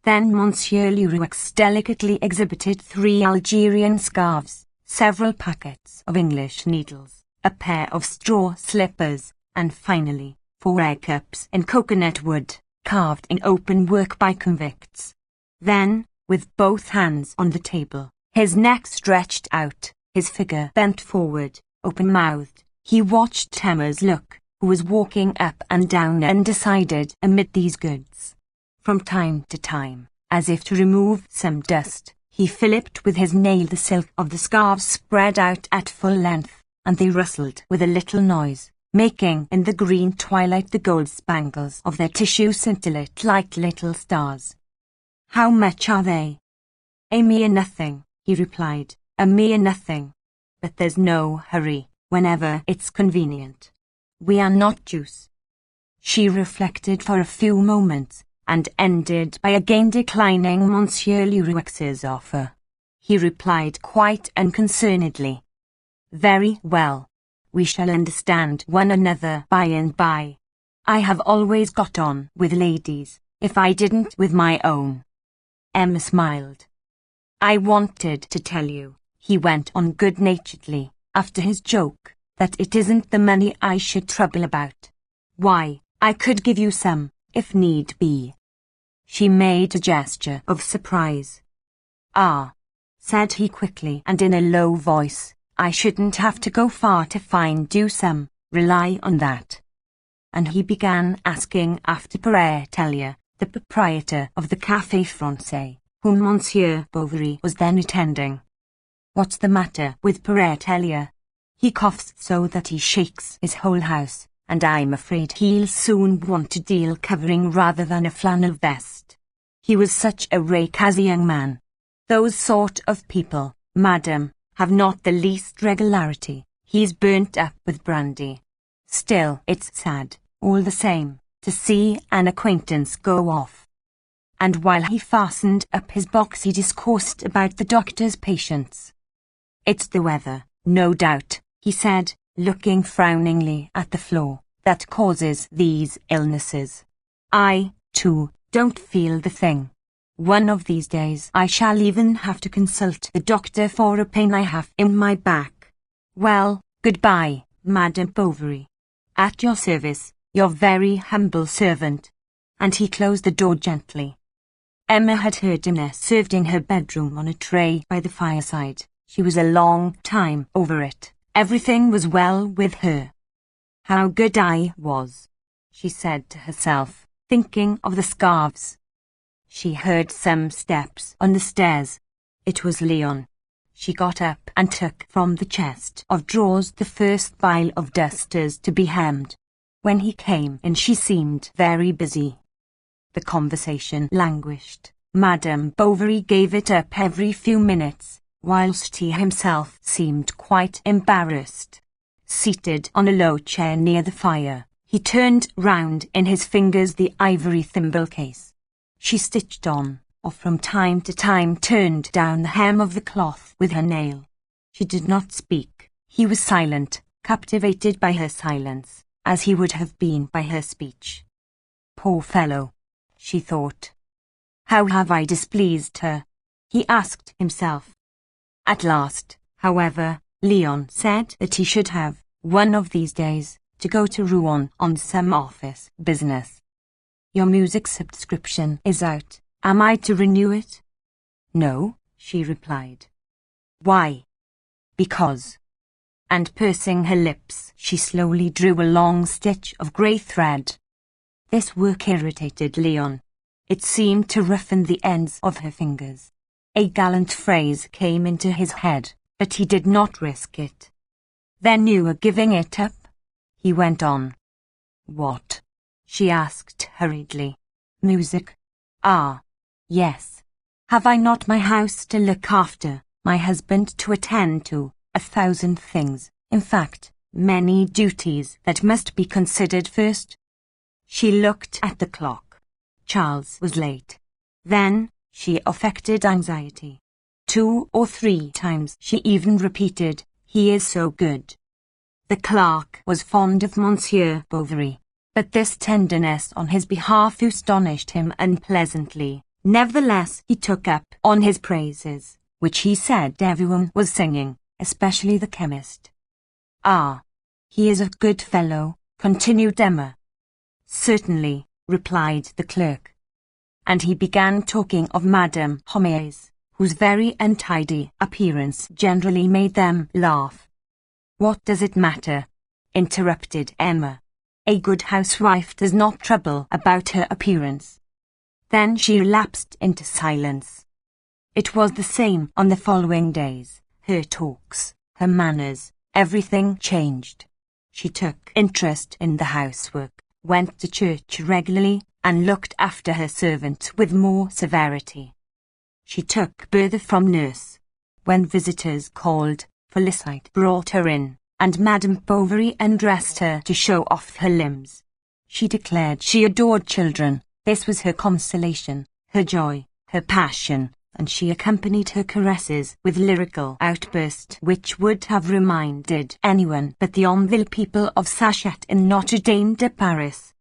Then Monsieur Leroux delicately exhibited 3 Algerian scarves, several packets of English needles, a pair of straw slippers, and finally, 4 egg cups in coconut wood, carved in open work by convicts. Then, with both hands on the table, his neck stretched out, his figure bent forward, open-mouthed, he watched Emma's look, who was walking up and down undecided amid these goods. From time to time, as if to remove some dust, he flipped with his nail the silk of the scarves spread out at full length, and they rustled with a little noise, making in the green twilight the gold spangles of their tissue scintillate like little stars. "How much are they?" "A mere nothing," he replied, "a mere nothing. But there's no hurry, whenever it's convenient. We are not Jews." She reflected for a few moments, and ended by again declining Monsieur Leroux's offer. He replied quite unconcernedly, "Very well. We shall understand one another by and by. I have always got on with ladies, if I didn't with my own." Emma smiled. "I wanted to tell you," he went on good-naturedly, after his joke, "that it isn't the money I should trouble about. Why, I could give you some, if need be." She made a gesture of surprise. "Ah," said he quickly and in a low voice, "I shouldn't have to go far to find you some, rely on that." And he began asking after Père Tellier, the proprietor of the Café Français, whom Monsieur Bovary was then attending. "What's the matter with Père Tellier? He coughs so that he shakes his whole house, and I'm afraid he'll soon want to deal covering rather than a flannel vest. He was such a rake as a young man. Those sort of people, madam, have not the least regularity. He's burnt up with brandy. Still, it's sad, all the same, to see an acquaintance go off." And while he fastened up his box he discoursed about the doctor's patients. "It's the weather, no doubt," he said, looking frowningly at the floor, "that causes these illnesses. I, too, don't feel the thing. One of these days I shall even have to consult the doctor for a pain I have in my back. Well, goodbye, Madame Bovary. At your service, your very humble servant." And he closed the door gently. Emma had her dinner served in her bedroom on a tray by the fireside. She was a long time over it. Everything was well with her. "How good I was," she said to herself, thinking of the scarves. She heard some steps on the stairs. It was Leon. She got up and took from the chest of drawers the first pile of dusters to be hemmed. When he came in she seemed very busy. The conversation languished. Madame Bovary gave it up every few minutes, whilst he himself seemed quite embarrassed. Seated on a low chair near the fire, he turned round in his fingers the ivory thimble case. She stitched on, or from time to time turned down the hem of the cloth with her nail. She did not speak. He was silent, captivated by her silence, as he would have been by her speech. "Poor fellow," she thought. "How have I displeased her?" he asked himself. At last, however, Leon said that he should have, one of these days, to go to Rouen on some office business. "Your music subscription is out. Am I to renew it?" "No," she replied. "Why?" "Because." And pursing her lips, she slowly drew a long stitch of grey thread. This work irritated Leon. It seemed to roughen the ends of her fingers. A gallant phrase came into his head, but he did not risk it. "Then you are giving it up?" he went on. "What?" she asked hurriedly. "Music." "Ah, yes. Have I not my house to look after, my husband to attend to, 1,000 things, in fact, many duties that must be considered first?" She looked at the clock. Charles was late. Then she affected anxiety. 2 or 3 times she even repeated, "He is so good." The clerk was fond of Monsieur Bovary, but this tenderness on his behalf astonished him unpleasantly. Nevertheless he took up on his praises, which he said everyone was singing, especially the chemist. "Ah, he is a good fellow," continued Emma. "Certainly," replied the clerk. And he began talking of Madame Homais, whose very untidy appearance generally made them laugh. "What does it matter?" interrupted Emma. "A good housewife does not trouble about her appearance." Then she relapsed into silence. It was the same on the following days. Her talks, her manners, everything changed. She took interest in the housework, went to church regularly, and looked after her servants with more severity. She took Bertha from nurse. When visitors called, Felicite brought her in, and Madame Bovary undressed her to show off her limbs. She declared she adored children. This was her consolation, her joy, her passion, and she accompanied her caresses with lyrical outbursts which would have reminded anyone but the Yonville people of Sachet in Notre Dame de Paris.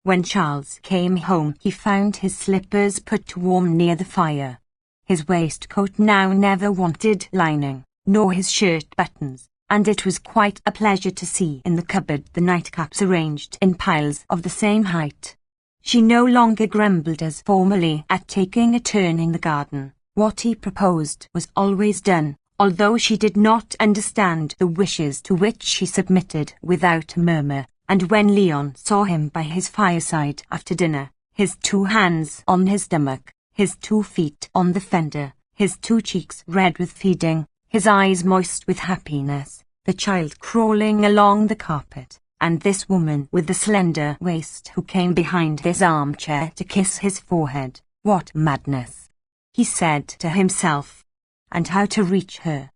When Charles came home, he found his slippers put to warm near the fire. His waistcoat now never wanted lining, nor his shirt buttons, and it was quite a pleasure to see in the cupboard the nightcaps arranged in piles of the same height. She no longer grumbled as formerly at taking a turn in the garden. What he proposed was always done, although she did not understand the wishes to which she submitted without a murmur, and when Leon saw him by his fireside after dinner, his 2 hands on his stomach, his 2 feet on the fender, his 2 cheeks red with feeding, his eyes moist with happiness, the child crawling along the carpet, and this woman with the slender waist who came behind his armchair to kiss his forehead, what madness, he said to himself, and how to reach her.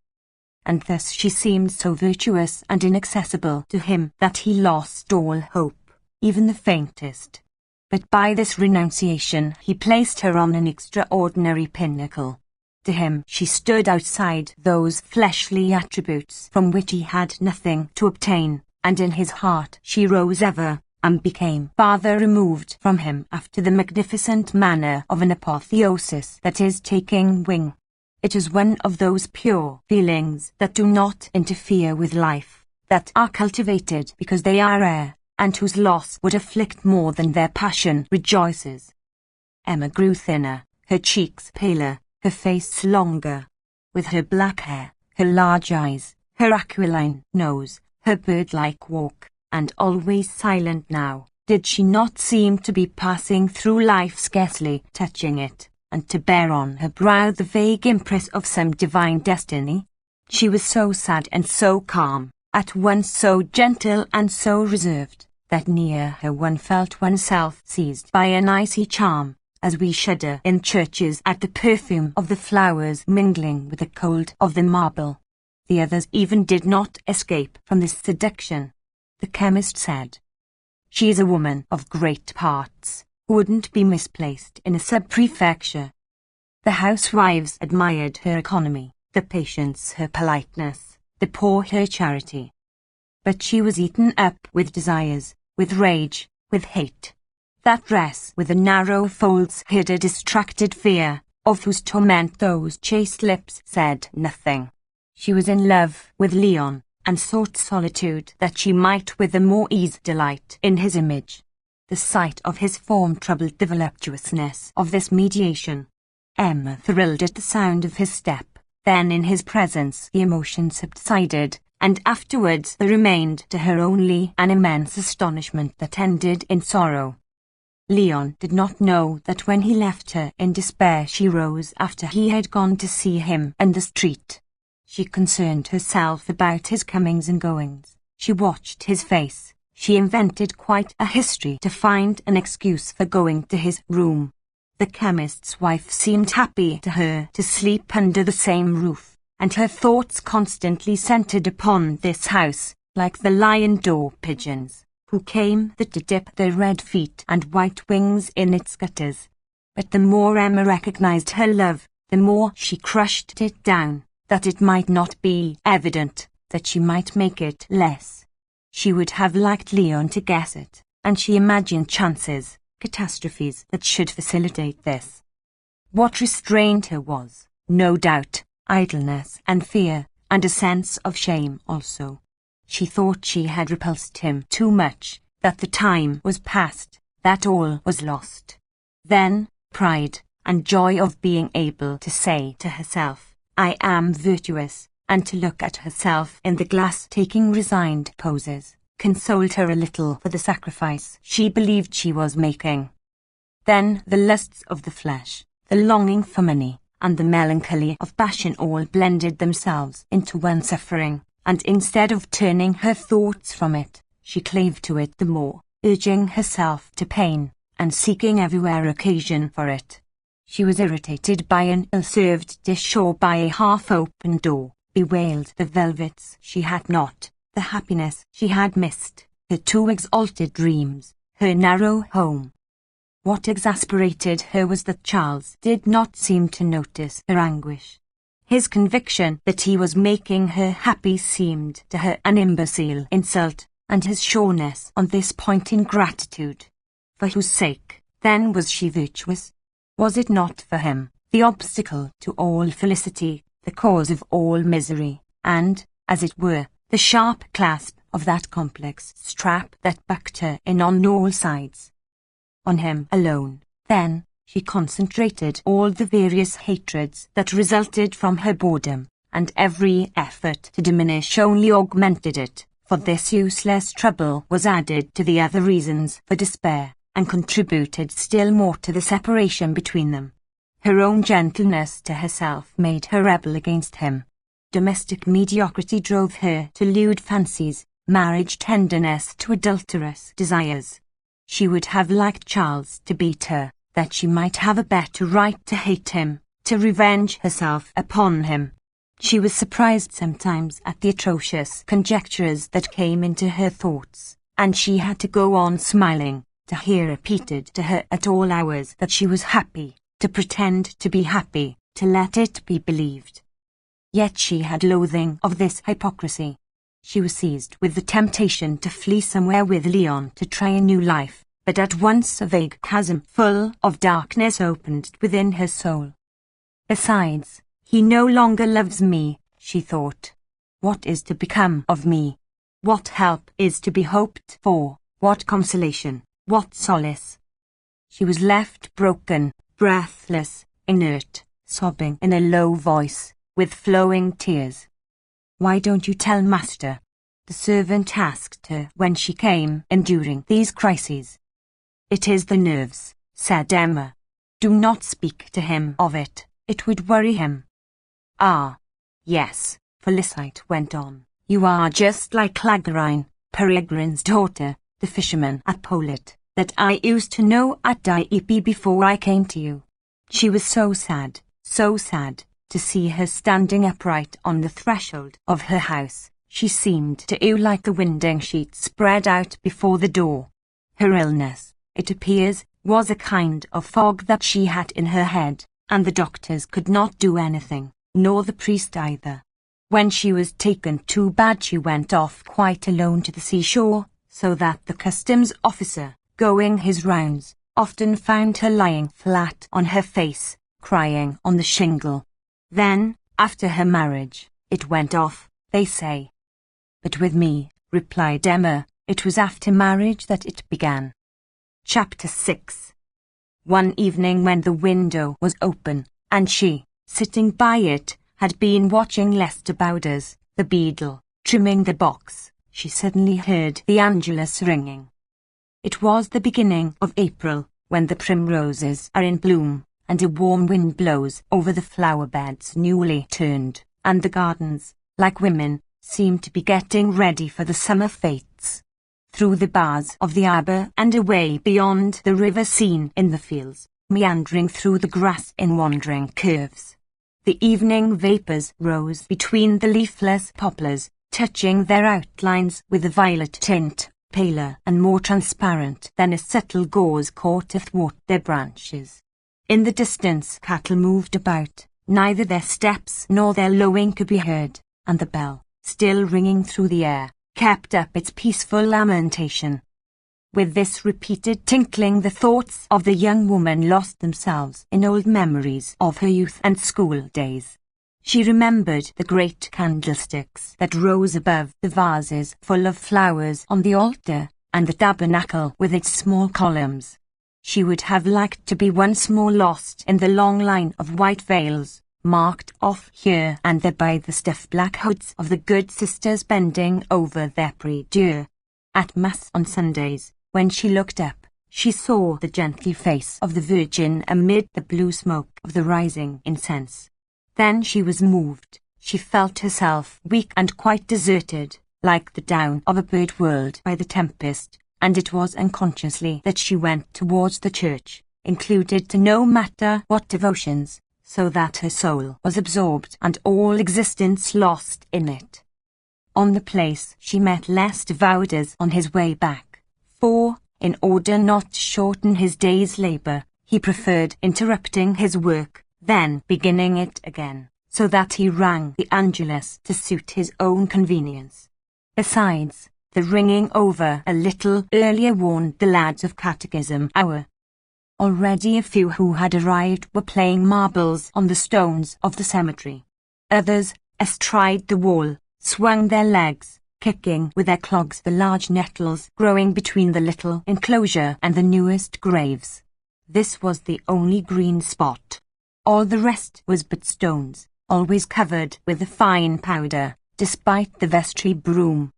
And thus she seemed so virtuous and inaccessible to him that he lost all hope, even the faintest. But by this renunciation he placed her on an extraordinary pinnacle. To him she stood outside those fleshly attributes from which he had nothing to obtain, and in his heart she rose ever, and became farther removed from him after the magnificent manner of an apotheosis that is taking wing. It is one of those pure feelings that do not interfere with life, that are cultivated because they are rare, and whose loss would afflict more than their passion rejoices. Emma grew thinner, her cheeks paler, her face longer. With her black hair, her large eyes, her aquiline nose, her bird-like walk, and always silent now, did she not seem to be passing through life scarcely touching it, and to bear on her brow the vague impress of some divine destiny? She was so sad and so calm, at once so gentle and so reserved, that near her one felt oneself seized by an icy charm, as we shudder in churches at the perfume of the flowers mingling with the cold of the marble. The others even did not escape from this seduction. The chemist said, "She is a woman of great parts, who wouldn't be misplaced in a sub-prefecture." The housewives admired her economy, the patients her politeness, the poor her charity. But she was eaten up with desires, with rage, with hate. That dress with the narrow folds hid a distracted fear, of whose torment those chaste lips said nothing. She was in love with Leon, and sought solitude that she might with the more ease delight in his image. The sight of his form troubled the voluptuousness of this mediation. Emma thrilled at the sound of his step, then in his presence the emotion subsided, and afterwards there remained to her only an immense astonishment that ended in sorrow. Leon did not know that when he left her in despair she rose after he had gone to see him in the street. She concerned herself about his comings and goings. She watched his face. She invented quite a history to find an excuse for going to his room. The chemist's wife seemed happy to her to sleep under the same roof, and her thoughts constantly centered upon this house, like the lion-d'or pigeons, who came to dip their red feet and white wings in its gutters. But the more Emma recognized her love, the more she crushed it down, that it might not be evident, that she might make it less. She would have liked Leon to guess it, and she imagined chances, catastrophes that should facilitate this. What restrained her was, no doubt, idleness and fear, and a sense of shame also. She thought she had repulsed him too much, that the time was past, that all was lost. Then, pride, and joy of being able to say to herself, "I am virtuous," and to look at herself in the glass taking resigned poses, consoled her a little for the sacrifice she believed she was making. Then the lusts of the flesh, the longing for money, and the melancholy of passion all blended themselves into one suffering, and instead of turning her thoughts from it, she clave to it the more, urging herself to pain, and seeking everywhere occasion for it. She was irritated by an ill-served dish or by a half-open door, bewailed the velvets she had not, the happiness she had missed, her too exalted dreams, her narrow home. What exasperated her was that Charles did not seem to notice her anguish. His conviction that he was making her happy seemed to her an imbecile insult, and his sureness on this point ingratitude. For whose sake, then, was she virtuous? Was it not for him, the obstacle to all felicity, the cause of all misery, and, as it were, the sharp clasp of that complex strap that backed her in on all sides? On him alone, then, she concentrated all the various hatreds that resulted from her boredom, and every effort to diminish only augmented it, for this useless trouble was added to the other reasons for despair, and contributed still more to the separation between them. Her own gentleness to herself made her rebel against him. Domestic mediocrity drove her to lewd fancies, marriage tenderness to adulterous desires. She would have liked Charles to beat her, that she might have a better right to hate him, to revenge herself upon him. She was surprised sometimes at the atrocious conjectures that came into her thoughts, and she had to go on smiling, to hear repeated to her at all hours that she was happy, to pretend to be happy, to let it be believed. Yet she had loathing of this hypocrisy. She was seized with the temptation to flee somewhere with Leon to try a new life, but at once a vague chasm full of darkness opened within her soul. Besides, he no longer loves me, she thought. What is to become of me? What help is to be hoped for? What consolation? What solace? She was left broken, breathless, inert, sobbing in a low voice, with flowing tears. "Why don't you tell master?" the servant asked her when she came in during these crises. "It is the nerves," said Emma. "Do not speak to him of it, it would worry him." "Ah, yes," Felicite went on. "You are just like Clagarine, Peregrine's daughter, the fisherman at Polet, that I used to know at Dieppe before I came to you." She was so sad, to see her standing upright on the threshold of her house. She seemed to you like the winding sheet spread out before the door. Her illness, it appears, was a kind of fog that she had in her head, and the doctors could not do anything, nor the priest either. When she was taken too bad she went off quite alone to the seashore, so that the customs officer, going his rounds, often found her lying flat on her face, crying on the shingle. Then, after her marriage, it went off, they say. But with me, replied Emma, it was after marriage that it began. Chapter 6. One evening when the window was open, and she, sitting by it, had been watching Lester Bowders, the beadle, trimming the box, she suddenly heard the Angelus ringing. It was the beginning of April, when the primroses are in bloom, and a warm wind blows over the flower beds newly turned, and the gardens, like women, seem to be getting ready for the summer fetes. Through the bars of the arbour and away beyond the river seen in the fields, meandering through the grass in wandering curves, the evening vapours rose between the leafless poplars, touching their outlines with a violet tint, paler and more transparent than a subtle gauze caught athwart their branches. In the distance cattle moved about, neither their steps nor their lowing could be heard, and the bell, still ringing through the air, kept up its peaceful lamentation. With this repeated tinkling the thoughts of the young woman lost themselves in old memories of her youth and school days. She remembered the great candlesticks that rose above the vases full of flowers on the altar, and the tabernacle with its small columns. She would have liked to be once more lost in the long line of white veils, marked off here and there by the stiff black hoods of the good sisters bending over their prie-dieu. At Mass on Sundays, when she looked up, she saw the gentle face of the Virgin amid the blue smoke of the rising incense. Then she was moved. She felt herself weak and quite deserted, like the down of a bird whirled by the tempest, and it was unconsciously that she went towards the church, included to no matter what devotions, so that her soul was absorbed and all existence lost in it. On the place she met less devouters on his way back, for, in order not to shorten his day's labour, he preferred interrupting his work, then beginning it again, so that he rang the Angelus to suit his own convenience. Besides, the ringing over a little earlier warned the lads of catechism hour. Already a few who had arrived were playing marbles on the stones of the cemetery. Others, astride the wall, swung their legs, kicking with their clogs the large nettles growing between the little enclosure and the newest graves. This was the only green spot. All the rest was but stones, always covered with a fine powder, despite the vestry broom.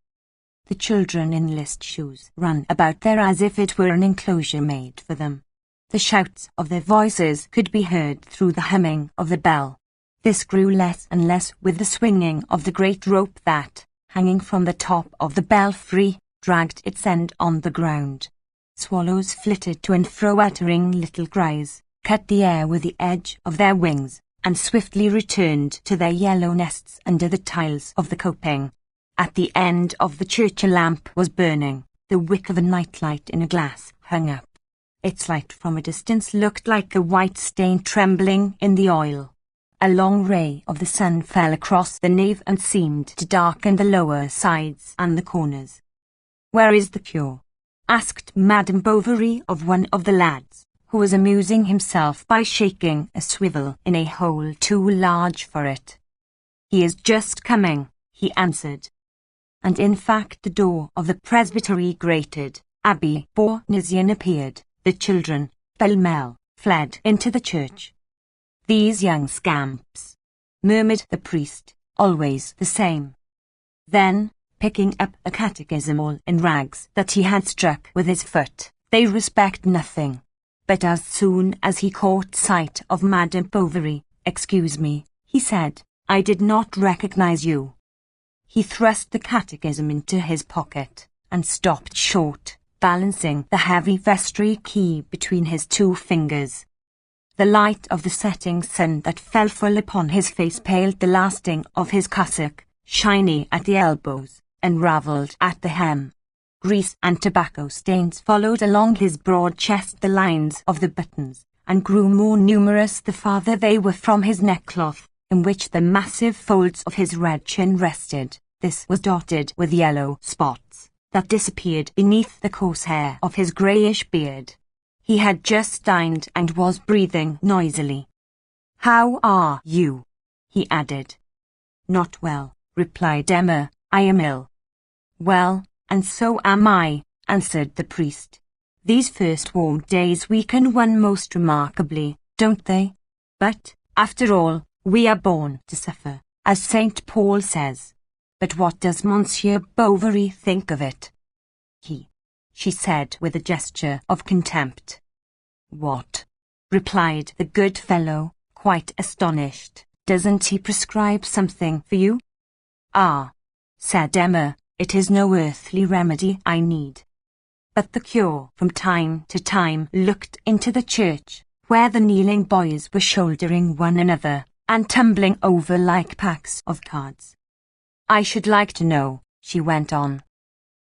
The children in list shoes ran about there as if it were an enclosure made for them. The shouts of their voices could be heard through the humming of the bell. This grew less and less with the swinging of the great rope that, hanging from the top of the belfry, dragged its end on the ground. Swallows flitted to and fro uttering little cries, cut the air with the edge of their wings, and swiftly returned to their yellow nests under the tiles of the coping. At the end of the church a lamp was burning, the wick of a nightlight in a glass hung up. Its light from a distance looked like a white stain trembling in the oil. A long ray of the sun fell across the nave and seemed to darken the lower sides and the corners. "Where is the cure?" asked Madame Bovary of one of the lads, who was amusing himself by shaking a swivel in a hole too large for it. "He is just coming," he answered. And in fact the door of the presbytery grated, Abbe Bournisien appeared, the children, pell-mell, fled into the church. "These young scamps," murmured the priest, always the same. Then, picking up a catechism all in rags that he had struck with his foot, "They respect nothing." But as soon as he caught sight of Madame Bovary, "Excuse me," he said, "I did not recognize you." He thrust the catechism into his pocket, and stopped short, balancing the heavy vestry key between his two fingers. The light of the setting sun that fell full upon his face paled the lasting of his cassock, shiny at the elbows, unravelled at the hem. Grease and tobacco stains followed along his broad chest the lines of the buttons, and grew more numerous the farther they were from his neckcloth, in which the massive folds of his red chin rested. This was dotted with yellow spots that disappeared beneath the coarse hair of his greyish beard. He had just dined and was breathing noisily. "How are you?" he added. "Not well," replied Emma. "I am ill." "Well, and so am I," answered the priest. "These first warm days weaken one most remarkably, don't they? But, after all, we are born to suffer, as St. Paul says. But what does Monsieur Bovary think of it?" She said with a gesture of contempt. "What?" replied the good fellow, quite astonished. "Doesn't he prescribe something for you?" "Ah," said Emma, "it is no earthly remedy I need." But the cure from time to time looked into the church, where the kneeling boys were shouldering one another, and tumbling over like packs of cards. "I should like to know," she went on.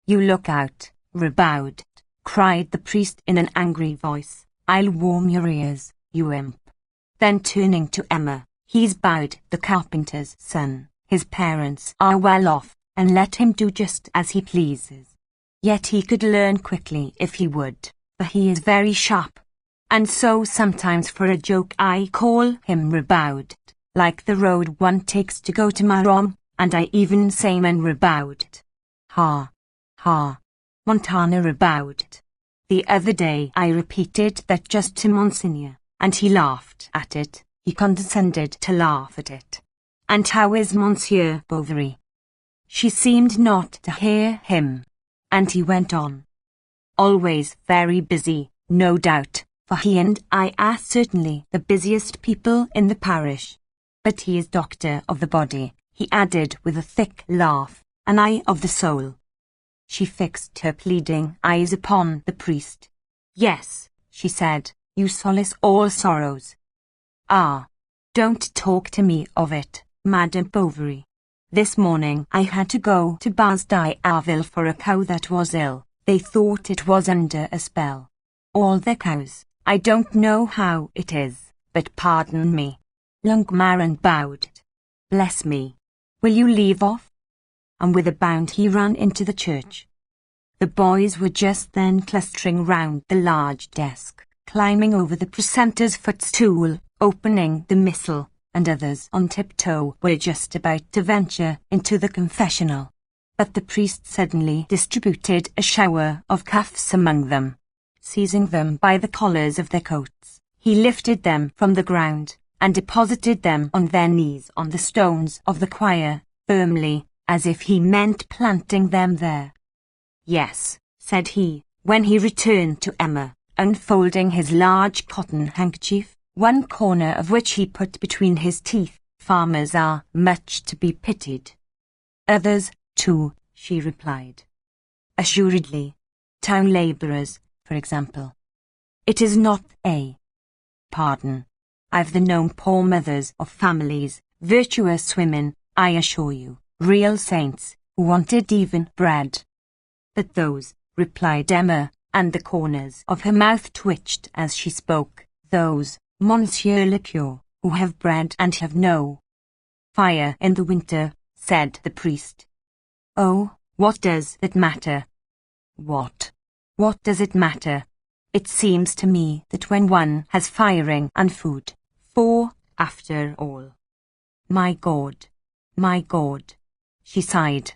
"You look out, Rebaud," cried the priest in an angry voice. "I'll warm your ears, you imp." Then turning to Emma, "He's bowed the carpenter's son. His parents are well off, and let him do just as he pleases. Yet he could learn quickly if he would, for he is very sharp. And so sometimes for a joke I call him Rebaud. like the road one takes to go to Marom, and I even Simon rebowed it. Ha! Ha! Montana rebowed it. The other day I repeated that just to Monsignor, and he laughed at it, he condescended to laugh at it. And how is Monsieur Bovary? She seemed not to hear him, and he went on. Always very busy, no doubt, for he and I are certainly the busiest people in the parish. But he is doctor of the body, he added with a thick laugh, an eye of the soul. She fixed her pleading eyes upon the priest. Yes, she said, you solace all sorrows. Ah, don't talk to me of it, Madame Bovary. This morning I had to go to Bas-d'Arville for a cow that was ill. They thought it was under a spell. All the cows, I don't know how it is, but pardon me. Lungmaran bowed. Bless me. Will you leave off? And with a bound he ran into the church. The boys were just then clustering round the large desk, climbing over the precentor's footstool, opening the missal, and others on tiptoe were just about to venture into the confessional. But the priest suddenly distributed a shower of cuffs among them. Seizing them by the collars of their coats, he lifted them from the ground, and deposited them on their knees on the stones of the choir, firmly, as if he meant planting them there. Yes, said he, when he returned to Emma, unfolding his large cotton handkerchief, one corner of which he put between his teeth. Farmers are much to be pitied. Others, too, she replied. Assuredly. Town labourers, for example. It is not a pardon. I've known poor mothers of families, virtuous women, I assure you, real saints, who wanted even bread. But those, replied Emma, and the corners of her mouth twitched as she spoke, those, Monsieur le Curé, who have bread and have no fire in the winter, said the priest. Oh, what does it matter? What does it matter? It seems to me that when one has firing and food, for, after all. My God, she sighed.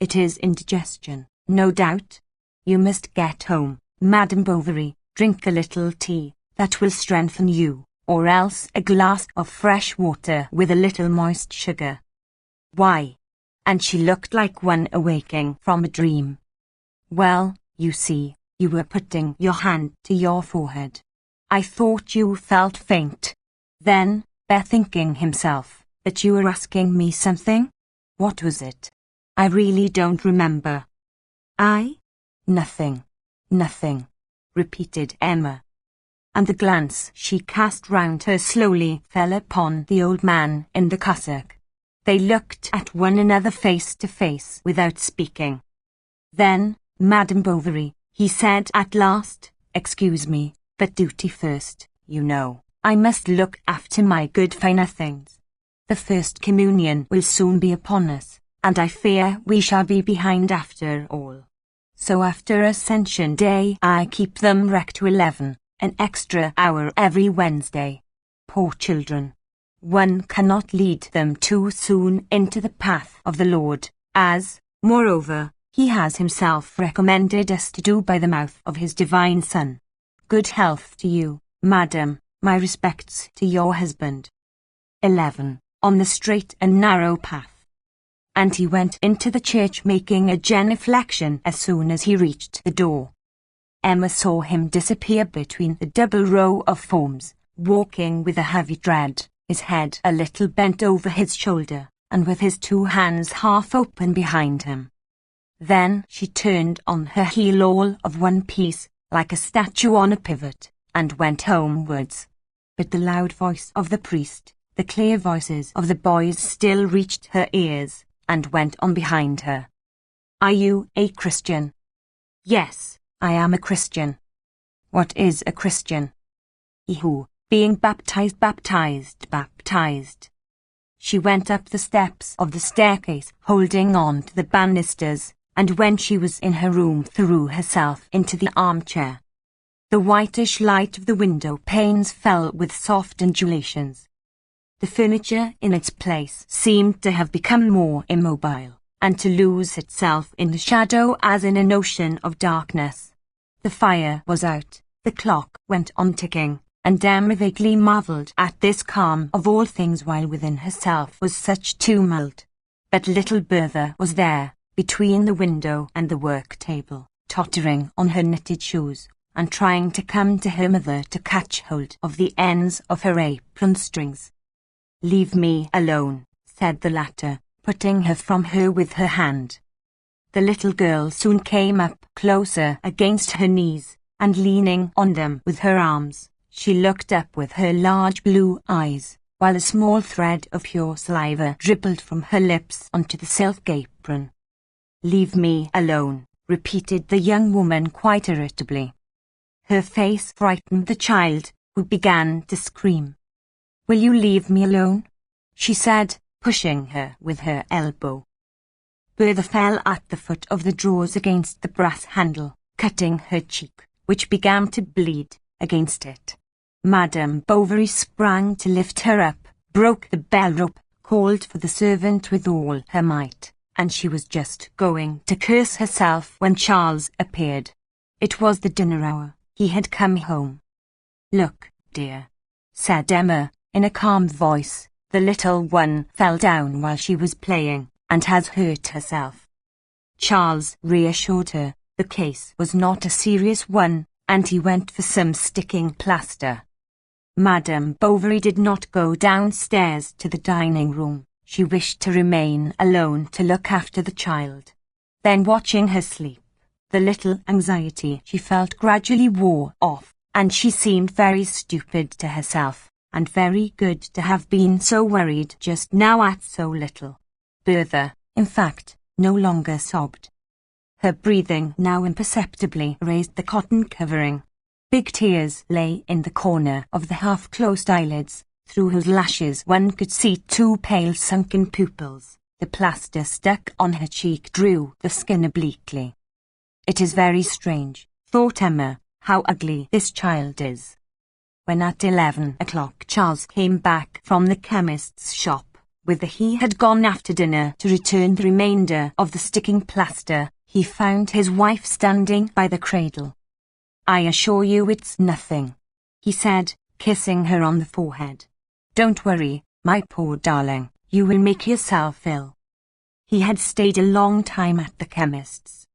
It is indigestion, no doubt. You must get home, Madame Bovary, drink a little tea, that will strengthen you, or else a glass of fresh water with a little moist sugar. Why? And she looked like one awaking from a dream. Well, you see, you were putting your hand to your forehead. I thought you felt faint. Then, bethinking himself, that you were asking me something? What was it? I really don't remember. Nothing, repeated Emma. And the glance she cast round her slowly fell upon the old man in the cassock. They looked at one another face to face without speaking. Then, Madame Bovary, he said at last, excuse me, but duty first, you know. I must look after my good for nothings. The first communion will soon be upon us, and I fear we shall be behind after all. So after Ascension Day I keep them rec to 11, an extra hour every Wednesday. Poor children. One cannot lead them too soon into the path of the Lord, as, moreover, he has himself recommended us to do by the mouth of his divine Son. Good health to you, Madam, my respects to your husband. 11. On the straight and narrow path. And he went into the church making a genuflection as soon as he reached the door. Emma saw him disappear between the double row of forms, walking with a heavy tread, his head a little bent over his shoulder, and with his two hands half open behind him. Then she turned on her heel all of one piece, like a statue on a pivot, and went homewards. But the loud voice of the priest, the clear voices of the boys still reached her ears, and went on behind her. Are you a Christian? Yes, I am a Christian. What is a Christian? He who, being baptized. She went up the steps of the staircase, holding on to the banisters, and when she was in her room threw herself into the armchair. The whitish light of the window panes fell with soft undulations. The furniture in its place seemed to have become more immobile, and to lose itself in the shadow as in an ocean of darkness. The fire was out, the clock went on ticking, and Emma vaguely marvelled at this calm of all things while within herself was such tumult. But little Bertha was there, between the window and the work-table, tottering on her knitted shoes, and trying to come to her mother to catch hold of the ends of her apron strings. "Leave me alone," said the latter, putting her from her with her hand. The little girl soon came up closer against her knees, and leaning on them with her arms, she looked up with her large blue eyes, while a small thread of pure saliva dribbled from her lips onto the silk apron. "Leave me alone," repeated the young woman quite irritably. Her face frightened the child, who began to scream. "Will you leave me alone?" she said, pushing her with her elbow. Bertha fell at the foot of the drawers against the brass handle, cutting her cheek, which began to bleed, against it. Madame Bovary sprang to lift her up, broke the bell rope, called for the servant with all her might, and she was just going to curse herself when Charles appeared. It was the dinner hour. He had come home. "Look, dear," said Emma, in a calm voice, "the little one fell down while she was playing, and has hurt herself." Charles reassured her the case was not a serious one, and he went for some sticking plaster. Madame Bovary did not go downstairs to the dining room. She wished to remain alone to look after the child. Then, watching her sleep, the little anxiety she felt gradually wore off, and she seemed very stupid to herself, and very good to have been so worried just now at so little. Bertha, in fact, no longer sobbed. Her breathing now imperceptibly raised the cotton covering. Big tears lay in the corner of the half-closed eyelids, through whose lashes one could see two pale sunken pupils. The plaster stuck on her cheek drew the skin obliquely. "It is very strange," thought Emma, "how ugly this child is." When at 11 o'clock Charles came back from the chemist's shop, whither he had gone after dinner to return the remainder of the sticking plaster, he found his wife standing by the cradle. "I assure you it's nothing," he said, kissing her on the forehead. "Don't worry, my poor darling, you will make yourself ill." He had stayed a long time at the chemist's.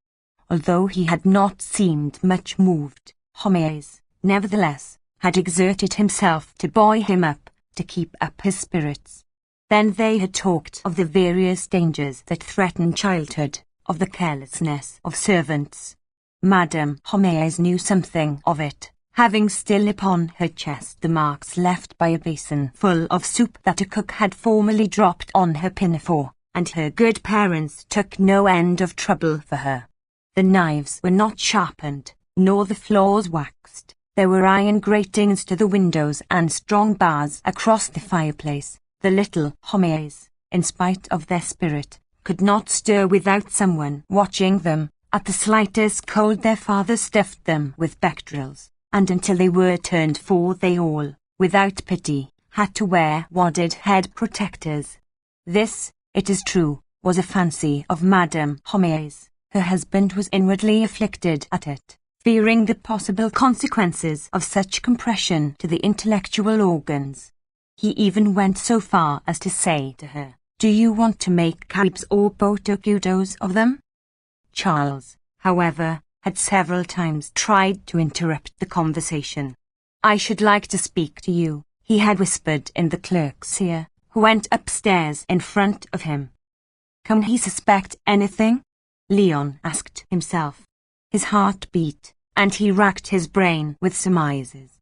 Although he had not seemed much moved, Homais, nevertheless, had exerted himself to buoy him up, to keep up his spirits. Then they had talked of the various dangers that threatened childhood, of the carelessness of servants. Madame Homais knew something of it, having still upon her chest the marks left by a basin full of soup that a cook had formerly dropped on her pinafore, and her good parents took no end of trouble for her. The knives were not sharpened, nor the floors waxed. There were iron gratings to the windows and strong bars across the fireplace. The little Homais, in spite of their spirit, could not stir without someone watching them. At the slightest cold their father stuffed them with becquerels, and until they were turned 4 they all, without pity, had to wear wadded head protectors. This, it is true, was a fancy of Madame Homais. Her husband was inwardly afflicted at it, fearing the possible consequences of such compression to the intellectual organs. He even went so far as to say to her, "Do you want to make Caribs or Botocudos of them?" Charles, however, had several times tried to interrupt the conversation. "I should like to speak to you," he had whispered in the clerk's ear, who went upstairs in front of him. "Can he suspect anything?" Leon asked himself. His heart beat, and he racked his brain with surmises.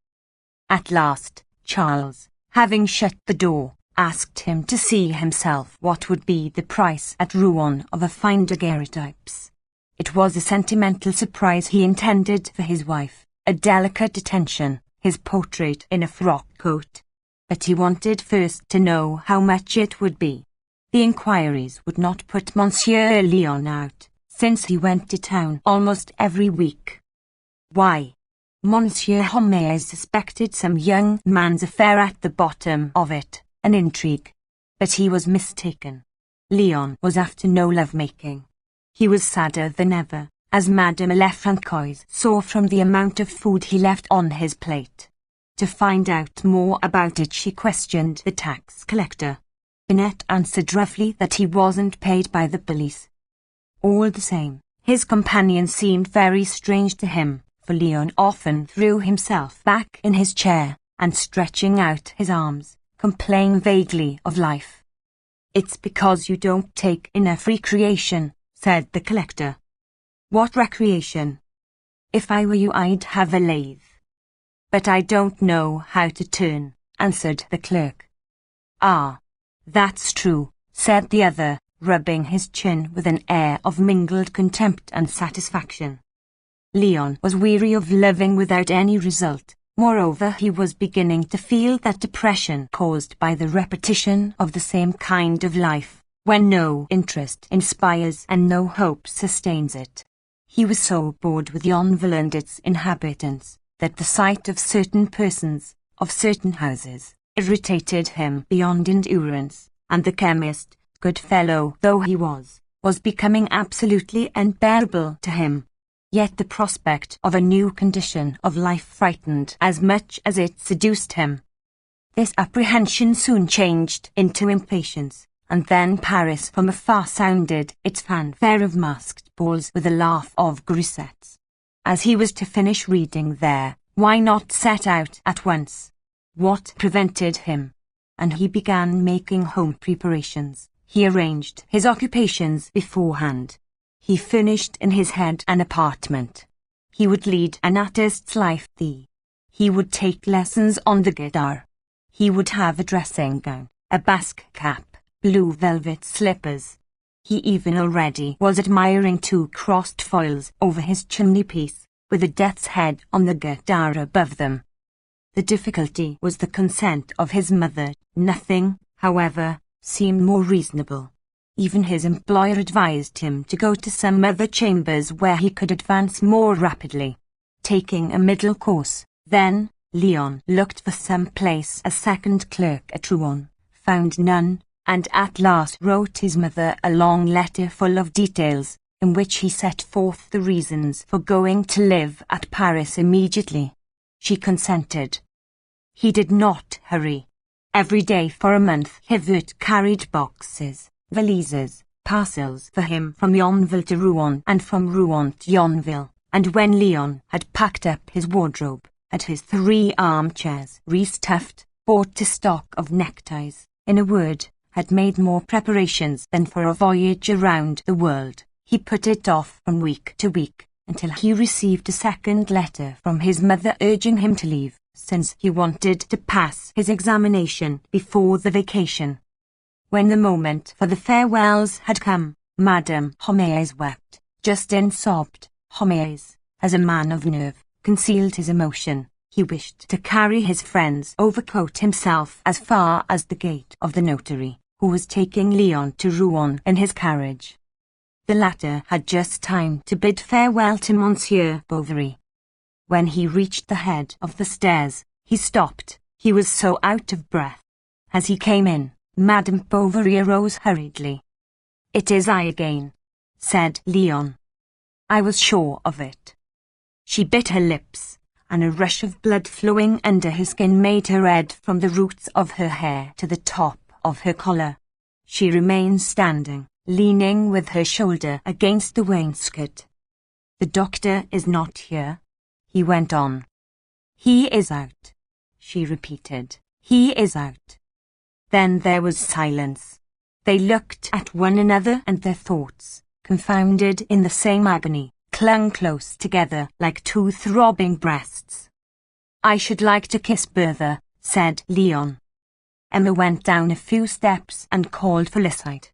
At last, Charles, having shut the door, asked him to see himself what would be the price at Rouen of a fine daguerreotypes. It was a sentimental surprise he intended for his wife, a delicate attention, his portrait in a frock coat. But he wanted first to know how much it would be. The inquiries would not put Monsieur Leon out, since he went to town almost every week. Why? Monsieur Homais suspected some young man's affair at the bottom of it, an intrigue. But he was mistaken. Leon was after no love-making. He was sadder than ever, as Madame Lefrancois saw from the amount of food he left on his plate. To find out more about it, she questioned the tax collector. Annette answered roughly that he wasn't paid by the police. All the same, his companion seemed very strange to him, for Leon often threw himself back in his chair, and stretching out his arms, complained vaguely of life. "It's because you don't take enough recreation," said the collector. "What recreation?" "If I were you, I'd have a lathe." "But I don't know how to turn," answered the clerk. "Ah, that's true," said the other, rubbing his chin with an air of mingled contempt and satisfaction. Leon was weary of living without any result. Moreover, he was beginning to feel that depression caused by the repetition of the same kind of life, when no interest inspires and no hope sustains it. He was so bored with Yonville and its inhabitants, that the sight of certain persons, of certain houses, irritated him beyond endurance, and the chemist, good fellow though he was becoming absolutely unbearable to him. Yet the prospect of a new condition of life frightened as much as it seduced him. This apprehension soon changed into impatience, and then Paris from afar sounded its fanfare of masked balls with a laugh of grisettes. As he was to finish reading there, why not set out at once? What prevented him? And he began making home preparations. He arranged his occupations beforehand. He finished in his head an apartment. He would lead an artist's life. He would take lessons on the guitar. He would have a dressing gown, a basque cap, blue velvet slippers. He even already was admiring 2 crossed foils over his chimney-piece, with a death's head on the guitar above them. The difficulty was the consent of his mother. Nothing, however, seemed more reasonable. Even his employer advised him to go to some other chambers where he could advance more rapidly. Taking a middle course, then, Leon looked for some place as second clerk at Rouen, found none, and at last wrote his mother a long letter full of details, in which he set forth the reasons for going to live at Paris immediately. She consented. He did not hurry. Every day for a month Hivert carried boxes, valises, parcels for him from Yonville to Rouen and from Rouen to Yonville, and when Leon had packed up his wardrobe, had his 3 armchairs restuffed, bought a stock of neckties, in a word, had made more preparations than for a voyage around the world, he put it off from week to week, until he received a second letter from his mother urging him to leave, since he wanted to pass his examination before the vacation. When the moment for the farewells had come, Madame Homais wept. Justin sobbed. Homais, as a man of nerve, concealed his emotion. He wished to carry his friend's overcoat himself as far as the gate of the notary, who was taking Leon to Rouen in his carriage. The latter had just time to bid farewell to Monsieur Bovary. When he reached the head of the stairs, he stopped. He was so out of breath. As he came in, Madame Bovary arose hurriedly. "It is I again," said Leon. "I was sure of it." She bit her lips, and a rush of blood flowing under her skin made her red from the roots of her hair to the top of her collar. She remained standing, leaning with her shoulder against the wainscot. "The doctor is not here," he went on. "He is out," she repeated. "He is out." Then there was silence. They looked at one another, and their thoughts, confounded in the same agony, clung close together like 2 throbbing breasts. "I should like to kiss Bertha," said Leon. Emma went down a few steps and called Felicite.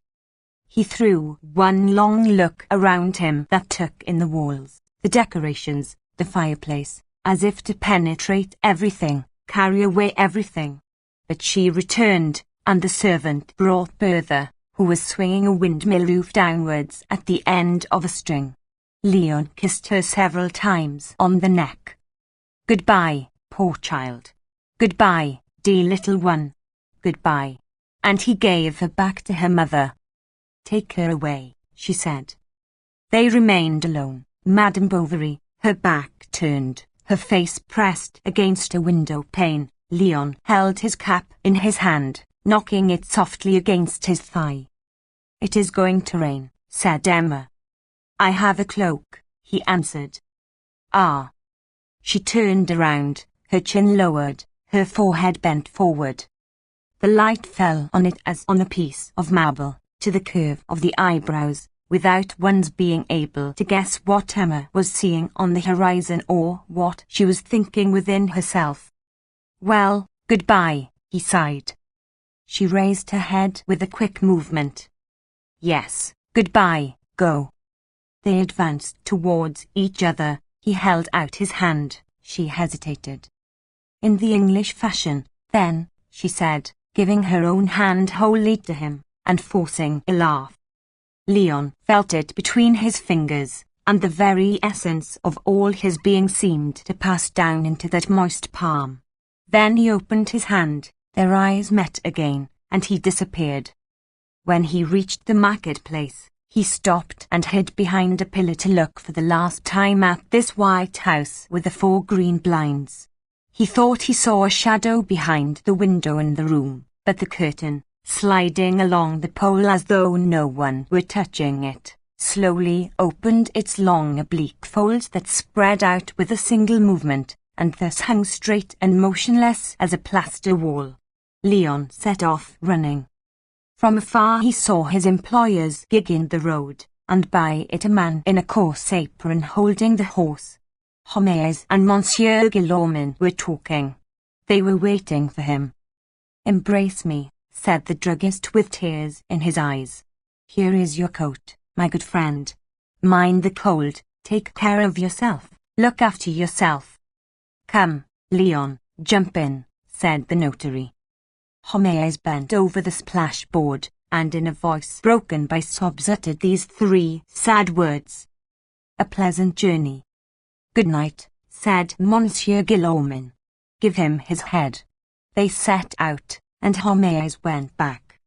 He threw one long look around him that took in the walls, the decorations, the fireplace, as if to penetrate everything, carry away everything. But she returned, and the servant brought Bertha, who was swinging a windmill roof downwards at the end of a string. Leon kissed her several times on the neck. "Goodbye, poor child. Goodbye, dear little one. goodbye. And he gave her back to her mother. Take her away, she said. They remained alone, Madame Bovary, her back turned, her face pressed against a window pane. Leon held his cap in his hand, knocking it softly against his thigh. It is going to rain, said Emma. I have a cloak, he answered. Ah. She turned around, her chin lowered, her forehead bent forward. The light fell on it as on a piece of marble, to the curve of the eyebrows, without one's being able to guess what Emma was seeing on the horizon or what she was thinking within herself. Well, goodbye, he sighed. She raised her head with a quick movement. Yes, goodbye, go. They advanced towards each other. He held out his hand. She hesitated. In the English fashion, then, she said, giving her own hand wholly to him, and forcing a laugh. Leon felt it between his fingers, and the very essence of all his being seemed to pass down into that moist palm. Then he opened his hand, their eyes met again, and he disappeared. When he reached the marketplace, he stopped and hid behind a pillar to look for the last time at this white house with the 4 green blinds. He thought he saw a shadow behind the window in the room, but the curtain, sliding along the pole as though no one were touching it, slowly opened its long oblique folds that spread out with a single movement, and thus hung straight and motionless as a plaster wall. Leon set off running. From afar he saw his employer's gig in the road, and by it a man in a coarse apron holding the horse. Homais and Monsieur Guillaumin were talking. They were waiting for him. Embrace me, said the druggist with tears in his eyes. Here is your coat, my good friend. Mind the cold, take care of yourself, look after yourself. Come, Leon, jump in, said the notary. Homais bent over the splashboard, and in a voice broken by sobs uttered these 3 sad words. A pleasant journey. Good night, said Monsieur Guillaumin. Give him his head. They set out, and Homais went back.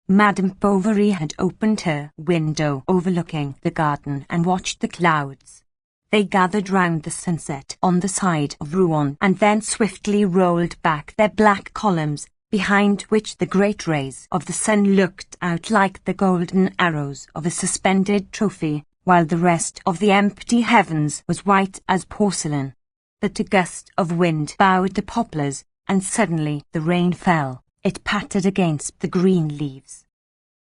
Madame Bovary had opened her window overlooking the garden and watched the clouds. They gathered round the sunset on the side of Rouen and then swiftly rolled back their black columns, behind which the great rays of the sun looked out like the golden arrows of a suspended trophy, while the rest of the empty heavens was white as porcelain. But a gust of wind bowed the poplars, and suddenly the rain fell. It pattered against the green leaves.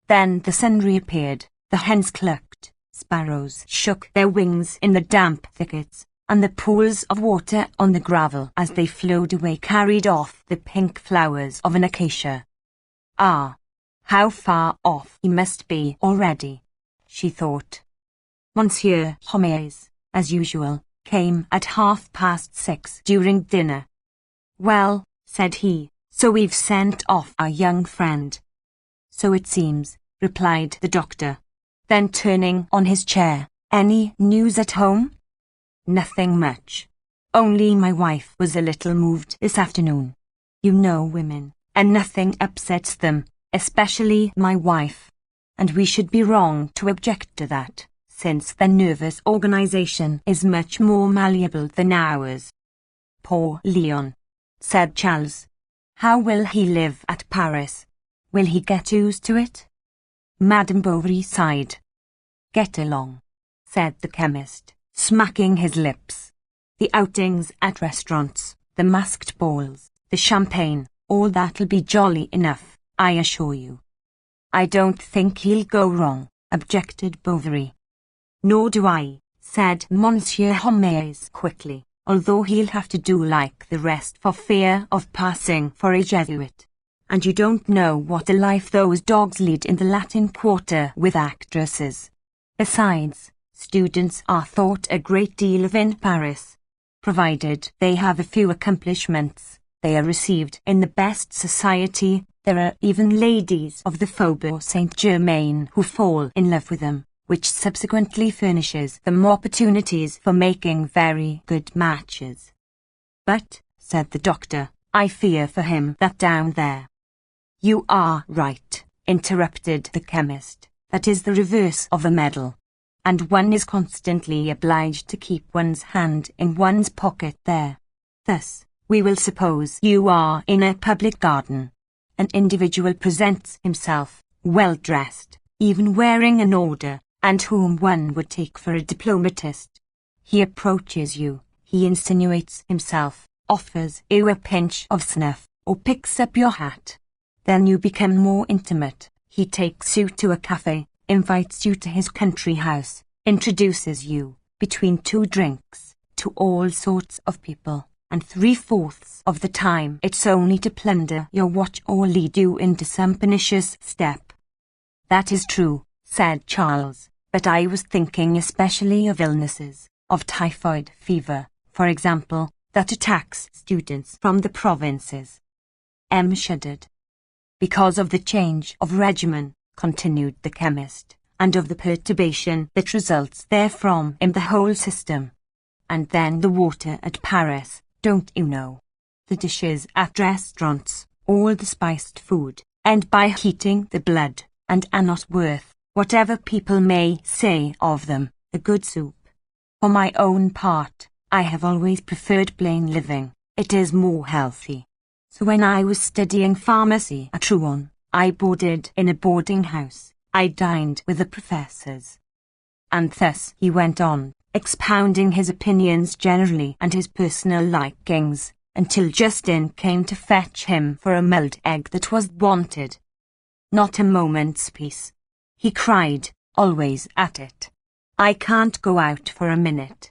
Then the sun reappeared, the hens clucked, sparrows shook their wings in the damp thickets, and the pools of water on the gravel as they flowed away carried off the pink flowers of an acacia. Ah, how far off he must be already, she thought. Monsieur Homais, as usual, came at 6:30 during dinner. Well, said he, so we've sent off our young friend. So it seems, replied the doctor. Then turning on his chair, any news at home? Nothing much. Only my wife was a little moved this afternoon. You know women, and nothing upsets them, especially my wife. And we should be wrong to object to that, since their nervous organization is much more malleable than ours. Poor Leon, said Charles. How will he live at Paris? Will he get used to it? Madame Bovary sighed. Get along, said the chemist, smacking his lips. The outings at restaurants, the masked balls, the champagne, all that'll be jolly enough, I assure you. I don't think he'll go wrong, objected Bovary. Nor do I, said Monsieur Homais quickly, although he'll have to do like the rest for fear of passing for a Jesuit. And you don't know what a life those dogs lead in the Latin Quarter with actresses. Besides, students are thought a great deal of in Paris. Provided they have a few accomplishments, they are received in the best society. There are even ladies of the Faubourg Saint-Germain who fall in love with them, which subsequently furnishes them opportunities for making very good matches. But, said the doctor, I fear for him that down there. You are right, interrupted the chemist. That is the reverse of a medal. And one is constantly obliged to keep one's hand in one's pocket there. Thus, we will suppose you are in a public garden. An individual presents himself, well dressed, even wearing an order, and whom one would take for a diplomatist. He approaches you, he insinuates himself, offers you a pinch of snuff, or picks up your hat. Then you become more intimate. He takes you to a cafe, invites you to his country house, introduces you, between two drinks, to all sorts of people, and 3/4 of the time it's only to plunder your watch or lead you into some pernicious step. That is true, said Charles, but I was thinking especially of illnesses, of typhoid fever, for example, that attacks students from the provinces. M shuddered. Because of the change of regimen, continued the chemist, and of the perturbation that results therefrom in the whole system. And then the water at Paris, don't you know? The dishes at restaurants, all the spiced food, end by heating the blood, and are not worth, whatever people may say of them, a good soup. For my own part, I have always preferred plain living. It is more healthy. So when I was studying pharmacy at Rouen, I boarded in a boarding house. I dined with the professors. And thus he went on, expounding his opinions generally and his personal likings, until Justin came to fetch him for a mulled egg that was wanted. Not a moment's peace. He cried, always at it. I can't go out for a minute.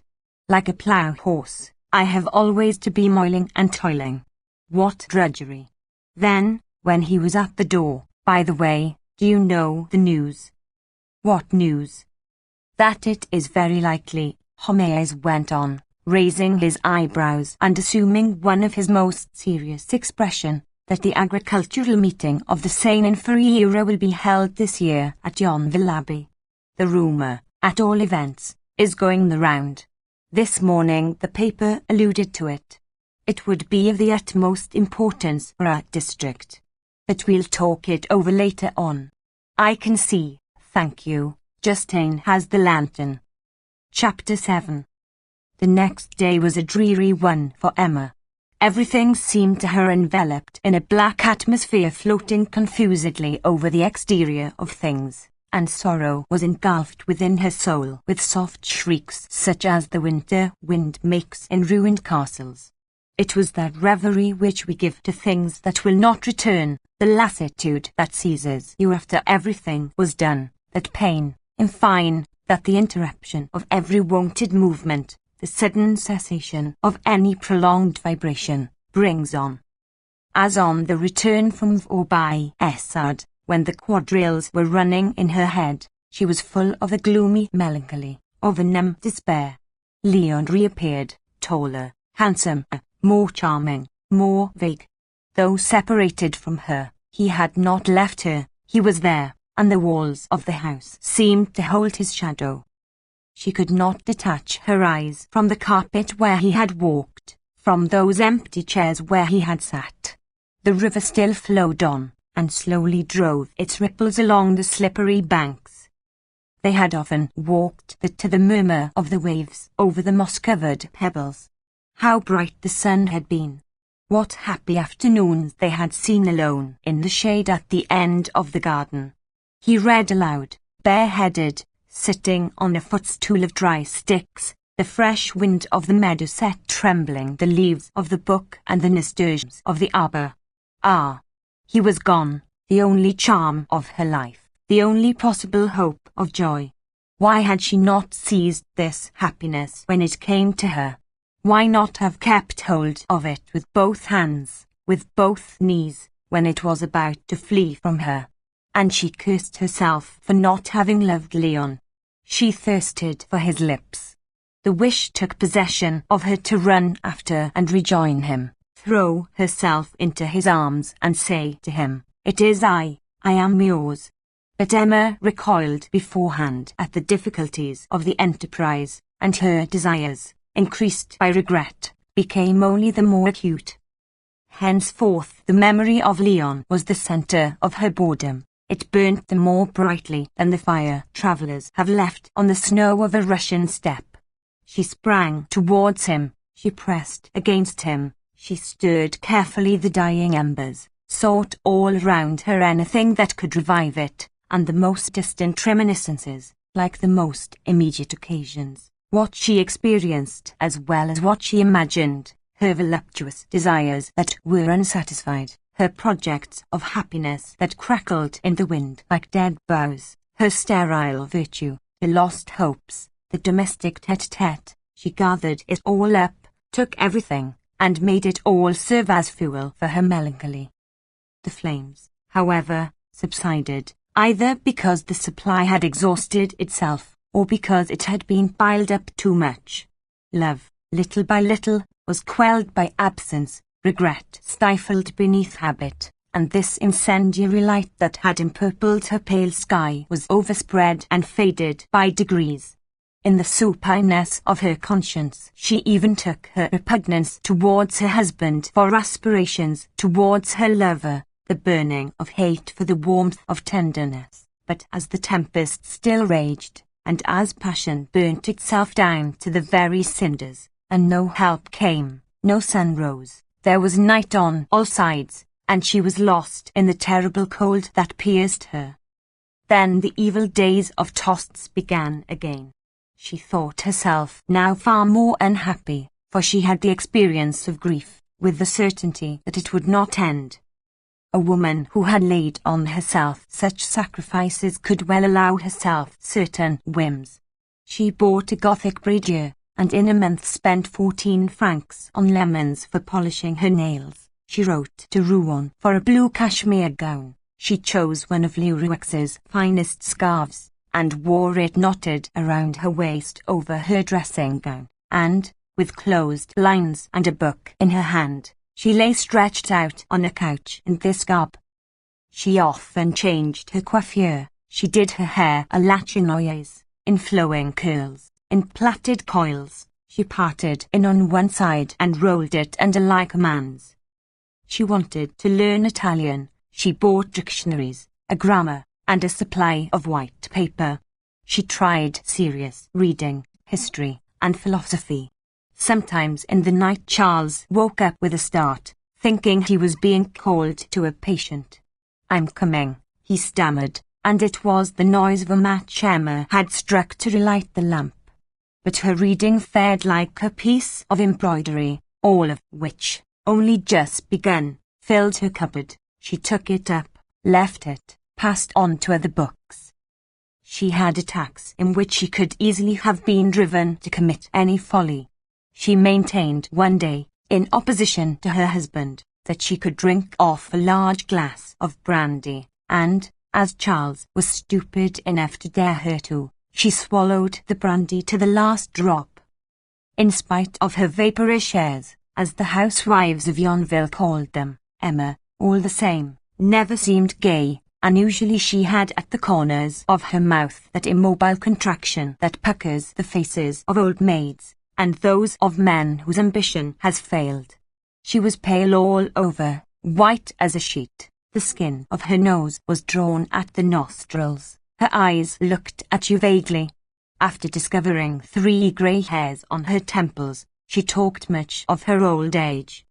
Like a plough horse, I have always to be moiling and toiling. What drudgery. Then, when he was at the door, by the way, do you know the news? What news? That it is very likely, Homais went on, raising his eyebrows and assuming one of his most serious expression, that the agricultural meeting of the Seine-Inferiore will be held this year at Yonville Abbey. The rumour, at all events, is going the round. This morning the paper alluded to it. It would be of the utmost importance for our district. But we'll talk it over later on. I can see, thank you, Justine has the lantern. Chapter 7. The next day was a dreary one for Emma. Everything seemed to her enveloped in a black atmosphere floating confusedly over the exterior of things, and sorrow was engulfed within her soul with soft shrieks such as the winter wind makes in ruined castles. It was that reverie which we give to things that will not return, the lassitude that seizes you after everything was done, that pain, in fine, that the interruption of every wonted movement, the sudden cessation of any prolonged vibration, brings on. As on the return from Vauby-Essard, when the quadrilles were running in her head, she was full of a gloomy melancholy, of a numb despair. Leon reappeared, taller, handsomer, more charming, more vague. Though separated from her, he had not left her, he was there, and the walls of the house seemed to hold his shadow. She could not detach her eyes from the carpet where he had walked, from those empty chairs where he had sat. The river still flowed on, and slowly drove its ripples along the slippery banks. They had often walked to the murmur of the waves over the moss-covered pebbles. How bright the sun had been! What happy afternoons they had seen alone in the shade at the end of the garden. He read aloud, bareheaded, sitting on a footstool of dry sticks, the fresh wind of the meadow set trembling the leaves of the book and the nasturtiums of the arbour. Ah! He was gone, the only charm of her life, the only possible hope of joy. Why had she not seized this happiness when it came to her? Why not have kept hold of it with both hands, with both knees, when it was about to flee from her? And she cursed herself for not having loved Leon. She thirsted for his lips. The wish took possession of her to run after and rejoin him, throw herself into his arms and say to him, "It is I am yours." But Emma recoiled beforehand at the difficulties of the enterprise, and her desires, increased by regret, became only the more acute. Henceforth the memory of Leon was the centre of her boredom. It burnt the more brightly than the fire travellers have left on the snow of a Russian steppe. She sprang towards him, she pressed against him, she stirred carefully the dying embers, sought all round her anything that could revive it, and the most distant reminiscences, like the most immediate occasions, what she experienced as well as what she imagined, her voluptuous desires that were unsatisfied, her projects of happiness that crackled in the wind like dead boughs, her sterile virtue, the lost hopes, the domestic tete-a-tete. She gathered it all up, took everything, and made it all serve as fuel for her melancholy. The flames, however, subsided, either because the supply had exhausted itself, or because it had been piled up too much. Love, little by little, was quelled by absence, regret stifled beneath habit, and this incendiary light that had empurpled her pale sky was overspread and faded by degrees. In the supineness of her conscience she even took her repugnance towards her husband for aspirations towards her lover, the burning of hate for the warmth of tenderness. But as the tempest still raged, and as passion burnt itself down to the very cinders, and no help came, no sun rose, there was night on all sides, and she was lost in the terrible cold that pierced her. Then the evil days of Tostes began again. She thought herself now far more unhappy, for she had the experience of grief, with the certainty that it would not end. A woman who had laid on herself such sacrifices could well allow herself certain whims. She bought a Gothic brazier, and in a month spent 14 francs on lemons for polishing her nails. She wrote to Rouen for a blue cashmere gown. She chose one of Leroux's finest scarves, and wore it knotted around her waist over her dressing gown, and, with closed blinds and a book in her hand, she lay stretched out on a couch in this garb. She often changed her coiffure. She did her hair à la chinoise, in flowing curls, in plaited coils. She parted it on one side and rolled it under like a man's. She wanted to learn Italian. She bought dictionaries, a grammar, and a supply of white paper. She tried serious reading, history, and philosophy. Sometimes in the night Charles woke up with a start, thinking he was being called to a patient. "I'm coming," he stammered, and it was the noise of a match Emma had struck to relight the lamp. But her reading fared like a piece of embroidery, all of which, only just begun, filled her cupboard. She took it up, left it, passed on to other books. She had attacks in which she could easily have been driven to commit any folly. She maintained one day, in opposition to her husband, that she could drink off a large glass of brandy, and, as Charles was stupid enough to dare her to, she swallowed the brandy to the last drop. In spite of her vapourish airs, as the housewives of Yonville called them, Emma, all the same, never seemed gay. Unusually she had at the corners of her mouth that immobile contraction that puckers the faces of old maids, and those of men whose ambition has failed. She was pale all over, white as a sheet. The skin of her nose was drawn at the nostrils. Her eyes looked at you vaguely. After discovering 3 grey hairs on her temples, she talked much of her old age.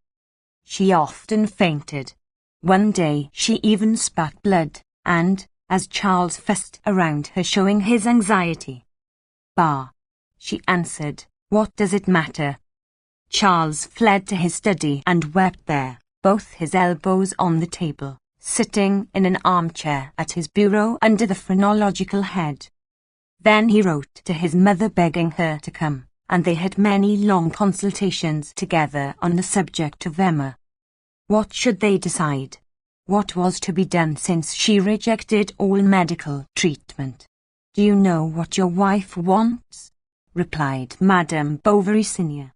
She often fainted. One day she even spat blood, and, as Charles fussed around her showing his anxiety, "Bah," she answered, "what does it matter?" Charles fled to his study and wept there, both his elbows on the table, sitting in an armchair at his bureau under the phrenological head. Then he wrote to his mother begging her to come, and they had many long consultations together on the subject of Emma. What should they decide? What was to be done since she rejected all medical treatment? "Do you know what your wife wants?" replied Madame Bovary Senior.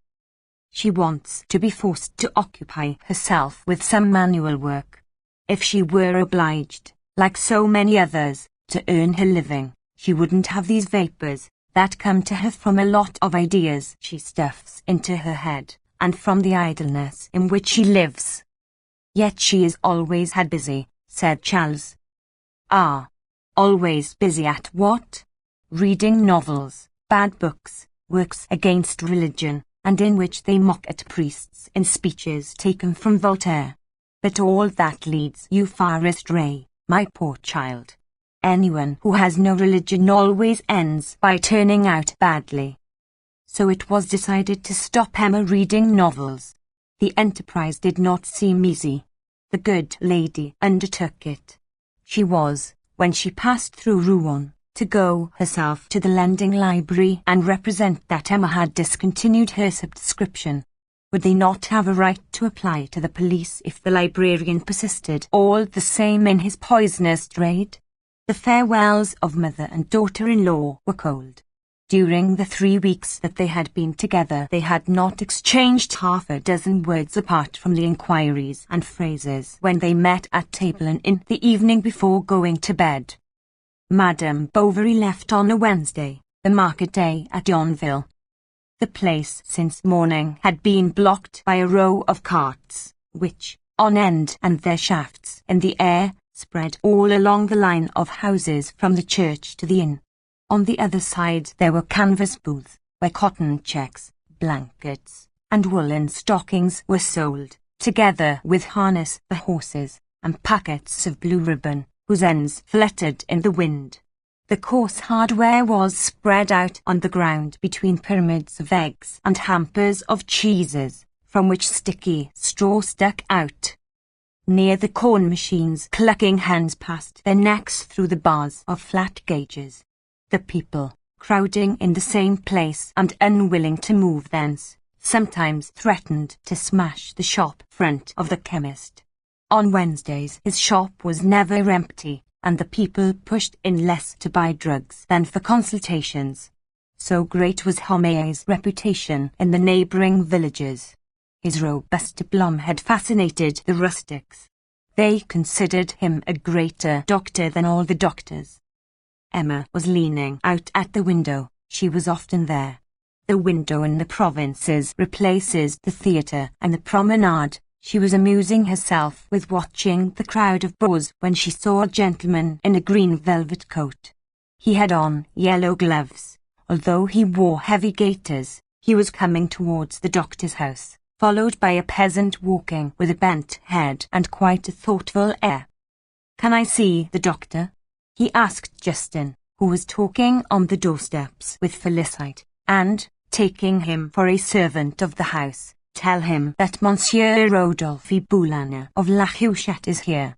"She wants to be forced to occupy herself with some manual work. If she were obliged, like so many others, to earn her living, she wouldn't have these vapours that come to her from a lot of ideas she stuffs into her head, and from the idleness in which she lives. Yet she is always had busy, said Charles. Ah. Always busy at what? Reading novels, bad books, works against religion, and in which they mock at priests in speeches taken from Voltaire. But all that leads you far astray, my poor child. Anyone who has no religion always ends by turning out badly. So it was decided to stop Emma reading novels. The enterprise did not seem easy. The good lady undertook it. She was, when she passed through Rouen, to go herself to the lending library and represent that Emma had discontinued her subscription. Would they not have a right to apply to the police if the librarian persisted all the same in his poisonous trade? The farewells of mother and daughter-in-law were cold. During the 3 weeks that they had been together they had not exchanged half a dozen words apart from the inquiries and phrases when they met at table and in the evening before going to bed. Madame Bovary left on a Wednesday, the market day at Yonville. The place since morning had been blocked by a row of carts, which, on end and their shafts in the air, spread all along the line of houses from the church to the inn. On the other side there were canvas booths, where cotton checks, blankets, and woolen stockings were sold, together with harness for horses, and packets of blue ribbon, whose ends fluttered in the wind. The coarse hardware was spread out on the ground between pyramids of eggs and hampers of cheeses, from which sticky straw stuck out. Near the corn machines clucking hens passed their necks through the bars of flat gauges. The people, crowding in the same place and unwilling to move thence, sometimes threatened to smash the shop front of the chemist. On Wednesdays his shop was never empty, and the people pushed in less to buy drugs than for consultations. So great was Homais' reputation in the neighbouring villages. His robust aplomb had fascinated the rustics. They considered him a greater doctor than all the doctors. Emma was leaning out at the window. She was often there. The window in the provinces replaces the theatre and the promenade. She was amusing herself with watching the crowd of beaux when she saw a gentleman in a green velvet coat. He had on yellow gloves. Although he wore heavy gaiters, he was coming towards the doctor's house, followed by a peasant walking with a bent head and quite a thoughtful air. "Can I see the doctor?" he asked Justin, who was talking on the doorsteps with Felicite, and, taking him for a servant of the house, "Tell him that Monsieur Rodolphe Boulanger of La Huchette is here."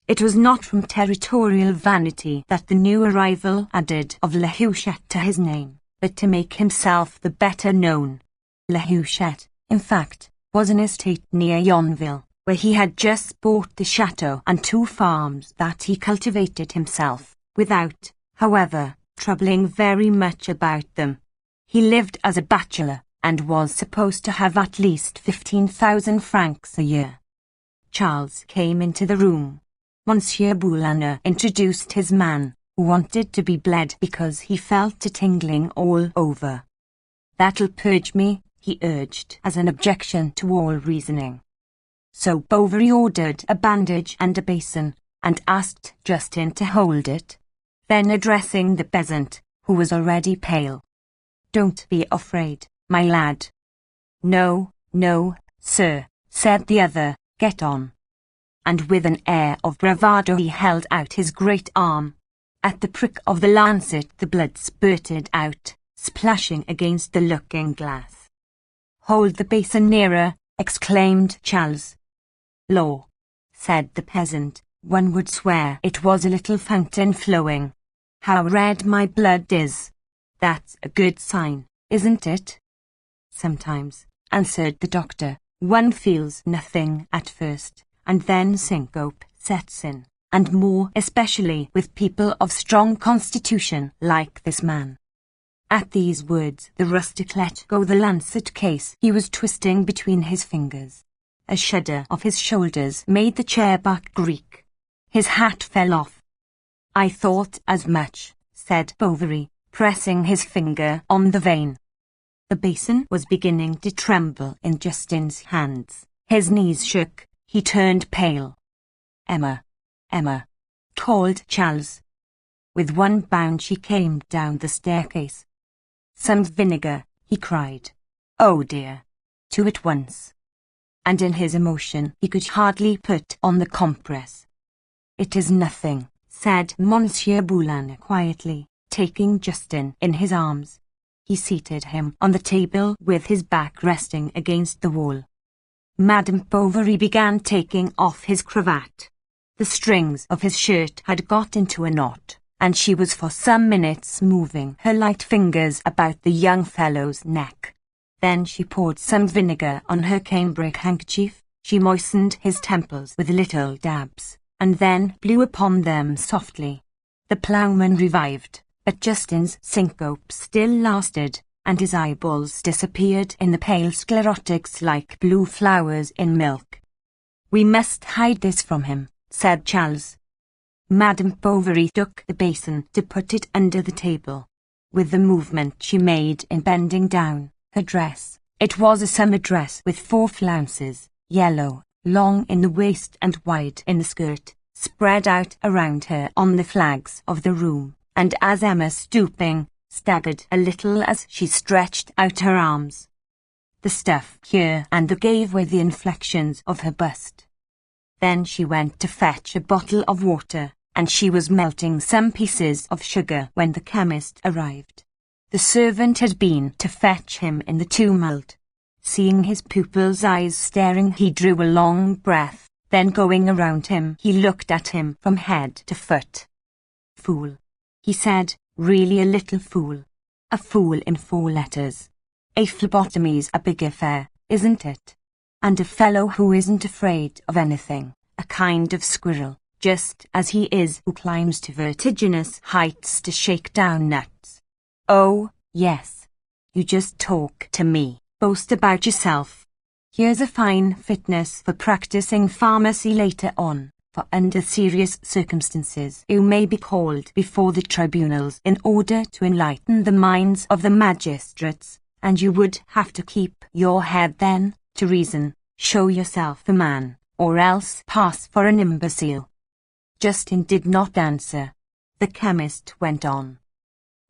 It was not from territorial vanity that the new arrival added of La Huchette to his name, but to make himself the better known. La Huchette, in fact, was an estate near Yonville, where he had just bought the chateau and 2 farms that he cultivated himself, without, however, troubling very much about them. He lived as a bachelor, and was supposed to have at least 15,000 francs a year. Charles came into the room. Monsieur Boulanger introduced his man, who wanted to be bled because he felt a tingling all over. "That'll purge me," he urged as an objection to all reasoning. So Bovary ordered a bandage and a basin, and asked Justin to hold it. Then addressing the peasant, who was already pale, "Don't be afraid, my lad." "No, no, sir," said the other, "get on." And with an air of bravado he held out his great arm. At the prick of the lancet the blood spurted out, splashing against the looking-glass. "Hold the basin nearer," exclaimed Charles. "Law," said the peasant, "one would swear it was a little fountain flowing. How red my blood is! That's a good sign, isn't it?" "Sometimes," answered the doctor, "one feels nothing at first, and then syncope sets in, and more especially with people of strong constitution like this man." At these words the rustic let go the lancet case he was twisting between his fingers. A shudder of his shoulders made the chair-back creak. His hat fell off. "I thought as much," said Bovary, pressing his finger on the vein. The basin was beginning to tremble in Justin's hands. His knees shook, He turned pale. "Emma, Emma," called Charles. With one bound she came down the staircase. "Some vinegar," he cried. "Oh dear!" Two at once. And in his emotion he could hardly put on the compress. "It is nothing," said Monsieur Boulanger quietly, taking Justin in his arms. He seated him on the table with his back resting against the wall. Madame Bovary began taking off his cravat. The strings of his shirt had got into a knot, and she was for some minutes moving her light fingers about the young fellow's neck. Then she poured some vinegar on her cambric handkerchief. She moistened his temples with little dabs, and then blew upon them softly. The ploughman revived, but Justin's syncope still lasted, and his eyeballs disappeared in the pale sclerotics like blue flowers in milk. "We must hide this from him," said Charles. Madame Bovary took the basin to put it under the table. With the movement she made in bending down, her dress, it was a summer dress with 4 flounces, yellow, long in the waist and wide in the skirt, spread out around her on the flags of the room, and as Emma, stooping, staggered a little as she stretched out her arms. The stuff here and there gave way the inflections of her bust. Then she went to fetch a bottle of water, and she was melting some pieces of sugar when the chemist arrived. The servant had been to fetch him in the tumult. Seeing his pupil's eyes staring, he drew a long breath, then going around him he looked at him from head to foot. "Fool," he said, "really a little fool. A fool in 4 letters. A phlebotomy's a big affair, isn't it? And a fellow who isn't afraid of anything, a kind of squirrel, just as he is who climbs to vertiginous heights to shake down nuts. Oh, yes. You just talk to me, boast about yourself. Here's a fine fitness for practicing pharmacy later on, for under serious circumstances you may be called before the tribunals in order to enlighten the minds of the magistrates, and you would have to keep your head then, to reason, show yourself a man, or else pass for an imbecile." Justin did not answer. The chemist went on.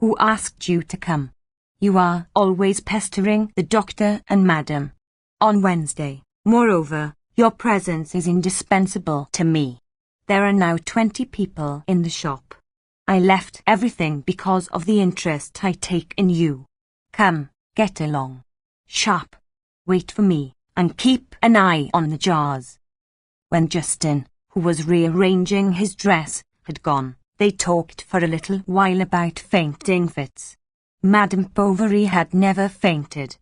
"Who asked you to come? You are always pestering the doctor and madam. On Wednesday, moreover, your presence is indispensable to me. There are now 20 people in the shop. I left everything because of the interest I take in you. Come, get along. Sharp. Wait for me, and keep an eye on the jars." When Justin, who was rearranging his dress, had gone, they talked for a little while about fainting fits. Madame Bovary had never fainted.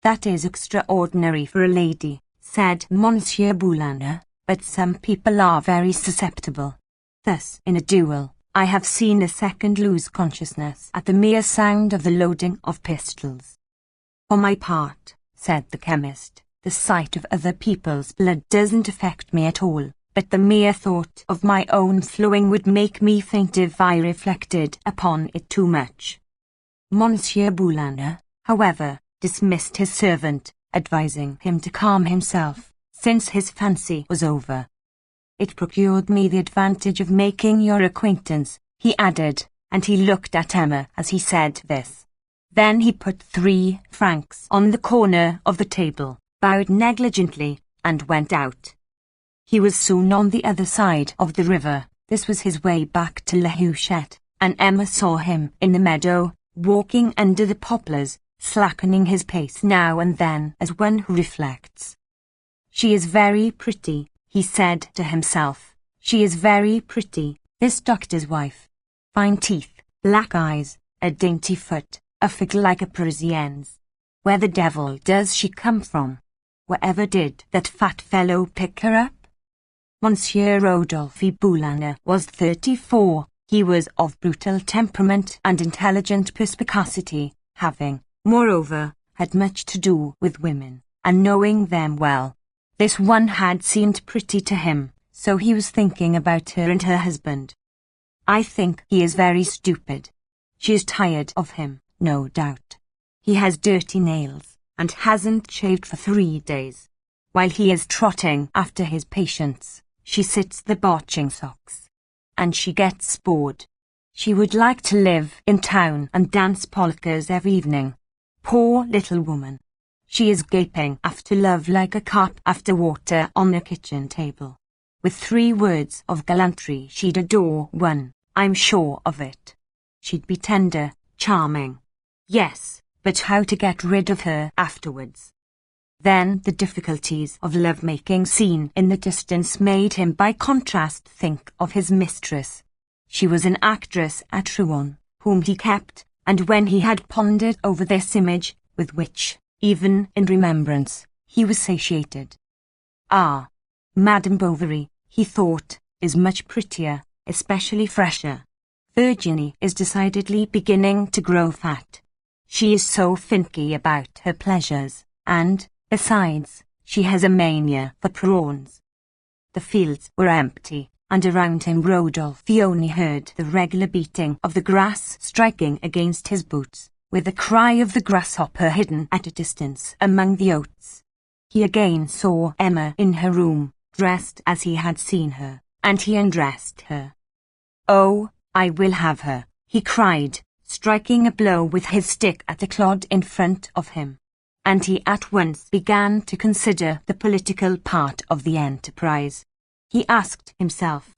"That is extraordinary for a lady," said Monsieur Boulanger, "but some people are very susceptible. Thus, in a duel, I have seen a second lose consciousness at the mere sound of the loading of pistols." "For my part," said the chemist, "the sight of other people's blood doesn't affect me at all, but the mere thought of my own flowing would make me faint if I reflected upon it too much." Monsieur Boulanger, however, dismissed his servant, advising him to calm himself, since his fancy was over. "It procured me the advantage of making your acquaintance," he added, and he looked at Emma as he said this. Then he put 3 francs on the corner of the table, bowed negligently, and went out. He was soon on the other side of the river. This was his way back to La Huchette, and Emma saw him in the meadow, walking under the poplars, slackening his pace now and then as one who reflects. "She is very pretty," he said to himself. "She is very pretty, this doctor's wife. Fine teeth, black eyes, a dainty foot, a figure like a Parisienne's. Where the devil does she come from? Wherever did that fat fellow pick her up?" Monsieur Rodolphe Boulanger was 34. He was of brutal temperament and intelligent perspicacity, having, moreover, had much to do with women, and knowing them well. This one had seemed pretty to him, so he was thinking about her and her husband. "I think he is very stupid. She is tired of him, no doubt. He has dirty nails, and hasn't shaved for 3 days. While he is trotting after his patients, she sits the botching socks. And she gets bored. She would like to live in town and dance polkas every evening. Poor little woman. She is gaping after love like a carp after water on the kitchen table. With 3 words of gallantry she'd adore one, I'm sure of it. She'd be tender, charming. Yes, but how to get rid of her afterwards? Then the difficulties of love-making seen in the distance made him by contrast think of his mistress. She was an actress at Rouen, whom he kept, and when he had pondered over this image, with which, even in remembrance, he was satiated. Ah, Madame Bovary, he thought, is much prettier, especially fresher. Virginie is decidedly beginning to grow fat. She is so finky about her pleasures, and, besides, she has a mania for prawns. The fields were empty, and around him Rodolphe only heard the regular beating of the grass striking against his boots, with the cry of the grasshopper hidden at a distance among the oats. He again saw Emma in her room, dressed as he had seen her, and he undressed her. "Oh, I will have her," he cried, striking a blow with his stick at the clod in front of him. And he at once began to consider the political part of the enterprise. He asked himself,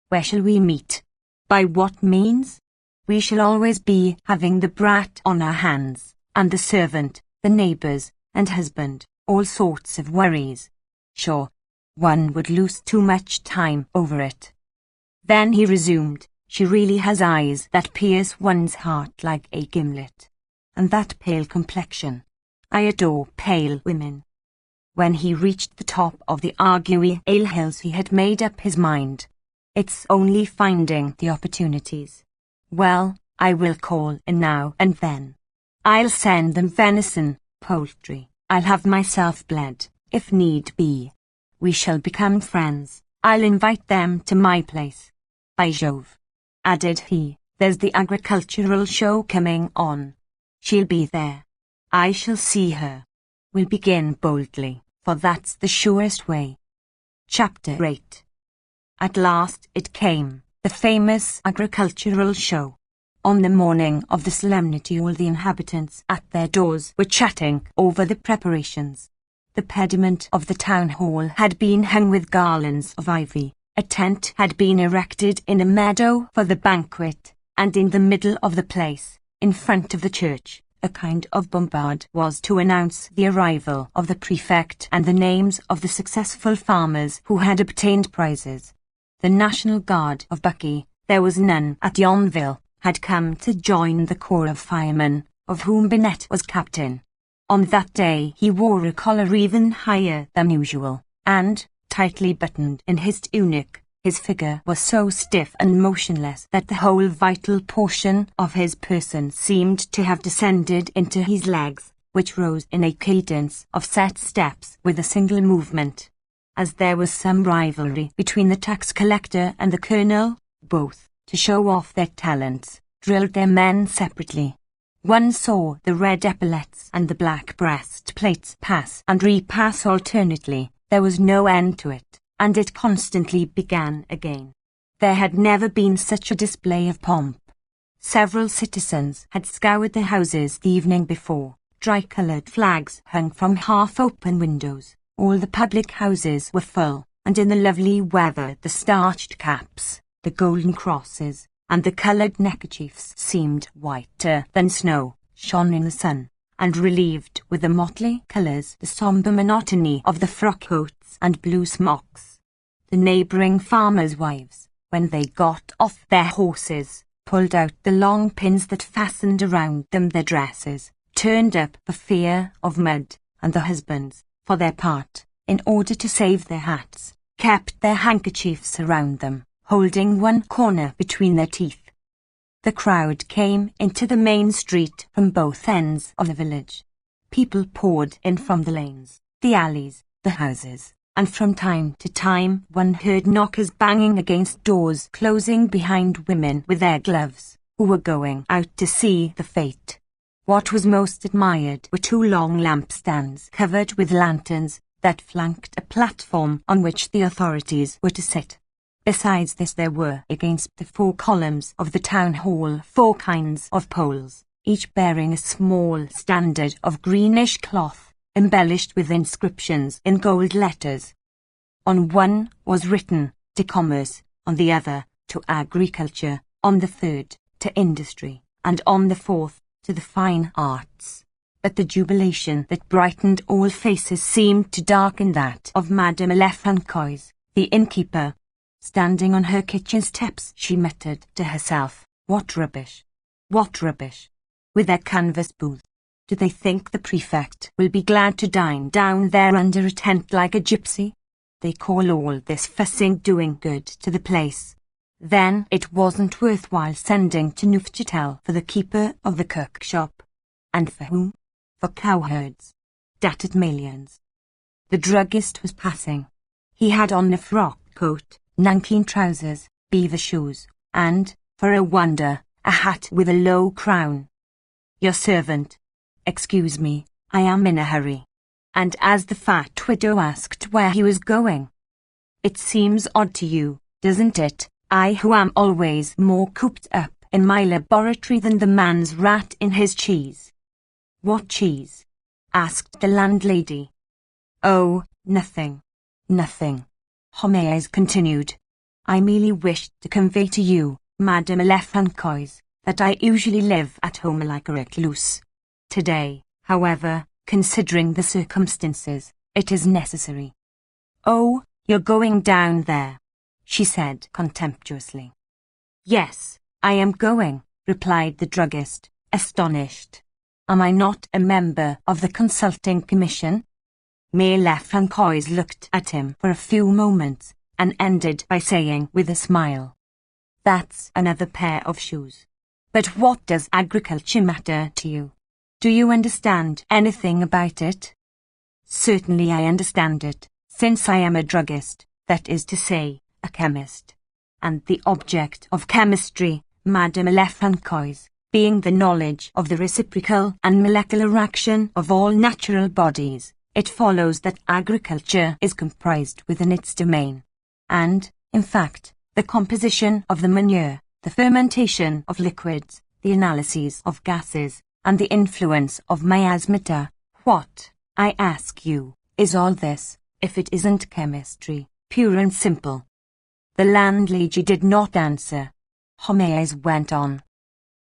"Where shall we meet? By what means? We shall always be having the brat on our hands, and the servant, the neighbours, and husband, all sorts of worries. Sure, one would lose too much time over it." Then he resumed, "She really has eyes that pierce one's heart like a gimlet. And that pale complexion. I adore pale women." When he reached the top of the Arguey Ale Hills he had made up his mind. It's only finding the opportunities. Well, I will call in now and then. I'll send them venison, poultry. I'll have myself bled, if need be. We shall become friends. I'll invite them to my place. By Jove," added he, "there's the agricultural show coming on. She'll be there. I shall see her. We'll begin boldly, for that's the surest way." Chapter 8. At last it came, the famous agricultural show. On the morning of the solemnity all the inhabitants at their doors were chatting over the preparations. The pediment of the town hall had been hung with garlands of ivy, a tent had been erected in a meadow for the banquet, and in the middle of the place, in front of the church, a kind of bombard was to announce the arrival of the prefect and the names of the successful farmers who had obtained prizes. The National Guard of Bucky, there was none at Yonville, had come to join the corps of firemen, of whom Binet was captain. On that day he wore a collar even higher than usual, and, tightly buttoned in his tunic, his figure was so stiff and motionless that the whole vital portion of his person seemed to have descended into his legs, which rose in a cadence of set steps with a single movement. As there was some rivalry between the tax collector and the colonel, both, to show off their talents, drilled their men separately. One saw the red epaulets and the black breastplates pass and repass alternately. There was no end to it, and it constantly began again. There had never been such a display of pomp. Several citizens had scoured the houses the evening before. Dry-coloured flags hung from half-open windows. All the public houses were full, and in the lovely weather the starched caps, the golden crosses, and the coloured neckerchiefs seemed whiter than snow, shone in the sun, and relieved with the motley colours the sombre monotony of the frock-coats and blue smocks. The neighbouring farmers' wives, when they got off their horses, pulled out the long pins that fastened around them their dresses, turned up for fear of mud, and the husbands, for their part, in order to save their hats, kept their handkerchiefs around them, holding one corner between their teeth. The crowd came into the main street from both ends of the village. People poured in from the lanes, the alleys, the houses, and from time to time one heard knockers banging against doors closing behind women with their gloves, who were going out to see the fete. What was most admired were 2 long lampstands covered with lanterns, that flanked a platform on which the authorities were to sit. Besides this, there were against the 4 columns of the town hall 4 kinds of poles, each bearing a small standard of greenish cloth, embellished with inscriptions in gold letters. On one was written, to commerce, on the other, to agriculture, on the third, to industry, and on the fourth, to the fine arts. But the jubilation that brightened all faces seemed to darken that of Madame Lefrancois, the innkeeper. Standing on her kitchen steps, she muttered to herself, "What rubbish! What rubbish! With their canvas booth. Do they think the prefect will be glad to dine down there under a tent like a gypsy? They call all this fussing doing good to the place. Then it wasn't worthwhile sending to Neufchâtel for the keeper of the cook shop. And for whom? For cowherds. Datted millions." The druggist was passing. He had on a frock coat, nankeen trousers, beaver shoes, and, for a wonder, a hat with a low crown. "Your servant. Excuse me, I am in a hurry." And as the fat widow asked where he was going, "It seems odd to you, doesn't it, I who am always more cooped up in my laboratory than the man's rat in his cheese." "What cheese?" asked the landlady. "Oh, nothing. Nothing," Homais continued. "I merely wished to convey to you, Madame Lefrancois, that I usually live at home like a recluse. Today, however, considering the circumstances, it is necessary." "Oh, you're going down there," she said contemptuously. "Yes, I am going," replied the druggist, astonished. "Am I not a member of the consulting commission?" Mere Lefrancois looked at him for a few moments, and ended by saying with a smile, "That's another pair of shoes. But what does agriculture matter to you? Do you understand anything about it?" "Certainly I understand it, since I am a druggist, that is to say, a chemist. And the object of chemistry, Madame Lefrancois, being the knowledge of the reciprocal and molecular action of all natural bodies, it follows that agriculture is comprised within its domain. And, in fact, the composition of the manure, the fermentation of liquids, the analyses of gases, and the influence of miasmata. What, I ask you, is all this, if it isn't chemistry, pure and simple?" The landlady did not answer. Homais went on.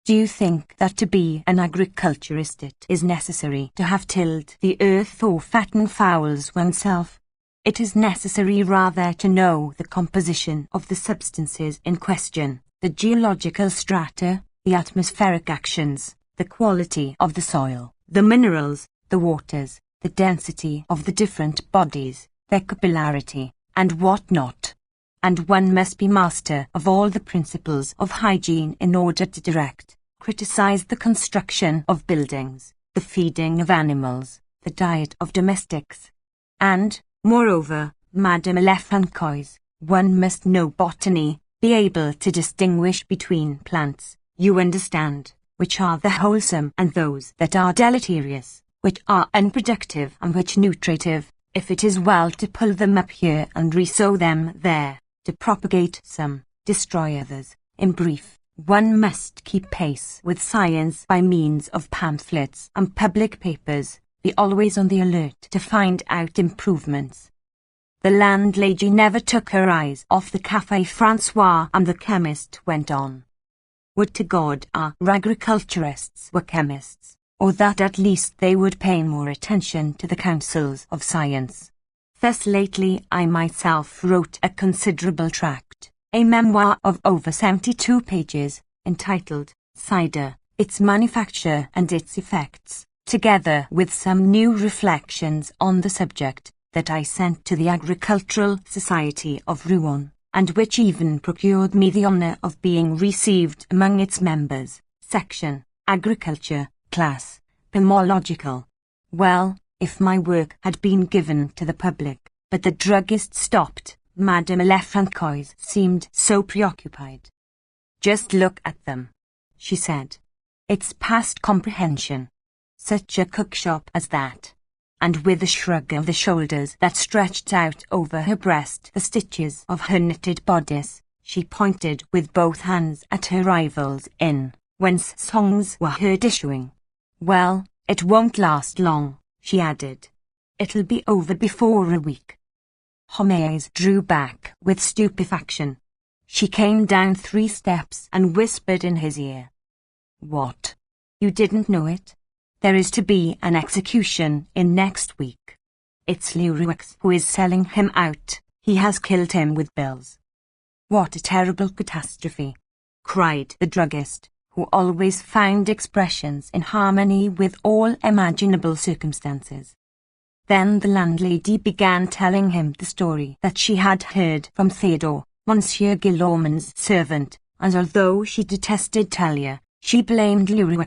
"Do you think that to be an agriculturist it is necessary to have tilled the earth or fattened fowls oneself? It is necessary rather to know the composition of the substances in question, the geological strata, the atmospheric actions, the quality of the soil, the minerals, the waters, the density of the different bodies, their capillarity, and what not. And one must be master of all the principles of hygiene in order to direct, criticize the construction of buildings, the feeding of animals, the diet of domestics. And, moreover, Madame Lefrancois, one must know botany, be able to distinguish between plants, you understand, which are the wholesome and those that are deleterious, which are unproductive and which nutritive, if it is well to pull them up here and resow them there, to propagate some, destroy others. In brief, one must keep pace with science by means of pamphlets and public papers, be always on the alert to find out improvements." The landlady never took her eyes off the Café Francois, and the chemist went on. "Would to God our agriculturists were chemists, or that at least they would pay more attention to the counsels of science. Thus lately I myself wrote a considerable tract, a memoir of over 72 pages, entitled Cider, Its Manufacture and Its Effects, together with some new reflections on the subject that I sent to the Agricultural Society of Rouen, and which even procured me the honour of being received among its members. Section, Agriculture, Class, Pomological. Well, if my work had been given to the public, but the druggist stopped. Madame Lefrancois seemed so preoccupied. "Just look at them," she said. "It's past comprehension. Such a cookshop as that. and with a shrug of the shoulders that stretched out over her breast the stitches of her knitted bodice, she pointed with both hands at her rival's inn, whence songs were heard issuing. "Well, it won't last long," she added. "It'll be over before a week." Homais drew back with stupefaction. She came down 3 steps and whispered in his ear. "What? You didn't know it? There is to be an execution in next week. It's Leroux who is selling him out. He has killed him with bills." "What a terrible catastrophe!" cried the druggist, who always found expressions in harmony with all imaginable circumstances. Then the landlady began telling him the story that she had heard from Theodore, Monsieur Guillaume's servant, and although she detested Talia, she blamed Leroux.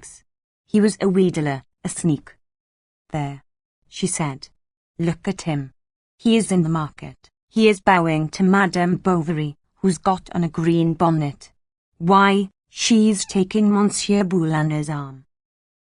He was a wheedler, a sneak. "There," she said. "Look at him. He is in the market. He is bowing to Madame Bovary, who's got on a green bonnet. Why, she's taking Monsieur Boulaner's arm."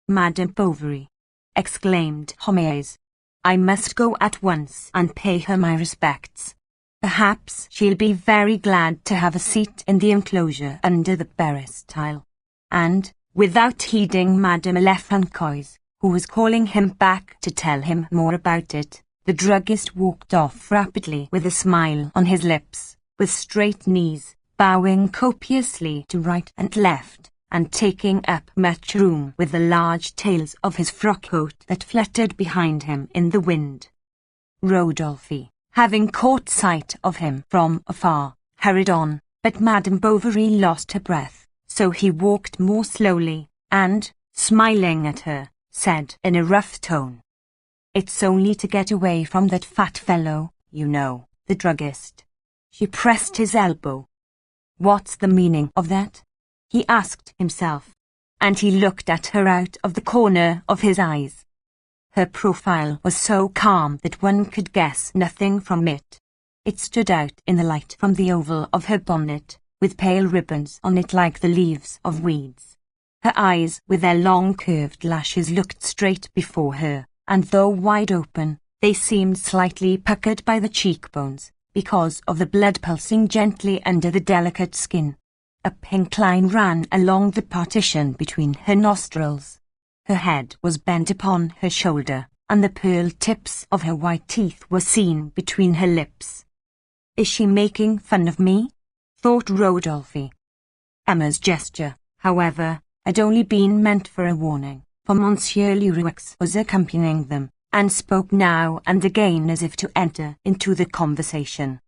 "Madame Bovary!" exclaimed Homais. "I must go at once and pay her my respects. Perhaps she'll be very glad to have a seat in the enclosure under the peristyle." And, without heeding Madame Elefancois, who was calling him back to tell him more about it, the druggist walked off rapidly with a smile on his lips, with straight knees, bowing copiously to right and left, and taking up much room with the large tails of his frock-coat that fluttered behind him in the wind. Rodolphe, having caught sight of him from afar, hurried on, but Madame Bovary lost her breath, so he walked more slowly, and, smiling at her, said in a rough tone, "It's only to get away from that fat fellow, you know, the druggist." She pressed his elbow. "What's the meaning of that?" he asked himself, and he looked at her out of the corner of his eyes. Her profile was so calm that one could guess nothing from it. It stood out in the light from the oval of her bonnet, with pale ribbons on it like the leaves of weeds. Her eyes, with their long curved lashes, looked straight before her, and though wide open, they seemed slightly puckered by the cheekbones, because of the blood pulsing gently under the delicate skin. A pink line ran along the partition between her nostrils. Her head was bent upon her shoulder, and the pearl tips of her white teeth were seen between her lips. "Is she making fun of me?" thought Rodolphe. Emma's gesture, however, had only been meant for a warning, for Monsieur Leroux was accompanying them, and spoke now and again as if to enter into the conversation.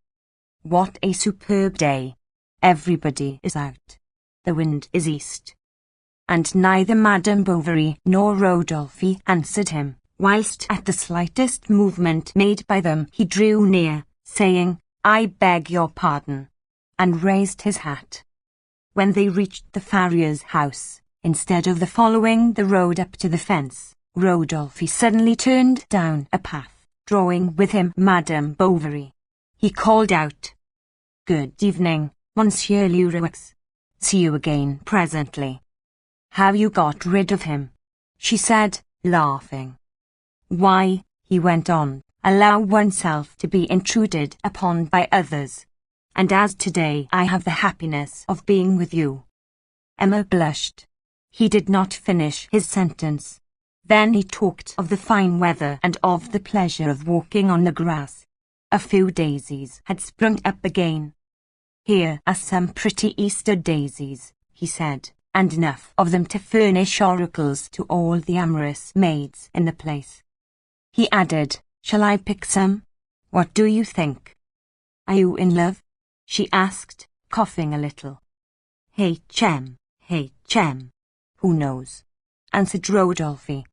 "What a superb day! Everybody is out. The wind is east." And neither Madame Bovary nor Rodolphe answered him, whilst at the slightest movement made by them he drew near, saying, "I beg your pardon," and raised his hat. When they reached the farrier's house, instead of following the road up to the fence, Rodolphe suddenly turned down a path, drawing with him Madame Bovary. He called out, "Good evening, Monsieur Leroux. See you again presently." "Have you got rid of him?" she said, laughing. "Why," he went on, "allow oneself to be intruded upon by others. And as today I have the happiness of being with you." Emma blushed. He did not finish his sentence. Then he talked of the fine weather and of the pleasure of walking on the grass. A few daisies had sprung up again. "Here are some pretty Easter daisies," he said, "and enough of them to furnish oracles to all the amorous maids in the place." He added, "Shall I pick some? What do you think?" "Are you in love?" she asked, coughing a little. "H.M. Who knows?" answered Rodolphe.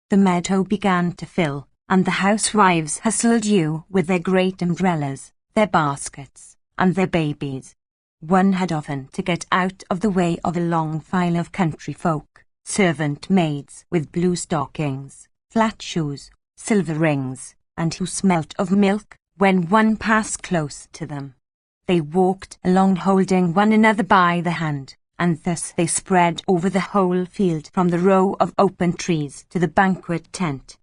The meadow began to fill, and the housewives hustled you with their great umbrellas, their baskets, and their babies. One had often to get out of the way of a long file of country folk, servant maids with blue stockings, flat shoes, silver rings, and who smelt of milk when one passed close to them. They walked along holding one another by the hand, and thus they spread over the whole field from the row of open trees to the banquet tent.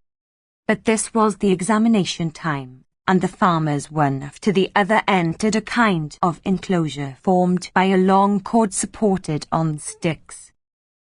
But this was the examination time, and the farmers one after the other entered a kind of enclosure formed by a long cord supported on sticks.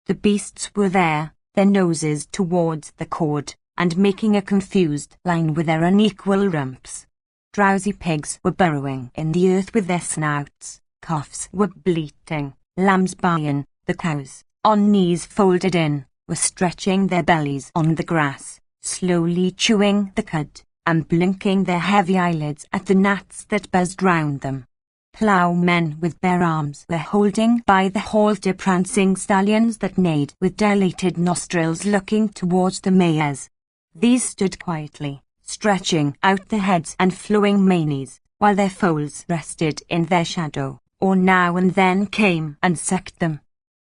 The beasts were there, their noses towards the cord, and making a confused line with their unequal rumps. Drowsy pigs were burrowing in the earth with their snouts, calves were bleating, lambs baying, the cows, on knees folded in, were stretching their bellies on the grass, slowly chewing the cud, and blinking their heavy eyelids at the gnats that buzzed round them. Ploughmen with bare arms were holding by the halter prancing stallions that neighed with dilated nostrils looking towards the mares. These stood quietly, stretching out their heads and flowing manes, while their foals rested in their shadow, or now and then came and sucked them.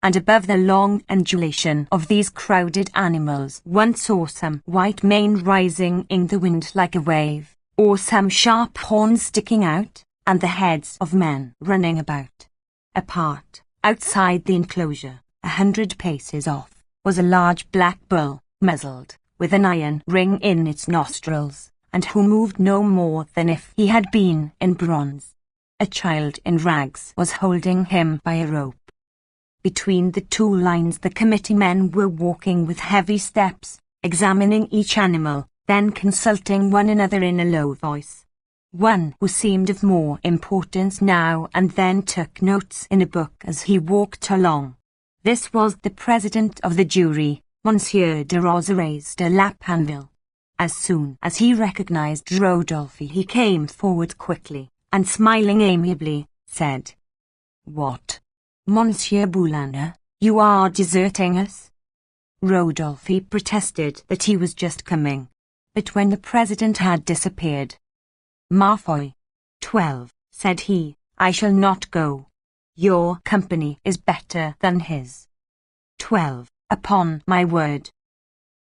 And above the long undulation of these crowded animals one saw some white mane rising in the wind like a wave, or some sharp horns sticking out, and the heads of men running about. Apart, outside the enclosure, 100 paces off, was a large black bull, muzzled, with an iron ring in its nostrils, and who moved no more than if he had been in bronze. A child in rags was holding him by a rope. Between the two lines the committee men were walking with heavy steps, examining each animal, then consulting one another in a low voice. One who seemed of more importance now and then took notes in a book as he walked along. This was the president of the jury, Monsieur de Rosaires de la Panville. As soon as he recognized Rodolphe he came forward quickly, and smiling amiably, said, "What? Monsieur Boulanger, you are deserting us?" Rodolphe protested that he was just coming. But when the president had disappeared, "Ma foi, 12, said he, "I shall not go. Your company is better than his. 12, upon my word."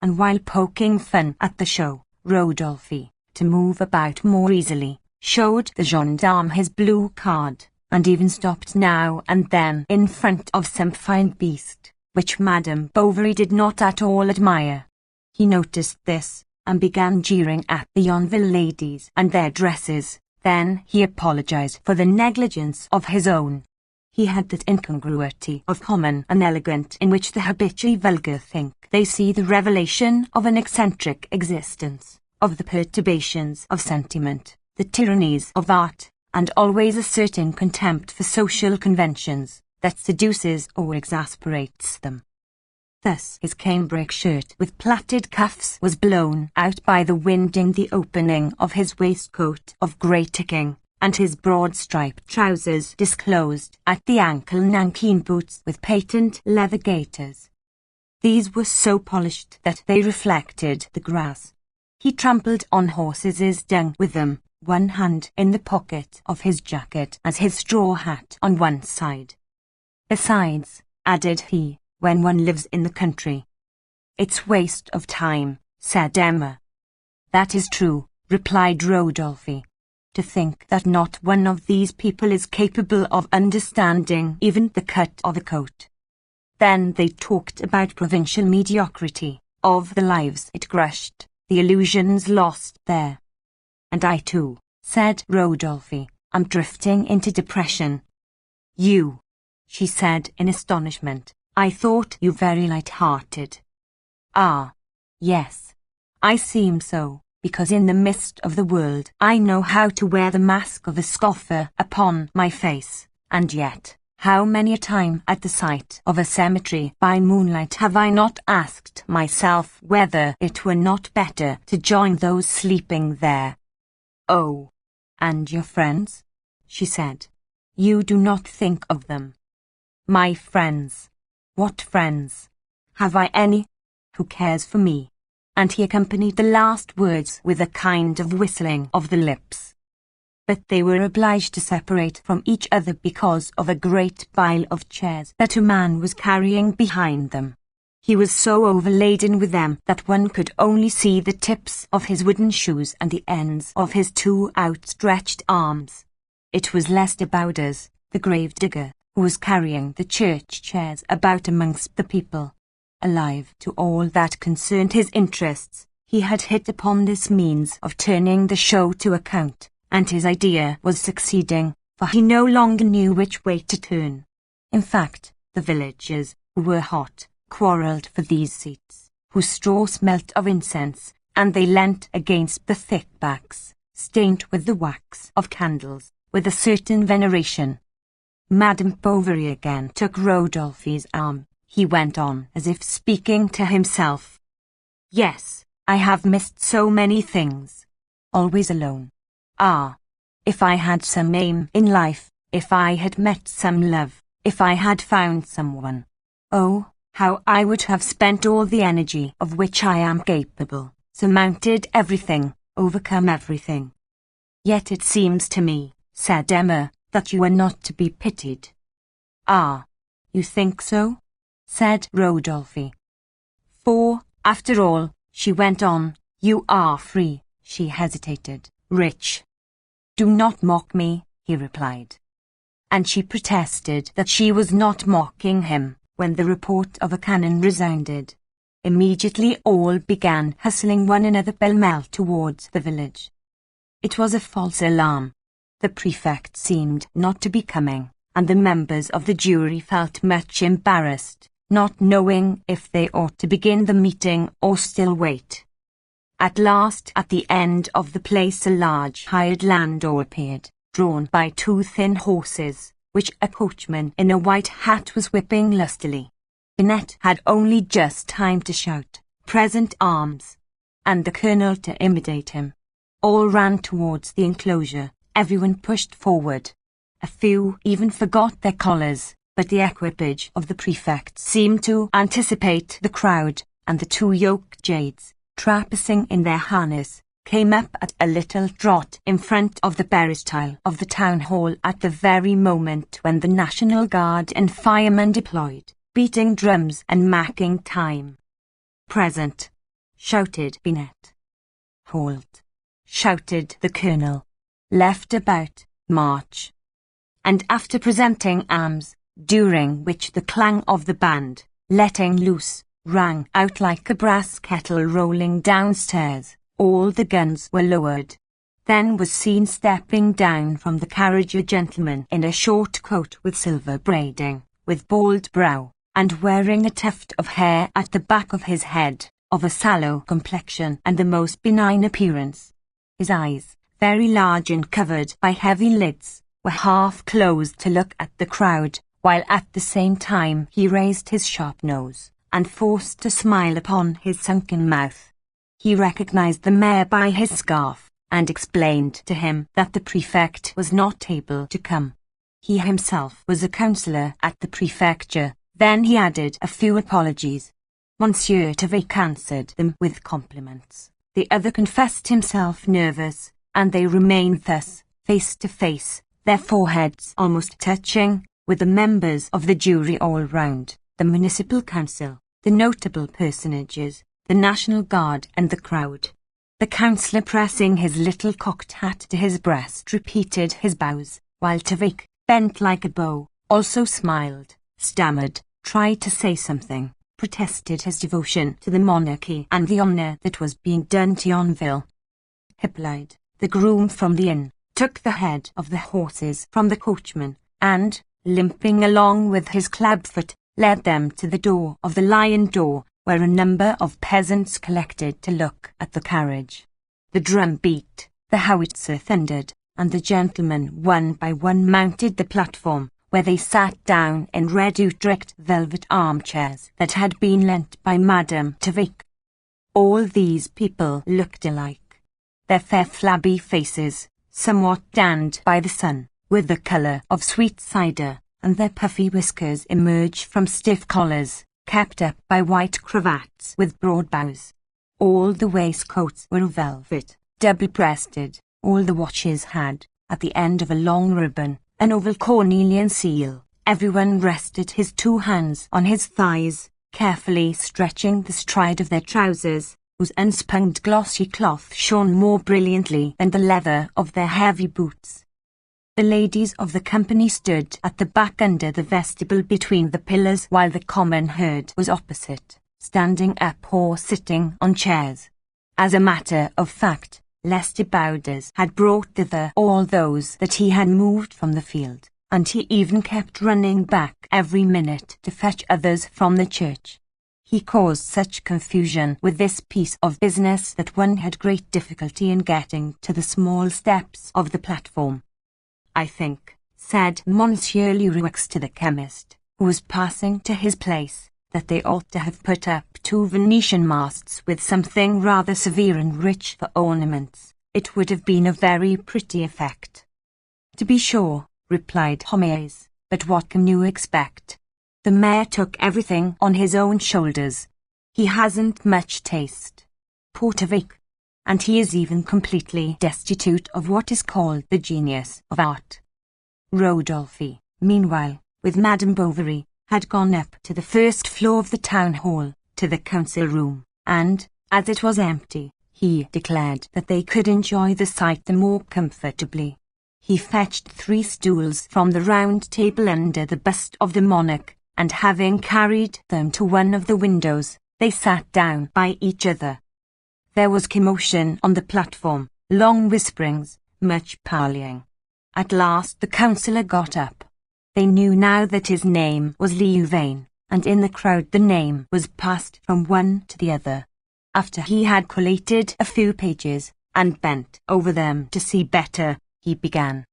And while poking fun at the show, Rodolphe, to move about more easily, showed the gendarme his blue card, and even stopped now and then in front of some fine beast, which Madame Bovary did not at all admire. He noticed this, and began jeering at the Yonville ladies and their dresses. Then he apologized for the negligence of his own. He had that incongruity of common and elegant in which the habitually vulgar think they see the revelation of an eccentric existence, of the perturbations of sentiment, the tyrannies of art, and always a certain contempt for social conventions, that seduces or exasperates them. Thus his cambric shirt with plaited cuffs was blown out by the wind in the opening of his waistcoat of grey ticking, and his broad striped trousers disclosed at the ankle nankeen boots with patent leather gaiters. These were so polished that they reflected the grass. He trampled on horses' dung with them, one hand in the pocket of his jacket as his straw hat on one side. "Besides," added he, "when one lives in the country, it's waste of time," said Emma. "That is true," replied Rodolphe. "To think that not one of these people is capable of understanding even the cut of a coat." Then they talked about provincial mediocrity, of the lives it crushed, the illusions lost there. "And I too," said Rodolphe, "am drifting into depression." "You," she said in astonishment, "I thought you very light-hearted." "Ah, yes, I seem so, because in the midst of the world I know how to wear the mask of a scoffer upon my face, and yet, how many a time at the sight of a cemetery by moonlight have I not asked myself whether it were not better to join those sleeping there." "Oh, and your friends?" she said. "You do not think of them." "My friends? What friends? Have I any? Who cares for me?" And he accompanied the last words with a kind of whistling of the lips. But they were obliged to separate from each other because of a great pile of chairs that a man was carrying behind them. He was so overladen with them that one could only see the tips of his wooden shoes and the ends of his two outstretched arms. It was Lester Bowders, the grave digger, who was carrying the church chairs about amongst the people. Alive to all that concerned his interests, He had hit upon this means of turning the show to account, and his idea was succeeding, for he no longer knew which way to turn. In fact, the villagers, who were hot, quarrelled for these seats, whose straw smelt of incense, and they leant against the thick backs, stained with the wax of candles, with a certain veneration. Madame Bovary again took Rodolphe's arm. He went on as if speaking to himself. Yes, I have missed so many things. Always alone. Ah, if I had some aim in life, if I had met some love, if I had found someone. Oh, how I would have spent all the energy of which I am capable, surmounted everything, overcome everything. Yet it seems to me, said Emma, that you are not to be pitied. Ah, you think so? Said Rodolphe. For, after all, she went on, you are free. She hesitated. Rich. Do not mock me, he replied. And she protested that she was not mocking him, when the report of a cannon resounded. Immediately all began hustling one another pell-mell towards the village. It was a false alarm. The prefect seemed not to be coming, and the members of the jury felt much embarrassed, not knowing if they ought to begin the meeting or still wait. At last, at the end of the place, a large hired landau appeared, drawn by two thin horses, which a coachman in a white hat was whipping lustily. Binet had only just time to shout, "Present arms!" and the colonel to imitate him. All ran towards the enclosure, everyone pushed forward. A few even forgot their collars, but the equipage of the prefect seemed to anticipate the crowd, and the two yoked jades, trapping in their harness, came up at a little trot in front of the peristyle of the town hall at the very moment when the National Guard and firemen deployed, beating drums and marking time. Present, shouted Binet. Hold, shouted the colonel. Left about, march. And after presenting arms, during which the clang of the band, letting loose, rang out like a brass kettle rolling downstairs, all the guns were lowered. Then was seen stepping down from the carriage a gentleman in a short coat with silver braiding, with bald brow, and wearing a tuft of hair at the back of his head, of a sallow complexion and the most benign appearance. His eyes, very large and covered by heavy lids, were half closed to look at the crowd, while at the same time he raised his sharp nose, and forced a smile upon his sunken mouth. He recognized the mayor by his scarf, and explained to him that the prefect was not able to come. He himself was a councillor at the prefecture. Then he added a few apologies. Monsieur Tavik answered them with compliments. The other confessed himself nervous, and they remained thus, face to face, their foreheads almost touching, with the members of the jury all round, the municipal council, the notable personages, the National Guard and the crowd. The councillor, pressing his little cocked hat to his breast, repeated his bows, while Tavik, bent like a bow, also smiled, stammered, tried to say something, protested his devotion to the monarchy and the honour that was being done to Yonville. Hippolyte, the groom from the inn, took the head of the horses from the coachman, and, limping along with his clubfoot, led them to the door of the lion door, where a number of peasants collected to look at the carriage. The drum beat, the howitzer thundered, and the gentlemen one by one mounted the platform, where they sat down in red Utrecht velvet armchairs that had been lent by Madame Tavik. All these people looked alike. Their fair flabby faces, somewhat tanned by the sun, were the colour of sweet cider, and their puffy whiskers emerged from stiff collars, kept up by white cravats with broad bows. All the waistcoats were of velvet, double-breasted. All the watches had, at the end of a long ribbon, an oval cornelian seal. Everyone rested his two hands on his thighs, carefully stretching the stride of their trousers, whose unsponged glossy cloth shone more brilliantly than the leather of their heavy boots. The ladies of the company stood at the back under the vestibule between the pillars, while the common herd was opposite, standing up or sitting on chairs. as a matter of fact, Lestiboudes had brought thither all those that he had moved from the field, and he even kept running back every minute to fetch others from the church. He caused such confusion with this piece of business that one had great difficulty in getting to the small steps of the platform. "I think," said Monsieur Leroux to the chemist, who was passing to his place, "that they ought to have put up 2 Venetian masts with something rather severe and rich for ornaments. It would have been a very pretty effect." "To be sure," replied Homais, "but what can you expect? The mayor took everything on his own shoulders. He hasn't much taste. Porte-Vic. And he is even completely destitute of what is called the genius of art." Rodolphe, meanwhile, with Madame Bovary, had gone up to the first floor of the town hall, to the council room, and, as it was empty, he declared that they could enjoy the sight the more comfortably. He fetched 3 stools from the round table under the bust of the monarch, and having carried them to one of the windows, they sat down by each other. There was commotion on the platform, long whisperings, much parleying. At last the councillor got up. They knew now that his name was Louvain, and in the crowd the name was passed from one to the other. After he had collated a few pages, and bent over them to see better, he began.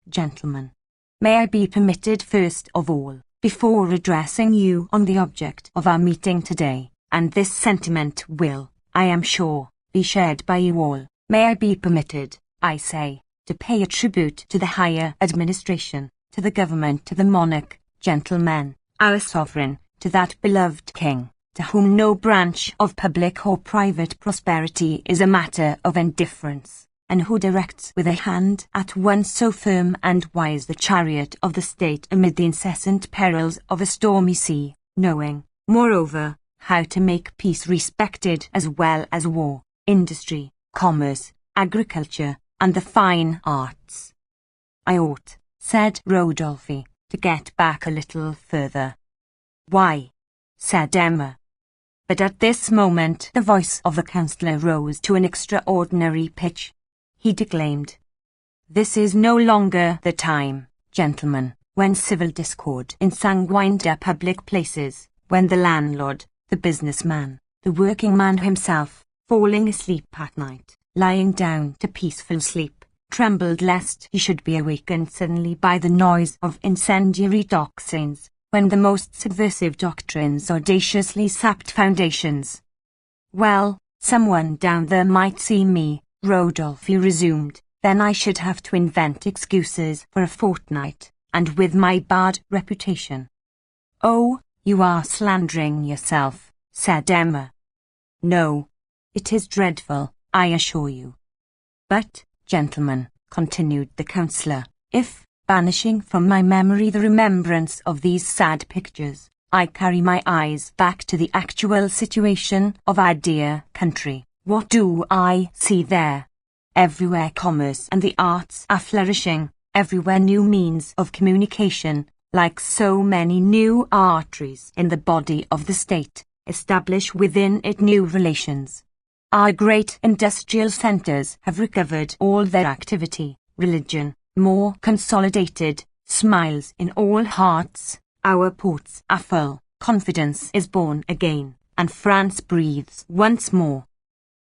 "Gentlemen, may I be permitted first of all, before addressing you on the object of our meeting today, and this sentiment will, I am sure, be shared by you all, may I be permitted, I say, to pay a tribute to the higher administration, to the government, to the monarch, gentlemen, our sovereign, to that beloved king, to whom no branch of public or private prosperity is a matter of indifference, and who directs with a hand at once so firm and wise the chariot of the state amid the incessant perils of a stormy sea, knowing, moreover, how to make peace respected as well as war, industry, commerce, agriculture, and the fine arts." "I ought," said Rodolphe, "to get back a little further." "Why?" said Emma. But at this moment the voice of the councillor rose to an extraordinary pitch. He declaimed, "This is no longer the time, gentlemen, when civil discord ensanguined our public places, when the landlord, the businessman, the working man himself, falling asleep at night, lying down to peaceful sleep, trembled lest he should be awakened suddenly by the noise of incendiary doctrines, when the most subversive doctrines audaciously sapped foundations." "Well, someone down there might see me," Rodolphe resumed, "then I should have to invent excuses for a fortnight, and with my bad reputation." "Oh, you are slandering yourself," said Emma. "No, it is dreadful, I assure you. But, gentlemen," continued the councillor, "if, banishing from my memory the remembrance of these sad pictures, I carry my eyes back to the actual situation of our dear country, what do I see there? Everywhere commerce and the arts are flourishing, everywhere new means of communication, like so many new arteries in the body of the state, establish within it new relations. Our great industrial centres have recovered all their activity, religion, more consolidated, smiles in all hearts, our ports are full, confidence is born again, and France breathes once more.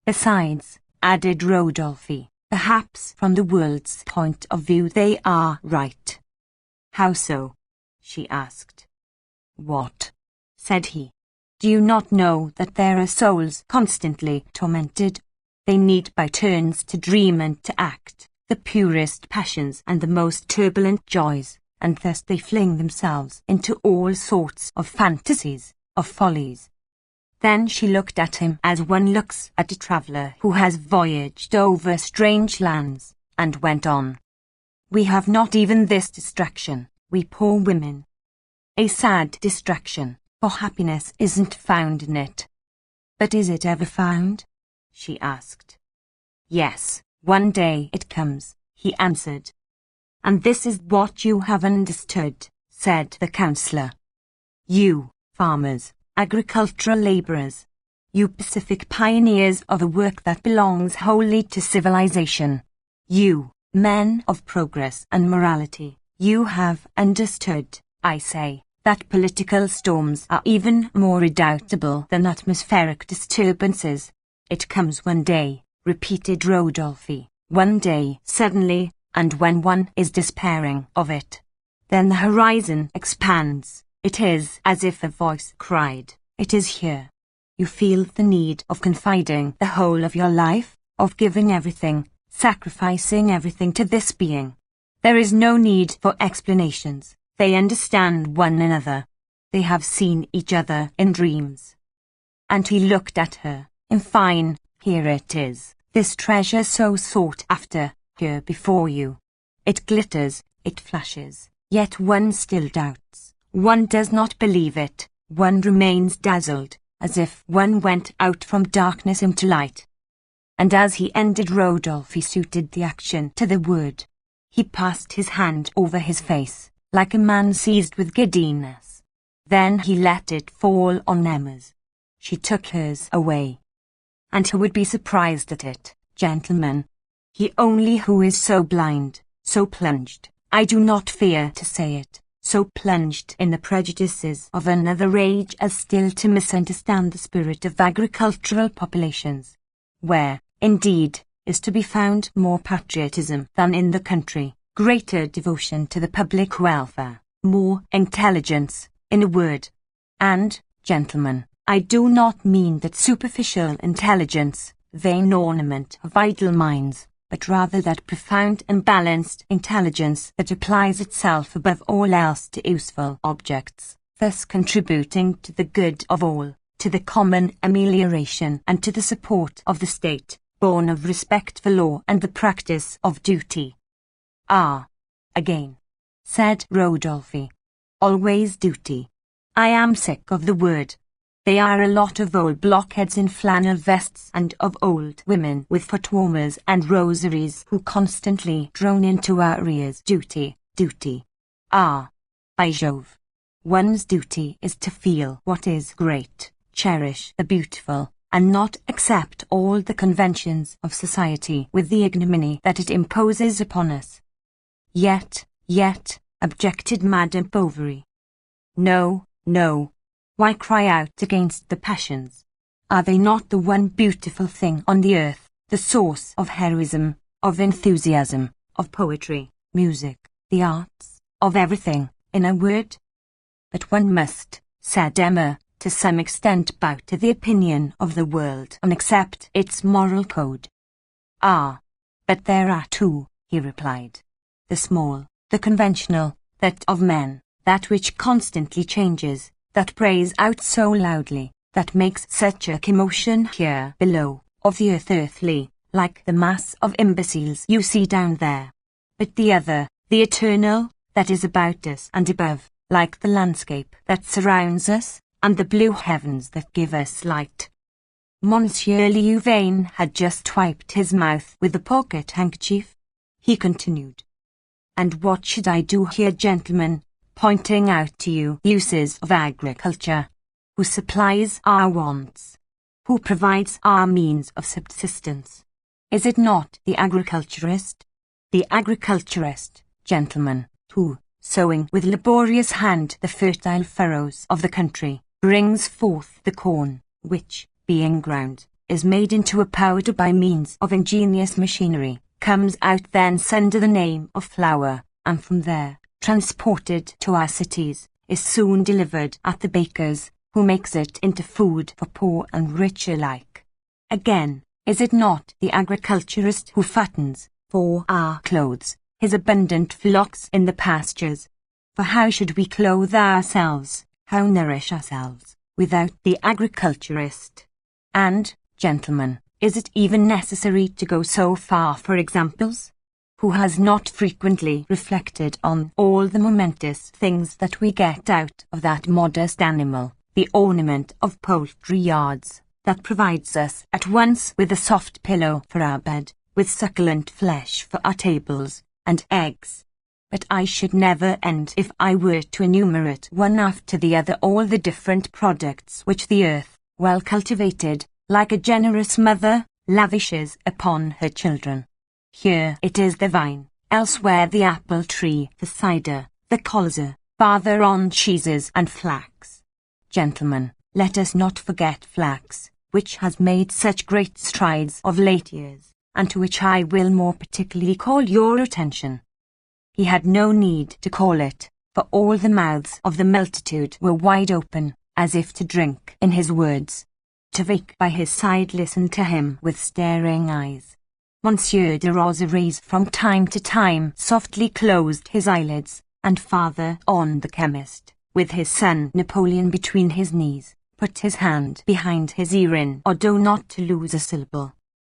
Besides," added Rodolphe, "perhaps from the world's point of view they are right." "How so?" she asked. "What?" said he. "Do you not know that there are souls constantly tormented? They need by turns to dream and to act, the purest passions and the most turbulent joys, and thus they fling themselves into all sorts of fantasies, of follies." Then she looked at him as one looks at a traveller who has voyaged over strange lands, and went on. "We have not even this distraction, we poor women. A sad distraction, for happiness isn't found in it." "But is it ever found?" she asked. "Yes, one day it comes," he answered. "And this is what you have understood," said the councillor. "You, farmers, agricultural labourers, You Pacific pioneers of a work that belongs wholly to civilization. You, men of progress and morality, you have understood, I say, that political storms are even more redoubtable than atmospheric disturbances. It comes one day, repeated Rodolphe, one day suddenly, and when one is despairing of it. Then the horizon expands. It is as if a voice cried, "It is here." You feel the need of confiding the whole of your life, of giving everything, sacrificing everything to this being. There is no need for explanations. They understand one another. They have seen each other in dreams. And he looked at her. In fine, here it is, this treasure so sought after, here before you. It glitters, it flashes, yet one still doubts. One does not believe it. One remains dazzled, as if one went out from darkness into light. And as he ended, Rodolphe suited the action to the word. He passed his hand over his face, like a man seized with giddiness. Then he let it fall on Emma's. She took hers away. And who would be surprised at it, gentlemen? He only who is so blind, so plunged, I do not fear to say it, so plunged in the prejudices of another age as still to misunderstand the spirit of agricultural populations, where, indeed, is to be found more patriotism than in the country, greater devotion to the public welfare, more intelligence, in a word. And, gentlemen, I do not mean that superficial intelligence, vain ornament of idle minds, but rather that profound and balanced intelligence that applies itself above all else to useful objects, thus contributing to the good of all, to the common amelioration and to the support of the state, born of respect for law and the practice of duty. Ah, again, said Rodolphe. Always duty. I am sick of the word. They are a lot of old blockheads in flannel vests and of old women with foot-warmers and rosaries who constantly drone into our ears duty, duty. Ah, by Jove. One's duty is to feel what is great, cherish the beautiful, and not accept all the conventions of society with the ignominy that it imposes upon us. Yet, objected Madame Bovary. No, no. Why cry out against the passions? Are they not the one beautiful thing on the earth, the source of heroism, of enthusiasm, of poetry, music, the arts, of everything, in a word? But one must, said Emma, to some extent bow to the opinion of the world and accept its moral code. Ah, but there are two, he replied. The small, the conventional, that of men, that which constantly changes, that prays out so loudly, that makes such a commotion here below, of the earth earthly, like the mass of imbeciles you see down there. But the other, the eternal, that is about us and above, like the landscape that surrounds us, and the blue heavens that give us light. Monsieur Louvain had just wiped his mouth with a pocket handkerchief. He continued. And what should I do here, gentlemen, pointing out to you uses of agriculture? Who supplies our wants? Who provides our means of subsistence? Is it not the agriculturist? The agriculturist, gentlemen, who, sowing with laborious hand the fertile furrows of the country, brings forth the corn, which, being ground, is made into a powder by means of ingenious machinery, comes out thence under the name of flour, and from there, transported to our cities, is soon delivered at the baker's, who makes it into food for poor and rich alike. Again, is it not the agriculturist who fattens, for our clothes, his abundant flocks in the pastures? For how should we clothe ourselves, how nourish ourselves, without the agriculturist? And, gentlemen, is it even necessary to go so far for examples? Who has not frequently reflected on all the momentous things that we get out of that modest animal, the ornament of poultry yards, that provides us at once with a soft pillow for our bed, with succulent flesh for our tables, and eggs? But I should never end if I were to enumerate one after the other all the different products which the earth, well cultivated, like a generous mother, lavishes upon her children. Here it is the vine, elsewhere the apple tree, the cider, the colza, farther on cheeses and flax. Gentlemen, let us not forget flax, which has made such great strides of late years, and to which I will more particularly call your attention. He had no need to call it, for all the mouths of the multitude were wide open, as if to drink in his words. Tavik by his side listened to him with staring eyes. Monsieur de Roseries from time to time softly closed his eyelids, and farther on the chemist, with his son Napoleon between his knees, put his hand behind his ear in order not to lose a syllable.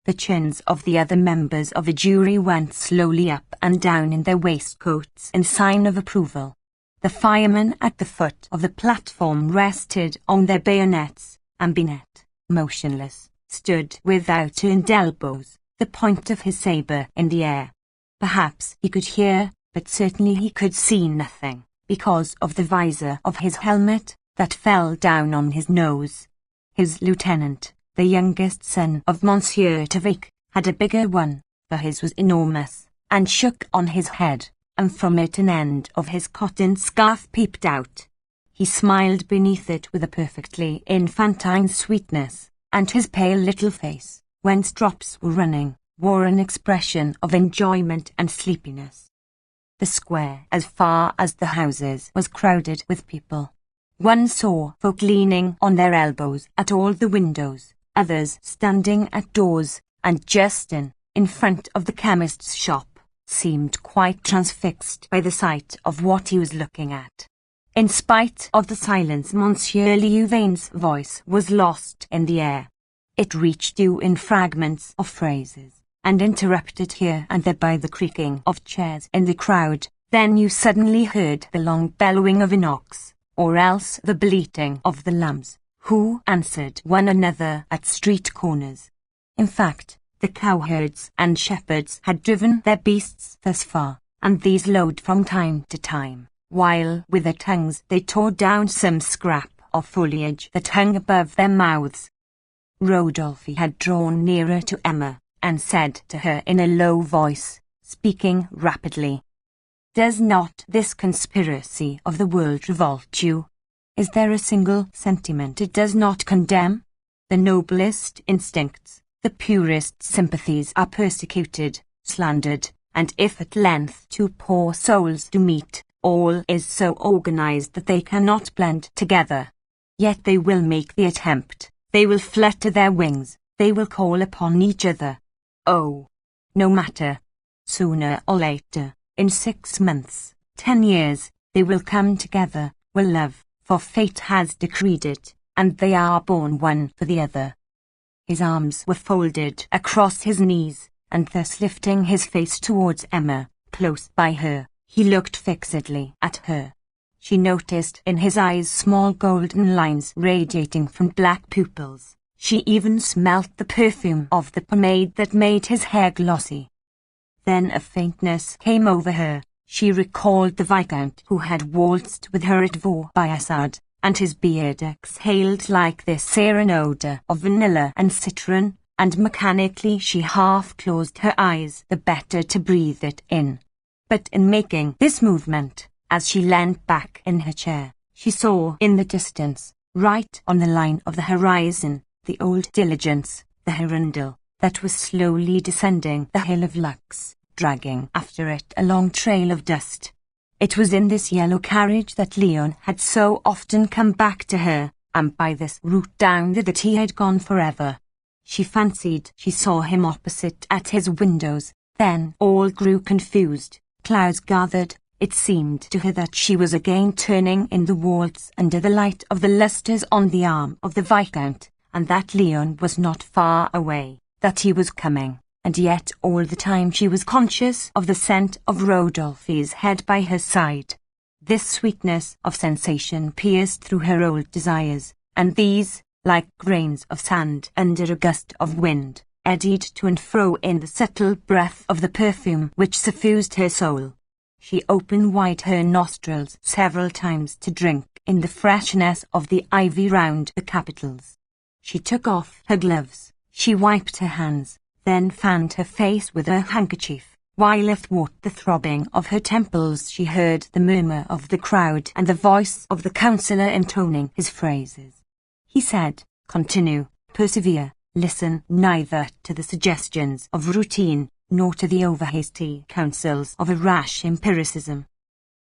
The chins of the other members of the jury went slowly up and down in their waistcoats in sign of approval. The firemen at the foot of the platform rested on their bayonets, and Binet, motionless, stood with outturned elbows, the point of his sabre in the air. Perhaps he could hear, but certainly he could see nothing, because of the visor of his helmet that fell down on his nose. His lieutenant, the youngest son of Monsieur Tavik, had a bigger one, for his was enormous, and shook on his head, and from it an end of his cotton scarf peeped out. He smiled beneath it with a perfectly infantine sweetness, and his pale little face, whence drops were running, wore an expression of enjoyment and sleepiness. The square, as far as the houses, was crowded with people. One saw folk leaning on their elbows at all the windows, others standing at doors, and Justin, in front of the chemist's shop, seemed quite transfixed by the sight of what he was looking at. In spite of the silence, Monsieur Liuvaine's voice was lost in the air. It reached you in fragments of phrases, and interrupted here and there by the creaking of chairs in the crowd. Then you suddenly heard the long bellowing of an ox, or else the bleating of the lambs, who answered one another at street corners. In fact, the cowherds and shepherds had driven their beasts thus far, and these lowed from time to time, while with their tongues they tore down some scrap of foliage that hung above their mouths. Rodolphe had drawn nearer to Emma, and said to her in a low voice, speaking rapidly, "Does not this conspiracy of the world revolt you? Is there a single sentiment it does not condemn? The noblest instincts, the purest sympathies are persecuted, slandered, and if at length two poor souls do meet, all is so organized that they cannot blend together. Yet they will make the attempt, they will flutter their wings, they will call upon each other. Oh, no matter. Sooner or later, in 6 months, 10 years, they will come together, will love, for fate has decreed it, and they are born one for the other." His arms were folded across his knees, and thus lifting his face towards Emma, close by her, he looked fixedly at her. She noticed in his eyes small golden lines radiating from black pupils. She even smelt the perfume of the pomade that made his hair glossy. Then a faintness came over her. She recalled the Viscount who had waltzed with her at Vaux-by-Assad, and his beard exhaled like this sarin odour of vanilla and citron, and mechanically she half closed her eyes the better to breathe it in. But in making this movement, as she leant back in her chair, she saw in the distance, right on the line of the horizon, the old diligence, the Hirondelle, that was slowly descending the hill of Lux, dragging after it a long trail of dust. It was in this yellow carriage that Leon had so often come back to her, and by this route down that he had gone forever. She fancied she saw him opposite at his windows. Then all grew confused, clouds gathered. It seemed to her that she was again turning in the waltz under the light of the lustres on the arm of the Viscount, and that Leon was not far away, that he was coming, and yet all the time she was conscious of the scent of Rodolphe's head by her side. This sweetness of sensation pierced through her old desires, and these, like grains of sand under a gust of wind, eddied to and fro in the subtle breath of the perfume which suffused her soul. She opened wide her nostrils several times to drink in the freshness of the ivy round the capitals. She took off her gloves, she wiped her hands, then fanned her face with her handkerchief, while athwart the throbbing of her temples she heard the murmur of the crowd and the voice of the councillor intoning his phrases. He said, "Continue, persevere, listen neither to the suggestions of routine, nor to the over-hasty counsels of a rash empiricism.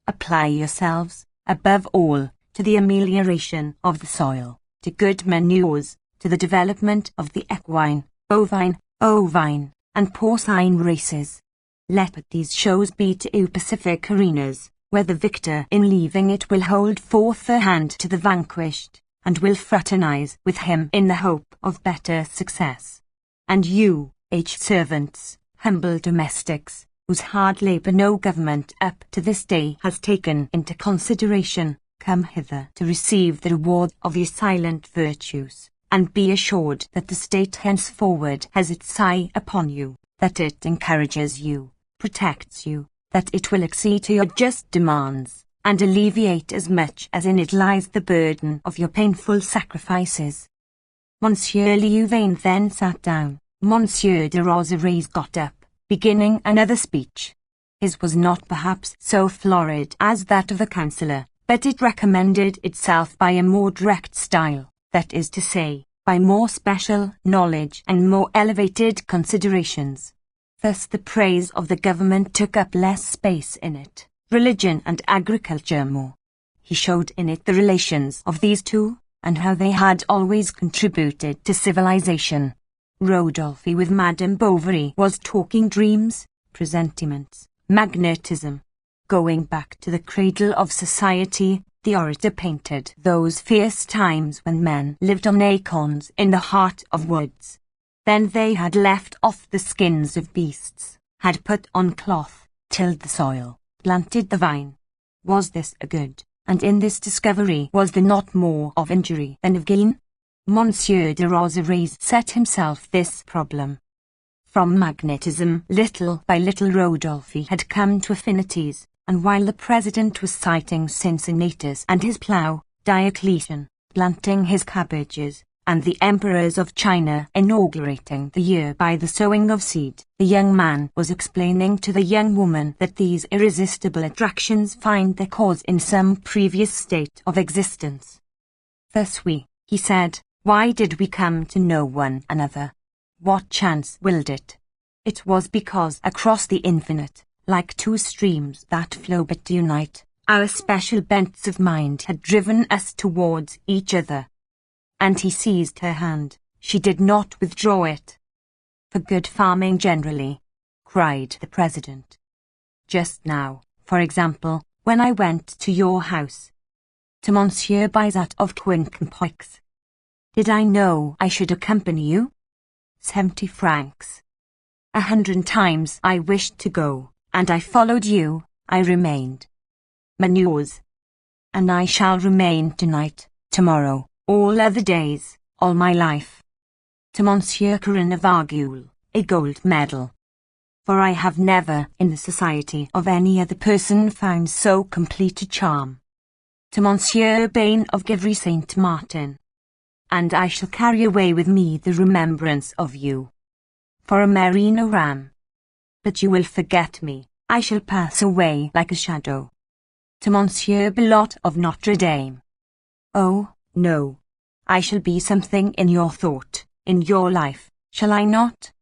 Apply yourselves, above all, to the amelioration of the soil, to good manures, to the development of the equine, bovine, ovine, and porcine races. Let these shows be to you pacific arenas, where the victor in leaving it will hold forth a hand to the vanquished, and will fraternize with him in the hope of better success. And you, aged servants, humble domestics, whose hard labour no government up to this day has taken into consideration, come hither to receive the reward of your silent virtues, and be assured that the state henceforward has its eye upon you, that it encourages you, protects you, that it will accede to your just demands, and alleviate as much as in it lies the burden of your painful sacrifices." Monsieur Louvain then sat down. Monsieur de Roserais got up, beginning another speech. His was not perhaps so florid as that of the councillor, but it recommended itself by a more direct style, that is to say, by more special knowledge and more elevated considerations. Thus the praise of the government took up less space in it, religion and agriculture more. He showed in it the relations of these two, and how they had always contributed to civilization. Rodolphe with Madame Bovary was talking dreams, presentiments, magnetism. Going back to the cradle of society, the orator painted those fierce times when men lived on acorns in the heart of woods. Then they had left off the skins of beasts, had put on cloth, tilled the soil, planted the vine. Was this a good? And in this discovery was there not more of injury than of gain? Monsieur de Roserais set himself this problem. From magnetism, little by little Rodolphe had come to affinities, and while the president was citing Cincinnatus and his plough, Diocletian, planting his cabbages, and the emperors of China inaugurating the year by the sowing of seed, the young man was explaining to the young woman that these irresistible attractions find their cause in some previous state of existence. "Thus he said, why did we come to know one another? What chance willed it? It was because across the infinite, like two streams that flow but unite, our special bents of mind had driven us towards each other." And he seized her hand. She did not withdraw it. "For good farming generally," cried the president. "Just now, for example, when I went to your house, to Monsieur Bizat of Quincampoix, did I know I should accompany you? 70 francs. 100 times I wished to go, and I followed you, I remained. Manures. And I shall remain tonight, tomorrow, all other days, all my life. To Monsieur Corin of Arguel, a gold medal. For I have never, in the society of any other person, found so complete a charm. To Monsieur Bain of Givry Saint Martin. And I shall carry away with me the remembrance of you. For a merino ram. But you will forget me, I shall pass away like a shadow. To Monsieur Belot of Notre Dame. Oh, no. I shall be something in your thought, in your life, shall I not?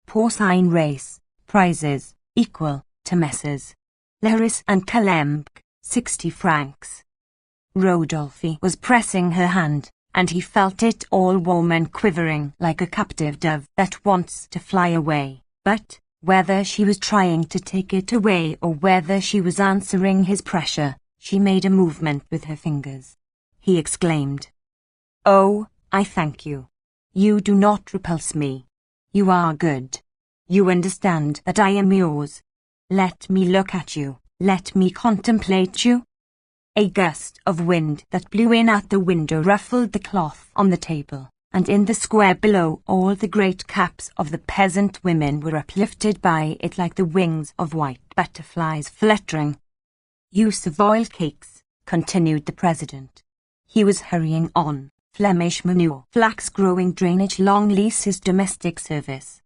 Porcine race, prizes, equal to Messrs. Leris and Calembe, 60 francs. Rodolphe was pressing her hand, and he felt it all warm and quivering like a captive dove that wants to fly away, but, whether she was trying to take it away or whether she was answering his pressure, she made a movement with her fingers. He exclaimed, "Oh, I thank you. You do not repulse me. You are good. You understand that I am yours. Let me look at you, let me contemplate you." A gust of wind that blew in at the window ruffled the cloth on the table, and in the square below all the great caps of the peasant women were uplifted by it like the wings of white butterflies fluttering. "You Savoy cakes," continued the president. He was hurrying on, Flemish manure, flax-growing drainage, long leases, domestic service.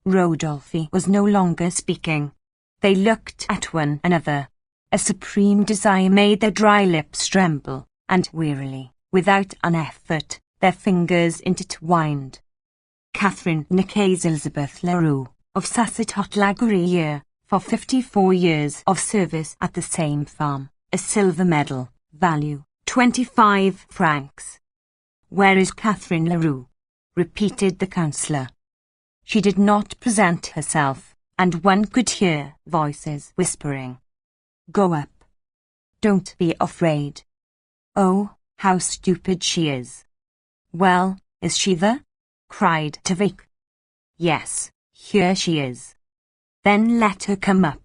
Rodolphe was no longer speaking. They looked at one another. A supreme desire made their dry lips tremble, and wearily, without an effort, their fingers intertwined. Catherine Nicaise Elizabeth Leroux, of Sassetot-Laguerre, for 54 years of service at the same farm, a silver medal, value 25 francs. "Where is Catherine Leroux?" repeated the councillor. She did not present herself, and one could hear voices whispering. "Go up. Don't be afraid. Oh, how stupid she is." "Well, is she there?" cried Tavik. "Yes, here she is." "Then let her come up."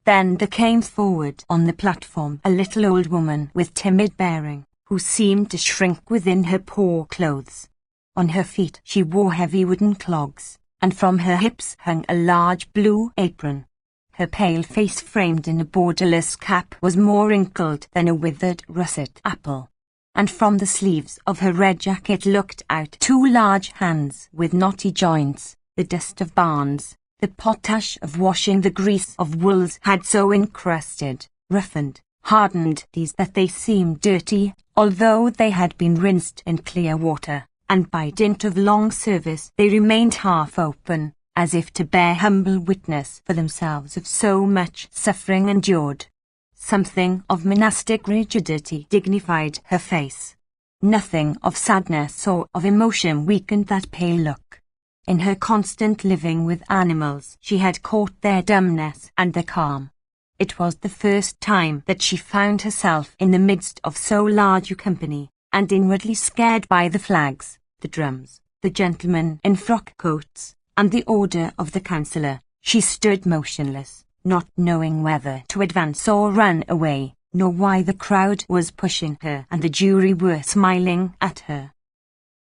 Then there came forward on the platform a little old woman with timid bearing, who seemed to shrink within her poor clothes. On her feet she wore heavy wooden clogs, and from her hips hung a large blue apron. Her pale face, framed in a borderless cap, was more wrinkled than a withered russet apple, and from the sleeves of her red jacket looked out 2 large hands with knotty joints. The dust of barns, the potash of washing, the grease of wools had so encrusted, roughened, hardened these that they seemed dirty, although they had been rinsed in clear water, and by dint of long service they remained half open, as if to bear humble witness for themselves of so much suffering endured. Something of monastic rigidity dignified her face. Nothing of sadness or of emotion weakened that pale look. In her constant living with animals, she had caught their dumbness and their calm. It was the first time that she found herself in the midst of so large a company, and inwardly scared by the flags, the drums, the gentlemen in frock coats, and the order of the councillor. She stood motionless, not knowing whether to advance or run away, nor why the crowd was pushing her and the jury were smiling at her.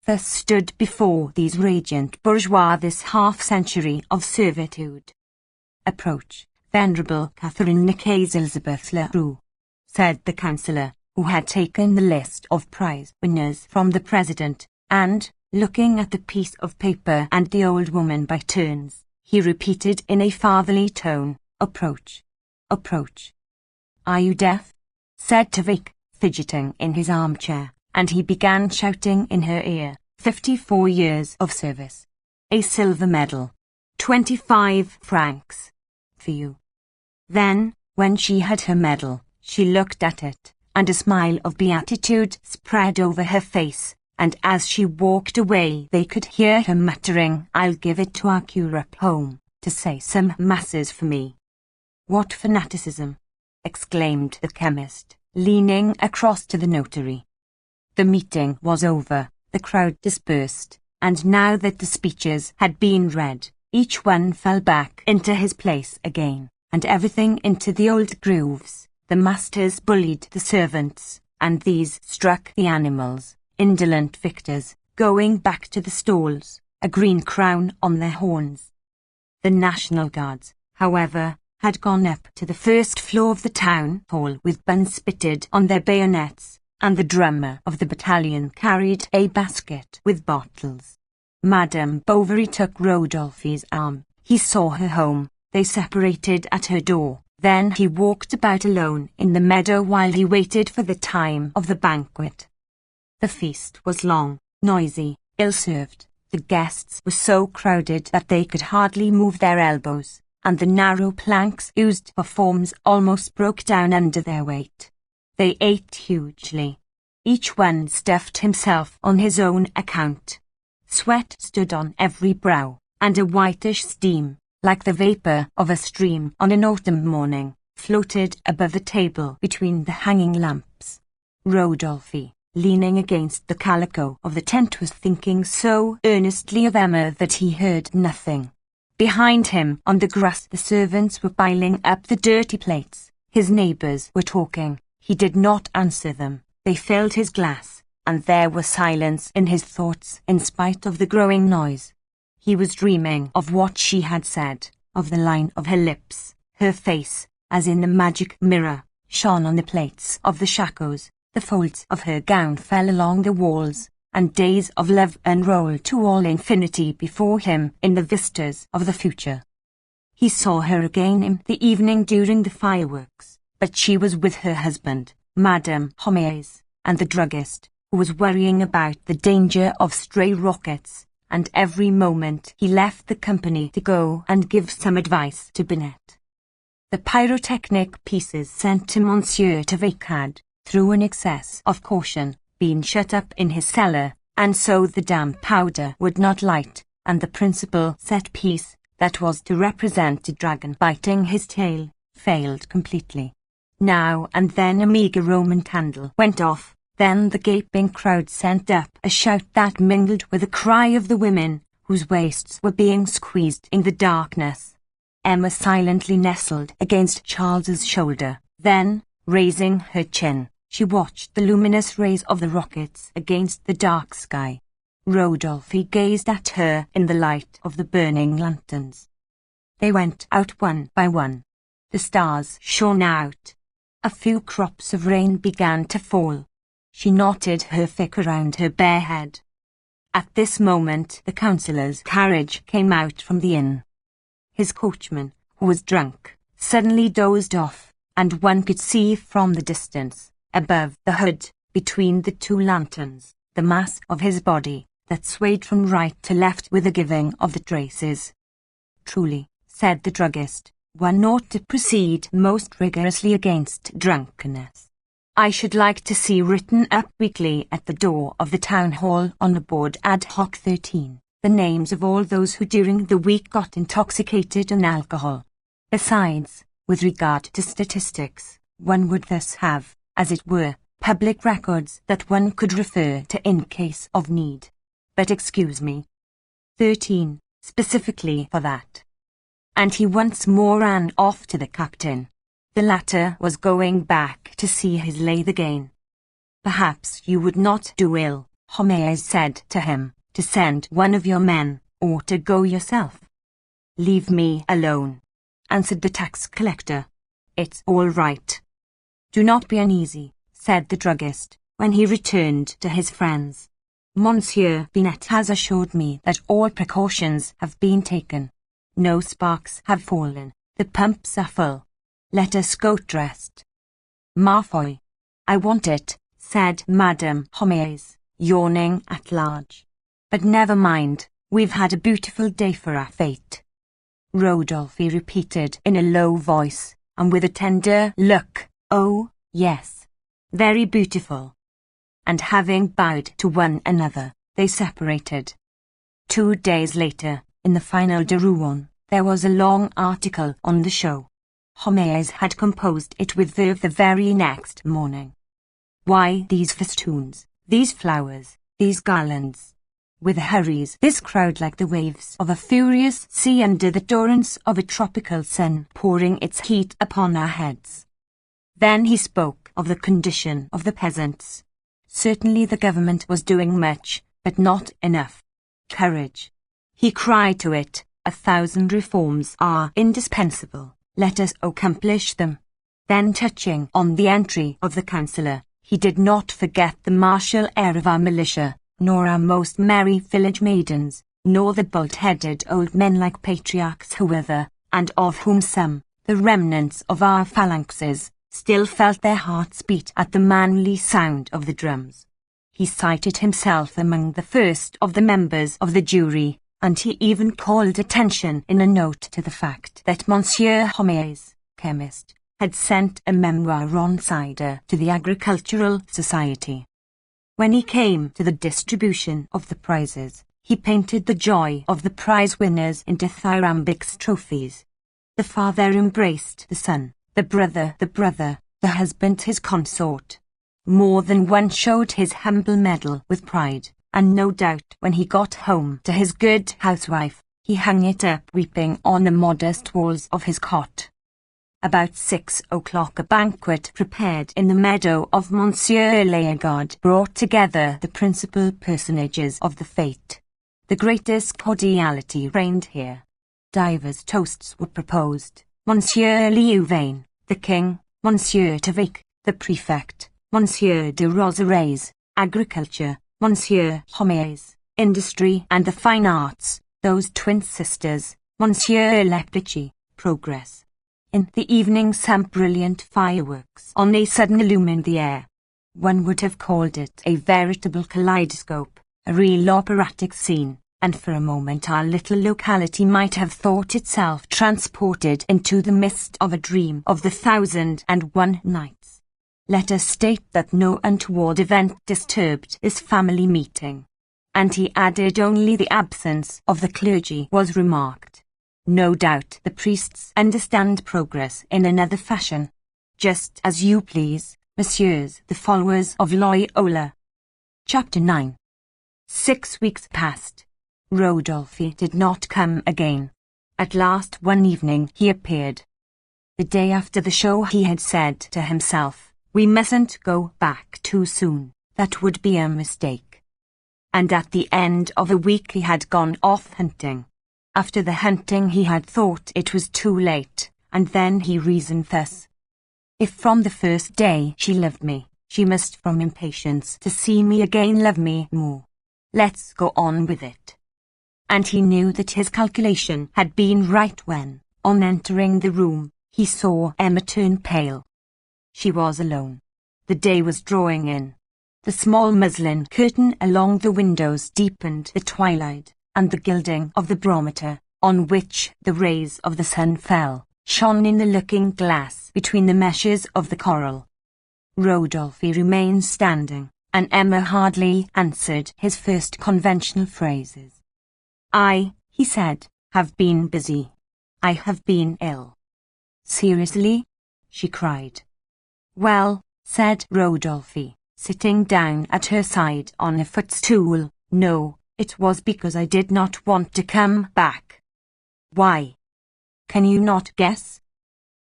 Thus stood before these radiant bourgeois this half-century of servitude. "Approach, venerable Catherine Nicaise Elizabeth Leroux," said the councillor, who had taken the list of prize winners from the president, and, looking at the piece of paper and the old woman by turns, he repeated in a fatherly tone, "Approach, approach." "Are you deaf?" said Tavik, fidgeting in his armchair, and he began shouting in her ear, 54 years of service. A silver medal. 25 francs. For you. Then, when she had her medal, she looked at it, and a smile of beatitude spread over her face, and as she walked away they could hear her muttering, "I'll give it to our curate home, to say some masses for me." "What fanaticism!" exclaimed the chemist, leaning across to the notary. The meeting was over, the crowd dispersed, and now that the speeches had been read, each one fell back into his place again, and everything into the old grooves. The masters bullied the servants, and these struck the animals, indolent victors, going back to the stalls, a green crown on their horns. The National Guards, however, had gone up to the first floor of the town hall with buns spitted on their bayonets, and the drummer of the battalion carried a basket with bottles. Madame Bovary took Rodolphe's arm. He saw her home. They separated at her door. Then he walked about alone in the meadow while he waited for the time of the banquet. The feast was long, noisy, ill-served. The guests were so crowded that they could hardly move their elbows, and the narrow planks used for forms almost broke down under their weight. They ate hugely. Each one stuffed himself on his own account. Sweat stood on every brow, and a whitish steam, like the vapour of a stream on an autumn morning, floated above the table between the hanging lamps. Rodolphe, leaning against the calico of the tent, was thinking so earnestly of Emma that he heard nothing. Behind him, on the grass, the servants were piling up the dirty plates. His neighbours were talking. He did not answer them. They filled his glass, and there was silence in his thoughts in spite of the growing noise. He was dreaming of what she had said, of the line of her lips. Her face, as in the magic mirror, shone on the plates of the shakos, The folds of her gown fell along the walls, and days of love unrolled to all infinity before him in the vistas of the future. He saw her again in the evening during the fireworks, but she was with her husband, Madame Homais, and the druggist, who was worrying about the danger of stray rockets, and every moment he left the company to go and give some advice to Binet. The pyrotechnic pieces sent to Monsieur Tavik had, through an excess of caution, been shut up in his cellar, and so the damp powder would not light, and the principal set piece, that was to represent a dragon biting his tail, failed completely. Now and then a meagre Roman candle went off, then the gaping crowd sent up a shout that mingled with the cry of the women, whose waists were being squeezed in the darkness. Emma silently nestled against Charles's shoulder, then, raising her chin, she watched the luminous rays of the rockets against the dark sky. Rodolphe gazed at her in the light of the burning lanterns. They went out one by one. The stars shone out. A few drops of rain began to fall. She knotted her fic around her bare head. At this moment the councillor's carriage came out from the inn. His coachman, who was drunk, suddenly dozed off, and one could see from the distance, above the hood, between the two lanterns, the mass of his body, that swayed from right to left with the giving of the traces. Truly, said the druggist, one ought to proceed most rigorously against drunkenness. I should like to see written up weekly at the door of the town hall on the board ad hoc 13, the names of all those who during the week got intoxicated in alcohol. Besides, with regard to statistics, one would thus have, as it were, public records that one could refer to in case of need. But excuse me. 13, specifically for that. And he once more ran off to the captain. The latter was going back to see his lathe again. Perhaps you would not do ill, Homais said to him, to send one of your men, or to go yourself. Leave me alone, answered the tax collector. It's all right. Do not be uneasy, said the druggist, when he returned to his friends. Monsieur Binet has assured me that all precautions have been taken. No sparks have fallen. The pumps are full. Let us go dressed. Ma foi, I want it, said Madame Homais, yawning at large. But never mind, we've had a beautiful day for our fete. Rodolphe repeated in a low voice, and with a tender look, oh, yes, very beautiful. And having bowed to one another, they separated. 2 days later, in the Final de Rouen, there was a long article on the show. Homais had composed it with verve the very next morning. Why these festoons, these flowers, these garlands? With hurries, this crowd like the waves of a furious sea under the torrents of a tropical sun pouring its heat upon our heads. Then he spoke of the condition of the peasants. Certainly the government was doing much, but not enough. Courage. He cried to it, 1,000 reforms are indispensable. Let us accomplish them. Then touching on the entry of the councillor, he did not forget the martial air of our militia, nor our most merry village maidens, nor the bald-headed old men like patriarchs who were and of whom some, the remnants of our phalanxes, still felt their hearts beat at the manly sound of the drums. He cited himself among the first of the members of the jury, and he even called attention in a note to the fact that Monsieur Homais, chemist, had sent a memoir on cider to the Agricultural Society. When he came to the distribution of the prizes, he painted the joy of the prize winners into dithyrambic trophies. The father embraced the son, the brother, the husband his consort. More than one showed his humble medal with pride, and no doubt when he got home to his good housewife, he hung it up weeping on the modest walls of his cot. About 6 o'clock a banquet prepared in the meadow of Monsieur Lagarde brought together the principal personages of the fete. The greatest cordiality reigned here. Divers toasts were proposed. Monsieur Louvain, the king, Monsieur Tavik, the prefect, Monsieur de Rosaires, agriculture, Monsieur Homais, industry and the fine arts, those twin sisters, Monsieur Lepici, progress. In the evening some brilliant fireworks on a sudden illumined the air. One would have called it a veritable kaleidoscope, a real operatic scene, and for a moment our little locality might have thought itself transported into the midst of a dream of the 1001 Nights. Let us state that no untoward event disturbed this family meeting. And he added only the absence of the clergy was remarked. No doubt the priests understand progress in another fashion. Just as you please, messieurs the followers of Loyola. Chapter 9. 6 weeks passed. Rodolphe did not come again. At last one evening he appeared. The day after the show he had said to himself, "We mustn't go back too soon, that would be a mistake." And at the end of a week he had gone off hunting. After the hunting he had thought it was too late, and then he reasoned thus. If from the first day she loved me, she must from impatience to see me again love me more. Let's go on with it. And he knew that his calculation had been right when, on entering the room, he saw Emma turn pale. She was alone. The day was drawing in. The small muslin curtain along the windows deepened the twilight, and the gilding of the barometer, on which the rays of the sun fell, shone in the looking-glass between the meshes of the coral. Rodolphe remained standing, and Emma hardly answered his first conventional phrases. "I," he said, "have been busy. I have been ill." "Seriously?" she cried. "Well," said Rodolphe, sitting down at her side on a footstool, "no, it was because I did not want to come back." "Why? Can you not guess?"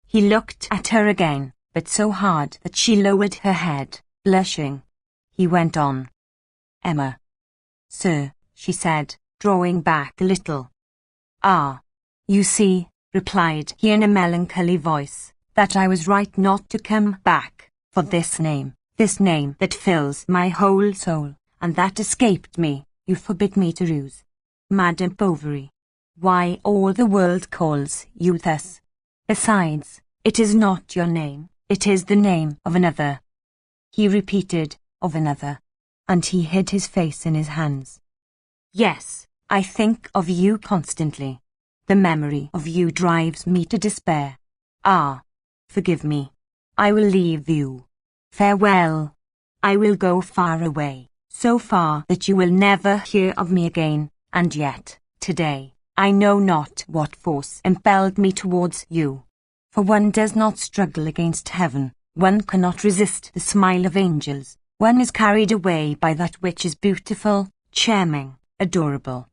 He looked at her again, but so hard that she lowered her head, blushing. He went on. "Emma." "Sir," she said, drawing back a little. "Ah, you see," replied he in a melancholy voice, "that I was right not to come back, for this name that fills my whole soul, and that escaped me, you forbid me to use. Madame Bovary. Why, all the world calls you thus. Besides, it is not your name, it is the name of another." He repeated, "of another," and he hid his face in his hands. "Yes, I think of you constantly. The memory of you drives me to despair. Ah, forgive me. I will leave you. Farewell. I will go far away, so far that you will never hear of me again, and yet, today, I know not what force impelled me towards you. For one does not struggle against heaven, one cannot resist the smile of angels, one is carried away by that which is beautiful, charming, adorable."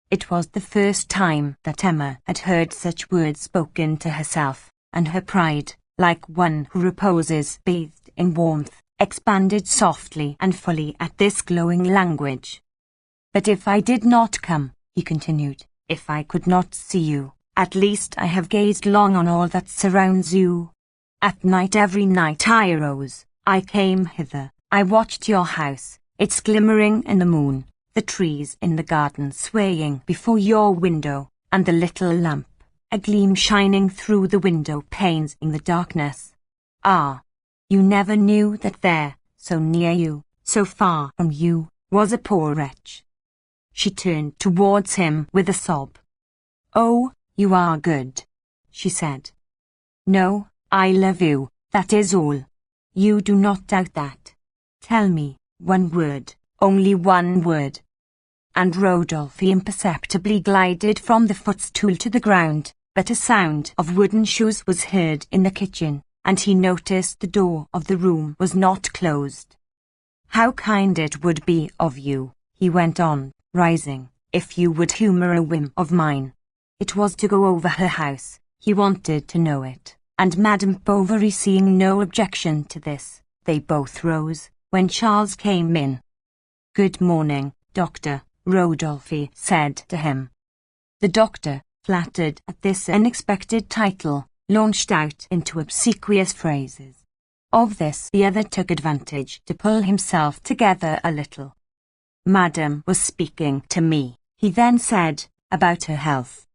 It was the first time that Emma had heard such words spoken to herself, and her pride, like one who reposes bathed in warmth, expanded softly and fully at this glowing language. "But if I did not come," he continued, "if I could not see you, at least I have gazed long on all that surrounds you. At night, every night I arose, I came hither, I watched your house, its glimmering in the moon, the trees in the garden swaying before your window, and the little lamp, a gleam shining through the window panes in the darkness. Ah, you never knew that there, so near you, so far from you, was a poor wretch." She turned towards him with a sob. "Oh, you are good," she said. "No, I love you, that is all. You do not doubt that. Tell me one word, only one word." And Rodolphe imperceptibly glided from the footstool to the ground, but a sound of wooden shoes was heard in the kitchen, and he noticed the door of the room was not closed. "How kind it would be of you," he went on, rising, "if you would humour a whim of mine." It was to go over her house. He wanted to know it, and Madame Bovary, seeing no objection to this, they both rose, when Charles came in. "Good morning, Doctor," Rodolphe said to him. The doctor, flattered at this unexpected title, launched out into obsequious phrases. Of this the other took advantage to pull himself together a little. Madam was speaking to me, he then said, about her health.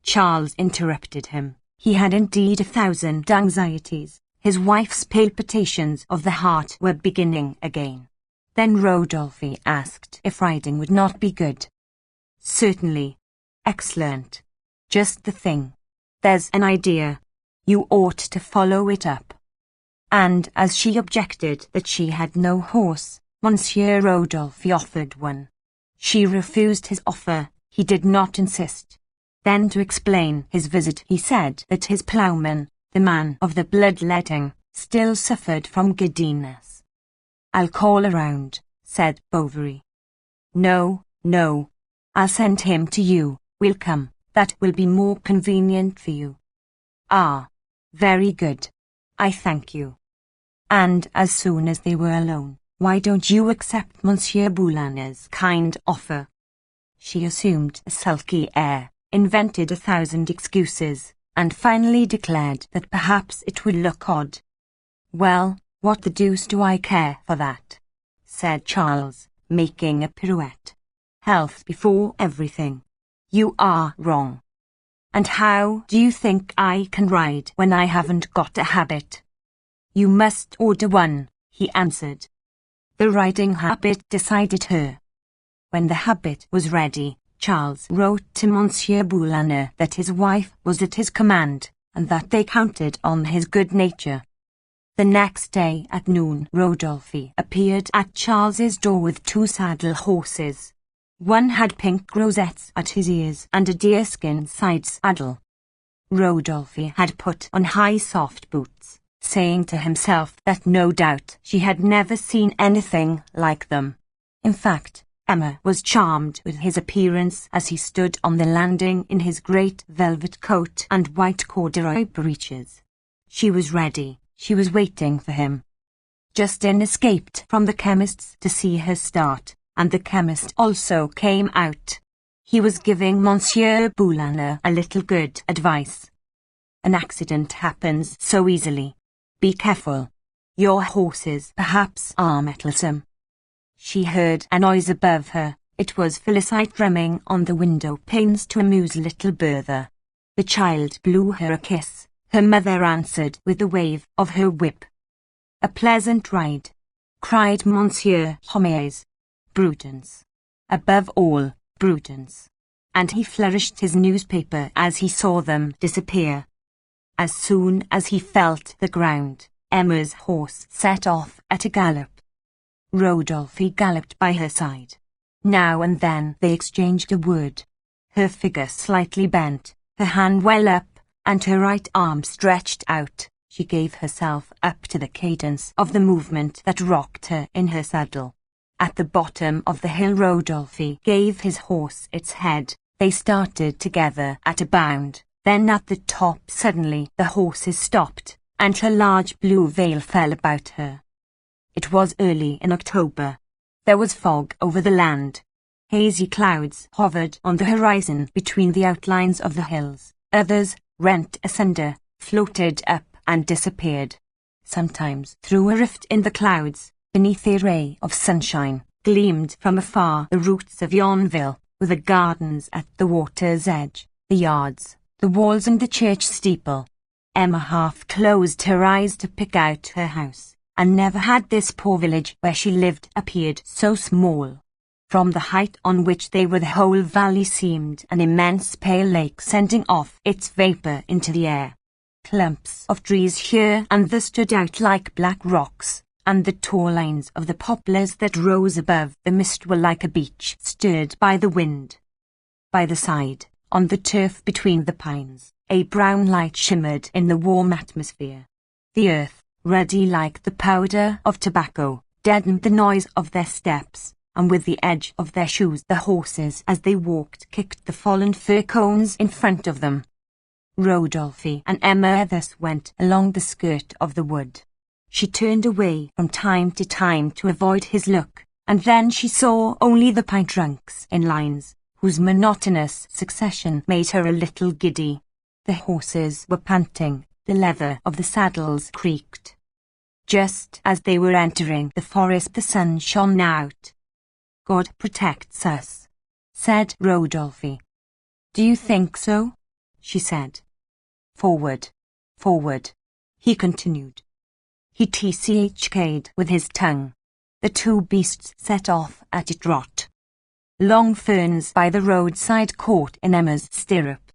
Charles interrupted him. He had indeed 1,000 anxieties. His wife's palpitations of the heart were beginning again. Then Rodolphe asked if riding would not be good. Certainly. Excellent. Just the thing. There's an idea. You ought to follow it up. And as she objected that she had no horse, Monsieur Rodolphe offered one. She refused his offer. He did not insist. Then, to explain his visit, he said that his ploughman, the man of the bloodletting, still suffered from giddiness. "I'll call around," said Bovary. "No, no. I'll send him to you. We'll come. That will be more convenient for you." "Ah, very good. I thank you." And as soon as they were alone, "Why don't you accept Monsieur Boulaner's kind offer?" She assumed a sulky air, invented 1,000 excuses, and finally declared that perhaps it would look odd. "Well, what the deuce do I care for that?" said Charles, making a pirouette. "Health before everything." "You are wrong. And how do you think I can ride when I haven't got a habit?" "You must order one," he answered. The riding habit decided her. When the habit was ready, Charles wrote to Monsieur Boulaner that his wife was at his command, and that they counted on his good nature. The next day at noon, Rodolphe appeared at Charles's door with 2 saddle horses. One had pink rosettes at his ears and a deerskin side saddle. Rodolphe had put on high soft boots, saying to himself that no doubt she had never seen anything like them. In fact, Emma was charmed with his appearance as he stood on the landing in his great velvet coat and white corduroy breeches. She was ready. She was waiting for him. Justin escaped from the chemist's to see her start, and the chemist also came out. He was giving Monsieur Boulaner a little good advice. "An accident happens so easily. Be careful. Your horses perhaps are mettlesome." She heard a noise above her. It was Felicite drumming on the window panes to amuse little Bertha. The child blew her a kiss. Her mother answered with a wave of her whip. "A pleasant ride," cried Monsieur Homais. "Prudence. Above all, prudence." And he flourished his newspaper as he saw them disappear. As soon as he felt the ground, Emma's horse set off at a gallop. Rodolphe galloped by her side. Now and then they exchanged a word. Her figure slightly bent, her hand well up, and her right arm stretched out. She gave herself up to the cadence of the movement that rocked her in her saddle. At the bottom of the hill Rodolphe gave his horse its head. They started together at a bound. Then at the top suddenly the horses stopped, and her large blue veil fell about her. It was early in October. There was fog over the land. Hazy clouds hovered on the horizon between the outlines of the hills. Others, rent asunder, floated up and disappeared. Sometimes, through a rift in the clouds, beneath a ray of sunshine, gleamed from afar the roofs of Yonville, with the gardens at the water's edge, the yards, the walls and the church steeple. Emma half closed her eyes to pick out her house, and never had this poor village where she lived appeared so small. From the height on which they were, the whole valley seemed an immense pale lake sending off its vapour into the air. Clumps of trees here and there stood out like black rocks, and the tall lines of the poplars that rose above the mist were like a beach stirred by the wind. By the side, on the turf between the pines, a brown light shimmered in the warm atmosphere. The earth, ruddy like the powder of tobacco, deadened the noise of their steps, and with the edge of their shoes the horses as they walked kicked the fallen fir cones in front of them. Rodolphe and Emma thus went along the skirt of the wood. She turned away from time to time to avoid his look, and then she saw only the pine trunks in lines, whose monotonous succession made her a little giddy. The horses were panting, the leather of the saddles creaked. Just as they were entering the forest, the sun shone out. "God protects us," said Rodolphe. "Do you think so?" she said. "Forward, forward," he continued. He tchk'd with his tongue. The two beasts set off at a trot. Long ferns by the roadside caught in Emma's stirrup.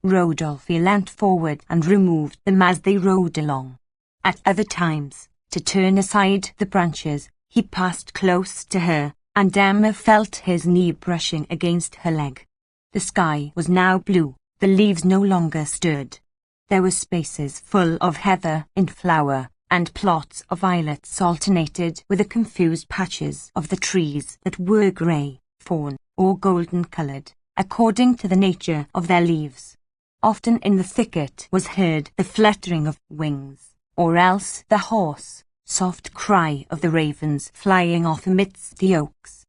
Rodolphe leant forward and removed them as they rode along. At other times, to turn aside the branches, he passed close to her, and Emma felt his knee brushing against her leg. The sky was now blue, the leaves no longer stirred. There were spaces full of heather in flower, and plots of violets alternated with the confused patches of the trees that were grey, fawn, or golden-coloured, according to the nature of their leaves. Often in the thicket was heard the fluttering of wings, or else the hoarse, soft cry of the ravens flying off amidst the oaks.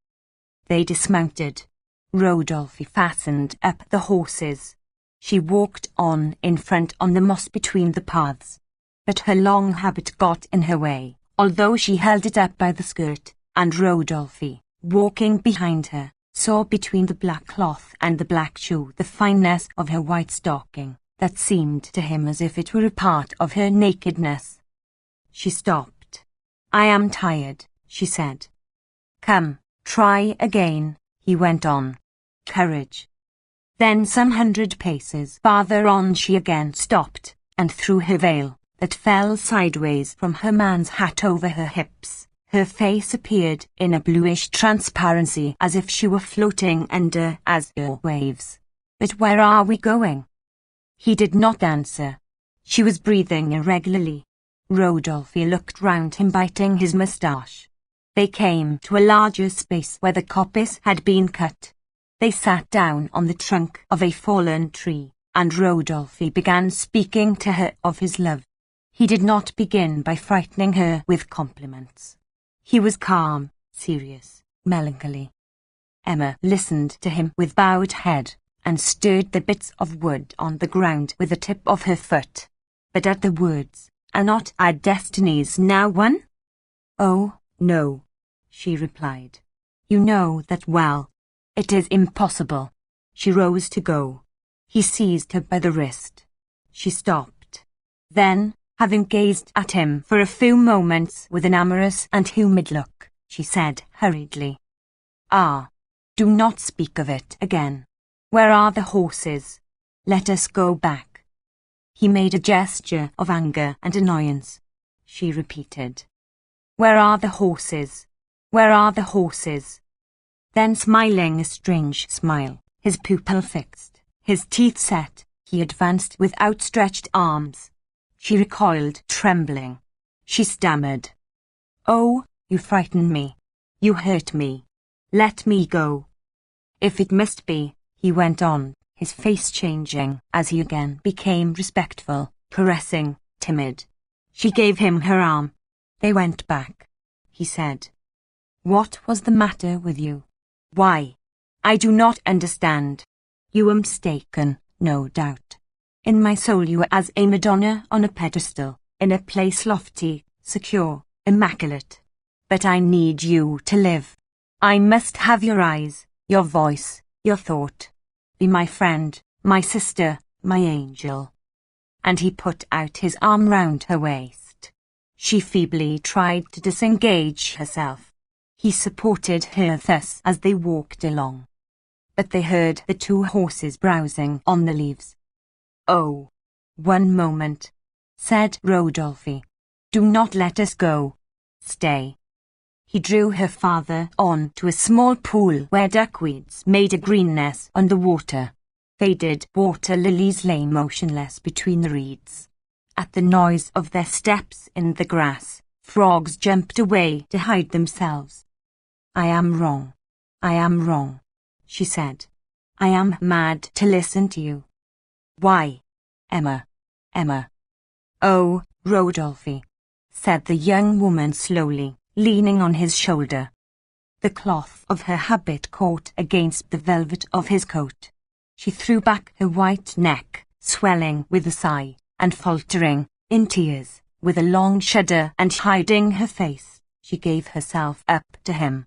They dismounted. Rodolphe fastened up the horses. She walked on in front on the moss between the paths. But her long habit got in her way, although she held it up by the skirt, and Rodolphe, walking behind her, saw between the black cloth and the black shoe the fineness of her white stocking, that seemed to him as if it were a part of her nakedness. She stopped. "I am tired," she said. "Come, try again," he went on. "Courage." Then some 100 paces farther on she again stopped, and threw her veil, that fell sideways from her man's hat over her hips. Her face appeared in a bluish transparency as if she were floating under azure waves. "But where are we going?" He did not answer. She was breathing irregularly. Rodolphe looked round him, biting his moustache. They came to a larger space where the coppice had been cut. They sat down on the trunk of a fallen tree, and Rodolphe began speaking to her of his love. He did not begin by frightening her with compliments. He was calm, serious, melancholy. Emma listened to him with bowed head, and stirred the bits of wood on the ground with the tip of her foot. But at the words, "Are not our destinies now one?" "Oh, no," she replied. "You know that well. It is impossible." She rose to go. He seized her by the wrist. She stopped. Then, having gazed at him for a few moments with an amorous and humid look, she said hurriedly, "Ah, do not speak of it again. Where are the horses? Let us go back." He made a gesture of anger and annoyance. She repeated, "Where are the horses? Where are the horses?" Then, smiling a strange smile, his pupil fixed, his teeth set, he advanced with outstretched arms. She recoiled, trembling. She stammered, "Oh, you frighten me. You hurt me. Let me go." "If it must be," he went on, his face changing as he again became respectful, caressing, timid. She gave him her arm. "They went back," he said. "What was the matter with you? Why? I do not understand. You were mistaken, no doubt. In my soul you were as a Madonna on a pedestal, in a place lofty, secure, immaculate. But I need you to live. I must have your eyes, your voice, your thought. Be my friend, my sister, my angel." And he put out his arm round her waist. She feebly tried to disengage herself. He supported her thus as they walked along. But they heard the two horses browsing on the leaves. "Oh, one moment," said Rodolphe. "Do not let us go. Stay." He drew her farther on to a small pool where duckweeds made a greenness on the water. Faded water lilies lay motionless between the reeds. At the noise of their steps in the grass, frogs jumped away to hide themselves. "I am wrong. I am wrong," she said. "I am mad to listen to you." "Why, Emma, Emma?" "Oh, Rodolphe," said the young woman slowly, leaning on his shoulder. The cloth of her habit caught against the velvet of his coat. She threw back her white neck, swelling with a sigh, and faltering, in tears, with a long shudder and hiding her face, she gave herself up to him.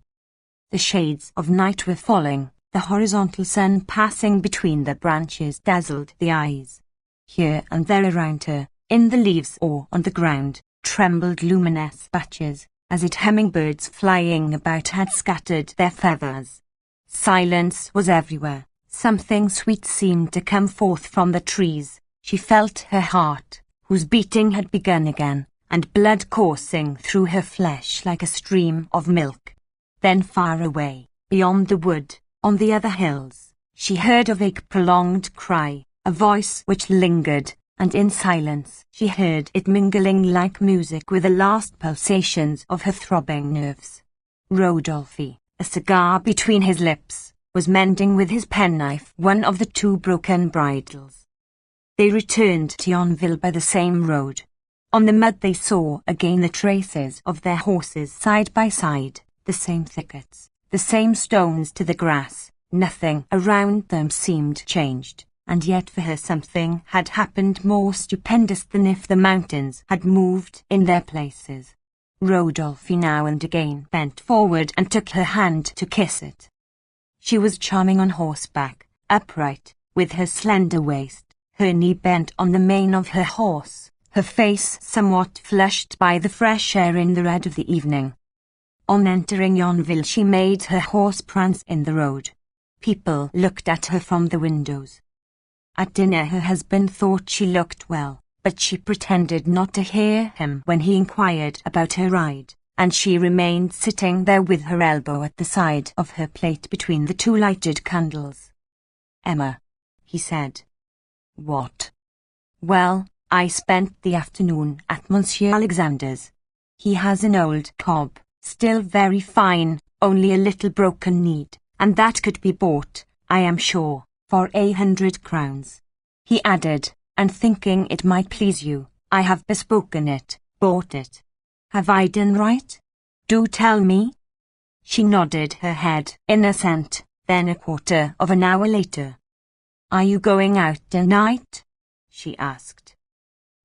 The shades of night were falling, the horizontal sun passing between the branches dazzled the eyes. Here and there around her, in the leaves or on the ground, trembled luminous patches, as if hummingbirds flying about had scattered their feathers. Silence was everywhere. Something sweet seemed to come forth from the trees. She felt her heart, whose beating had begun again, and blood coursing through her flesh like a stream of milk. Then far away, beyond the wood, on the other hills, she heard a vague prolonged cry, a voice which lingered, and in silence she heard it mingling like music with the last pulsations of her throbbing nerves. Rodolphe, a cigar between his lips, was mending with his penknife one of the two broken bridles. They returned to Yonville by the same road. On the mud they saw again the traces of their horses side by side, the same thickets, the same stones to the grass. Nothing around them seemed changed. And yet for her something had happened more stupendous than if the mountains had moved in their places. Rodolphe now and again bent forward and took her hand to kiss it. She was charming on horseback, upright, with her slender waist, her knee bent on the mane of her horse, her face somewhat flushed by the fresh air in the red of the evening. On entering Yonville she made her horse prance in the road. People looked at her from the windows. At dinner her husband thought she looked well, but she pretended not to hear him when he inquired about her ride, and she remained sitting there with her elbow at the side of her plate between the two lighted candles. "Emma," he said. "What?" "Well, I spent the afternoon at Monsieur Alexander's. He has an old cob, still very fine, only a little broken-kneed, and that could be bought, I am sure, for 100 crowns. He added, and thinking it might please you, I have bespoken it, bought it. Have I done right? Do tell me." She nodded her head in assent, then a quarter of an hour later. "Are you going out tonight?" she asked.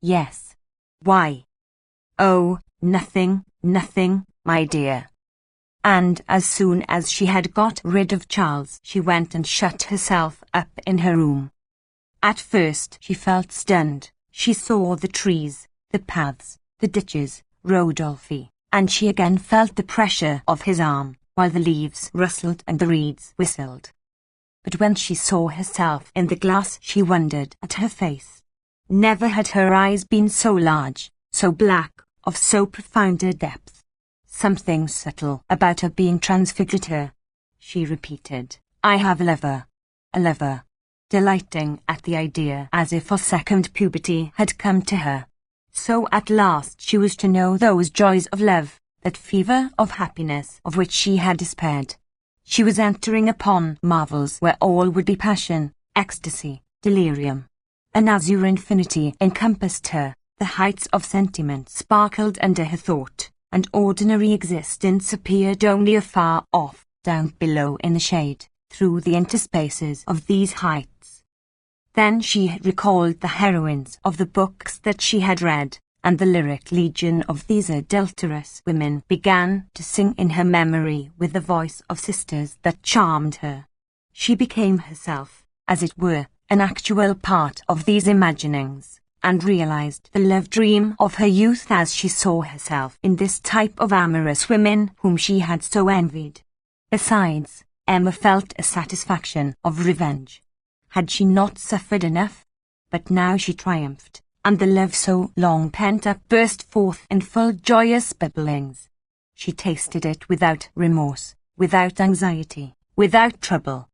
"Yes." "Why?" "Oh, nothing, my dear." And as soon as she had got rid of Charles, she went and shut herself up in her room. At first she felt stunned. She saw the trees, the paths, the ditches, Rodolphe, and she again felt the pressure of his arm, while the leaves rustled and the reeds whistled. But when she saw herself in the glass she wondered at her face. Never had her eyes been so large, so black, of so profound a depth. Something subtle about her being transfigured her. She repeated, "I have a lover," delighting at the idea as if a second puberty had come to her. So at last she was to know those joys of love, that fever of happiness of which she had despaired. She was entering upon marvels where all would be passion, ecstasy, delirium. An azure infinity encompassed her, the heights of sentiment sparkled under her thought, and ordinary existence appeared only afar off, down below in the shade, through the interspaces of these heights. Then she recalled the heroines of the books that she had read, and the lyric legion of these adulterous women began to sing in her memory with the voice of sisters that charmed her. She became herself, as it were, an actual part of these imaginings, and realized the love dream of her youth as she saw herself in this type of amorous women whom she had so envied. Besides, Emma felt a satisfaction of revenge. Had she not suffered enough? But now she triumphed, and the love so long pent up burst forth in full joyous bubblings. She tasted it without remorse, without anxiety, without trouble.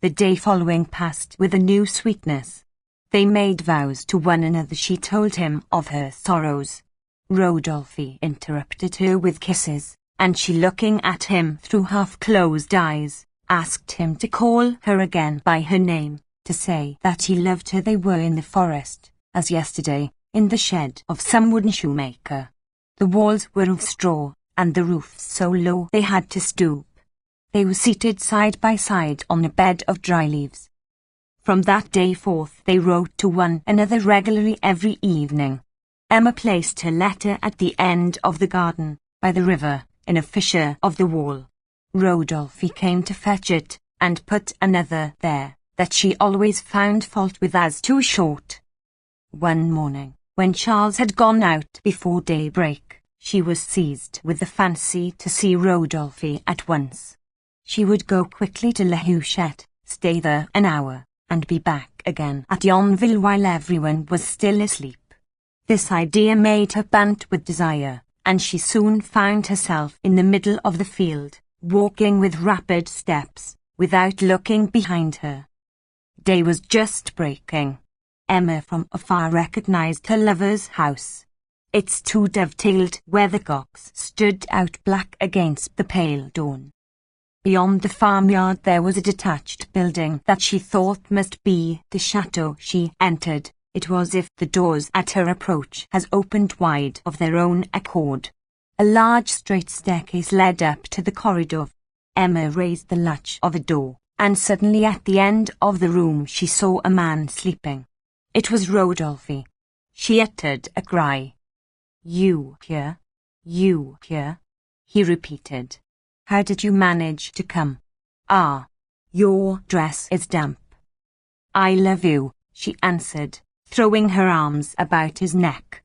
The day following passed with a new sweetness. They made vows to one another. She told him of her sorrows. Rodolphe interrupted her with kisses, and she, looking at him through half-closed eyes, asked him to call her again by her name, to say that he loved her. They were in the forest, as yesterday, in the shed of some wooden shoemaker. The walls were of straw, and the roof so low they had to stoop. They were seated side by side on a bed of dry leaves. From that day forth they wrote to one another regularly every evening. Emma placed her letter at the end of the garden, by the river, in a fissure of the wall. Rodolphe came to fetch it, and put another there, that she always found fault with as too short. One morning, when Charles had gone out before daybreak, she was seized with the fancy to see Rodolphe at once. She would go quickly to La Huchette, stay there an hour, and be back again at Yonville while everyone was still asleep. This idea made her pant with desire, and she soon found herself in the middle of the field, walking with rapid steps, without looking behind her. Day was just breaking. Emma from afar recognized her lover's house. Its two dovetailed weathercocks stood out black against the pale dawn. Beyond the farmyard there was a detached building that she thought must be the chateau. She entered. It was as if the doors at her approach had opened wide of their own accord. A large straight staircase led up to the corridor. Emma raised the latch of a door, and suddenly at the end of the room she saw a man sleeping. It was Rodolphe. She uttered a cry. "You here? You here?" he repeated. "How did you manage to come? Ah, your dress is damp." "I love you," she answered, throwing her arms about his neck.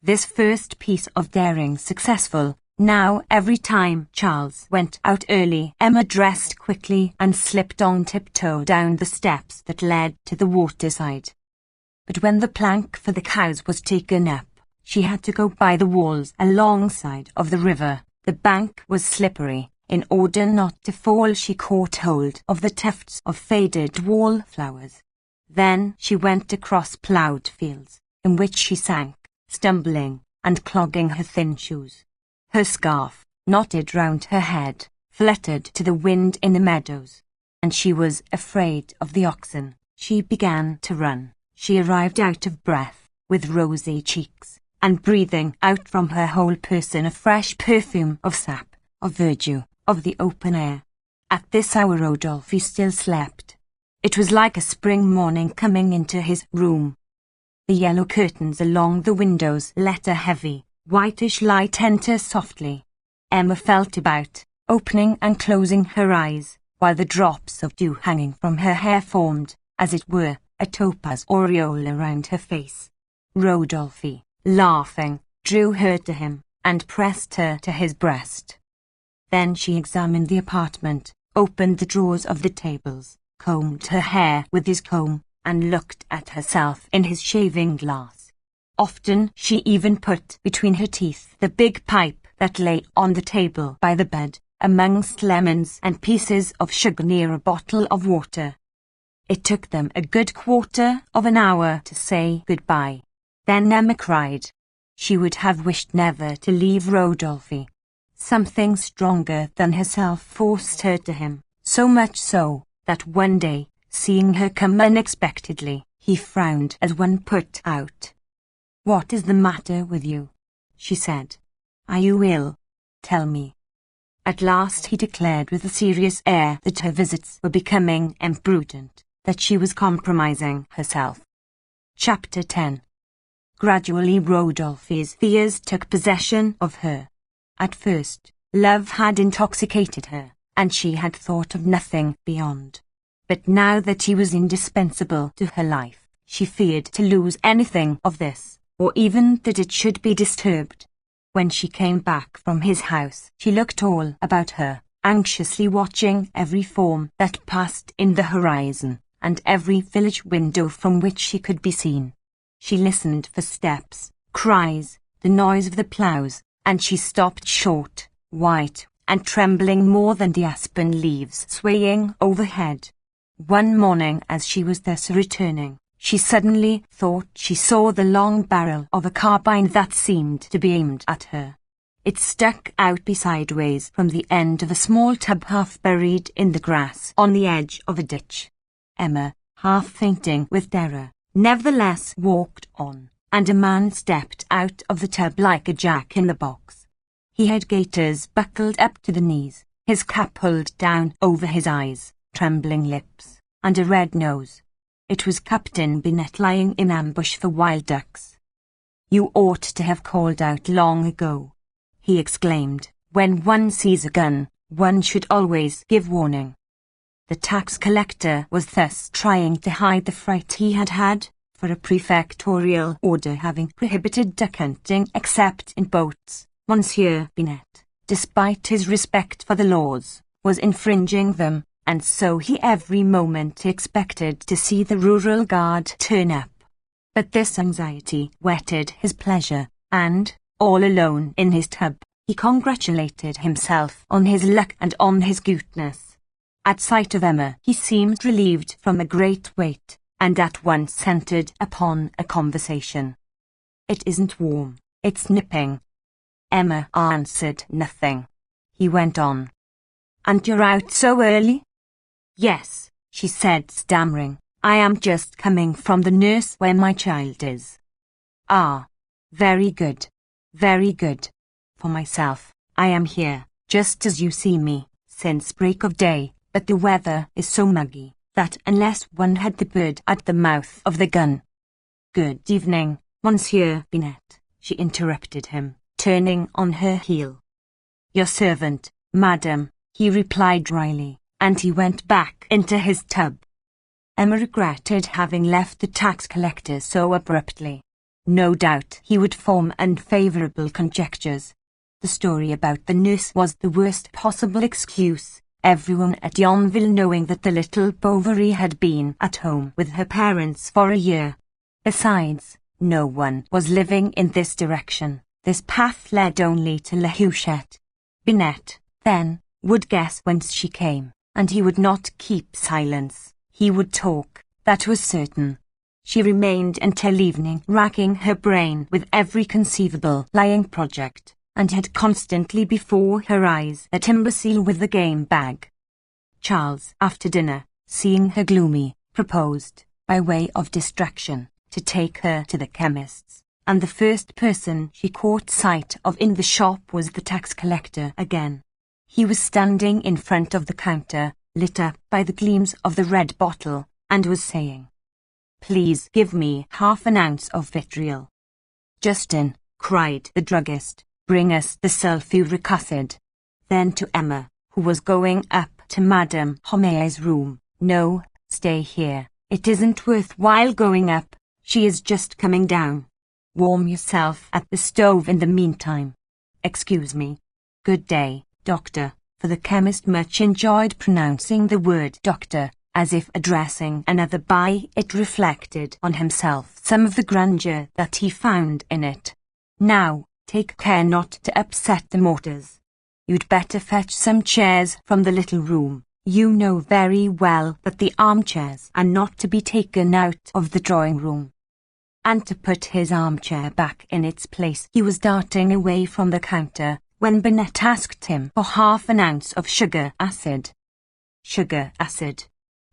This first piece of daring successful, now every time Charles went out early, Emma dressed quickly and slipped on tiptoe down the steps that led to the waterside. But when the plank for the cows was taken up, she had to go by the walls alongside of the river. The bank was slippery. In order not to fall, she caught hold of the tufts of faded wallflowers. Then she went across ploughed fields, in which she sank, stumbling and clogging her thin shoes. Her scarf, knotted round her head, fluttered to the wind in the meadows, and she was afraid of the oxen. She began to run. She arrived out of breath, with rosy cheeks, and breathing out from her whole person a fresh perfume of sap, of verdure, of the open air. At this hour Rodolphe still slept. It was like a spring morning coming into his room. The yellow curtains along the windows let a heavy, whitish light enter softly. Emma felt about, opening and closing her eyes, while the drops of dew hanging from her hair formed, as it were, a topaz aureole around her face. Rodolphe, laughing, drew her to him, and pressed her to his breast. Then she examined the apartment, opened the drawers of the tables, combed her hair with his comb, and looked at herself in his shaving glass. Often she even put between her teeth the big pipe that lay on the table by the bed, amongst lemons and pieces of sugar near a bottle of water. It took them a good quarter of an hour to say goodbye. Then Emma cried. She would have wished never to leave Rodolphe. Something stronger than herself forced her to him, so much so, that one day, seeing her come unexpectedly, he frowned as one put out. "What is the matter with you?" she said. "Are you ill? Tell me." At last he declared with a serious air that her visits were becoming imprudent, that she was compromising herself. Chapter 10. Gradually Rodolphe's fears took possession of her. At first, love had intoxicated her, and she had thought of nothing beyond. But now that he was indispensable to her life, she feared to lose anything of this, or even that it should be disturbed. When she came back from his house, she looked all about her, anxiously watching every form that passed in the horizon, and every village window from which she could be seen. She listened for steps, cries, the noise of the ploughs, and she stopped short, white, and trembling more than the aspen leaves swaying overhead. One morning as she was thus returning, she suddenly thought she saw the long barrel of a carbine that seemed to be aimed at her. It stuck out sideways from the end of a small tub half buried in the grass on the edge of a ditch. Emma, half fainting with terror, nevertheless walked on, and a man stepped out of the tub like a jack-in-the-box. He had gaiters buckled up to the knees, his cap pulled down over his eyes, trembling lips, and a red nose. It was Captain Binet lying in ambush for wild ducks. "You ought to have called out long ago," he exclaimed. "When one sees a gun, one should always give warning." The tax collector was thus trying to hide the fright he had had, for a prefectorial order having prohibited duck hunting except in boats, Monsieur Binet, despite his respect for the laws, was infringing them, and so he every moment expected to see the rural guard turn up. But this anxiety whetted his pleasure, and, all alone in his tub, he congratulated himself on his luck and on his goodness. At sight of Emma he seemed relieved from a great weight, and at once entered upon a conversation. "It isn't warm, it's nipping." Emma answered nothing. He went on. "And you're out so early?" "Yes," she said, stammering. "I am just coming from the nurse where my child is." "Ah, very good, very good. For myself, I am here, just as you see me, since break of day, but the weather is so muggy, that unless one had the bird at the mouth of the gun—" "Good evening, Monsieur Binet," she interrupted him, turning on her heel. "Your servant, madam," he replied dryly, and he went back into his tub. Emma regretted having left the tax collector so abruptly. No doubt he would form unfavourable conjectures. The story about the nurse was the worst possible excuse, everyone at Yonville knowing that the little Bovary had been at home with her parents for a year. Besides, no one was living in this direction. This path led only to La Huchette. Binet, then, would guess whence she came, and he would not keep silence. He would talk, that was certain. She remained until evening racking her brain with every conceivable lying project, and had constantly before her eyes that imbecile with the game bag. Charles, after dinner, seeing her gloomy, proposed, by way of distraction, to take her to the chemist's, and the first person she caught sight of in the shop was the tax collector again. He was standing in front of the counter, lit up by the gleams of the red bottle, and was saying, "Please give me half an ounce of vitriol." "Justin," cried the druggist, "bring us the sulphuric acid." Then to Emma, who was going up to Madame Homais' room, "No, stay here. It isn't worth while going up. She is just coming down. Warm yourself at the stove in the meantime. Excuse me. Good day, doctor," for the chemist much enjoyed pronouncing the word doctor, as if addressing another by it reflected on himself some of the grandeur that he found in it. "Now, take care not to upset the mortars. You'd better fetch some chairs from the little room. You know very well that the armchairs are not to be taken out of the drawing-room." And to put his armchair back in its place he was darting away from the counter, when Binet asked him for half an ounce of sugar acid. "Sugar acid,"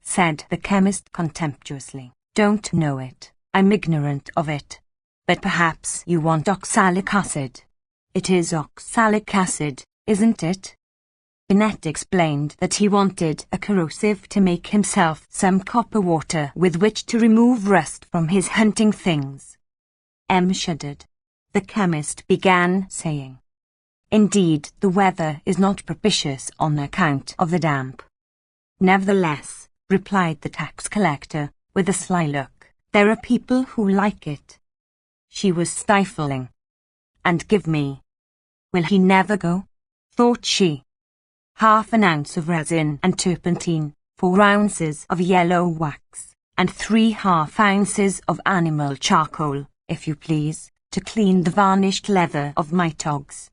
said the chemist contemptuously. "Don't know it. I'm ignorant of it. But perhaps you want oxalic acid. It is oxalic acid, isn't it?" Binet explained that he wanted a corrosive to make himself some copper water with which to remove rust from his hunting things. Em shuddered. The chemist began saying, "Indeed, the weather is not propitious on account of the damp." "Nevertheless," replied the tax collector, with a sly look, "there are people who like it." She was stifling. "And give me. Will he never go?" thought she. "Half an ounce of resin and turpentine, 4 ounces of yellow wax, and 3/2 ounces of animal charcoal, if you please, to clean the varnished leather of my togs."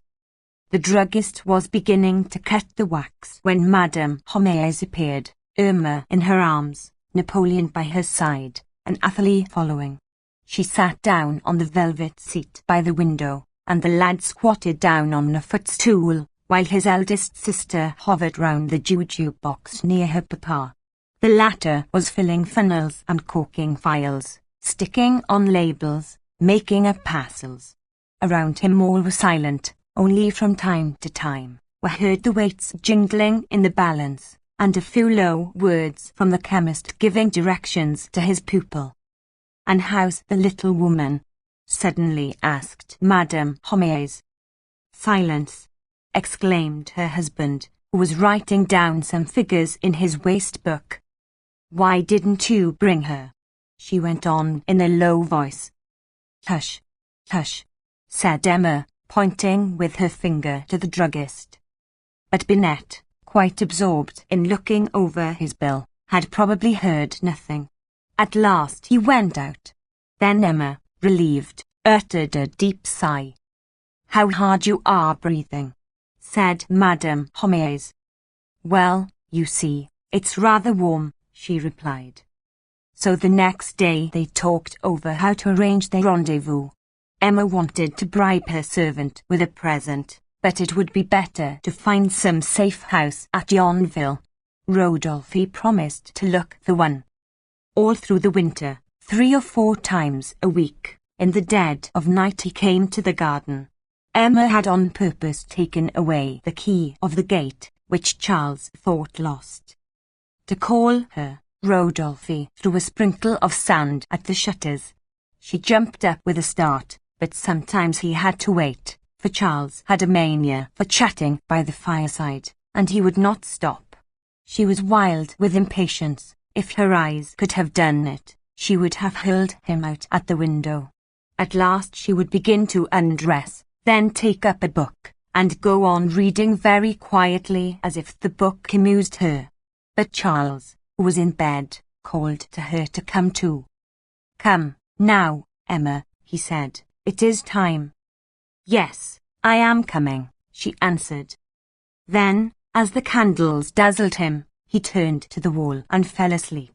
The druggist was beginning to cut the wax when Madame Homais appeared, Irma in her arms, Napoleon by her side, and Athalie following. She sat down on the velvet seat by the window, and the lad squatted down on a footstool, while his eldest sister hovered round the jujube box near her papa. The latter was filling funnels and corking phials, sticking on labels, making up parcels. Around him all was silent. Only from time to time were heard the weights jingling in the balance, and a few low words from the chemist giving directions to his pupil. "And how's the little woman?" suddenly asked Madame Homais. Silence, exclaimed her husband, who was writing down some figures in his waste book. Why didn't you bring her? She went on in a low voice. Hush, hush, said Emma, pointing with her finger to the druggist. But Binette, quite absorbed in looking over his bill, had probably heard nothing. At last he went out. Then Emma, relieved, uttered a deep sigh. How hard you are breathing, said Madame Homais. Well, you see, it's rather warm, she replied. So the next day they talked over how to arrange their rendezvous. Emma wanted to bribe her servant with a present, but it would be better to find some safe house at Yonville. Rodolphe promised to look for one. All through the winter, 3 or 4 times a week, in the dead of night he came to the garden. Emma had on purpose taken away the key of the gate, which Charles thought lost. To call her, Rodolphe threw a sprinkle of sand at the shutters. She jumped up with a start, but sometimes he had to wait, for Charles had a mania for chatting by the fireside, and he would not stop. She was wild with impatience. If her eyes could have done it, she would have hurled him out at the window. At last she would begin to undress, then take up a book, and go on reading very quietly as if the book amused her. But Charles, who was in bed, called to her to come too. Come, now, Emma, he said, it is time. Yes, I am coming, she answered. Then, as the candles dazzled him, he turned to the wall and fell asleep.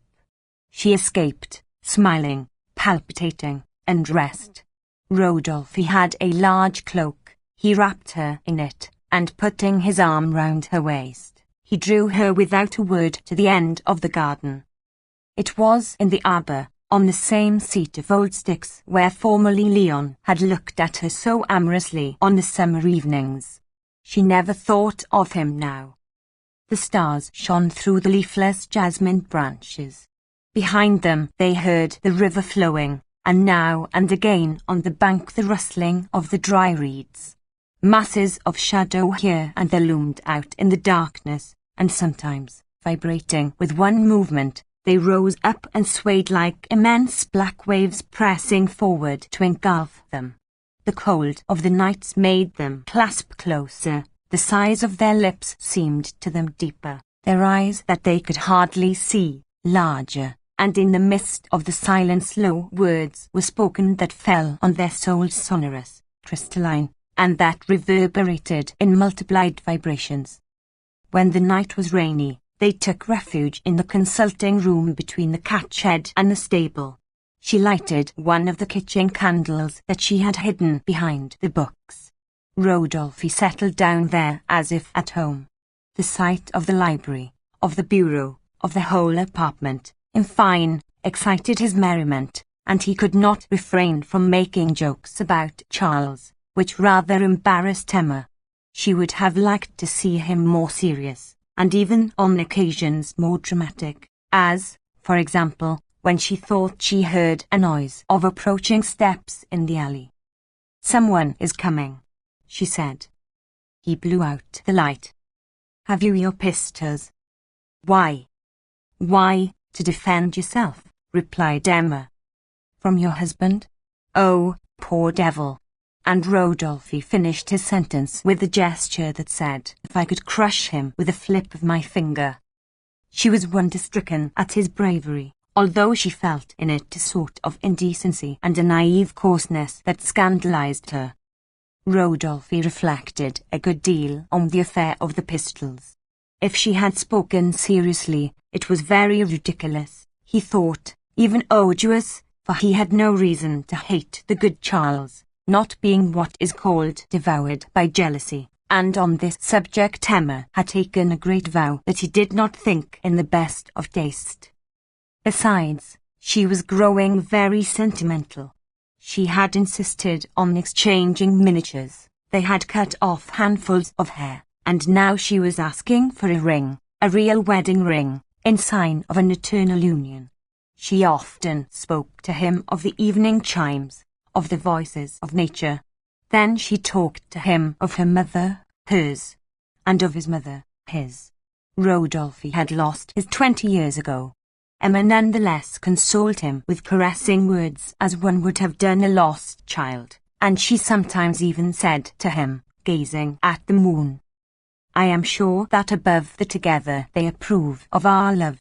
She escaped, smiling, palpitating, and dressed. Rodolphe had a large cloak. He wrapped her in it, and putting his arm round her waist, he drew her without a word to the end of the garden. It was in the arbour, on the same seat of old sticks where formerly Leon had looked at her so amorously on the summer evenings. She never thought of him now. The stars shone through the leafless jasmine branches. Behind them they heard the river flowing, and now and again on the bank the rustling of the dry reeds. Masses of shadow here and there loomed out in the darkness, and sometimes, vibrating with one movement, they rose up and swayed like immense black waves pressing forward to engulf them. The cold of the nights made them clasp closer. The size of their lips seemed to them deeper, their eyes that they could hardly see, larger, and in the midst of the silence low words were spoken that fell on their souls sonorous, crystalline, and that reverberated in multiplied vibrations. When the night was rainy, they took refuge in the consulting room between the cat shed and the stable. She lighted one of the kitchen candles that she had hidden behind the books. Rodolphe settled down there as if at home. The sight of the library, of the bureau, of the whole apartment, in fine, excited his merriment, and he could not refrain from making jokes about Charles, which rather embarrassed Emma. She would have liked to see him more serious, and even on occasions more dramatic, as, for example, when she thought she heard a noise of approaching steps in the alley. Someone is coming, she said. He blew out the light. Have you your pistols? Why? Why, to defend yourself, replied Emma. From your husband? Oh, poor devil. And Rodolphe finished his sentence with a gesture that said, if I could crush him with a flip of my finger. She was wonder-stricken at his bravery, although she felt in it a sort of indecency and a naive coarseness that scandalized her. Rodolphe reflected a good deal on the affair of the pistols. If she had spoken seriously, it was very ridiculous, he thought, even odious, for he had no reason to hate the good Charles, not being what is called devoured by jealousy, and on this subject Emma had taken a great vow that he did not think in the best of taste. Besides, she was growing very sentimental. She had insisted on exchanging miniatures. They had cut off handfuls of hair, and now she was asking for a ring, a real wedding ring, in sign of an eternal union. She often spoke to him of the evening chimes, of the voices of nature. Then she talked to him of her mother, hers, and of his mother, his. Rodolphe had lost his 20 years ago. Emma nonetheless consoled him with caressing words as one would have done a lost child, and she sometimes even said to him, gazing at the moon, "I am sure that above the together they approve of our love."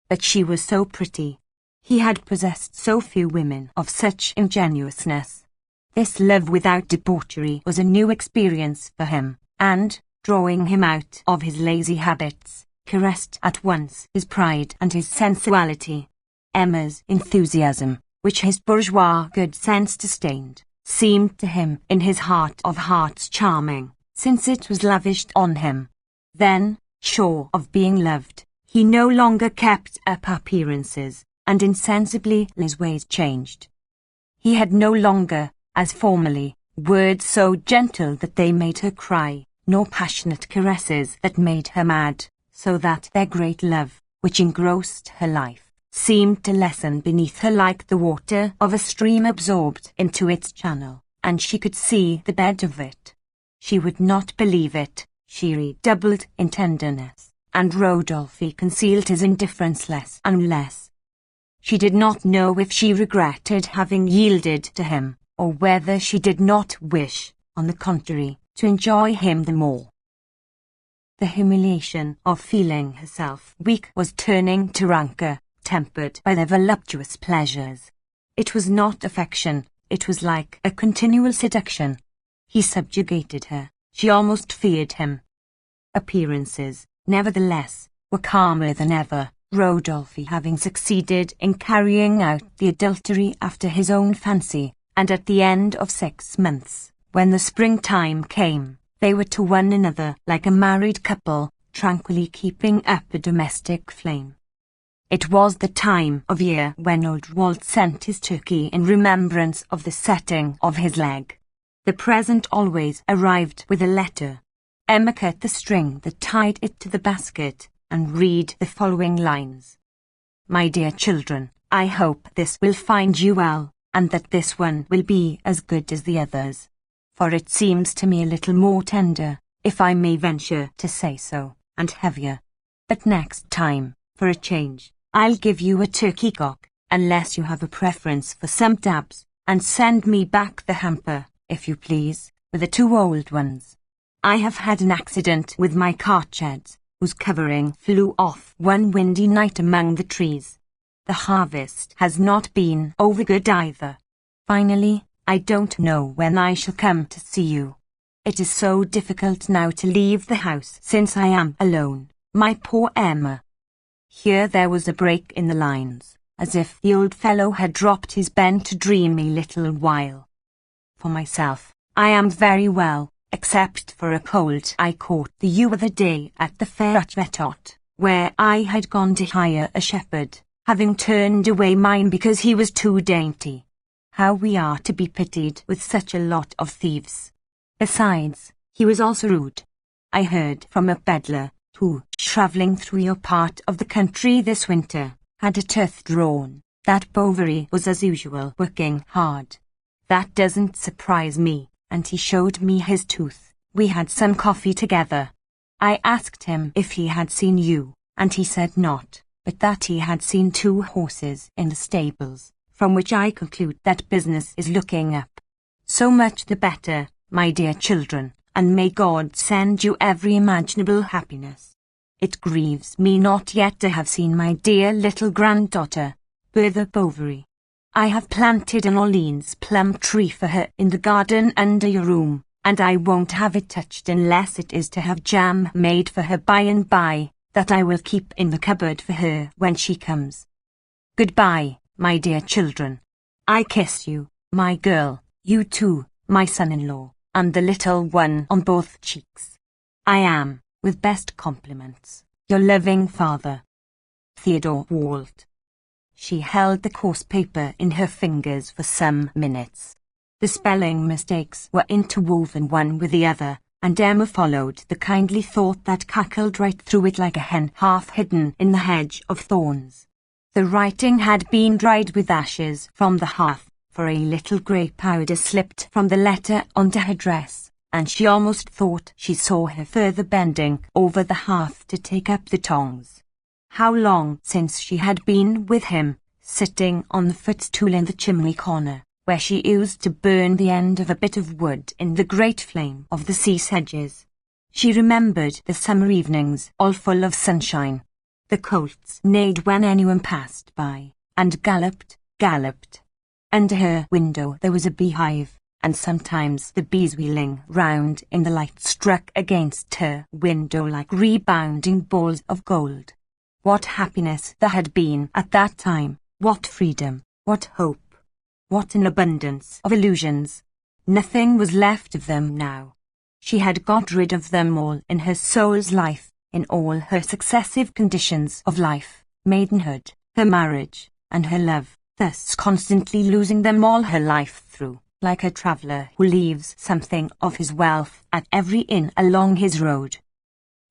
But she was so pretty. He had possessed so few women of such ingenuousness. This love without debauchery was a new experience for him, and, drawing him out of his lazy habits, caressed at once his pride and his sensuality. Emma's enthusiasm, which his bourgeois good sense disdained, seemed to him in his heart of hearts charming, since it was lavished on him. Then, sure of being loved, he no longer kept up appearances, and insensibly his ways changed. He had no longer, as formerly, words so gentle that they made her cry, nor passionate caresses that made her mad, so that their great love, which engrossed her life, seemed to lessen beneath her like the water of a stream absorbed into its channel, and she could see the bed of it. She would not believe it. She redoubled in tenderness, and Rodolphe concealed his indifference less and less. She did not know if she regretted having yielded to him, or whether she did not wish, on the contrary, to enjoy him the more. The humiliation of feeling herself weak was turning to rancour, tempered by their voluptuous pleasures. It was not affection, it was like a continual seduction. He subjugated her, she almost feared him. Appearances, nevertheless, were calmer than ever, Rodolphe having succeeded in carrying out the adultery after his own fancy, and at the end of 6 months, when the springtime came, they were to one another like a married couple, tranquilly keeping up a domestic flame. It was the time of year when old Walt sent his turkey in remembrance of the setting of his leg. The present always arrived with a letter. Emma cut the string that tied it to the basket, and read the following lines. "My dear children, I hope this will find you well, and that this one will be as good as the others. For it seems to me a little more tender, if I may venture to say so, and heavier. But next time, for a change, I'll give you a turkey cock, unless you have a preference for some dabs, and send me back the hamper, if you please, with the 2 old ones. I have had an accident with my cart sheds, whose covering flew off one windy night among the trees. The harvest has not been over good either. Finally, I don't know when I shall come to see you. It is so difficult now to leave the house since I am alone, my poor Emma." Here there was a break in the lines, as if the old fellow had dropped his pen to dream a little while. "For myself, I am very well, except for a cold I caught the other day at the fair at Vetot, where I had gone to hire a shepherd, having turned away mine because he was too dainty. How we are to be pitied with such a lot of thieves. Besides, he was also rude. I heard from a peddler, who, travelling through your part of the country this winter, had a tooth drawn, that Bovary was as usual working hard. That doesn't surprise me, and he showed me his tooth. We had some coffee together. I asked him if he had seen you, and he said not, but that he had seen 2 horses in the stables, from which I conclude that business is looking up. So much the better, my dear children, and may God send you every imaginable happiness. It grieves me not yet to have seen my dear little granddaughter, Bertha Bovary. I have planted an Orleans plum tree for her in the garden under your room, and I won't have it touched unless it is to have jam made for her by and by, that I will keep in the cupboard for her when she comes. Goodbye, my dear children. I kiss you, my girl, you too, my son-in-law, and the little one on both cheeks. I am, with best compliments, your loving father, Theodore Walt." She held the coarse paper in her fingers for some minutes. The spelling mistakes were interwoven one with the other, and Emma followed the kindly thought that cackled right through it like a hen half hidden in the hedge of thorns. The writing had been dried with ashes from the hearth, for a little grey powder slipped from the letter onto her dress, and she almost thought she saw her further bending over the hearth to take up the tongs. How long since she had been with him, sitting on the footstool in the chimney corner, where she used to burn the end of a bit of wood in the great flame of the sea sedges. She remembered the summer evenings, all full of sunshine. The colts neighed when anyone passed by, and galloped. Under her window there was a beehive, and sometimes the bees wheeling round in the light struck against her window like rebounding balls of gold. What happiness there had been at that time, what freedom, what hope, what an abundance of illusions. Nothing was left of them now. She had got rid of them all in her soul's life, in all her successive conditions of life, maidenhood, her marriage, and her love, thus constantly losing them all her life through, like a traveller who leaves something of his wealth at every inn along his road.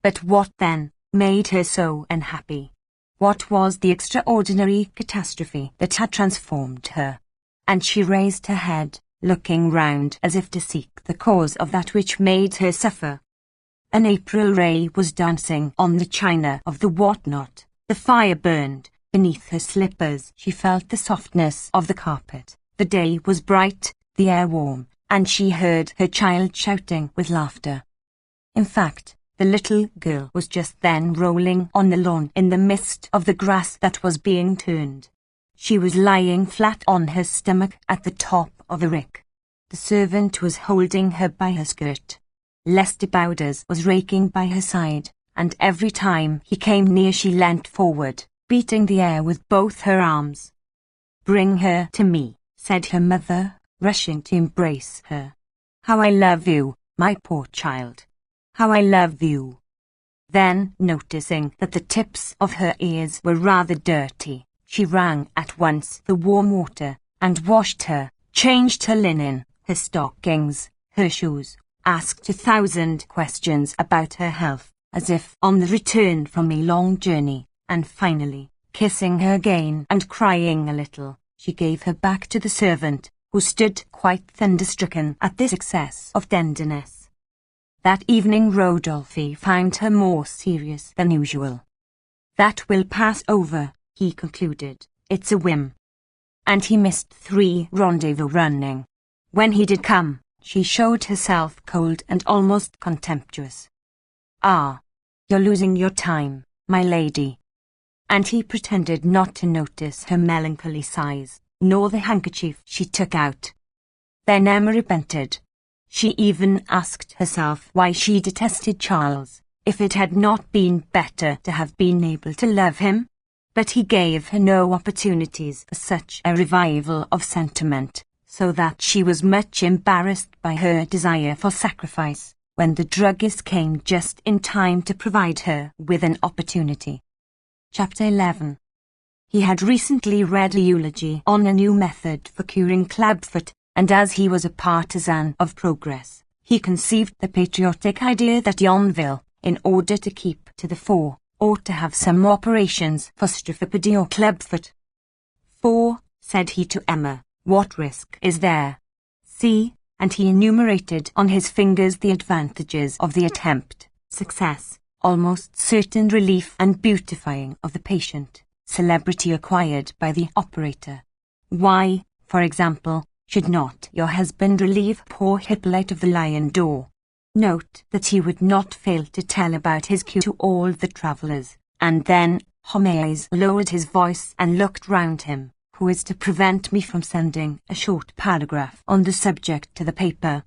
But what then made her so unhappy? What was the extraordinary catastrophe that had transformed her? And she raised her head, looking round as if to seek the cause of that which made her suffer. An April ray was dancing on the china of the whatnot. The fire burned beneath her slippers. She felt the softness of the carpet. The day was bright, the air warm, and she heard her child shouting with laughter. In fact, the little girl was just then rolling on the lawn in the midst of the grass that was being turned. She was lying flat on her stomach at the top of a rick. The servant was holding her by her skirt. Lester Bowders was raking by her side, and every time he came near she leant forward, beating the air with both her arms. "Bring her to me," said her mother, rushing to embrace her. "How I love you, my poor child. How I love you." Then, noticing that the tips of her ears were rather dirty, she rang at once the warm water, and washed her, changed her linen, her stockings, her shoes, asked 1,000 questions about her health, as if on the return from a long journey, and finally, kissing her again and crying a little, she gave her back to the servant, who stood quite thunderstricken at this excess of tenderness. That evening Rodolphe found her more serious than usual. "That will pass over," he concluded. "It's a whim." And he missed 3 rendezvous running. When he did come, she showed herself cold and almost contemptuous. "Ah, you're losing your time, my lady." And he pretended not to notice her melancholy sighs, nor the handkerchief she took out. Then Emma repented. She even asked herself why she detested Charles, if it had not been better to have been able to love him. But he gave her no opportunities for such a revival of sentiment, so that she was much embarrassed by her desire for sacrifice, when the druggist came just in time to provide her with an opportunity. Chapter 11. He had recently read a eulogy on a new method for curing clubfoot, and as he was a partisan of progress, he conceived the patriotic idea that Yonville, in order to keep to the fore, ought to have some operations for strophopedia or clubfoot. "For," said he to Emma, "what risk is there? See," and he enumerated on his fingers the advantages of the attempt: success, almost certain relief and beautifying of the patient, celebrity acquired by the operator. Why, for example, should not your husband relieve poor Hippolyte of the lion d'or? Note that he would not fail to tell about his cure to all the travellers, and then Homais lowered his voice and looked round him. "Who is to prevent me from sending a short paragraph on the subject to the paper?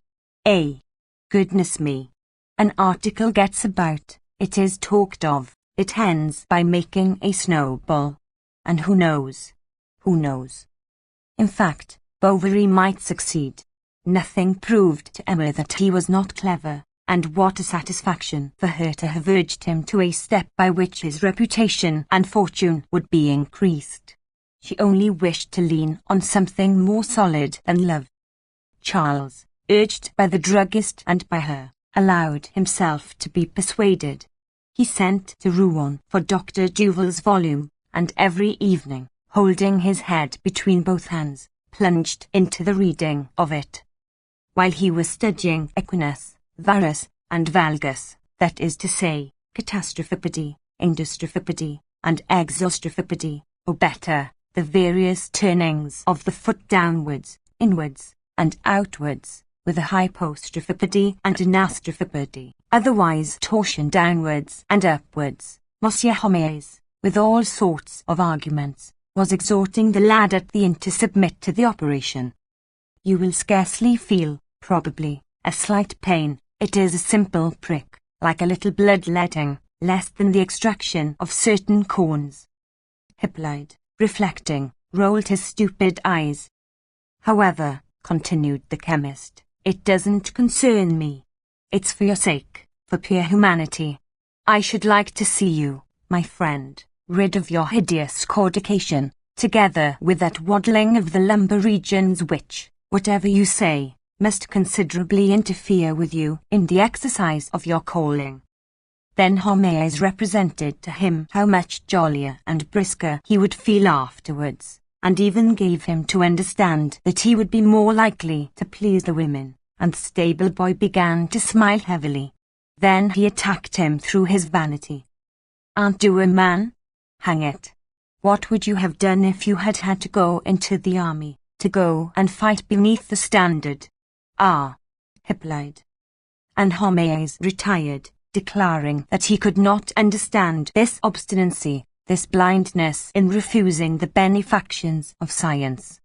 Goodness me. An article gets about, it is talked of, it ends by making a snowball. And who knows? In fact, Bovary might succeed. Nothing proved to Emma that he was not clever, and what a satisfaction for her to have urged him to a step by which his reputation and fortune would be increased. She only wished to lean on something more solid than love. Charles, urged by the druggist and by her, allowed himself to be persuaded. He sent to Rouen for Dr. Duval's volume, and every evening, holding his head between both hands, plunged into the reading of it. While he was studying equinus, varus, and valgus, that is to say, catastrophopody, industrophopody, and exhaustrophopody, or better, the various turnings of the foot downwards, inwards, and outwards, with a hypostrophopody and anastrophopody, otherwise torsion downwards and upwards, Monsieur Homais, with all sorts of arguments, was exhorting the lad at the inn to submit to the operation. You will scarcely feel, probably, a slight pain. It is a simple prick, like a little bloodletting, less than the extraction of certain corns. Hippolyte, reflecting, rolled his stupid eyes. However, continued the chemist, it doesn't concern me. It's for your sake, for pure humanity. I should like to see you, my friend, rid of your hideous cordication, together with that waddling of the lumbar regions which, whatever you say, must considerably interfere with you in the exercise of your calling. Then Homais represented to him how much jollier and brisker he would feel afterwards, and even gave him to understand that he would be more likely to please the women, and the stable boy began to smile heavily. Then he attacked him through his vanity. Aren't you a man? Hang it. What would you have done if you had had to go into the army, to go and fight beneath the standard? Ah, Hippolyte. And Homais retired, declaring that he could not understand this obstinacy, this blindness in refusing the benefactions of science.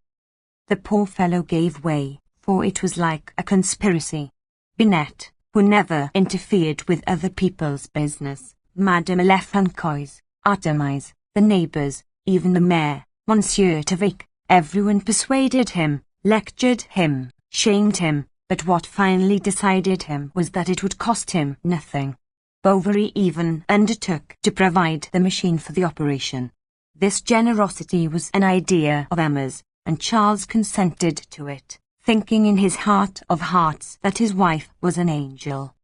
The poor fellow gave way, for it was like a conspiracy. Binet, who never interfered with other people's business, Madame Lefrancois, Artemise, the neighbours, even the mayor, Monsieur Tavic, everyone persuaded him, lectured him, shamed him, but what finally decided him was that it would cost him nothing. Bovary even undertook to provide the machine for the operation. This generosity was an idea of Emma's, and Charles consented to it, thinking in his heart of hearts that his wife was an angel.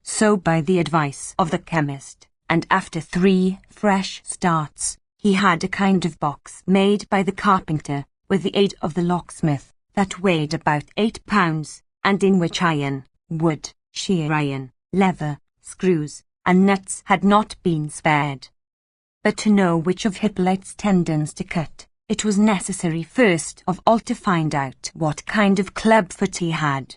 So by the advice of the chemist, and after 3 fresh starts, he had a kind of box made by the carpenter, with the aid of the locksmith, that weighed about 8 pounds, and in which iron, wood, shear iron, leather, screws, and nuts had not been spared. But to know which of Hippolyte's tendons to cut, it was necessary first of all to find out what kind of club foot he had.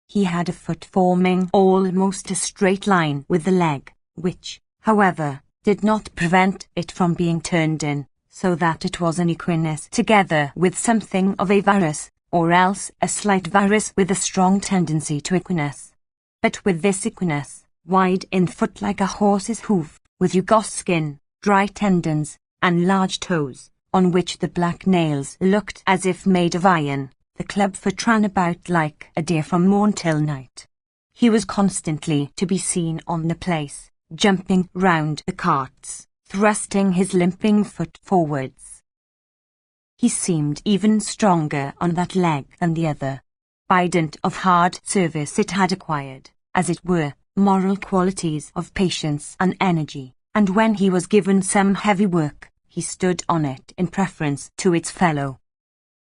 He had a foot forming almost a straight line with the leg, which, however, did not prevent it from being turned in, so that it was an equinus together with something of a varus, or else a slight varus with a strong tendency to equinus. But with this equinus, wide in foot like a horse's hoof, with Hugo's skin, dry tendons, and large toes, on which the black nails looked as if made of iron, the clubfoot ran about like a deer from morn till night. He was constantly to be seen on the place, jumping round the carts, thrusting his limping foot forwards. He seemed even stronger on that leg than the other. By dint of hard service it had acquired, as it were, moral qualities of patience and energy, and when he was given some heavy work, he stood on it in preference to its fellow.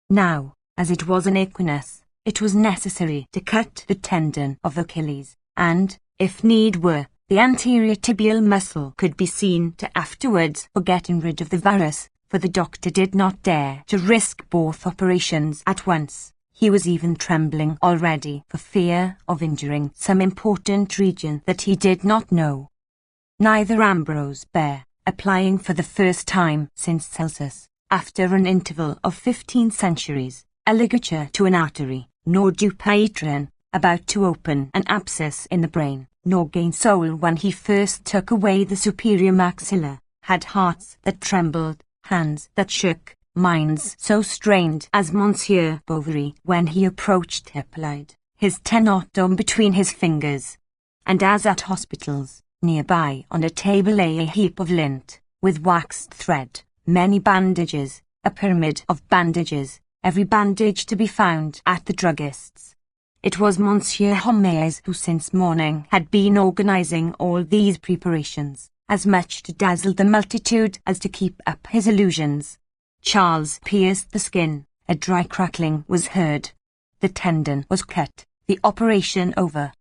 Now, as it was an equinus, it was necessary to cut the tendon of Achilles, and, if need were, the anterior tibial muscle could be seen to afterwards for getting rid of the varus, for the doctor did not dare to risk both operations at once. He was even trembling already for fear of injuring some important region that he did not know. Neither Ambrose Bierce, applying for the first time since Celsus, after an interval of 15 centuries, a ligature to an artery, nor Dupuytren, about to open an abscess in the brain, nor Gainsole when he first took away the superior maxilla, had hearts that trembled, hands that shook, minds so strained as Monsieur Bovary when he approached Hippolyte, his tenotum between his fingers. And as at hospitals, nearby on a table lay a heap of lint, with waxed thread, many bandages, a pyramid of bandages, every bandage to be found at the druggist's. It was Monsieur Homais who since morning had been organizing all these preparations, as much to dazzle the multitude as to keep up his illusions. Charles pierced the skin, A dry crackling was heard. The tendon was cut, the operation over.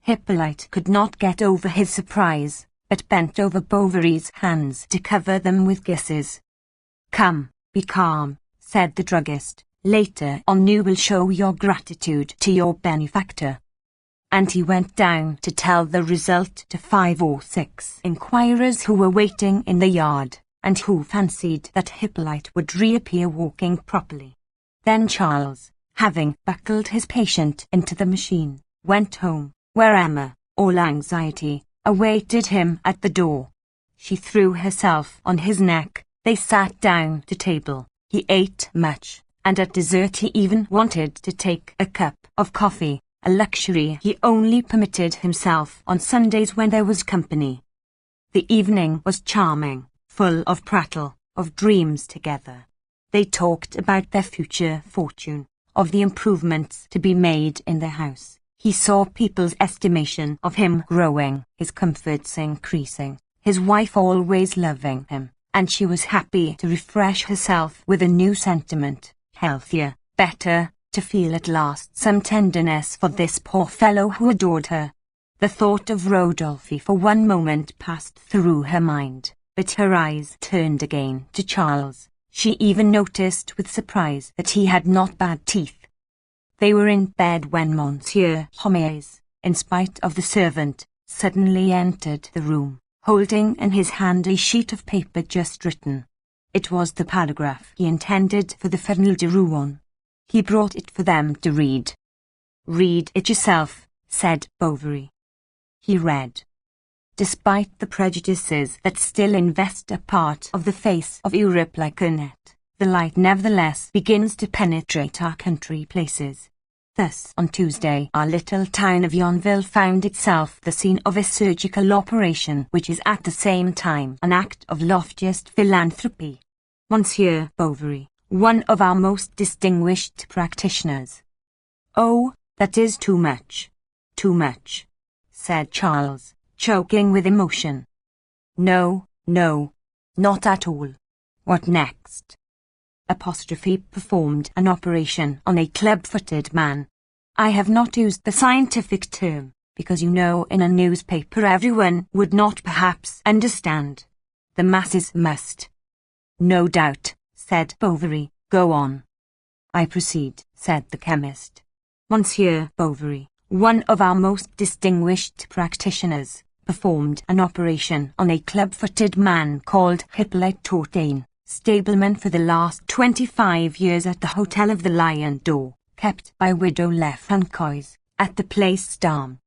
Hippolyte could not get over his surprise, but bent over Bovary's hands to cover them with kisses. "Come, be calm," said the druggist. "Later on you will show your gratitude to your benefactor." And he went down to tell the result to 5 or 6 inquirers who were waiting in the yard, and who fancied that Hippolyte would reappear walking properly. Then Charles, having buckled his patient into the machine, went home, where Emma, all anxiety, awaited him at the door. She threw herself on his neck. They sat down to table. He ate much, and at dessert he even wanted to take a cup of coffee, a luxury he only permitted himself on Sundays when there was company. The evening was charming, full of prattle, of dreams together. They talked about their future fortune, of the improvements to be made in their house. He saw people's estimation of him growing, his comforts increasing, his wife always loving him, and she was happy to refresh herself with a new sentiment, healthier, better, to feel at last some tenderness for this poor fellow who adored her. The thought of Rodolphe for one moment passed through her mind, but her eyes turned again to Charles. She even noticed with surprise that he had not bad teeth. They were in bed when Monsieur Homais, in spite of the servant, suddenly entered the room, holding in his hand a sheet of paper just written. It was the paragraph he intended for the Fernand de Rouen. He brought it for them to read. "Read it yourself," said Bovary. He read. "Despite the prejudices that still invest a part of the face of Europe like a net, the light nevertheless begins to penetrate our country places. Thus, on Tuesday, our little town of Yonville found itself the scene of a surgical operation which is at the same time an act of loftiest philanthropy. Monsieur Bovary, one of our most distinguished practitioners." "Oh, that is too much, said Charles, choking with emotion. No, not at all. What next?" "Performed an operation on a club-footed man. I have not used the scientific term, because you know in a newspaper everyone would not perhaps understand. The masses must." "No doubt," said Bovary. "Go on." "I proceed," said the chemist. "Monsieur Bovary, one of our most distinguished practitioners, performed an operation on a club-footed man called Hippolyte Tourtain, stableman for the last 25 years at the Hotel of the Lion d'Or, kept by widow Lefrancois, at the Place d'Armes.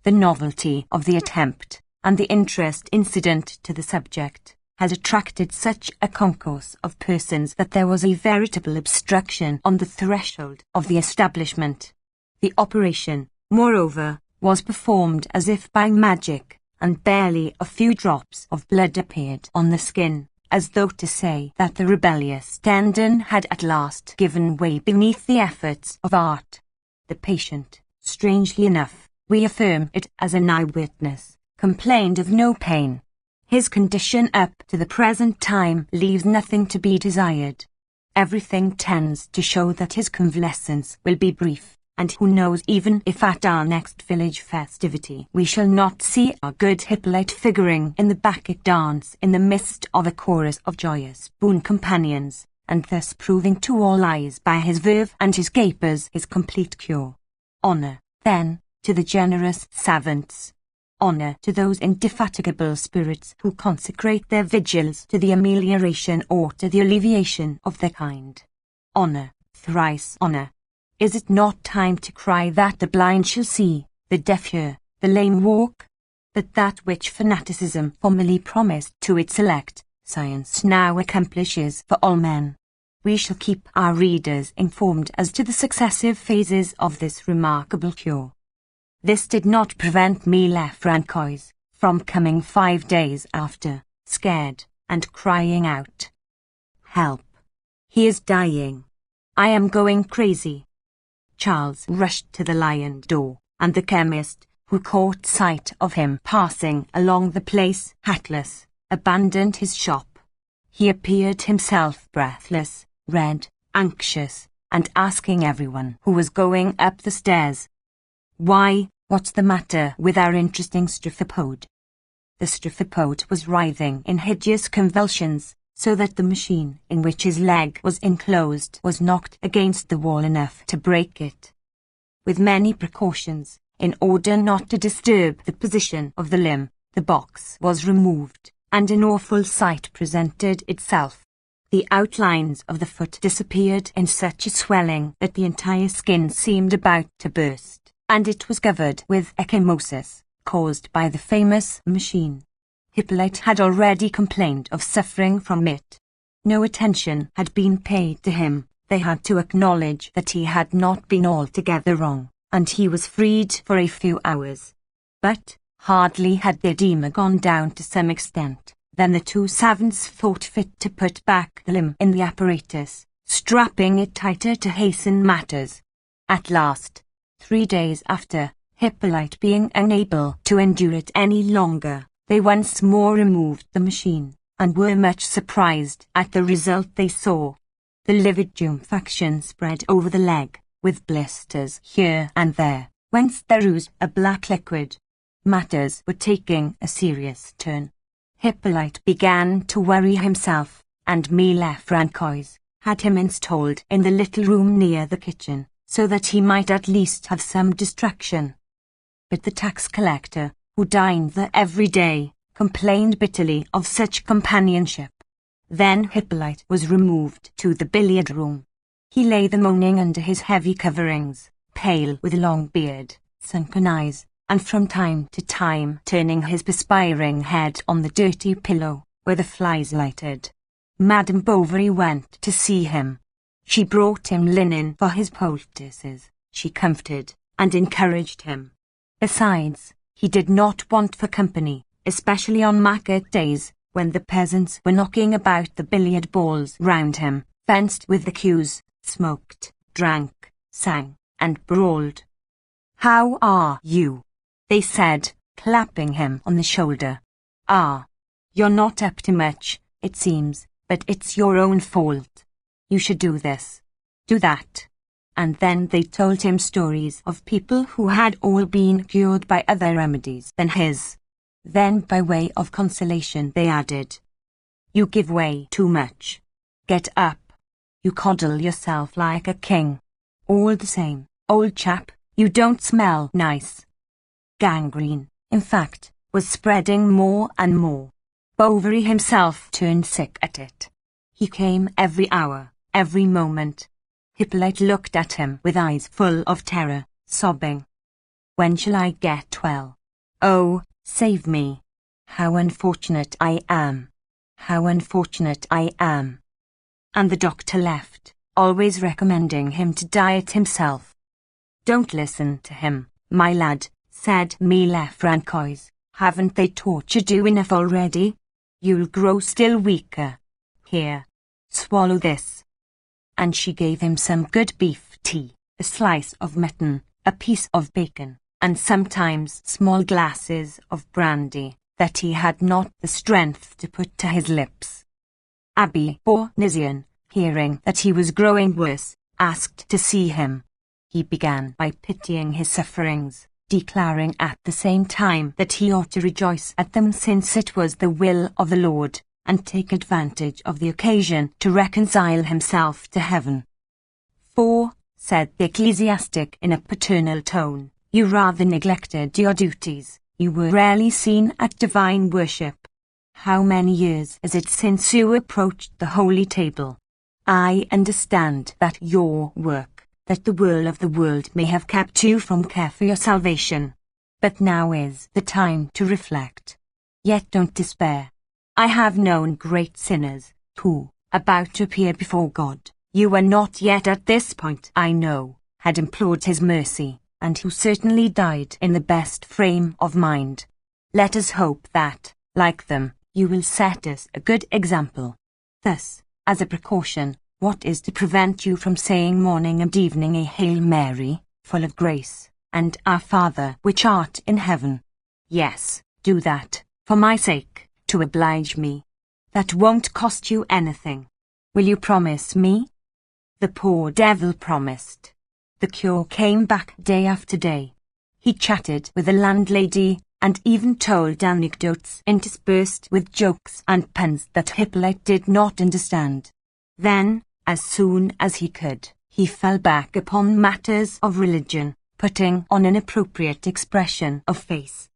The novelty of the attempt, and the interest incident to the subject, had attracted such a concourse of persons that there was a veritable obstruction on the threshold of the establishment. The operation, moreover, was performed as if by magic, and barely a few drops of blood appeared on the skin, as though to say that the rebellious tendon had at last given way beneath the efforts of art. The patient, strangely enough, we affirm it as an eyewitness, complained of no pain. His condition up to the present time leaves nothing to be desired. Everything tends to show that his convalescence will be brief, and who knows even if at our next village festivity we shall not see our good Hippolyte figuring in the Bacchic dance in the midst of a chorus of joyous boon companions, and thus proving to all eyes by his verve and his capers his complete cure. Honour, then, to the generous savants. Honour to those indefatigable spirits who consecrate their vigils to the amelioration or to the alleviation of their kind. Honour, thrice honour. Is it not time to cry that the blind shall see, the deaf hear, the lame walk? That which fanaticism formerly promised to its elect, science now accomplishes for all men. We shall keep our readers informed as to the successive phases of this remarkable cure. This did not prevent me Lefrancois from coming 5 days after, scared, and crying out, "Help! He is dying. I am going crazy." Charles rushed to the Lion d'Or, and the chemist, who caught sight of him passing along the place hatless, abandoned his shop. He appeared himself breathless, red, anxious, and asking everyone who was going up the stairs, "Why, what's the matter with our interesting Strithopode?" The Strithopode was writhing in hideous convulsions, so that the machine in which his leg was enclosed was knocked against the wall enough to break it. With many precautions, in order not to disturb the position of the limb, the box was removed, and an awful sight presented itself. The outlines of the foot disappeared in such a swelling that the entire skin seemed about to burst, and it was covered with ecchymosis, caused by the famous machine. Hippolyte had already complained of suffering from it. No attention had been paid to him. They had to acknowledge that he had not been altogether wrong, and he was freed for a few hours. But hardly had the edema gone down to some extent, then the two savants thought fit to put back the limb in the apparatus, strapping it tighter to hasten matters. At last, 3 days after, Hippolyte being unable to endure it any longer, they once more removed the machine, and were much surprised at the result they saw. The livid tumefaction spread over the leg, with blisters here and there, whence there oozed a black liquid. Matters were taking a serious turn. Hippolyte began to worry himself, and Mille Francois had him installed in the little room near the kitchen, so that he might at least have some distraction. But the tax collector, who dined there every day, complained bitterly of such companionship. Then Hippolyte was removed to the billiard room. He lay there moaning under his heavy coverings, pale with long beard, sunken eyes, and from time to time turning his perspiring head on the dirty pillow, where the flies lighted. Madame Bovary went to see him. She brought him linen for his poultices. She comforted and encouraged him. Besides, he did not want for company, especially on market days, when the peasants were knocking about the billiard balls round him, fenced with the cues, smoked, drank, sang, and brawled. "How are you?" they said, clapping him on the shoulder. "Ah, you're not up to much, it seems, but it's your own fault. You should do this, do that." And then they told him stories of people who had all been cured by other remedies than his. Then by way of consolation they added, "You give way too much. Get up. You coddle yourself like a king. All the same, old chap, you don't smell nice." Gangrene, in fact, was spreading more and more. Bovary himself turned sick at it. He came every hour, every moment. Hippolyte looked at him with eyes full of terror, sobbing, "When shall I get well? Oh, save me. How unfortunate I am. How unfortunate I am." And the doctor left, always recommending him to diet himself. "Don't listen to him, my lad," said Mille Francois. "Haven't they tortured you enough already? You'll grow still weaker. Here, swallow this." And she gave him some good beef tea, a slice of mutton, a piece of bacon, and sometimes small glasses of brandy that he had not the strength to put to his lips. Abbe Bournisien, hearing that he was growing worse, asked to see him. He began by pitying his sufferings, declaring at the same time that he ought to rejoice at them since it was the will of the Lord, and take advantage of the occasion to reconcile himself to heaven. "For," said the ecclesiastic in a paternal tone, "you rather neglected your duties, you were rarely seen at divine worship. How many years is it since you approached the holy table? I understand that your work, that the will of the world may have kept you from care for your salvation. But now is the time to reflect. Yet don't despair. I have known great sinners, who, about to appear before God, you were not yet at this point, I know, had implored his mercy, and who certainly died in the best frame of mind. Let us hope that, like them, you will set us a good example. Thus, as a precaution, what is to prevent you from saying morning and evening a Hail Mary, full of grace, and Our Father which art in heaven? Yes, do that, for my sake, to oblige me. That won't cost you anything. Will you promise me?" The poor devil promised. The cure came back day after day. He chatted with the landlady, and even told anecdotes interspersed with jokes and puns that Hippolyte did not understand. Then, as soon as he could, he fell back upon matters of religion, putting on an appropriate expression of face.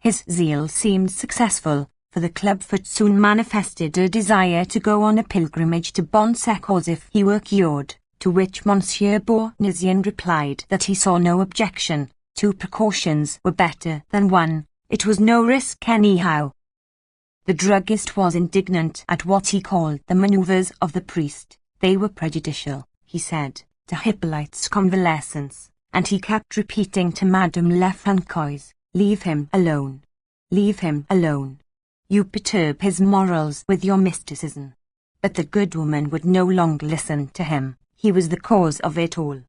His zeal seemed successful, for the clubfoot soon manifested a desire to go on a pilgrimage to Bonsec as if he were cured, to which Monsieur Bournisien replied that he saw no objection. 2 precautions were better than 1, it was no risk anyhow. The druggist was indignant at what he called the manoeuvres of the priest. They were prejudicial, he said, to Hippolyte's convalescence, and he kept repeating to Madame Lefrancois, "Leave him alone. Leave him alone. You perturb his morals with your mysticism." But the good woman would no longer listen to him. He was the cause of it all.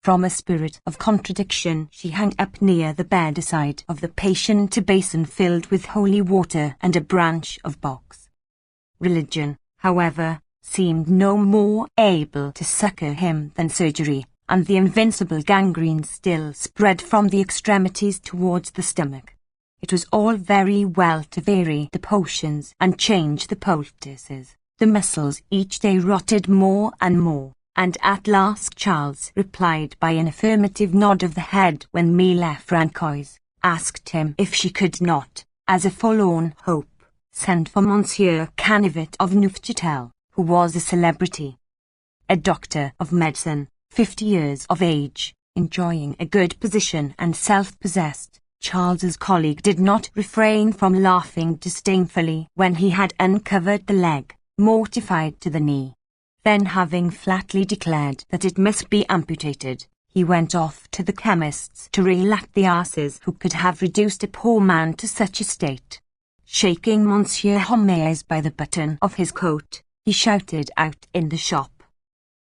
From a spirit of contradiction she hung up near the bedside of the patient a basin filled with holy water and a branch of box. Religion, however, seemed no more able to succour him than surgery, and the invincible gangrene still spread from the extremities towards the stomach. It was all very well to vary the potions and change the poultices. The muscles each day rotted more and more, and at last Charles replied by an affirmative nod of the head when Lefrancois asked him if she could not, as a forlorn hope, send for Monsieur Canivet of Neufchâtel, who was a celebrity. A doctor of medicine, 50 years of age, enjoying a good position and self-possessed, Charles's colleague did not refrain from laughing disdainfully when he had uncovered the leg, mortified to the knee. Then, having flatly declared that it must be amputated, he went off to the chemist's to rail at the asses who could have reduced a poor man to such a state. Shaking Monsieur Homais by the button of his coat, he shouted out in the shop,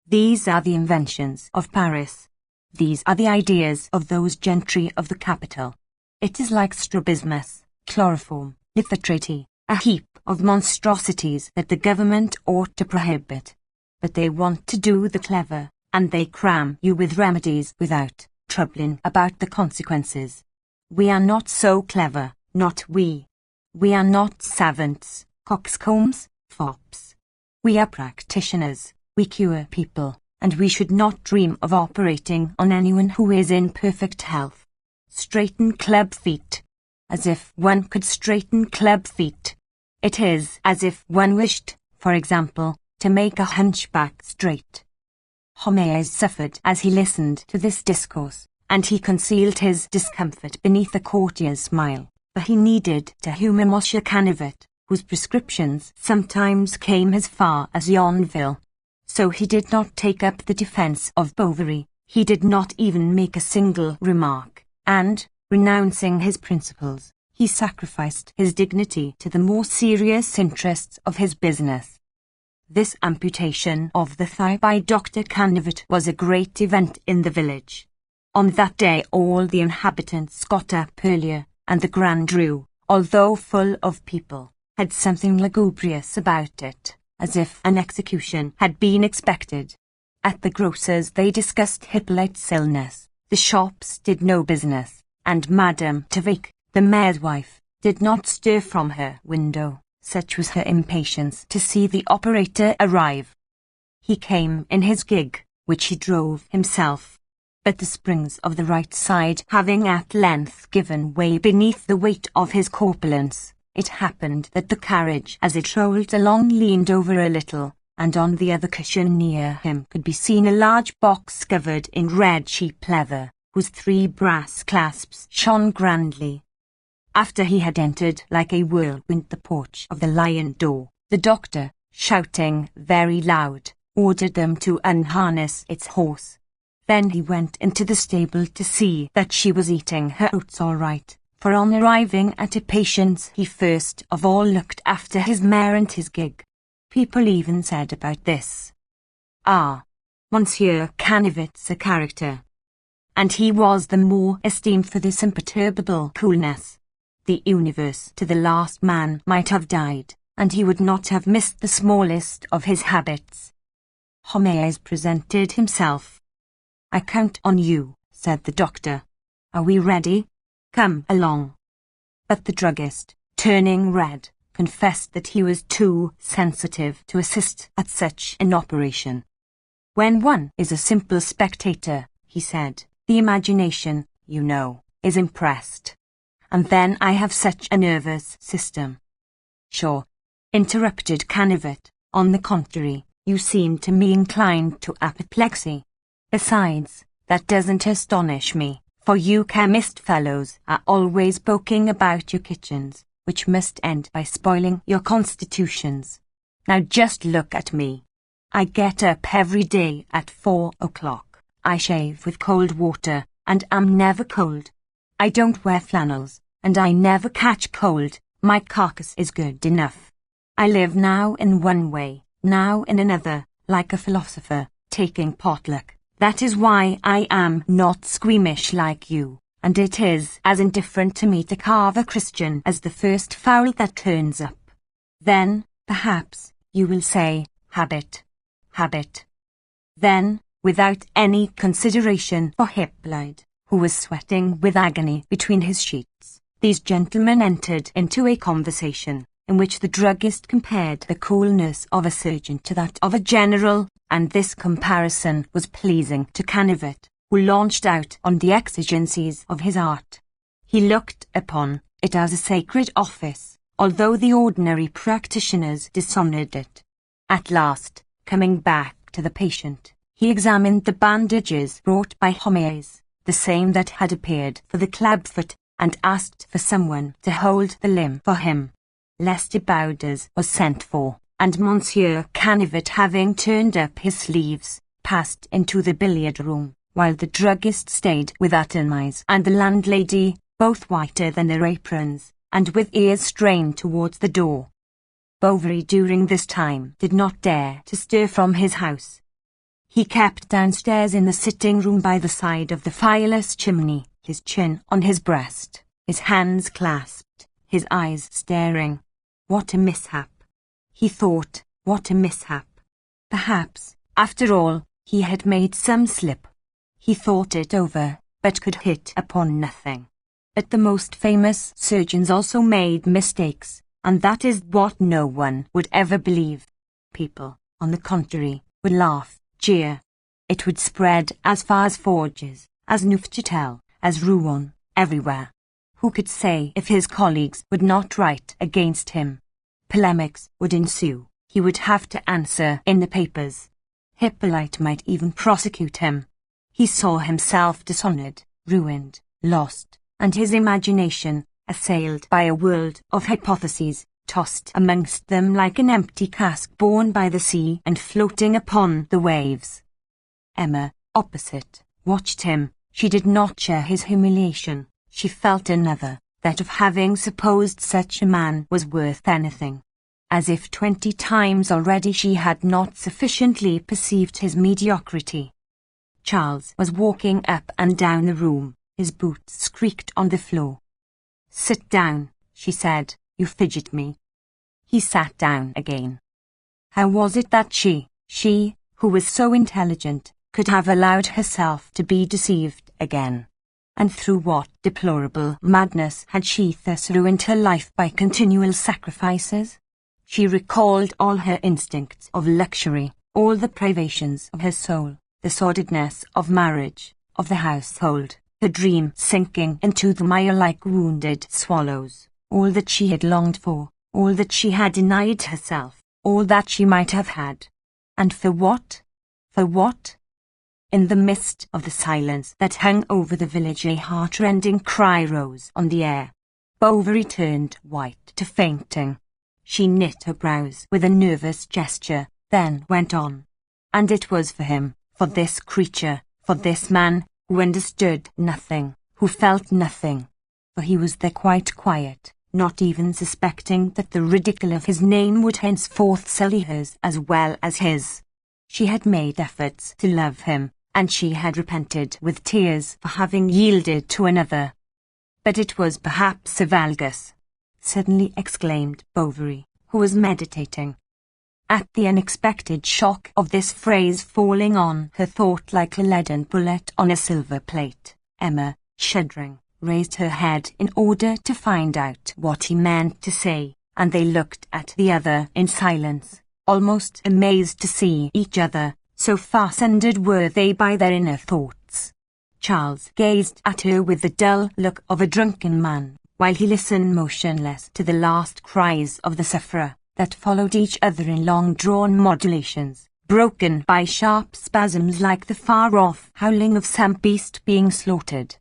"These are the inventions of Paris. These are the ideas of those gentry of the capital. It is like strabismus, chloroform, lithotrity, a heap of monstrosities that the government ought to prohibit. But they want to do the clever, and they cram you with remedies without troubling about the consequences. We are not so clever, not we. We are not savants, coxcombs, fops. We are practitioners, we cure people, and we should not dream of operating on anyone who is in perfect health. Straighten club feet. As if one could straighten club feet. It is as if one wished, for example, to make a hunchback straight." Homais suffered as he listened to this discourse, and he concealed his discomfort beneath a courtier's smile, for he needed to humour Monsieur Canivet, whose prescriptions sometimes came as far as Yonville. So he did not take up the defence of Bovary, he did not even make a single remark, and, renouncing his principles, he sacrificed his dignity to the more serious interests of his business. This amputation of the thigh by Dr. Canivet was a great event in the village. On that day all the inhabitants got up earlier, and the Grand Rue, although full of people, had something lugubrious about it, as if an execution had been expected. At the grocer's they discussed Hippolyte's illness, the shops did no business, and Madame Tavic, the mayor's wife, did not stir from her window. Such was her impatience to see the operator arrive. He came in his gig, which he drove himself. But the springs of the right side having at length given way beneath the weight of his corpulence, it happened that the carriage as it rolled along leaned over a little, and on the other cushion near him could be seen a large box covered in red sheep leather, whose 3 brass clasps shone grandly. After he had entered like a whirlwind the porch of the lion door, the doctor, shouting very loud, ordered them to unharness its horse. Then he went into the stable to see that she was eating her oats all right, for on arriving at a patient's he first of all looked after his mare and his gig. People even said about this, "Ah, Monsieur Canivet's a character." And he was the more esteemed for this imperturbable coolness. The universe to the last man might have died, and he would not have missed the smallest of his habits. Homais presented himself. "I count on you," said the doctor. "Are we ready? Come along." But the druggist, turning red, confessed that he was too sensitive to assist at such an operation. "When one is a simple spectator," he said, "the imagination, you know, is impressed. And then I have such a nervous system." "Sure," interrupted Canivet, "on the contrary, you seem to me inclined to apoplexy. Besides, that doesn't astonish me, for you chemist fellows are always poking about your kitchens, which must end by spoiling your constitutions. Now just look at me. I get up every day at 4 o'clock. I shave with cold water, and am never cold. I don't wear flannels, and I never catch cold. My carcass is good enough. I live now in one way, now in another, like a philosopher, taking potluck. That is why I am not squeamish like you, and it is as indifferent to me to carve a Christian as the first fowl that turns up. Then, perhaps, you will say, habit, habit." Then, without any consideration for Hippolyte, who was sweating with agony between his sheets, these gentlemen entered into a conversation, in which the druggist compared the coolness of a surgeon to that of a general, and this comparison was pleasing to Canivet, who launched out on the exigencies of his art. He looked upon it as a sacred office, although the ordinary practitioners dishonoured it. At last, coming back to the patient, he examined the bandages brought by Homais, the same that had appeared for the clubfoot, and asked for someone to hold the limb for him. Lestiboudes was sent for, and Monsieur Canivet, having turned up his sleeves, passed into the billiard-room, while the druggist stayed with Athénais and the landlady, both whiter than their aprons, and with ears strained towards the door. Bovary during this time did not dare to stir from his house. He kept downstairs in the sitting-room by the side of the fireless chimney, his chin on his breast, his hands clasped, his eyes staring. What a mishap! He thought, what a mishap! Perhaps, after all, he had made some slip. He thought it over, but could hit upon nothing. But the most famous surgeons also made mistakes, and that is what no one would ever believe. People, on the contrary, would laugh, jeer. It would spread as far as Forges, as Neufchâtel, as Rouen, everywhere. Who could say if his colleagues would not write against him? Polemics would ensue. He would have to answer in the papers. Hippolyte might even prosecute him. He saw himself dishonoured, ruined, lost, and his imagination, assailed by a world of hypotheses, tossed amongst them like an empty cask borne by the sea and floating upon the waves. Emma, opposite, watched him. She did not share his humiliation. She felt another, that of having supposed such a man was worth anything. As if 20 times already she had not sufficiently perceived his mediocrity. Charles was walking up and down the room. His boots squeaked on the floor. "Sit down," she said, "you fidget me." He sat down again. How was it that she, who was so intelligent, could have allowed herself to be deceived again? And through what deplorable madness had she thus ruined her life by continual sacrifices? She recalled all her instincts of luxury, all the privations of her soul, the sordidness of marriage, of the household, her dream sinking into the mire like wounded swallows, all that she had longed for, all that she had denied herself, all that she might have had. And for what? For what? In the midst of the silence that hung over the village, a heart-rending cry rose on the air. Bovary turned white to fainting. She knit her brows with a nervous gesture, then went on. And it was for him, for this creature, for this man, who understood nothing, who felt nothing. For he was there quite quiet, not even suspecting that the ridicule of his name would henceforth sully hers as well as his. She had made efforts to love him, and she had repented with tears for having yielded to another. But it was perhaps a valgus, suddenly exclaimed Bovary, who was meditating. At the unexpected shock of this phrase falling on her thought like a leaden bullet on a silver plate, Emma, shuddering, raised her head in order to find out what he meant to say, and they looked at the other in silence, almost amazed to see each other, so fastened were they by their inner thoughts. Charles gazed at her with the dull look of a drunken man, while he listened motionless to the last cries of the sufferer, that followed each other in long-drawn modulations, broken by sharp spasms like the far-off howling of some beast being slaughtered.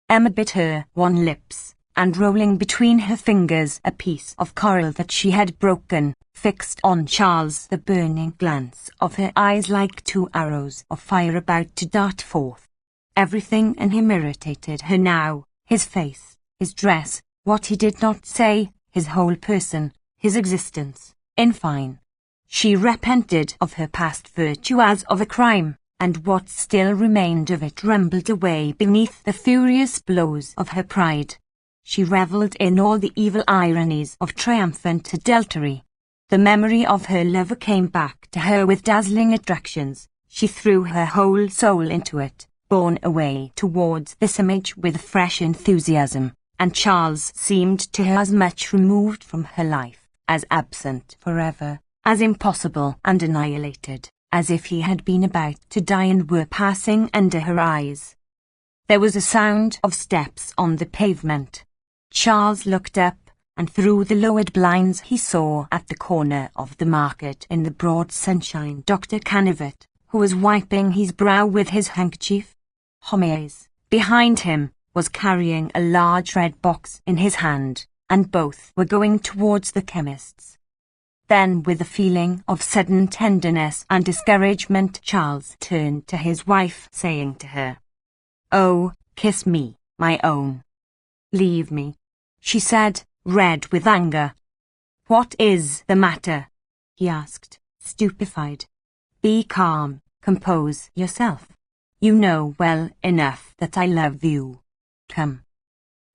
Emma bit her wan lips, and rolling between her fingers a piece of coral that she had broken, fixed on Charles the burning glance of her eyes like two arrows of fire about to dart forth. Everything in him irritated her now, his face, his dress, what he did not say, his whole person, his existence, in fine. She repented of her past virtue as of a crime, and what still remained of it rumbled away beneath the furious blows of her pride. She revelled in all the evil ironies of triumphant adultery. The memory of her lover came back to her with dazzling attractions. She threw her whole soul into it, borne away towards this image with fresh enthusiasm, and Charles seemed to her as much removed from her life, as absent forever, as impossible and annihilated, as if he had been about to die and were passing under her eyes. There was a sound of steps on the pavement. Charles looked up, and through the lowered blinds he saw at the corner of the market in the broad sunshine Dr. Canivet, who was wiping his brow with his handkerchief. Homais, behind him, was carrying a large red box in his hand, and both were going towards the chemist's. Then, with a feeling of sudden tenderness and discouragement, Charles turned to his wife, saying to her, "Oh, kiss me, my own." "Leave me," she said, red with anger. "What is the matter?" he asked, stupefied. "Be calm, compose yourself. You know well enough that I love you. Come."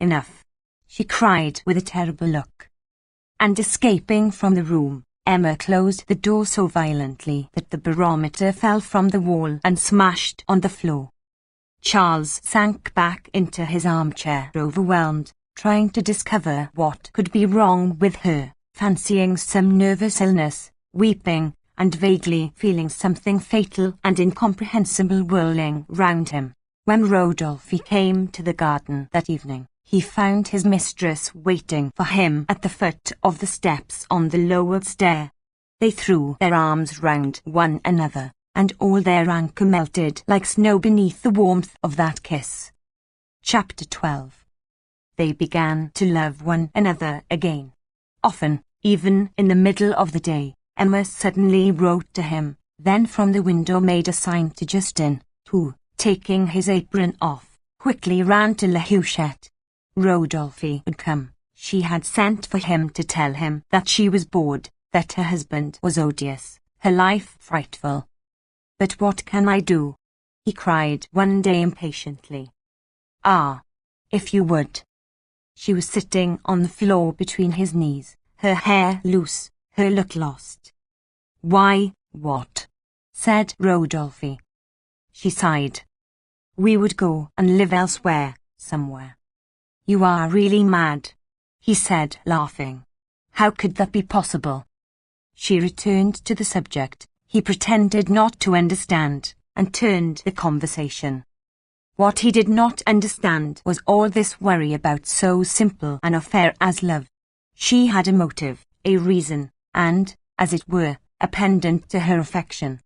"Enough," she cried with a terrible look. And escaping from the room, Emma closed the door so violently that the barometer fell from the wall and smashed on the floor. Charles sank back into his armchair, overwhelmed, trying to discover what could be wrong with her, fancying some nervous illness, weeping, and vaguely feeling something fatal and incomprehensible whirling round him. When Rodolphe came to the garden that evening, he found his mistress waiting for him at the foot of the steps on the lower stair. They threw their arms round one another, and all their anger melted like snow beneath the warmth of that kiss. Chapter 12. They began to love one another again. Often, even in the middle of the day, Emma suddenly wrote to him, then from the window made a sign to Justin, who, taking his apron off, quickly ran to La Huchette. Rodolphe would come. She had sent for him to tell him that she was bored, that her husband was odious, her life frightful. "But what can I do?" he cried one day impatiently. "Ah, if you would." She was sitting on the floor between his knees, her hair loose, her look lost. "Why, what?" said Rodolphe. She sighed. "We would go and live elsewhere, somewhere." "You are really mad," he said, laughing. "How could that be possible?" She returned to the subject. He pretended not to understand, and turned the conversation. What he did not understand was all this worry about so simple an affair as love. She had a motive, a reason, and, as it were, a pendant to her affection.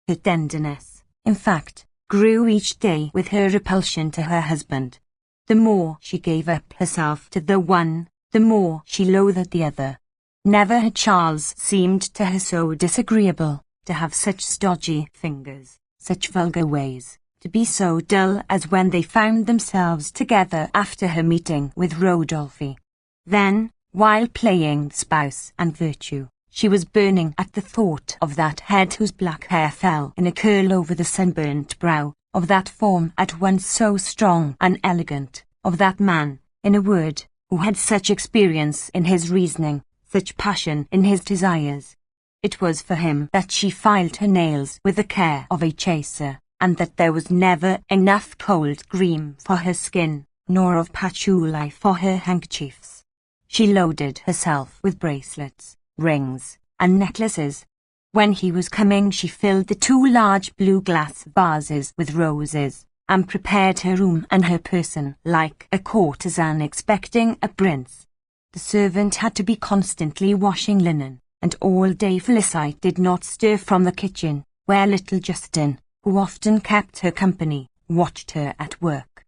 Her tenderness, in fact, grew each day with her repulsion to her husband. The more she gave up herself to the one, the more she loathed the other. Never had Charles seemed to her so disagreeable, to have such stodgy fingers, such vulgar ways, to be so dull as when they found themselves together after her meeting with Rodolphe. Then, while playing spouse and virtue, she was burning at the thought of that head whose black hair fell in a curl over the sunburnt brow, of that form at once so strong and elegant, of that man, in a word, who had such experience in his reasoning, such passion in his desires. It was for him that she filed her nails with the care of a chaser, and that there was never enough cold cream for her skin, nor of patchouli for her handkerchiefs. She loaded herself with bracelets, rings, and necklaces. When he was coming, she filled the 2 large blue glass vases with roses, and prepared her room and her person like a courtesan expecting a prince. The servant had to be constantly washing linen, and all day Felicite did not stir from the kitchen, where little Justin, who often kept her company, watched her at work.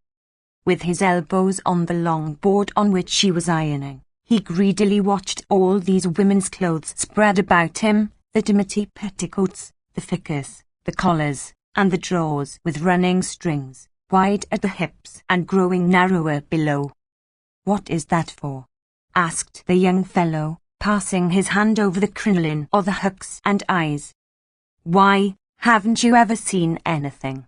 With his elbows on the long board on which she was ironing, he greedily watched all these women's clothes spread about him, the dimity petticoats, the ficus, the collars, and the drawers with running strings, wide at the hips and growing narrower below. "What is that for?" asked the young fellow, passing his hand over the crinoline or the hooks and eyes. "Why, haven't you ever seen anything?"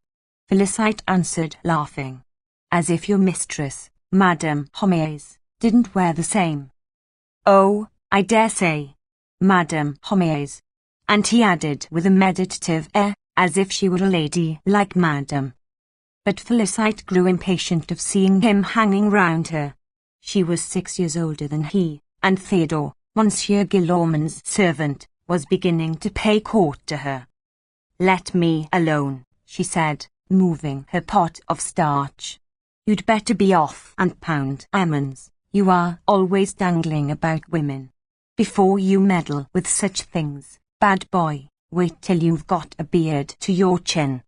Felicite answered, laughing. "As if your mistress, Madame Homais, didn't wear the same." "Oh, I dare say, Madame Homais." And he added with a meditative air, as if she were a lady like Madame. But Felicite grew impatient of seeing him hanging round her. She was 6 years older than he, and Theodore, Monsieur Guillaume's servant, was beginning to pay court to her. "Let me alone," she said, moving her pot of starch. "You'd better be off and pound almonds. You are always dangling about women. Before you meddle with such things, bad boy, wait till you've got a beard to your chin."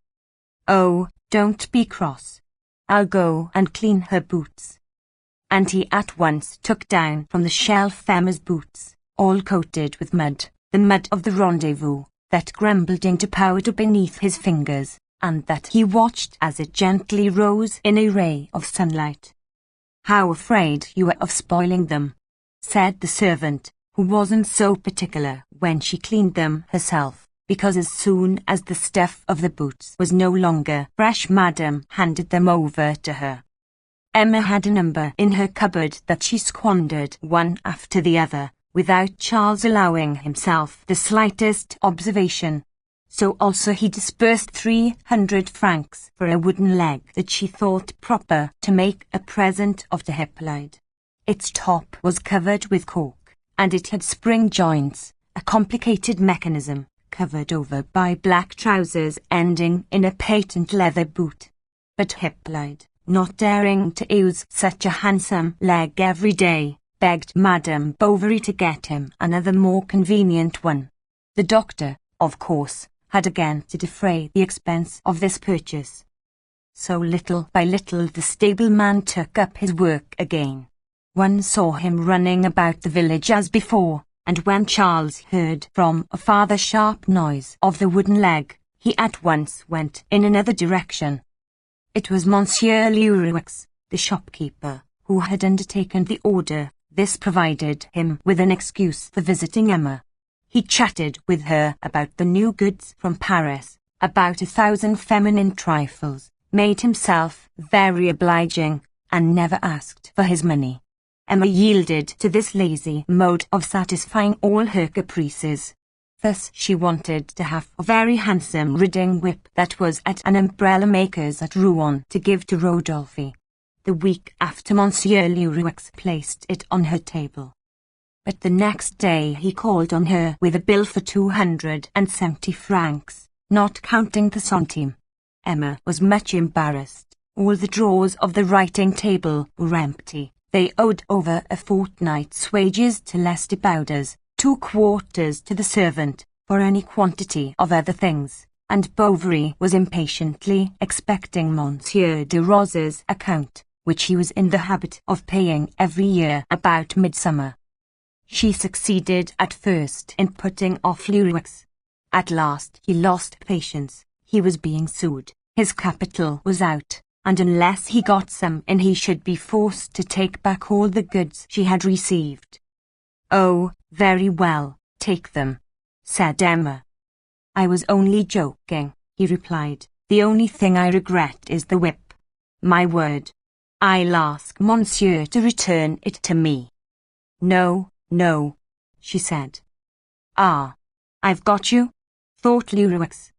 "Oh, don't be cross. I'll go and clean her boots." And he at once took down from the shelf Emma's boots, all coated with mud, the mud of the rendezvous, that grumbled into powder beneath his fingers, and that he watched as it gently rose in a ray of sunlight. "How afraid you were of spoiling them," said the servant, who wasn't so particular when she cleaned them herself, because as soon as the stuff of the boots was no longer fresh, Madame handed them over to her. Emma had a number in her cupboard that she squandered one after the other, without Charles allowing himself the slightest observation. So also he disbursed 300 francs for a wooden leg that she thought proper to make a present of to Hippolyte. Its top was covered with cork, and it had spring joints, a complicated mechanism, covered over by black trousers ending in a patent leather boot. But Hippolyte, not daring to use such a handsome leg every day, begged Madame Bovary to get him another more convenient one. The doctor, of course, had again to defray the expense of this purchase. So little by little the stableman took up his work again. One saw him running about the village as before, and when Charles heard from afar the sharp noise of the wooden leg, he at once went in another direction. It was Monsieur Leroux, the shopkeeper, who had undertaken the order. This provided him with an excuse for visiting Emma. He chatted with her about the new goods from Paris, about 1,000 feminine trifles, made himself very obliging, and never asked for his money. Emma yielded to this lazy mode of satisfying all her caprices. Thus she wanted to have a very handsome riding whip that was at an umbrella maker's at Rouen to give to Rodolphe. The week after Monsieur Leroux placed it on her table. But the next day he called on her with a bill for 270 francs, not counting the centime. Emma was much embarrassed. All the drawers of the writing table were empty. They owed over a fortnight's wages to Lestiboudas, 2 quarters to the servant, for any quantity of other things, and Bovary was impatiently expecting Monsieur de Rose's account, which he was in the habit of paying every year about midsummer. She succeeded at first in putting off Leroux. At last he lost patience. He was being sued, his capital was out, and unless he got some in he should be forced to take back all the goods she had received. "Oh, very well, take them," said Emma. "I was only joking," he replied. "The only thing I regret is the whip. My word. I'll ask Monsieur to return it to me." "No, no," she said. "Ah, I've got you, thought Lurix.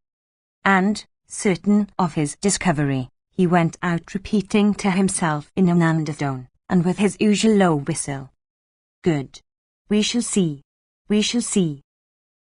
And, certain of his discovery, he went out repeating to himself in an undertone, and with his usual low whistle. Good. We shall see. We shall see.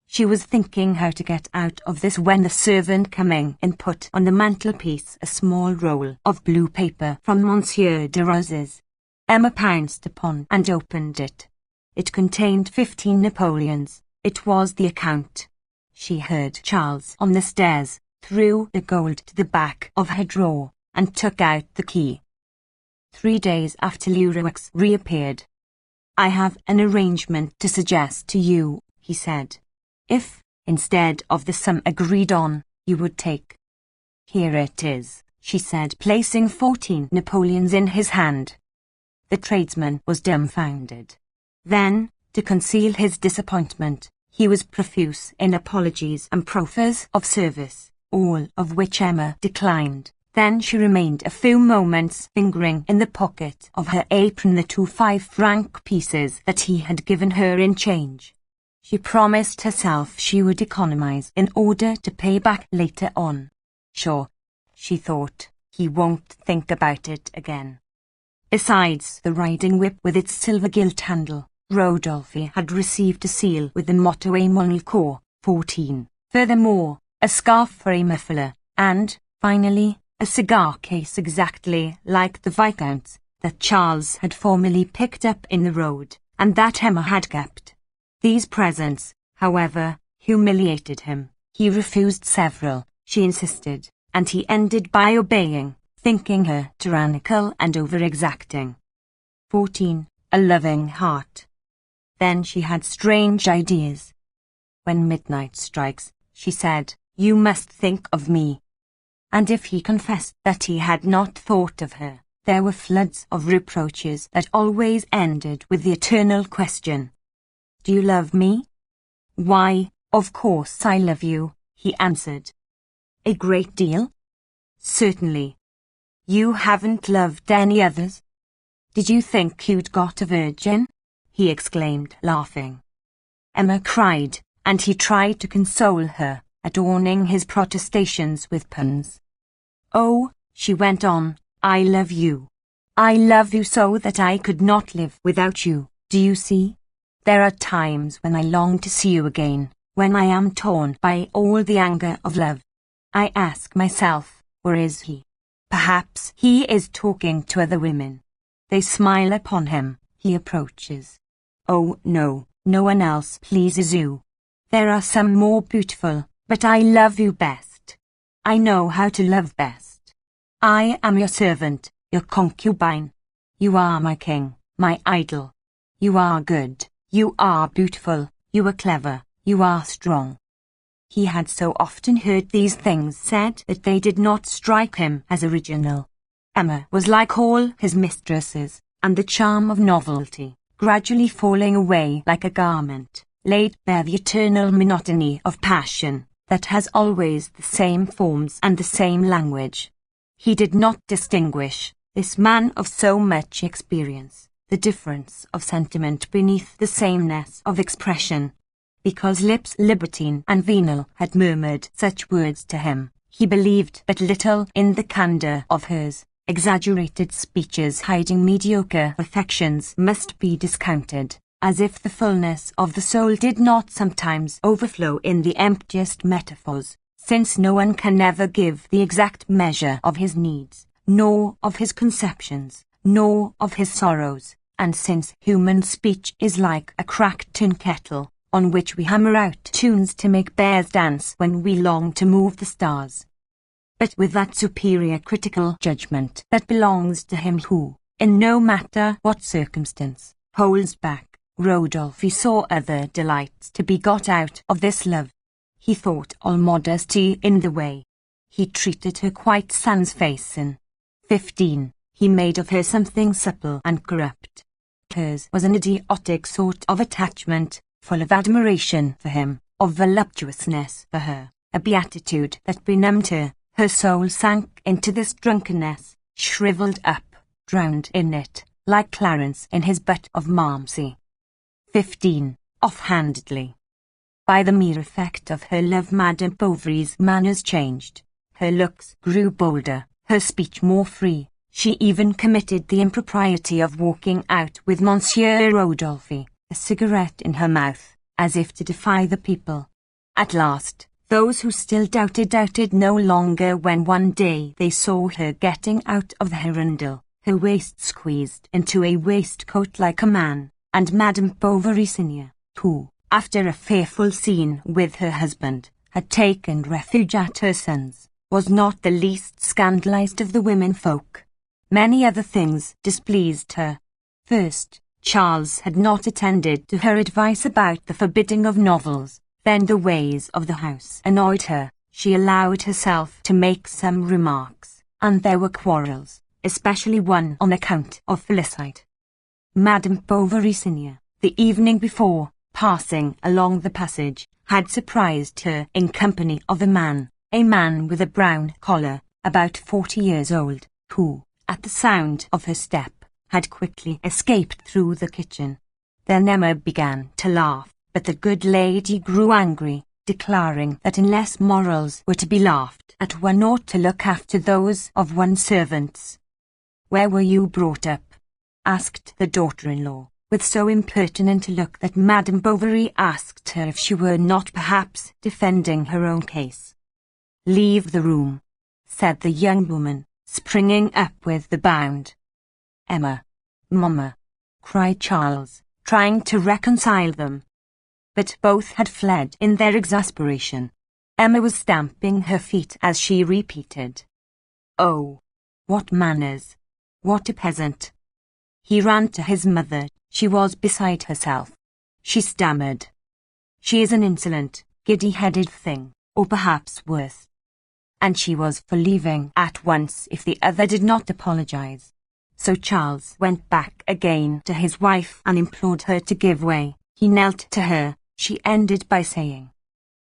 She was thinking how to get out of this when the servant coming in put on the mantelpiece a small roll of blue paper from Monsieur de Rose's. Emma pounced upon and opened it. It contained 15 Napoleons. It was the account. She heard Charles on the stairs, threw the gold to the back of her drawer, and took out the key. 3 days after Lurix reappeared. I have an arrangement to suggest to you, he said. If, instead of the sum agreed on, you would take. Here it is, she said, placing 14 Napoleons in his hand. The tradesman was dumbfounded. Then, to conceal his disappointment, he was profuse in apologies and proffers of service, all of which Emma declined. Then she remained a few moments fingering in the pocket of her apron the 2 5-franc pieces that he had given her in change. She promised herself she would economize in order to pay back later on. Sure, she thought, he won't think about it again. Besides the riding whip with its silver gilt handle, Rodolphe had received a seal with the motto A mon corps, 14. Furthermore, a scarf for a muffler, and, finally, a cigar case exactly like the Viscount's that Charles had formerly picked up in the road, and that Emma had kept. These presents, however, humiliated him. He refused several, she insisted, and he ended by obeying, thinking her tyrannical and over-exacting. 14. A loving heart. Then she had strange ideas. When midnight strikes, she said, you must think of me. And if he confessed that he had not thought of her, there were floods of reproaches that always ended with the eternal question. Do you love me? Why, of course I love you, he answered. A great deal? Certainly. You haven't loved any others? Did you think you'd got a virgin? He exclaimed, laughing. Emma cried, and he tried to console her, adorning his protestations with puns. Oh, she went on, I love you. I love you so that I could not live without you, do you see? There are times when I long to see you again, when I am torn by all the anger of love. I ask myself, where is he? Perhaps he is talking to other women. They smile upon him, he approaches. Oh no, no one else pleases you. There are some more beautiful, but I love you best. I know how to love best. I am your servant, your concubine. You are my king, my idol. You are good. You are beautiful, you are clever, you are strong. He had so often heard these things said that they did not strike him as original. Emma was like all his mistresses, and the charm of novelty, gradually falling away like a garment, laid bare the eternal monotony of passion, that has always the same forms and the same language. He did not distinguish, this man of so much experience, the difference of sentiment beneath the sameness of expression. Because lips libertine and venal had murmured such words to him, he believed but little in the candour of hers. Exaggerated speeches hiding mediocre affections must be discounted, as if the fullness of the soul did not sometimes overflow in the emptiest metaphors, since no one can ever give the exact measure of his needs, nor of his conceptions, nor of his sorrows. And since human speech is like a cracked tin kettle, on which we hammer out tunes to make bears dance when we long to move the stars. But with that superior critical judgment that belongs to him who, in no matter what circumstance, holds back, Rodolphe saw other delights to be got out of this love. He thought all modesty in the way. He treated her quite sans facing. 15. He made of her something supple and corrupt. Hers was an idiotic sort of attachment, full of admiration for him, of voluptuousness for her, a beatitude that benumbed her. Her soul sank into this drunkenness, shriveled up, drowned in it, like Clarence in his butt of Malmsey. 15. Offhandedly. By the mere effect of her love, Madame Bovary's manners changed. Her looks grew bolder, her speech more free. She even committed the impropriety of walking out with Monsieur Rodolphe, a cigarette in her mouth, as if to defy the people. At last, those who still doubted no longer when one day they saw her getting out of the hirondelle, her waist squeezed into a waistcoat like a man, and Madame Bovary Senior, who, after a fearful scene with her husband, had taken refuge at her son's, was not the least scandalized of the women folk. Many other things displeased her. First, Charles had not attended to her advice about the forbidding of novels. Then the ways of the house annoyed her. She allowed herself to make some remarks, and there were quarrels, especially one on account of Felicite. Madame Bovary Senior, the evening before, passing along the passage, had surprised her in company of a man with a brown collar, about 40 years old, who, at the sound of her step, had quickly escaped through the kitchen. Then Emma began to laugh, but the good lady grew angry, declaring that unless morals were to be laughed at, one ought to look after those of one's servants. "Where were you brought up?" asked the daughter-in-law, with so impertinent a look that Madame Bovary asked her if she were not perhaps defending her own case. "Leave the room," said the young woman, springing up with a bound. "Emma, Mamma," cried Charles, trying to reconcile them. But both had fled in their exasperation. Emma was stamping her feet as she repeated, "Oh, what manners! What a peasant!" He ran to his mother. She was beside herself. She stammered, "She is an insolent, giddy-headed thing, or perhaps worse." And she was for leaving at once if the other did not apologize. So Charles went back again to his wife and implored her to give way. He knelt to her. She ended by saying,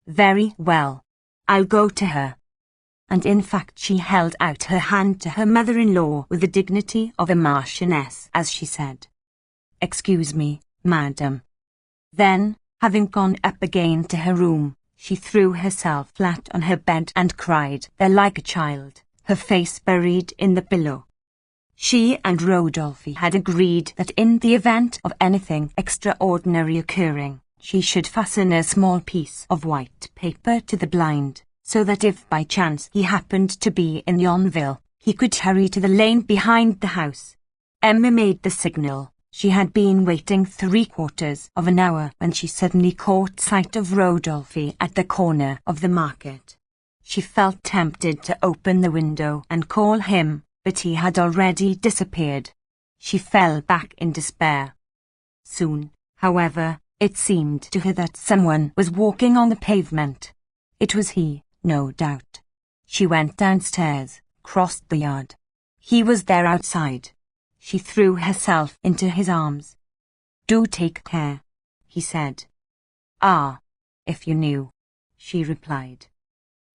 "Very well, I'll go to her." And in fact she held out her hand to her mother-in-law with the dignity of a marchioness as she said, "Excuse me, madam." Then, having gone up again to her room, she threw herself flat on her bed and cried there like a child, her face buried in the pillow. She and Rodolphe had agreed that in the event of anything extraordinary occurring, she should fasten a small piece of white paper to the blind, so that if by chance he happened to be in Yonville, he could hurry to the lane behind the house. Emma made the signal. She had been waiting 3/4 of an hour when she suddenly caught sight of Rodolphe at the corner of the market. She felt tempted to open the window and call him, but he had already disappeared. She fell back in despair. Soon, however, it seemed to her that someone was walking on the pavement. It was he, no doubt. She went downstairs, crossed the yard. He was there outside. She threw herself into his arms. "Do take care," he said. "Ah, if you knew," she replied.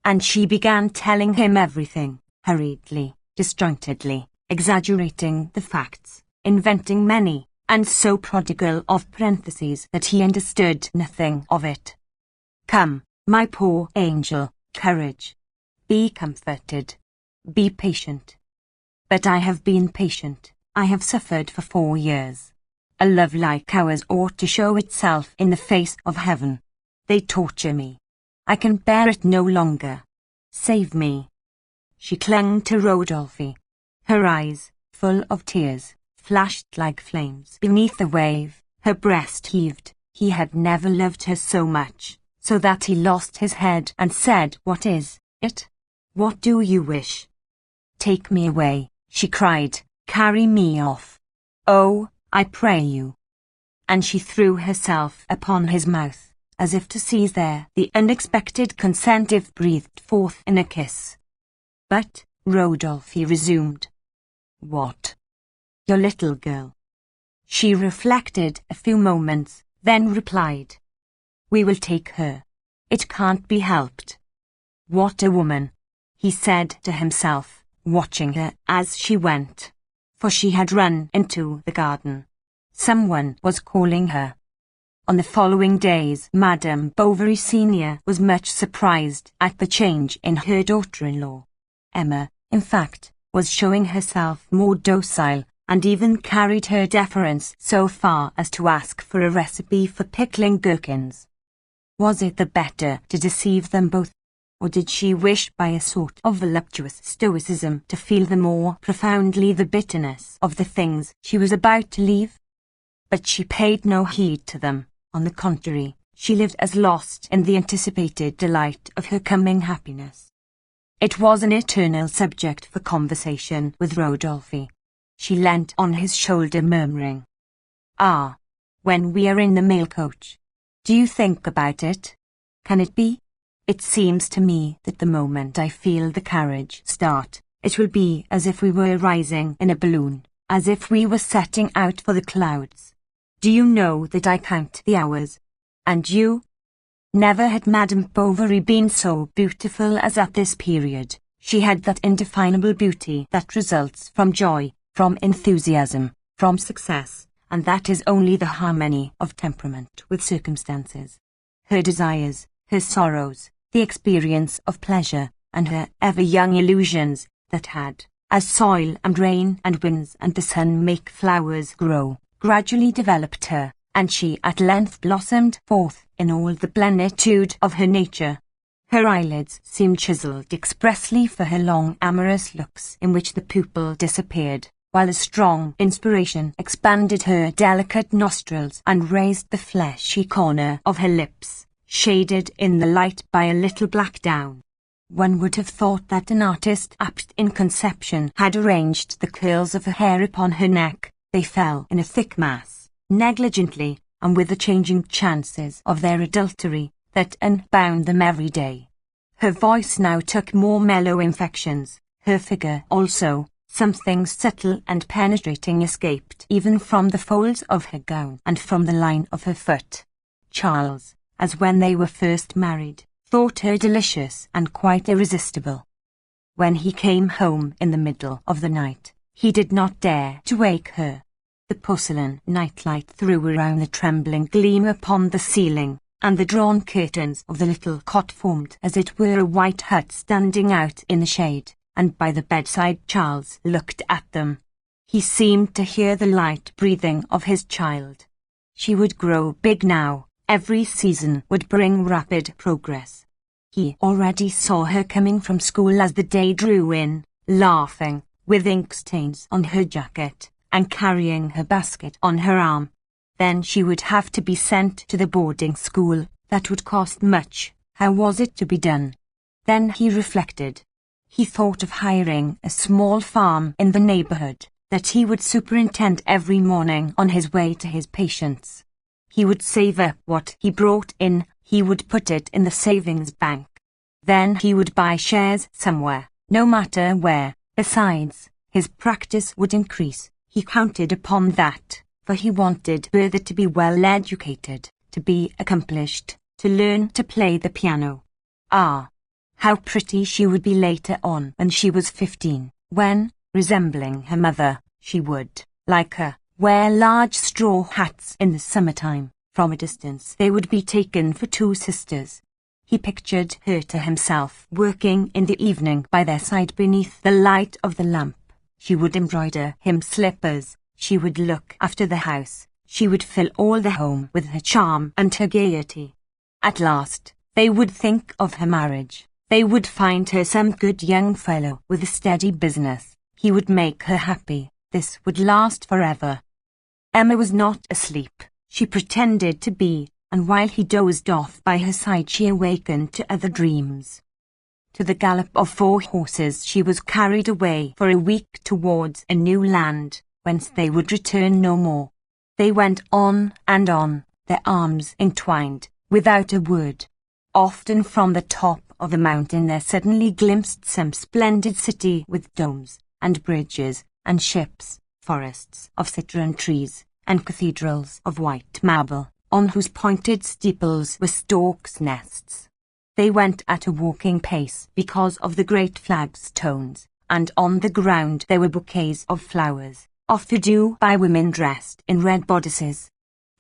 And she began telling him everything, hurriedly, disjointedly, exaggerating the facts, inventing many, and so prodigal of parentheses that he understood nothing of it. "Come, my poor angel, courage. Be comforted. Be patient." "But I have been patient. I have suffered for 4 years. A love like ours ought to show itself in the face of heaven. They torture me. I can bear it no longer. Save me." She clung to Rodolphe. Her eyes, full of tears, flashed like flames beneath the wave. Her breast heaved. He had never loved her so much, so that he lost his head and said, "What is it? What do you wish?" "Take me away," she cried. "Carry me off. Oh, I pray you." And she threw herself upon his mouth, as if to seize there the unexpected consent if breathed forth in a kiss. But Rodolphe resumed. "What? Your little girl?" She reflected a few moments, then replied, "We will take her. It can't be helped." "What a woman," he said to himself, watching her as she went. For she had run into the garden. Someone was calling her. On the following days, Madame Bovary Senior was much surprised at the change in her daughter-in-law. Emma, in fact, was showing herself more docile, and even carried her deference so far as to ask for a recipe for pickling gherkins. Was it the better to deceive them both, or did she wish by a sort of voluptuous stoicism to feel the more profoundly the bitterness of the things she was about to leave? But she paid no heed to them. On the contrary, she lived as lost in the anticipated delight of her coming happiness. It was an eternal subject for conversation with Rodolphe. She leant on his shoulder murmuring, "Ah, when we are in the mail coach. Do you think about it? Can it be? It seems to me that the moment I feel the carriage start, it will be as if we were rising in a balloon, as if we were setting out for the clouds. Do you know that I count the hours? And you?" Never had Madame Bovary been so beautiful as at this period. She had that indefinable beauty that results from joy, from enthusiasm, from success, and that is only the harmony of temperament with circumstances. Her desires, her sorrows, the experience of pleasure, and her ever-young illusions that had, as soil and rain and winds and the sun make flowers grow, gradually developed her, and she at length blossomed forth in all the plenitude of her nature. Her eyelids seemed chiselled expressly for her long amorous looks in which the pupil disappeared, while a strong inspiration expanded her delicate nostrils and raised the fleshy corner of her lips, shaded in the light by a little black down. One would have thought that an artist apt in conception had arranged the curls of her hair upon her neck. They fell in a thick mass, negligently, and with the changing chances of their adultery that unbound them every day. Her voice now took more mellow inflections, her figure also. Something subtle and penetrating escaped even from the folds of her gown and from the line of her foot. Charles, as when they were first married, thought her delicious and quite irresistible. When he came home in the middle of the night, he did not dare to wake her. The porcelain nightlight threw around the trembling gleam upon the ceiling, and the drawn curtains of the little cot formed as it were a white hut standing out in the shade, and by the bedside Charles looked at them. He seemed to hear the light breathing of his child. She would grow big now, every season would bring rapid progress. He already saw her coming from school as the day drew in, laughing, with ink stains on her jacket, and carrying her basket on her arm. Then she would have to be sent to the boarding school. That would cost much. How was it to be done? Then he reflected. He thought of hiring a small farm in the neighborhood, that he would superintend every morning on his way to his patients. He would save up what he brought in, he would put it in the savings bank. Then he would buy shares somewhere, no matter where. Besides, his practice would increase. He counted upon that, for he wanted Bertha to be well educated, to be accomplished, to learn to play the piano. Ah, how pretty she would be later on when she was 15, when, resembling her mother, she would, like her, wear large straw hats in the summertime. From a distance they would be taken for two sisters. He pictured her to himself, working in the evening by their side beneath the light of the lamp. She would embroider him slippers, she would look after the house, she would fill all the home with her charm and her gaiety. At last, they would think of her marriage. They would find her some good young fellow with a steady business. He would make her happy. This would last forever. Emma was not asleep. She pretended to be, and while he dozed off by her side she awakened to other dreams. To the gallop of 4 horses she was carried away for a week towards a new land, whence they would return no more. They went on and on, their arms entwined, without a word. Often from the top of the mountain there suddenly glimpsed some splendid city with domes, and bridges, and ships, forests of citron trees, and cathedrals of white marble, on whose pointed steeples were storks' nests. They went at a walking pace because of the great flagstones, and on the ground there were bouquets of flowers, offered you by women dressed in red bodices.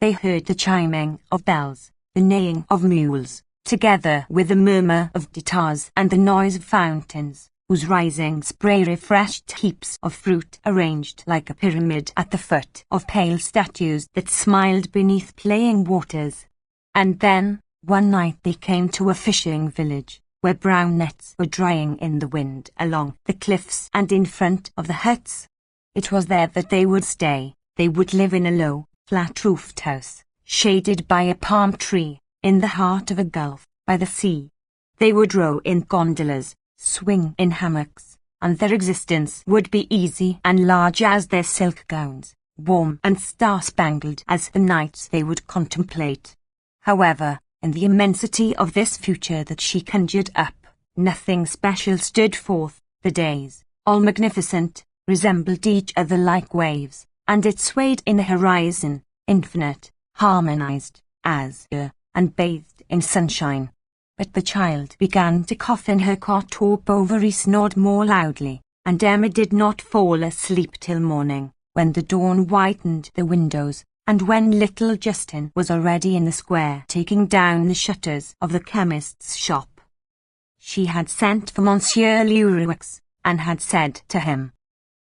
They heard the chiming of bells, the neighing of mules, together with the murmur of guitars and the noise of fountains, whose rising spray refreshed heaps of fruit arranged like a pyramid at the foot of pale statues that smiled beneath playing waters. And then, one night they came to a fishing village, where brown nets were drying in the wind along the cliffs and in front of the huts. It was there that they would stay. They would live in a low, flat-roofed house, shaded by a palm tree, in the heart of a gulf, by the sea. They would row in gondolas, swing in hammocks, and their existence would be easy and large as their silk gowns, warm and star-spangled as the nights they would contemplate. However, in the immensity of this future that she conjured up, nothing special stood forth. The days, all magnificent, resembled each other like waves, and it swayed in the horizon, infinite, harmonized, azure, and bathed in sunshine. But the child began to cough in her cot, or Bovary snored more loudly, and Emma did not fall asleep till morning, when the dawn whitened the windows, and when little Justin was already in the square taking down the shutters of the chemist's shop. She had sent for Monsieur Leroux, and had said to him,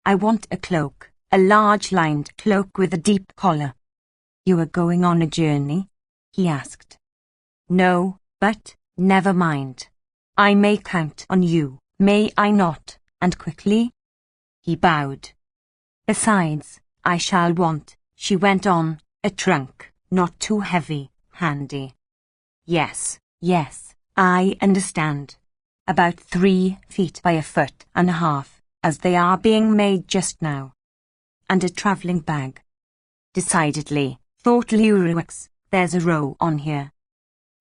"I want a cloak, a large lined cloak with a deep collar." "You are going on a journey?" he asked. "No, but, never mind. I may count on you, may I not, and quickly?" He bowed. "Besides, I shall want," she went on, "a trunk, not too heavy, handy." Yes, I understand. About 3 feet by 1.5 feet, as they are being made just now. And a travelling bag. Decidedly, thought Leroux, there's a row on here.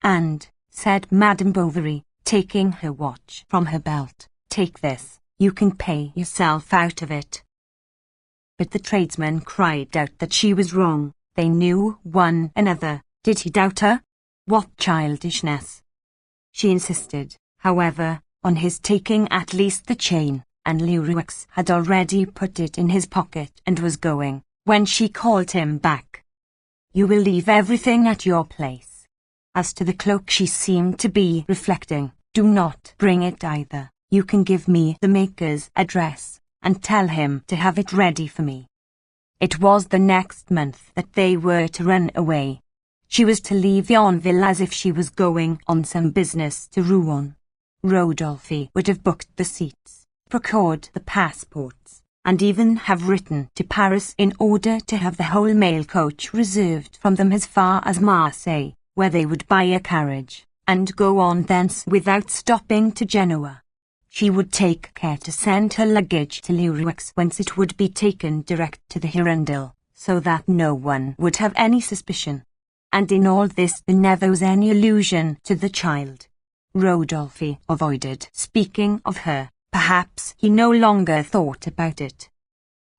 "And," said Madame Bovary, taking her watch from her belt, "take this, you can pay yourself out of it." But the tradesmen cried out that she was wrong. They knew one another. Did he doubt her? What childishness! She insisted, however, on his taking at least the chain, and Leroux had already put it in his pocket and was going, when she called him back. "You will leave everything at your place. As to the cloak," she seemed to be reflecting, "do not bring it either. You can give me the maker's address, and tell him to have it ready for me." It was the next month that they were to run away. She was to leave Yonville as if she was going on some business to Rouen. Rodolphe would have booked the seats, procured the passports, and even have written to Paris in order to have the whole mail coach reserved from them as far as Marseille, where they would buy a carriage, and go on thence without stopping to Genoa. She would take care to send her luggage to Leroux, whence it would be taken direct to the Hirondelle, so that no one would have any suspicion. And in all this there never was any allusion to the child. Rodolphe avoided speaking of her. Perhaps he no longer thought about it.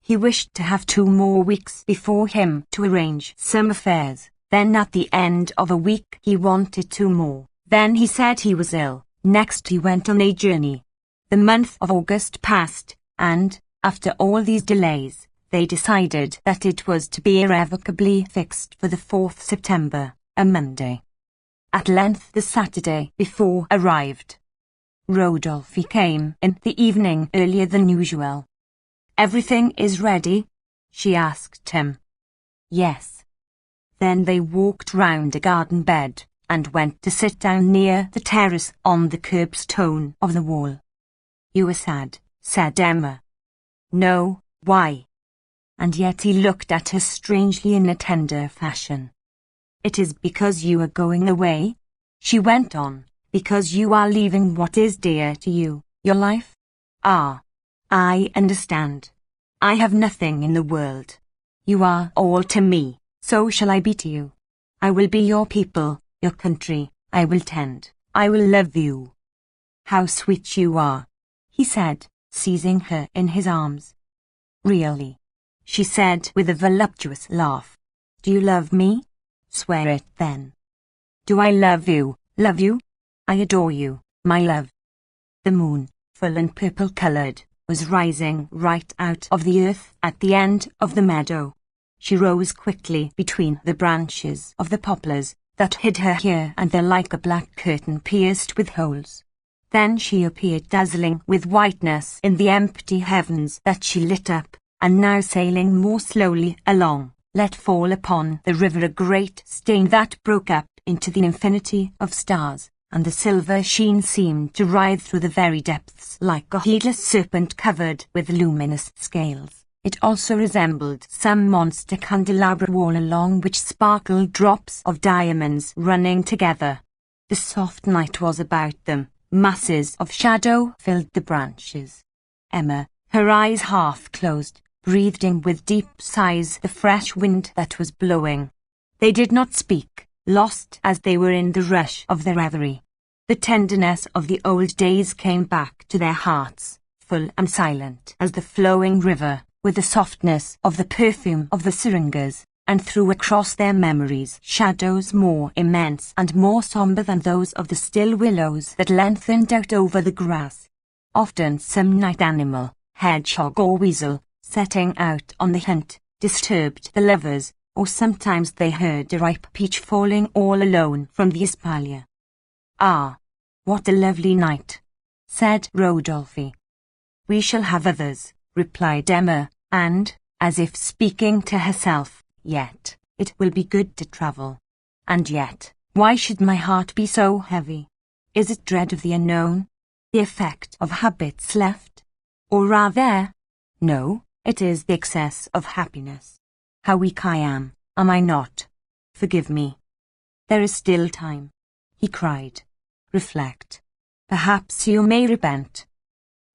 He wished to have 2 more weeks before him to arrange some affairs. Then at the end of a week he wanted 2 more. Then he said he was ill. Next he went on a journey. The month of August passed, and, after all these delays, they decided that it was to be irrevocably fixed for the 4th September, a Monday. At length the Saturday before arrived. Rodolphe came in the evening earlier than usual. "Everything is ready?" she asked him. "Yes." Then they walked round a garden bed, and went to sit down near the terrace on the curbstone of the wall. "You are sad," said Emma. "No, why?" And yet he looked at her strangely in a tender fashion. "It is because you are going away," she went on, "because you are leaving what is dear to you, your life? Ah, I understand. I have nothing in the world. You are all to me, so shall I be to you. I will be your people, your country, I will tend, I will love you." "How sweet you are," he said, seizing her in his arms. "Really," she said with a voluptuous laugh. "Do you love me? Swear it then." "Do I love you? Love you? I adore you, my love." The moon, full and purple-coloured, was rising right out of the earth at the end of the meadow. She rose quickly between the branches of the poplars that hid her here and there like a black curtain pierced with holes. Then she appeared dazzling with whiteness in the empty heavens that she lit up, and now sailing more slowly along, let fall upon the river a great stain that broke up into the infinity of stars, and the silver sheen seemed to writhe through the very depths like a heedless serpent covered with luminous scales. It also resembled some monster candelabra wall along which sparkled drops of diamonds running together. The soft night was about them. Masses of shadow filled the branches. Emma, her eyes half closed, breathed in with deep sighs the fresh wind that was blowing. They did not speak, lost as they were in the rush of their reverie. The tenderness of the old days came back to their hearts, full and silent as the flowing river, with the softness of the perfume of the syringas, and threw across their memories shadows more immense and more sombre than those of the still willows that lengthened out over the grass. Often some night animal, hedgehog or weasel, setting out on the hunt, disturbed the lovers, or sometimes they heard a ripe peach falling all alone from the espalier. "Ah, what a lovely night," said Rodolphe. "We shall have others," replied Emma, and, as if speaking to herself, "Yet, it will be good to travel. And yet, why should my heart be so heavy? Is it dread of the unknown? The effect of habits left? Or rather, no, it is the excess of happiness. How weak I am I not? Forgive me. There is still time," he cried. "Reflect. Perhaps you may repent."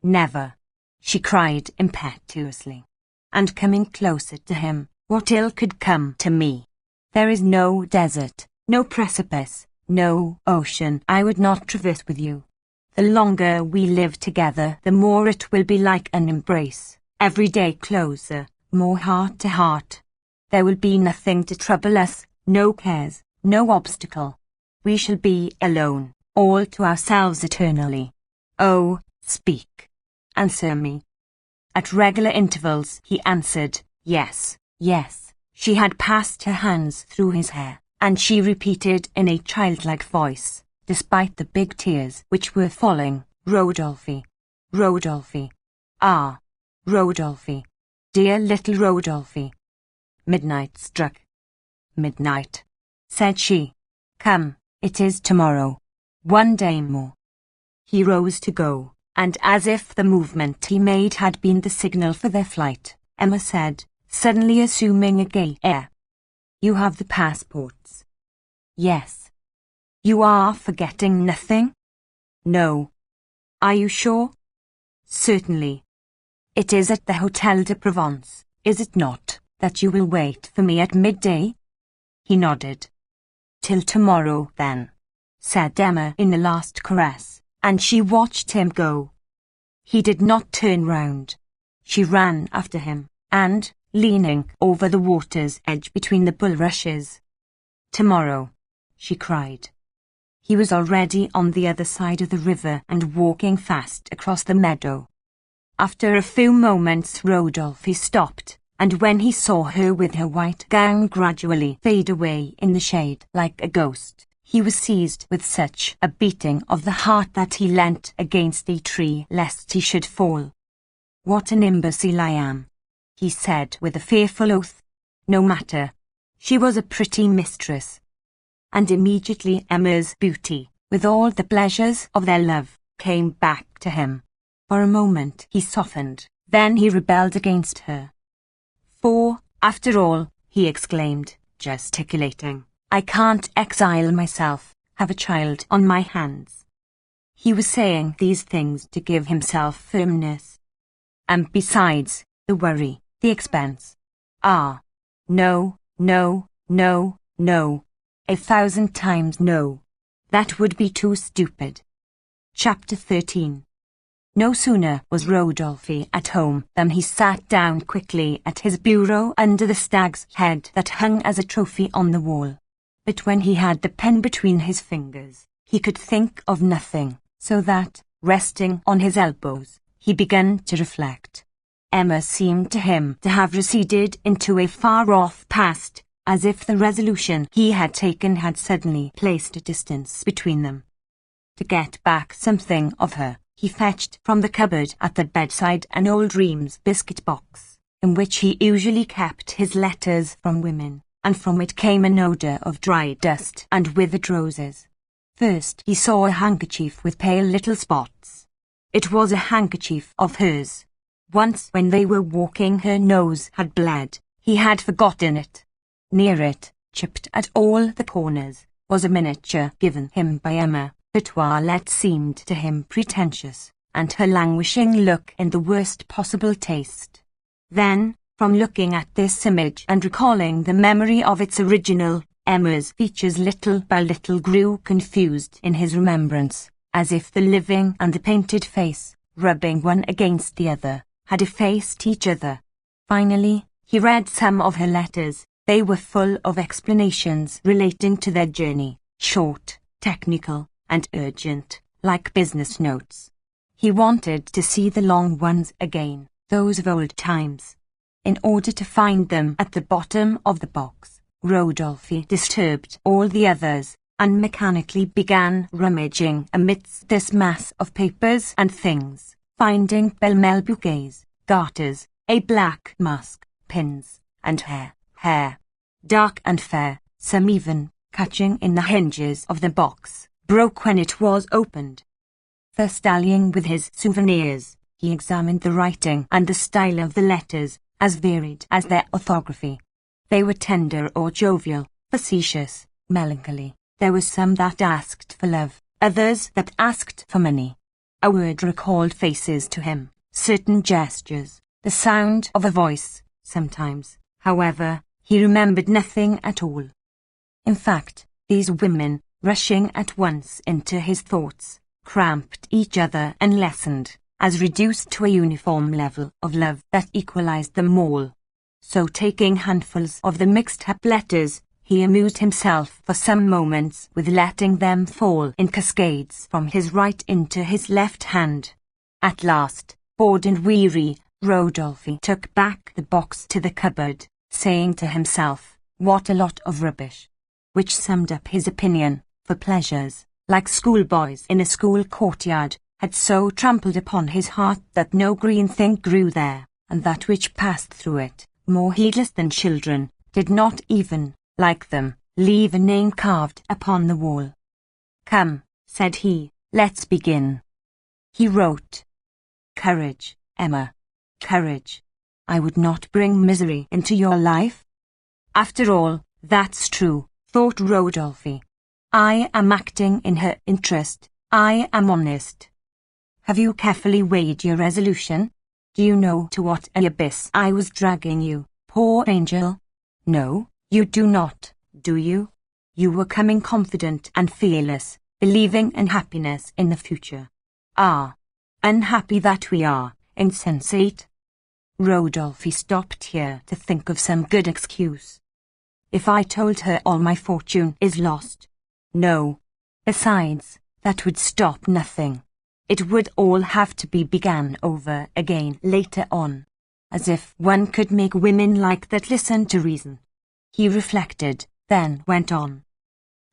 "Never," she cried impetuously, and coming closer to him. "What ill could come to me? There is no desert, no precipice, no ocean I would not traverse with you. The longer we live together, the more it will be like an embrace, every day closer, more heart to heart. There will be nothing to trouble us, no cares, no obstacle. We shall be alone, all to ourselves eternally. Oh, speak. Answer me." At regular intervals he answered, "Yes. Yes." She had passed her hands through his hair, and she repeated in a childlike voice, despite the big tears which were falling, "Rodolphe. Rodolphe. Ah, Rodolphe. Dear little Rodolphe." Midnight struck. "Midnight," said she. "Come, it is tomorrow. One day more." He rose to go, and as if the movement he made had been the signal for their flight, Emma said, suddenly assuming a gay air, "You have the passports?" "Yes." "You are forgetting nothing?" "No." "Are you sure?" "Certainly." "It is at the Hotel de Provence, is it not, that you will wait for me at midday?" He nodded. "Till tomorrow, then," said Emma in a last caress, and she watched him go. He did not turn round. She ran after him, and, leaning over the water's edge between the bulrushes, "Tomorrow," she cried. He was already on the other side of the river and walking fast across the meadow. After a few moments Rodolphe stopped, and when he saw her with her white gown gradually fade away in the shade like a ghost, he was seized with such a beating of the heart that he leant against a tree lest he should fall. "What an imbecile I am," he said with a fearful oath. No matter. She was a pretty mistress. And immediately Emma's beauty, with all the pleasures of their love, came back to him. For a moment he softened, then he rebelled against her. "For, after all," he exclaimed, gesticulating, "I can't exile myself, have a child on my hands." He was saying these things to give himself firmness. "And besides, the worry, the expense. Ah, no, no, no, no. 1,000 times no. That would be too stupid." Chapter 13. No sooner was Rodolphe at home than he sat down quickly at his bureau under the stag's head that hung as a trophy on the wall. But when he had the pen between his fingers, he could think of nothing, so that, resting on his elbows, he began to reflect. Emma seemed to him to have receded into a far-off past, as if the resolution he had taken had suddenly placed a distance between them. To get back something of her, he fetched from the cupboard at the bedside an old Reims biscuit box, in which he usually kept his letters from women, and from it came an odour of dry dust and withered roses. First he saw a handkerchief with pale little spots. It was a handkerchief of hers. Once when they were walking her nose had bled, he had forgotten it. Near it, chipped at all the corners, was a miniature given him by Emma. Her toilette seemed to him pretentious, and her languishing look in the worst possible taste. Then, from looking at this image and recalling the memory of its original, Emma's features little by little grew confused in his remembrance, as if the living and the painted face, rubbing one against the other, had effaced each other. Finally, he read some of her letters. They were full of explanations relating to their journey, short, technical, and urgent, like business notes. He wanted to see the long ones again, those of old times. In order to find them at the bottom of the box, Rodolphe disturbed all the others, and mechanically began rummaging amidst this mass of papers and things, finding bell-mel bouquets, garters, a black mask, pins, and hair, dark and fair, some even, catching in the hinges of the box, broke when it was opened. Thus dallying with his souvenirs, he examined the writing and the style of the letters, as varied as their orthography. They were tender or jovial, facetious, melancholy. There were some that asked for love, others that asked for money. A word recalled faces to him, certain gestures, the sound of a voice. Sometimes, however, he remembered nothing at all. In fact, these women, rushing at once into his thoughts, cramped each other and lessened, as reduced to a uniform level of love that equalized them all. So taking handfuls of the mixed-up letters, he amused himself for some moments with letting them fall in cascades from his right into his left hand. At last, bored and weary, Rodolphe took back the box to the cupboard, saying to himself, "What a lot of rubbish," which summed up his opinion, for pleasures, like schoolboys in a school courtyard, had so trampled upon his heart that no green thing grew there, and that which passed through it, more heedless than children, did not even, like them, leave a name carved upon the wall. "Come," said he, "let's begin." He wrote, "Courage, Emma, courage. I would not bring misery into your life." After all, that's true, thought Rodolphe. I am acting in her interest. I am honest. Have you carefully weighed your resolution? Do you know to what an abyss I was dragging you, poor angel? No, you do not, do you? You were coming confident and fearless, believing in happiness in the future. Ah, unhappy that we are, insensate. Rodolphe stopped here to think of some good excuse. If I told her all my fortune is lost? No. Besides, that would stop nothing. It would all have to be begun over again later on. As if one could make women like that listen to reason. He reflected, then went on.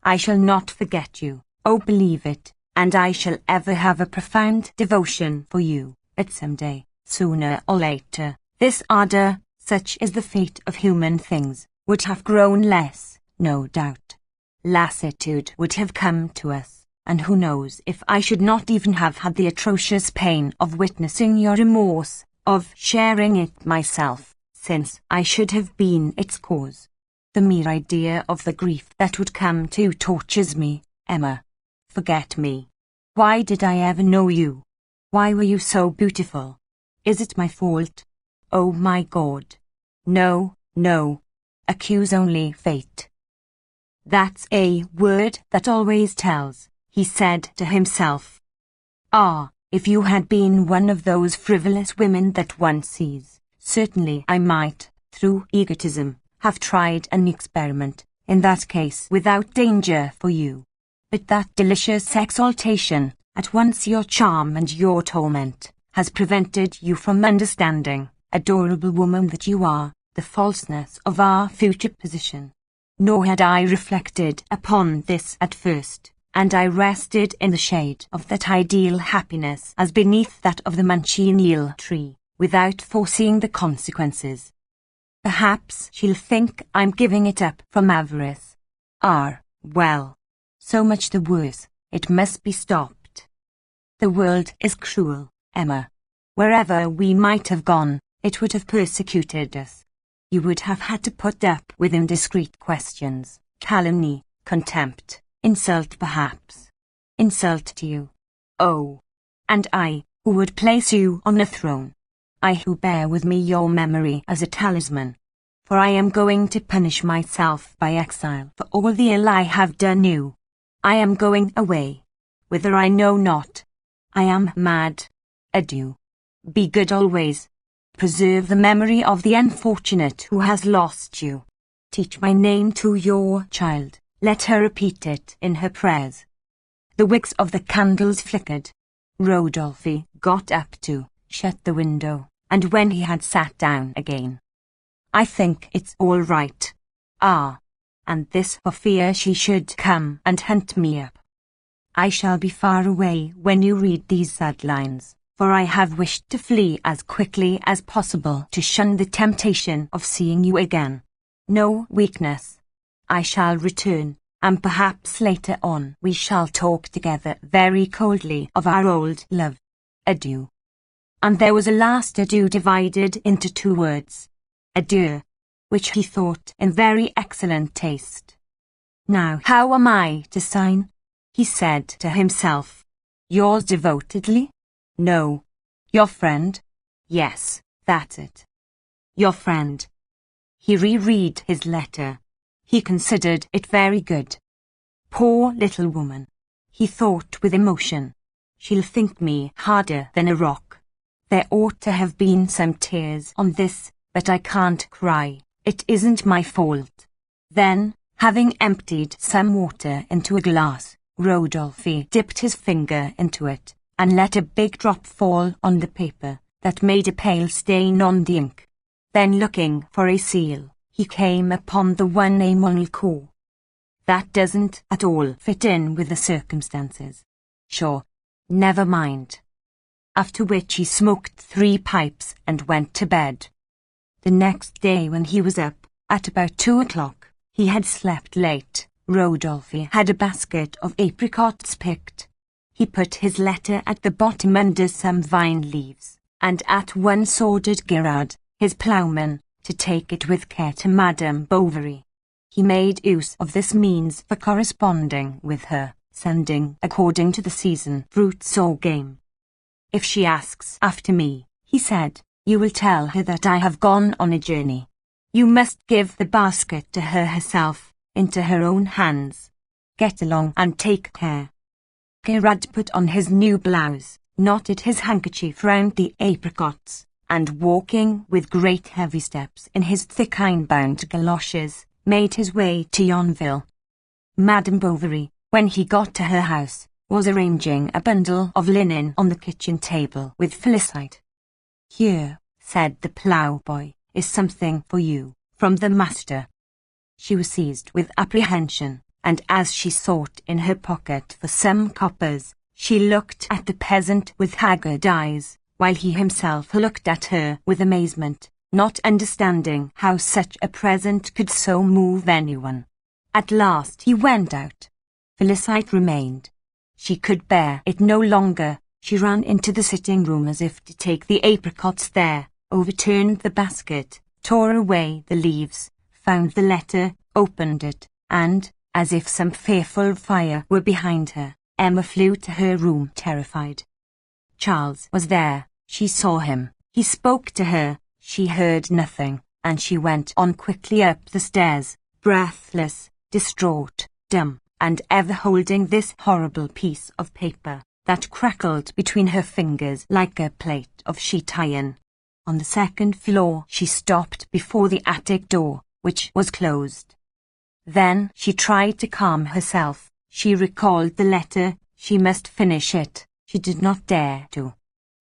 I shall not forget you, oh believe it, and I shall ever have a profound devotion for you, but some day, sooner or later, this ardour, such is the fate of human things, would have grown less, no doubt. Lassitude would have come to us, and who knows if I should not even have had the atrocious pain of witnessing your remorse, of sharing it myself, since I should have been its cause. The mere idea of the grief that would come to tortures me, Emma. Forget me. Why did I ever know you? Why were you so beautiful? Is it my fault? Oh my God. No, no. Accuse only fate. That's a word that always tells, he said to himself. Ah, if you had been one of those frivolous women that one sees, certainly I might, through egotism, have tried an experiment, in that case without danger for you. But that delicious exaltation, at once your charm and your torment, has prevented you from understanding, adorable woman that you are, the falseness of our future position. Nor had I reflected upon this at first, and I rested in the shade of that ideal happiness as beneath that of the manchineel tree, without foreseeing the consequences. Perhaps she'll think I'm giving it up from avarice. Well, so much the worse, it must be stopped. The world is cruel, Emma. Wherever we might have gone, it would have persecuted us. You would have had to put up with indiscreet questions, calumny, contempt, insult perhaps. Insult to you. Oh, and I, who would place you on a throne. I who bear with me your memory as a talisman. For I am going to punish myself by exile for all the ill I have done you. I am going away, whither I know not. I am mad. Adieu. Be good always. Preserve the memory of the unfortunate who has lost you. Teach my name to your child. Let her repeat it in her prayers. The wicks of the candles flickered. Rodolphe got up to shut the window, and when he had sat down again, I think it's all right. And this for fear she should come and hunt me up. I shall be far away when you read these sad lines, for I have wished to flee as quickly as possible to shun the temptation of seeing you again. No weakness. I shall return, and perhaps later on we shall talk together very coldly of our old love. Adieu. And there was a last adieu divided into 2 words. Adieu, which he thought in very excellent taste. Now how am I to sign? He said to himself. Yours devotedly? No. Your friend? Yes, that's it. Your friend. He reread his letter. He considered it very good. Poor little woman, he thought with emotion. She'll think me harder than a rock. There ought to have been some tears on this, but I can't cry. It isn't my fault. Then, having emptied some water into a glass, Rodolphe dipped his finger into it, and let a big drop fall on the paper, that made a pale stain on the ink. Then looking for a seal, he came upon the one Monilcourt. That doesn't at all fit in with the circumstances. Sure, never mind. After which he smoked 3 pipes and went to bed. The next day when he was up, at about 2 o'clock, he had slept late. Rodolphe had a basket of apricots picked. He put his letter at the bottom under some vine leaves, and at once ordered Gerard, his ploughman, to take it with care to Madame Bovary. He made use of this means for corresponding with her, sending, according to the season, fruits or game. If she asks after me, he said, you will tell her that I have gone on a journey. You must give the basket to her herself, into her own hands. Get along and take care. Gerard put on his new blouse, knotted his handkerchief round the apricots, and walking with great heavy steps in his thick iron-bound galoshes, made his way to Yonville. Madame Bovary, when he got to her house, was arranging a bundle of linen on the kitchen table with Félicite. Here, said the ploughboy, is something for you, from the master. She was seized with apprehension, and as she sought in her pocket for some coppers, she looked at the peasant with haggard eyes, while he himself looked at her with amazement, not understanding how such a present could so move anyone. At last he went out. Félicite remained. She could bear it no longer. She ran into the sitting-room as if to take the apricots there, overturned the basket, tore away the leaves, found the letter, opened it, and, as if some fearful fire were behind her, Emma flew to her room terrified. Charles was there. She saw him. He spoke to her. She heard nothing, and she went on quickly up the stairs, breathless, distraught, dumb, and ever holding this horrible piece of paper, that crackled between her fingers like a plate of sheet iron. On the 2nd floor she stopped before the attic door, which was closed. Then she tried to calm herself. She recalled the letter. She must finish it. She did not dare to.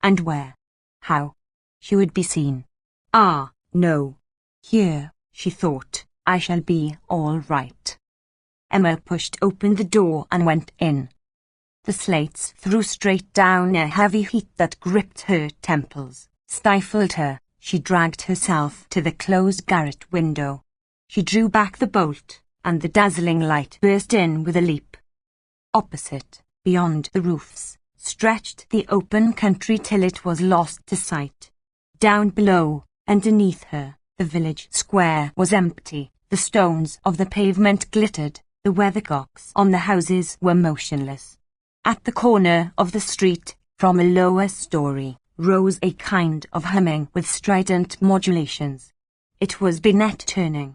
And where? How? She would be seen. Ah, no. Here, she thought, I shall be all right. Emma pushed open the door and went in. The slates threw straight down a heavy heat that gripped her temples, stifled her. She dragged herself to the closed garret window. She drew back the bolt, and the dazzling light burst in with a leap. Opposite, beyond the roofs, stretched the open country till it was lost to sight. Down below, underneath her, the village square was empty. The stones of the pavement glittered. The weathercocks on the houses were motionless. At the corner of the street, from a lower story, rose a kind of humming with strident modulations. It was Binette turning.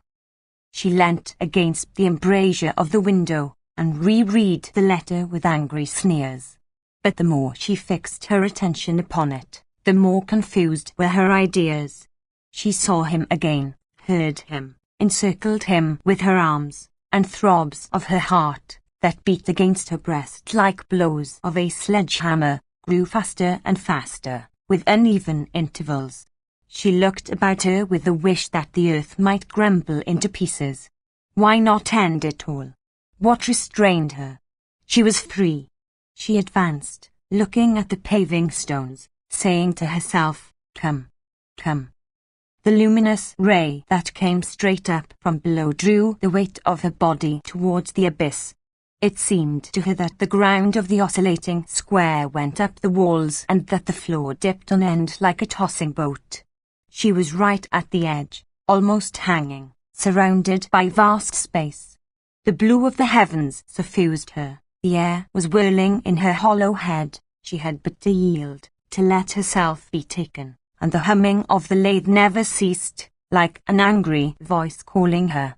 She leant against the embrasure of the window and reread the letter with angry sneers. But the more she fixed her attention upon it, the more confused were her ideas. She saw him again, heard him, encircled him with her arms, and throbs of her heart, that beat against her breast like blows of a sledgehammer, grew faster and faster, with uneven intervals. She looked about her with the wish that the earth might crumble into pieces. Why not end it all? What restrained her? She was free. She advanced, looking at the paving stones, saying to herself, "Come, come." The luminous ray that came straight up from below drew the weight of her body towards the abyss. It seemed to her that the ground of the oscillating square went up the walls and that the floor dipped on end like a tossing boat. She was right at the edge, almost hanging, surrounded by vast space. The blue of the heavens suffused her. The air was whirling in her hollow head. She had but to yield, to let herself be taken, and the humming of the lathe never ceased, like an angry voice calling her.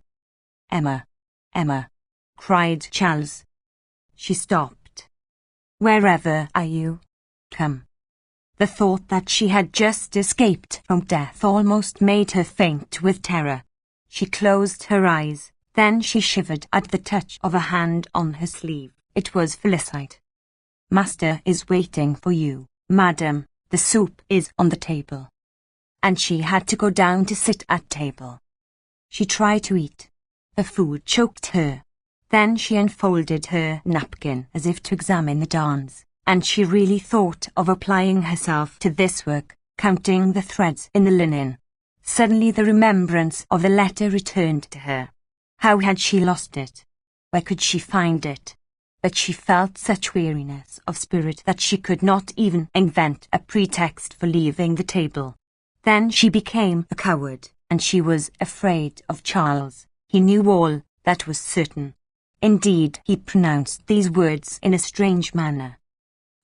"Emma, Emma," cried Charles. She stopped. "Wherever are you? Come." The thought that she had just escaped from death almost made her faint with terror. She closed her eyes, then she shivered at the touch of a hand on her sleeve. It was Felicite. "Master is waiting for you, madam. The soup is on the table." And she had to go down to sit at table. She tried to eat. The food choked her. Then she unfolded her napkin as if to examine the darns, and she really thought of applying herself to this work, counting the threads in the linen. Suddenly the remembrance of the letter returned to her. How had she lost it? Where could she find it? But she felt such weariness of spirit that she could not even invent a pretext for leaving the table. Then she became a coward, and she was afraid of Charles. He knew all, that was certain. Indeed, he pronounced these words in a strange manner.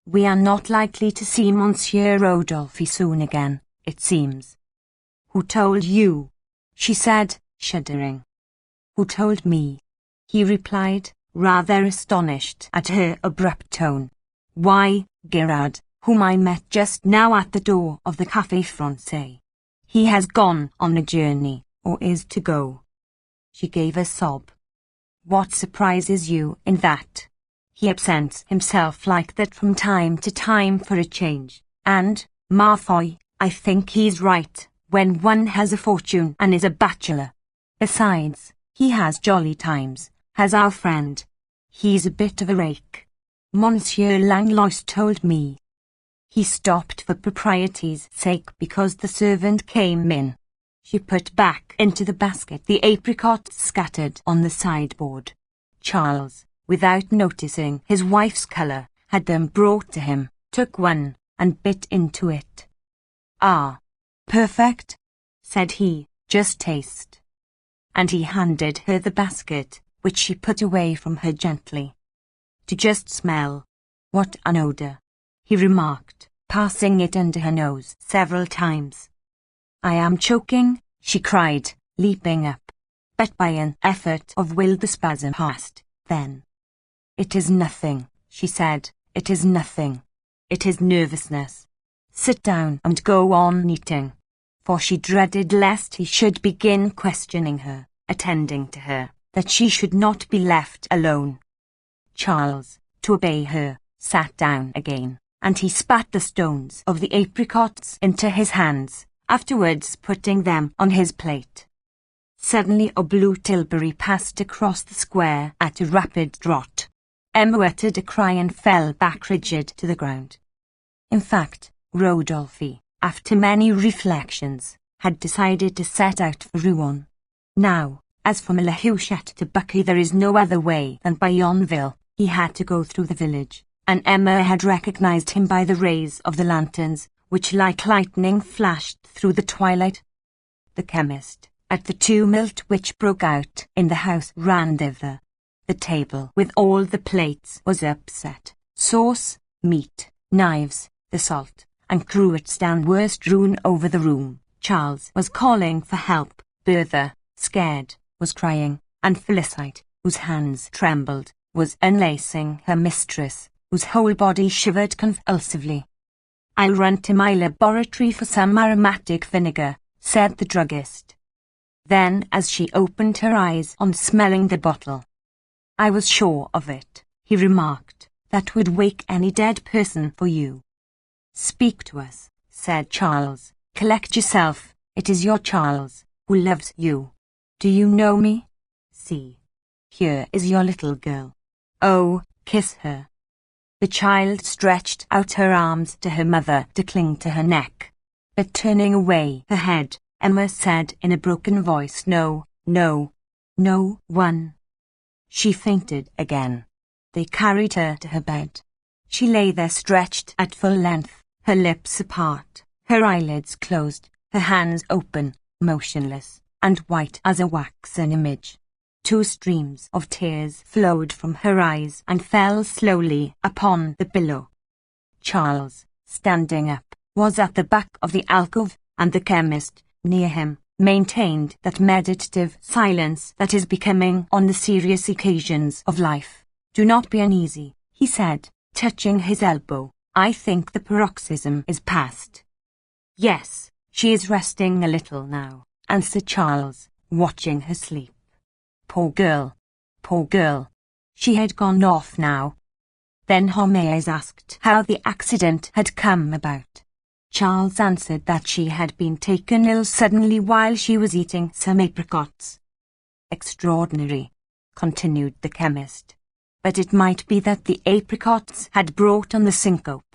"We are not likely to see Monsieur Rodolphe soon again, it seems." "Who told you?" she said, shuddering. "Who told me?" he replied, rather astonished at her abrupt tone. "Why, Gerard, whom I met just now at the door of the Café Français. He has gone on a journey, or is to go." She gave a sob. "What surprises you in that? He absents himself like that from time to time for a change, and, ma foi, I think he's right, when one has a fortune and is a bachelor. Besides, he has jolly times, has our friend. He's a bit of a rake. Monsieur Langlois told me." He stopped for propriety's sake because the servant came in. She put back into the basket the apricots scattered on the sideboard. Charles, without noticing his wife's colour, had them brought to him, took one, and bit into it. "Ah, perfect," said he, "just taste." And he handed her the basket, which she put away from her gently. "To just smell. What an odour," he remarked, passing it under her nose several times. "I am choking," she cried, leaping up. But by an effort of will the spasm passed, then. "It is nothing," she said, "it is nothing. It is nervousness. Sit down and go on eating." For she dreaded lest he should begin questioning her, attending to her, that she should not be left alone. Charles, to obey her, sat down again, and he spat the stones of the apricots into his hands, afterwards putting them on his plate. Suddenly a blue tilbury passed across the square at a rapid trot. Emma uttered a cry and fell back rigid to the ground. In fact, Rodolphe, after many reflections, had decided to set out for Rouen. Now, as from La Huchette to Buckie there is no other way than by Yonville, he had to go through the village, and Emma had recognized him by the rays of the lanterns, which like lightning flashed through the twilight. The chemist, at the tumult which broke out in the house, ran thither. The table with all the plates was upset. Sauce, meat, knives, the salt, and cruets down were strewn over the room. Charles was calling for help. Bertha, scared, was crying, and Felicite, whose hands trembled, was unlacing her mistress, whose whole body shivered convulsively. "I'll run to my laboratory for some aromatic vinegar," said the druggist. Then, as she opened her eyes on smelling the bottle, "I was sure of it," he remarked. "That would wake any dead person for you." "Speak to us," said Charles. "Collect yourself. It is your Charles, who loves you. Do you know me? See, here is your little girl. Oh, kiss her." The child stretched out her arms to her mother to cling to her neck. But turning away her head, Emma said in a broken voice, "No, no, no one." She fainted again. They carried her to her bed. She lay there stretched at full length, her lips apart, her eyelids closed, her hands open, motionless, and white as a waxen image. 2 streams of tears flowed from her eyes and fell slowly upon the pillow. Charles, standing up, was at the back of the alcove, and the chemist, near him, maintained that meditative silence that is becoming on the serious occasions of life. "Do not be uneasy," he said, touching his elbow. "I think the paroxysm is past." "Yes, she is resting a little now," answered Charles, watching her sleep. Poor girl, poor girl. She had gone off now. Then Homais asked how the accident had come about. Charles answered that she had been taken ill suddenly while she was eating some apricots. "Extraordinary," continued the chemist. "But it might be that the apricots had brought on the syncope.